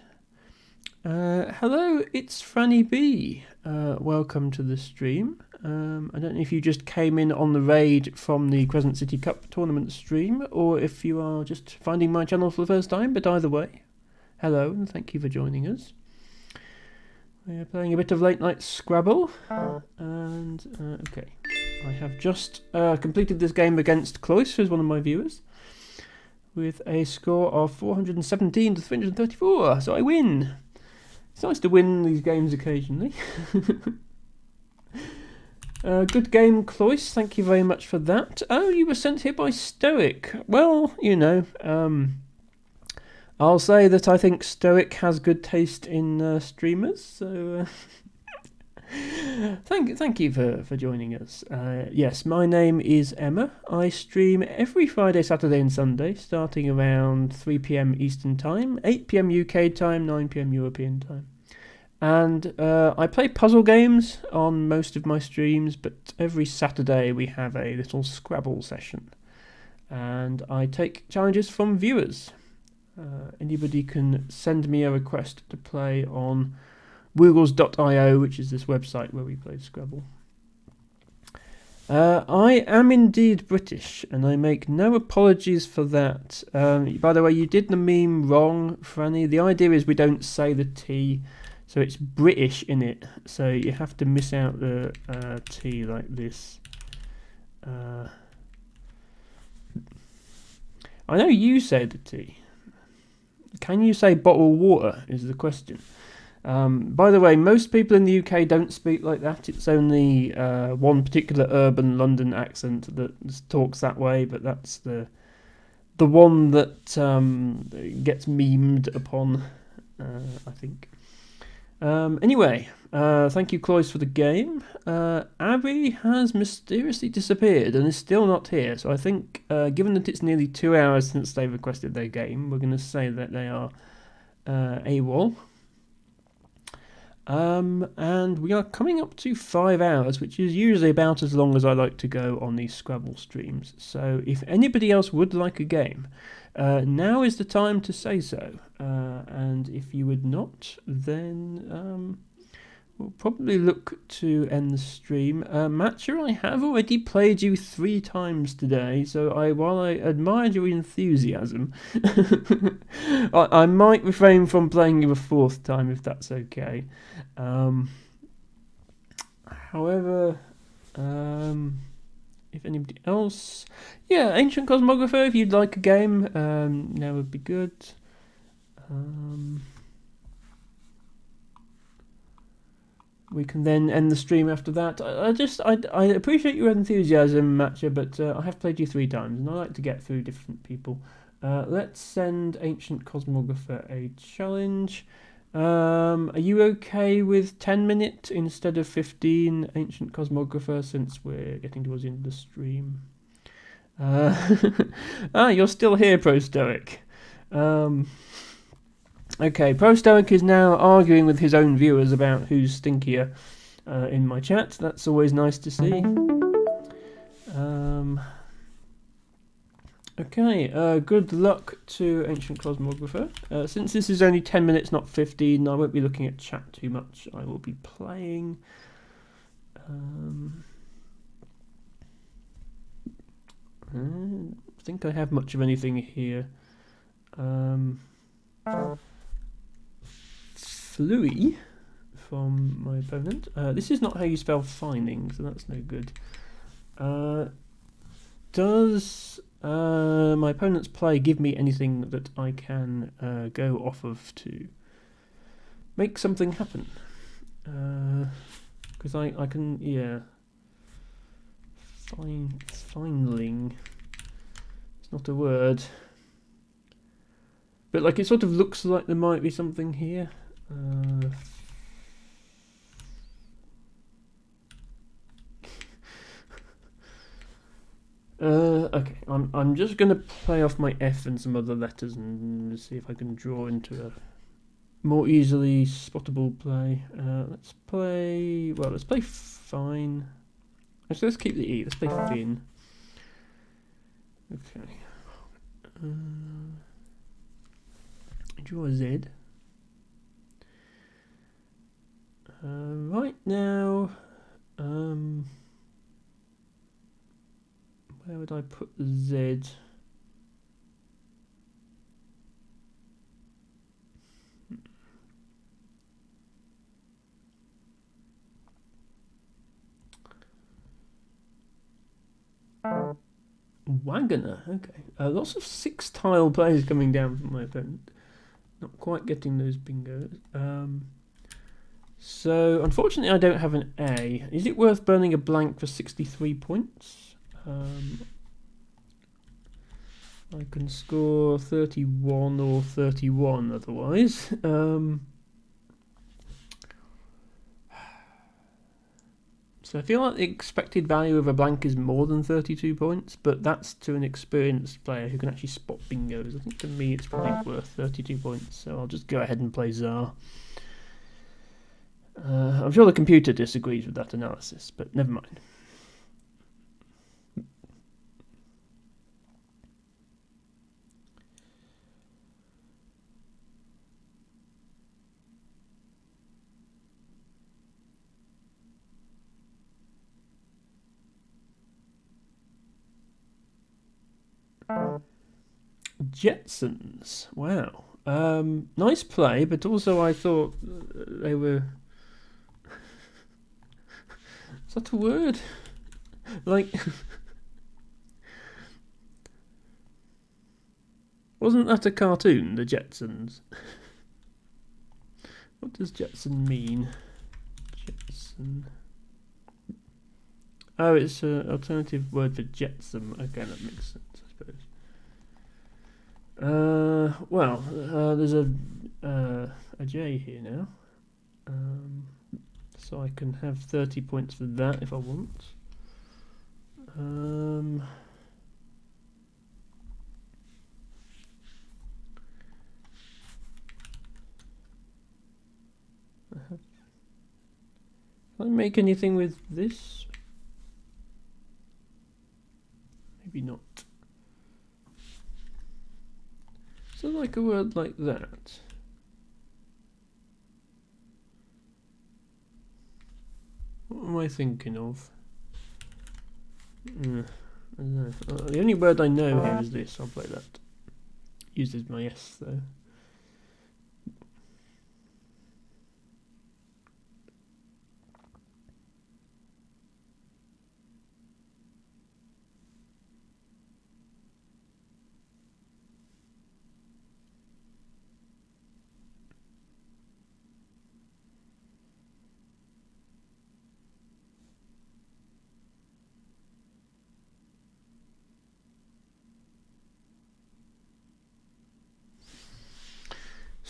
Hello, it's Franny B. Welcome to the stream. I don't know if you just came in on the raid from the Crescent City Cup tournament stream, or if you are just finding my channel for the first time, but either way, hello and thank you for joining us. We're playing a bit of late night Scrabble, and okay, I have just completed this game against Cloyce, who's one of my viewers, with a score of 417 to 334, so I win. It's nice to win these games occasionally. Good game, Cloyce. Thank you very much for that. Oh, you were sent here by Stoic. Well, you know, I'll say that I think Stoic has good taste in streamers. So thank you for joining us. Yes, my name is Emma. I stream every Friday, Saturday, and Sunday, starting around 3 p.m. Eastern Time, 8 p.m. UK time, 9 p.m. European time. And I play puzzle games on most of my streams, but every Saturday we have a little Scrabble session. And I take challenges from viewers. Anybody can send me a request to play on Woogles.io, which is this website where we play Scrabble. I am indeed British, and I make no apologies for that. By the way, you did the meme wrong, Franny. The idea is we don't say the T. So it's British in it, so you have to miss out the T like this. I know you say the T. Can you say bottled water is the question. By the way, most people in the UK don't speak like that. It's only one particular urban London accent that talks that way, but that's the one that gets memed upon, I think. Anyway, thank you, Cloyce, for the game. Abby has mysteriously disappeared and is still not here, so I think, given that it's nearly 2 hours since they requested their game, we're going to say that they are AWOL. And we are coming up to 5 hours, which is usually about as long as I like to go on these Scrabble streams. So if anybody else would like a game, now is the time to say so. And if you would not, then we'll probably look to end the stream. Matcha, I have already played you 3 times today, so while I admired your enthusiasm, I might refrain from playing you a 4th time if that's okay. However, if anybody else, yeah, Ancient Cosmographer, if you'd like a game, now would be good. we can then end the stream after that. I appreciate your enthusiasm, Matcha, but I have played you 3 times, and I like to get through different people. Let's send Ancient Cosmographer a challenge. Are you okay with 10-minute instead of 15, Ancient Cosmographer, since we're getting towards the end of the stream? You're still here, Pro Stoic. Okay, Pro Stoic is now arguing with his own viewers about who's stinkier in my chat. That's always nice to see. Okay, good luck to Ancient Cosmographer. Since this is only 10 minutes, not 15, I won't be looking at chat too much. I will be playing. I don't think I have much of anything here. Fluey from my opponent. This is not how you spell fining, so that's no good. Does my opponent's play give me anything that I can go off of to make something happen? Because I can, yeah. Fineling. It's not a word. But like it sort of looks like there might be something here. Okay, I'm just gonna play off my F and some other letters and see if I can draw into a more easily spottable play. Let's play fine. Actually, let's keep the E. Let's play fin. Okay. Draw a Z. Right now, where would I put the Z? Wagoner, okay. Lots of 6-tile players coming down from my opponent. Not quite getting those bingos. So, unfortunately, I don't have an A. Is it worth burning a blank for 63 points? I can score 31 or 31 otherwise. So I feel like the expected value of a blank is more than 32 points, but that's to an experienced player who can actually spot bingos. I think to me it's probably worth 32 points, so I'll just go ahead and play Tsar. I'm sure the computer disagrees with that analysis, but never mind. Jetsons. Wow. Nice play, but also I thought they were... Is that a word? Like... Wasn't that a cartoon, the Jetsons? What does Jetson mean? Jetson... Oh, it's an alternative word for jetsam. Okay, that makes sense, I suppose. There's a J here now. So I can have 30 points for that if I want. Can I make anything with this? Maybe not. So like a word like that. What am I thinking of? I don't know. The only word I know here is this. I'll play that. Uses my S though.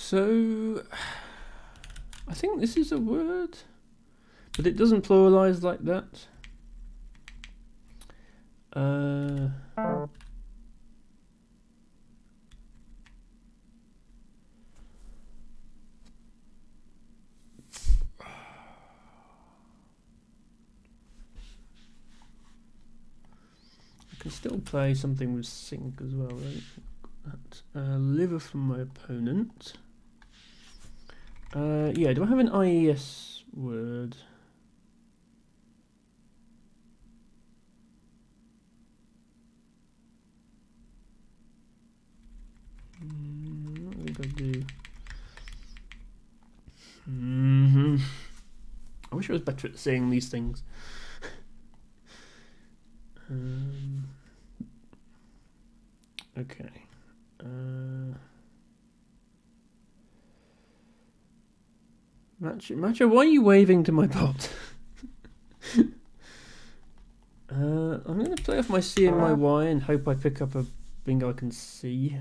So, I think this is a word, but it doesn't pluralize like that. I can still play something with sync as well, right? Liver from my opponent. Yeah, do I have an IES word? I think I do. I wish I was better at saying these things. Okay. Matcha, why are you waving to my pot? I'm going to play off my C and my Y and hope I pick up a bingo I can see.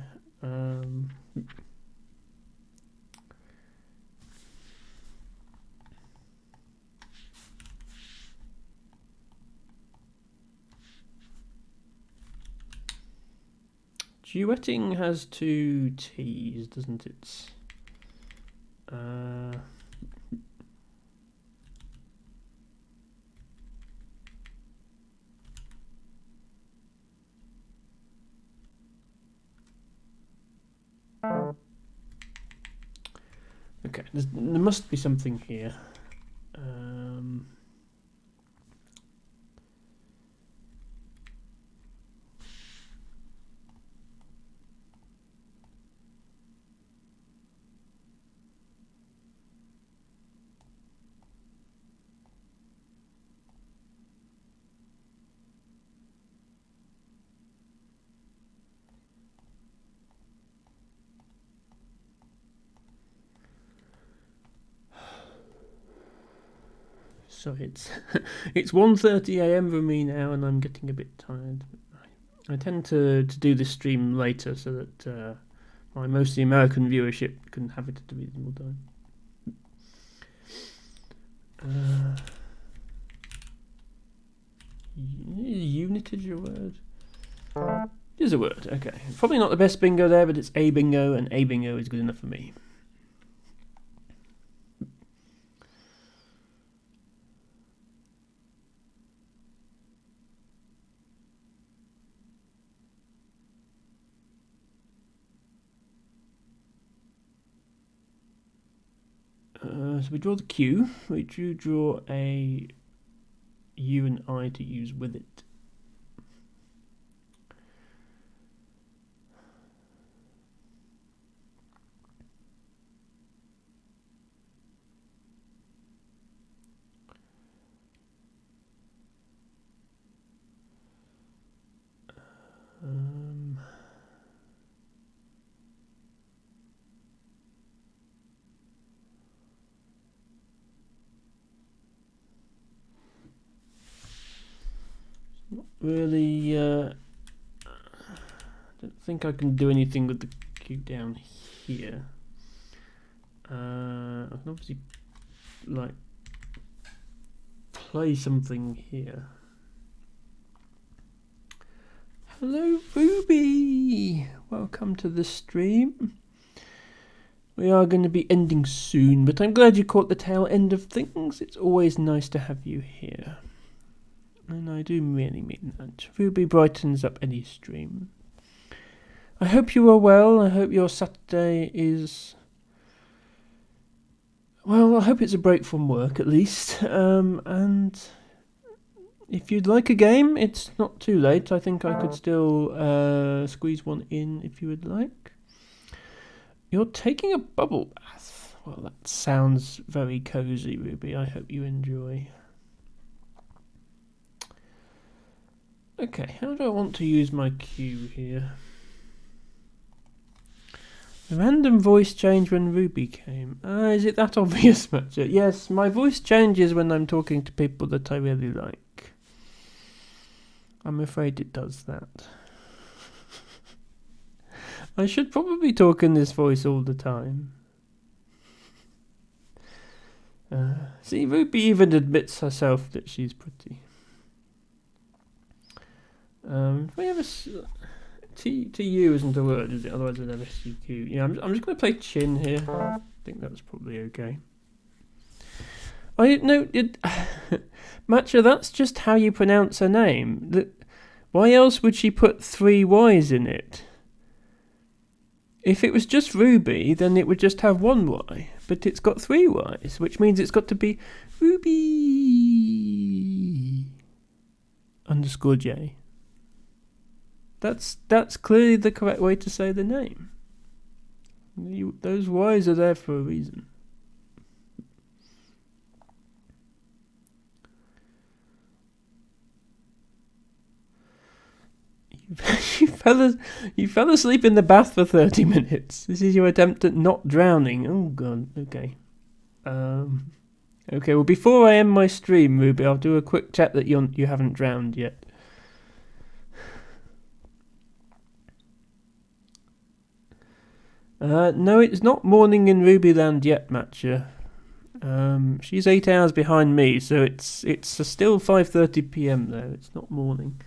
Duetting has 2 T's, doesn't it? Okay, there must be something here. So it's 1:30 AM for me now, and I'm getting a bit tired. I tend to do this stream later so that my mostly American viewership can have it at a reasonable time. Unitage a word? It is a word, okay. Probably not the best bingo there, but it's a bingo, and a bingo is good enough for me. So we draw the Q. We do draw a U and I to use with it. Really, I don't think I can do anything with the Q down here. I can obviously like play something here. Hello, Ruby! Welcome to the stream. We are going to be ending soon, but I'm glad you caught the tail end of things. It's always nice to have you here. And I do really mean that. Ruby brightens up any stream. I hope you are well. I hope your Saturday is... Well, I hope it's a break from work at least. And if you'd like a game, it's not too late. I think I could still squeeze one in if you would like. You're taking a bubble bath. Well, that sounds very cozy, Ruby. I hope you enjoy. Okay, how do I want to use my cue here? The random voice change when Ruby came. Is it that obvious, Matcha? Yes, my voice changes when I'm talking to people that I really like. I'm afraid it does that. I should probably talk in this voice all the time. See, Ruby even admits herself that she's pretty. We have a TU isn't a word, is it? Otherwise I'd have SUQ. Yeah, I'm just going to play chin here. I think that's probably okay. I know, Matcha, that's just how you pronounce her name. Why else would she put 3 Y's in it? If it was just Ruby, then it would just have 1 Y. But it's got 3 Y's, which means it's got to be Ruby _J. That's clearly the correct way to say the name. Those Y's are there for a reason. You fell asleep in the bath for 30 minutes. This is your attempt at not drowning. Oh god. Okay. Okay. Well, before I end my stream, Ruby, I'll do a quick check that you haven't drowned yet. No, it's not morning in Rubyland yet, Matcha. She's 8 hours behind me, so it's still 5:30 p.m. though. It's not morning.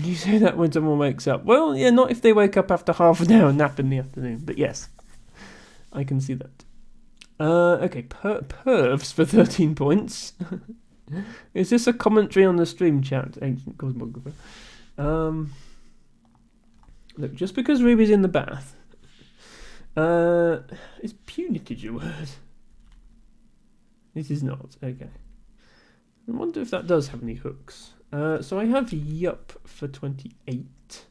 You say that when someone wakes up. Well, yeah, not if they wake up after half an hour nap in the afternoon. But yes, I can see that. Okay, pervs for 13 points. Is this a commentary on the stream chat, Ancient Cosmographer? Look, just because Ruby's in the bath, is punitive a word? It is not. Okay. I wonder if that does have any hooks. So I have yup for 28.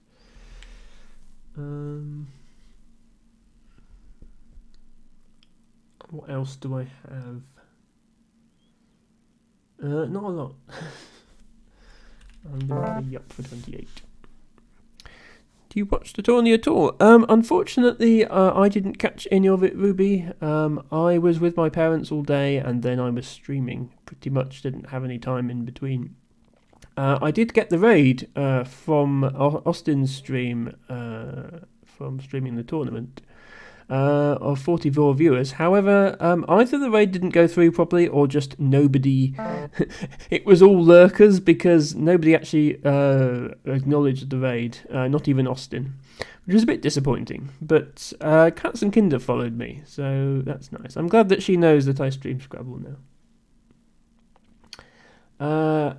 What else do I have? Not a lot. I'm going to play yup for 28. Do you watch the tourney at all? Unfortunately, I didn't catch any of it, Ruby. I was with my parents all day, and then I was streaming. Pretty much didn't have any time in between. I did get the raid from Austin's stream, from streaming the tournament, of 44 viewers. However, either the raid didn't go through properly, or just nobody... It was all lurkers, because nobody actually acknowledged the raid, not even Austin, which was a bit disappointing. But Cats and Kinder followed me, so that's nice. I'm glad that she knows that I stream Scrabble now.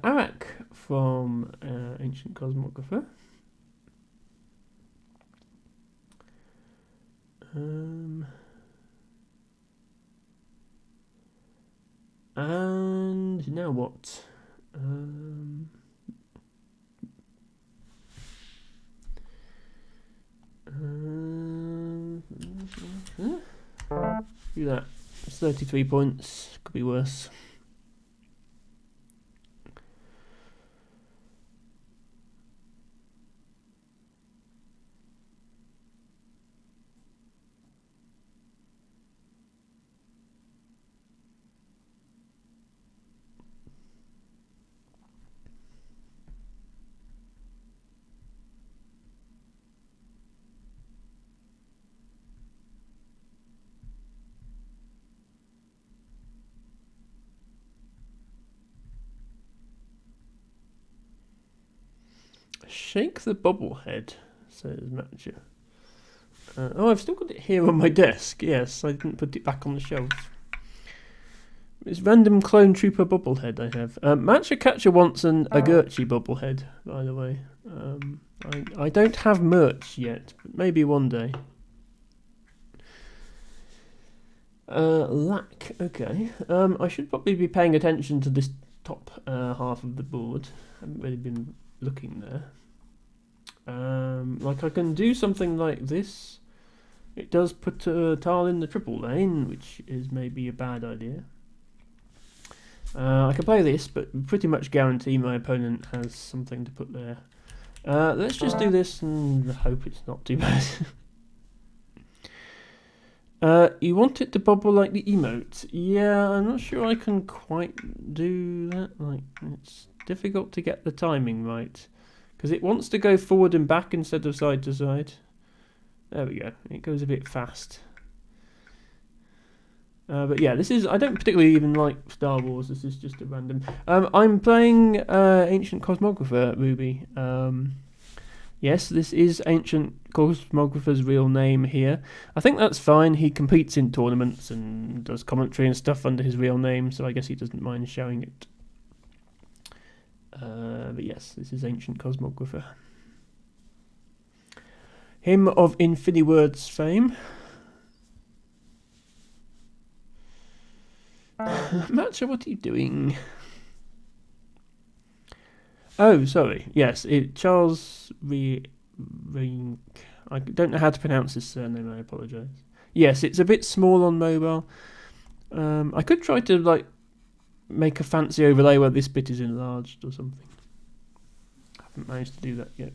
Arak from Ancient Cosmographer. And now what? Do that. It's 33 points. Could be worse. Shake the bobblehead, says Matcha. Oh, I've still got it here on my desk. Yes, I didn't put it back on the shelf. It's random clone trooper bobblehead I have. Matcha Catcher wants a Gurchy bobblehead, by the way. I don't have merch yet, but maybe one day. Lack, okay. I should probably be paying attention to this top half of the board. I haven't really been looking there. Like I can do something like this. It does put a tile in the triple lane, which is maybe a bad idea. I can play this, but pretty much guarantee my opponent has something to put there. Let's just do this and hope it's not too bad. You want it to bubble like the emote? Yeah, I'm not sure I can quite do that. Like, it's difficult to get the timing right, because it wants to go forward and back instead of side to side. There we go. It goes a bit fast. But yeah, this is... I don't particularly even like Star Wars. This is just a random... I'm playing Ancient Cosmographer, Ruby. Yes, this is Ancient Cosmographer's real name here. I think that's fine. He competes in tournaments and does commentary and stuff under his real name, so I guess he doesn't mind showing it. But yes, this is Ancient Cosmographer. Him of Infiniwords fame. Matcha, what are you doing? Oh, sorry. Yes, Charles Rink. I don't know how to pronounce his surname. I apologise. Yes, it's a bit small on mobile. I could try to make a fancy overlay where this bit is enlarged or something. I haven't managed to do that yet.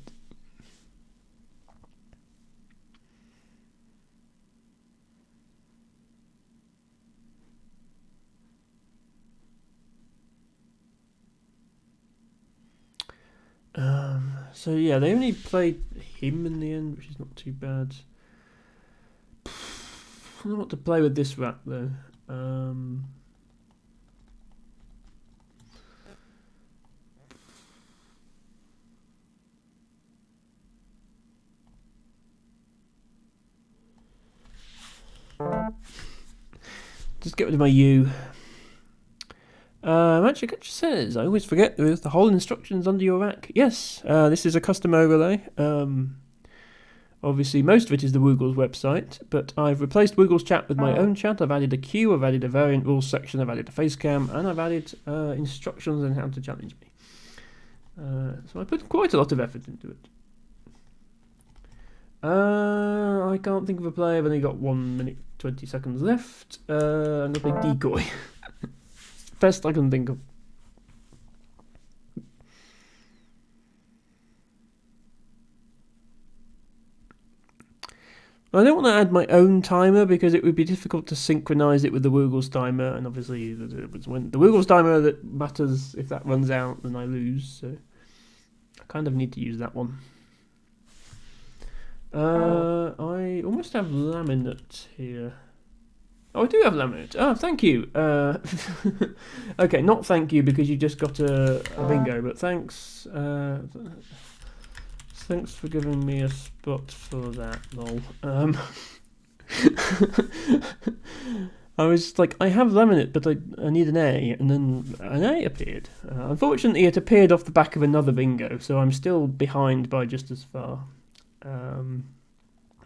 So yeah, they only played him in the end, which is not too bad. I don't know what to play with this rat though. Just get rid of my U. Actually, it says, I always forget there's the whole instructions under your rack. Yes, this is a custom overlay. Obviously, most of it is the Woogles website, but I've replaced Woogles chat with my own chat. I've added a queue, I've added a variant rules section, I've added a face cam, and I've added instructions on how to challenge me. So I put quite a lot of effort into it. I can't think of a play. I've only got 1 minute 20 seconds left. I'm going to play Decoy. Best I can think of. I don't want to add my own timer because it would be difficult to synchronize it with the Woogles timer, and obviously it's when the Woogles timer that matters. If that runs out, then I lose. So I kind of need to use that one. I almost have laminate here. Oh, I do have laminate. Oh, thank you. Okay, not thank you because you just got a bingo, but thanks. Thanks for giving me a spot for that, lol. I was like, I have laminate, but I need an A, and then an A appeared. Unfortunately, it appeared off the back of another bingo, so I'm still behind by just as far.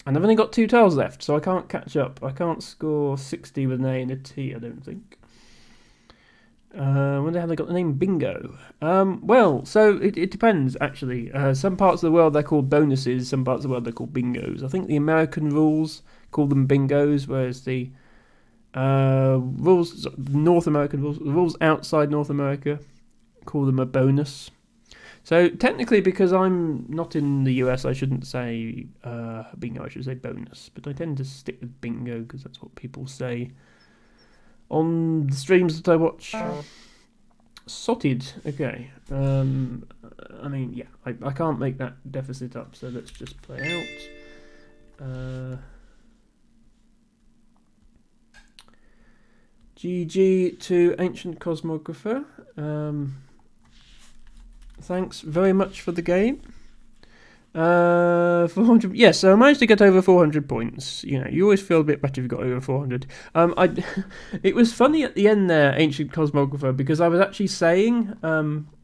And I've only got 2 tiles left, so I can't catch up. I can't score 60 with an A and a T, I don't think. When the hell they got the name Bingo? Well, so it depends, actually. Some parts of the world they're called bonuses, some parts of the world they're called bingos. I think the American rules call them bingos, whereas the North American rules, the rules outside North America call them a bonus. So technically, because I'm not in the US, I shouldn't say bingo, I should say bonus. But I tend to stick with bingo because that's what people say on the streams that I watch. Sorted, okay. I mean, yeah, I can't make that deficit up, so let's just play out. GG to Ancient Cosmographer. Thanks very much for the game. 400. Yes, so I managed to get over 400 points. You know, you always feel a bit better if you got over 400. It was funny at the end there, Ancient Cosmographer, because I was actually saying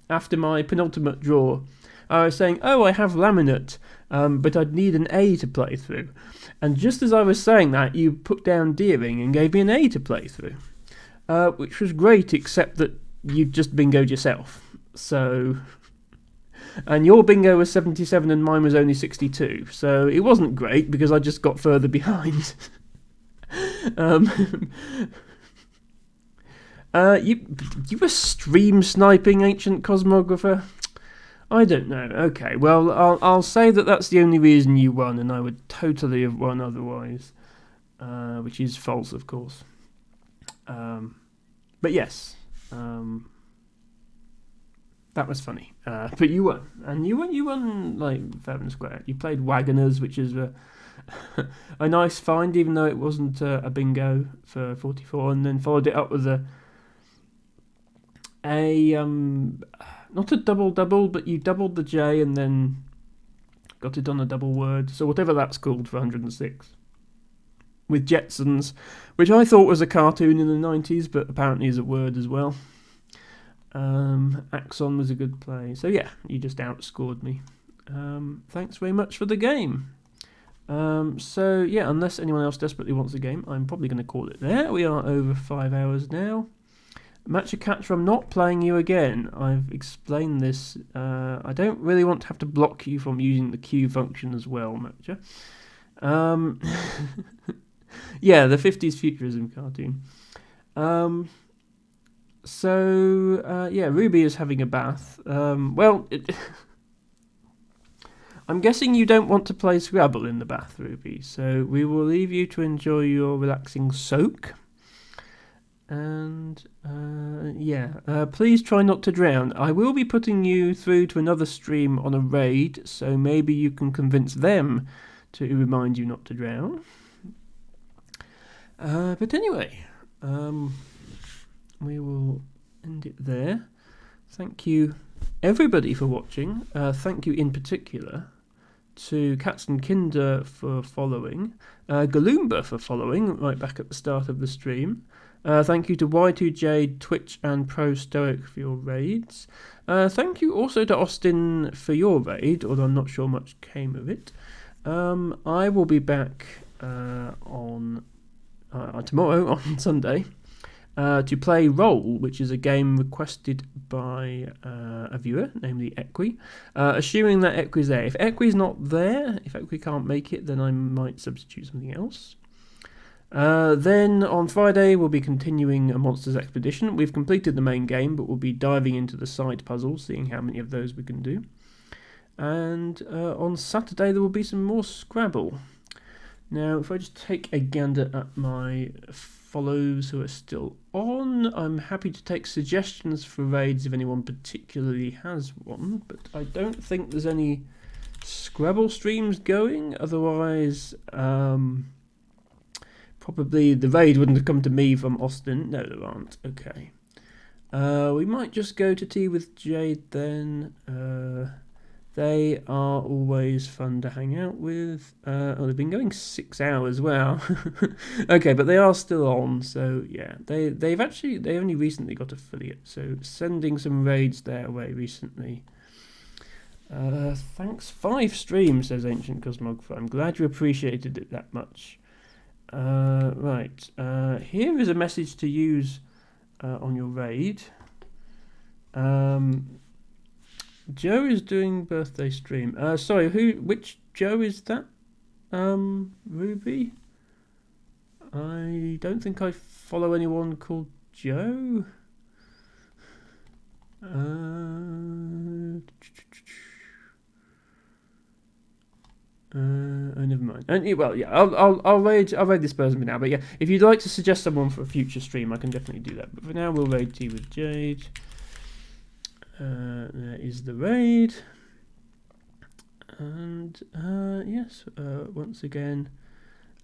after my penultimate draw, I was saying, oh, I have laminate, but I'd need an A to play through. And just as I was saying that, you put down Deering and gave me an A to play through, which was great, except that you just bingoed yourself. So. And your bingo was 77 and mine was only 62. So it wasn't great because I just got further behind. You were stream sniping, Ancient Cosmographer? I don't know. Okay, well, I'll say that that's the only reason you won, and I would totally have won otherwise. Which is false, of course. But yes. That was funny. But you won. And you won like fair and square. You played Wagoners, which is a nice find, even though it wasn't a bingo for 44, and then followed it up with a not a double, but you doubled the J and then got it on a double word. So whatever that's called for 106. With Jetsons, which I thought was a cartoon in the 90s, but apparently is a word as well. Axon was a good play. So yeah, you just outscored me. Thanks very much for the game. So yeah, unless anyone else desperately wants a game, I'm probably going to call it there. We are over 5 hours now. Matcha Catcher, I'm not playing you again. I've explained this. I don't really want to have to block you from using the queue function as well, Matcha. Yeah, the 50s futurism cartoon. Yeah, Ruby is having a bath. I'm guessing you don't want to play Scrabble in the bath, Ruby, so we will leave you to enjoy your relaxing soak. And, please try not to drown. I will be putting you through to another stream on a raid, so maybe you can convince them to remind you not to drown. But anyway, we will end it there. Thank you, everybody, for watching. Thank you in particular to Cats and Kinder for following, Galoomba for following right back at the start of the stream. Thank you to Y2J, Twitch and Pro Stoic for your raids. Thank you also to Austin for your raid, although I'm not sure much came of it. I will be back on tomorrow, on Sunday, to play Roll, which is a game requested by a viewer, namely Equi. Assuming that Equi's there. If Equi's not there, if Equi can't make it, then I might substitute something else. Then on Friday we'll be continuing a Monsters Expedition. We've completed the main game, but we'll be diving into the side puzzles, seeing how many of those we can do. And on Saturday there will be some more Scrabble. Now, if I just take a gander at my follows who are still on, I'm happy to take suggestions for raids if anyone particularly has one, but I don't think there's any Scrabble streams going. Otherwise, probably the raid wouldn't have come to me from Austin. No, there aren't. Okay. We might just go to tea with Jade then. They are always fun to hang out with. They've been going 6 hours. Wow. Okay, but they are still on. So yeah, they only recently got affiliate. So sending some raids their way recently. Thanks. 5 streams, says Ancient Cosmographer. I'm glad you appreciated it that much. Right. Here is a message to use on your raid. Joe is doing birthday stream. Sorry, which Joe is that? Ruby? I don't think I follow anyone called Joe. Never mind. Well, yeah, I'll raid this person for now. But yeah, if you'd like to suggest someone for a future stream, I can definitely do that. But for now, we'll raid tea with Jade. There is the raid, and yes, once again,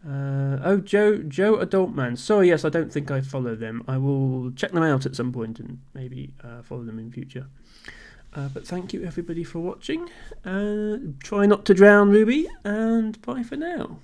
Joe Adult Man. Sorry, yes, I don't think I follow them. I will check them out at some point and maybe follow them in future. But thank you everybody for watching. Try not to drown, Ruby, and bye for now.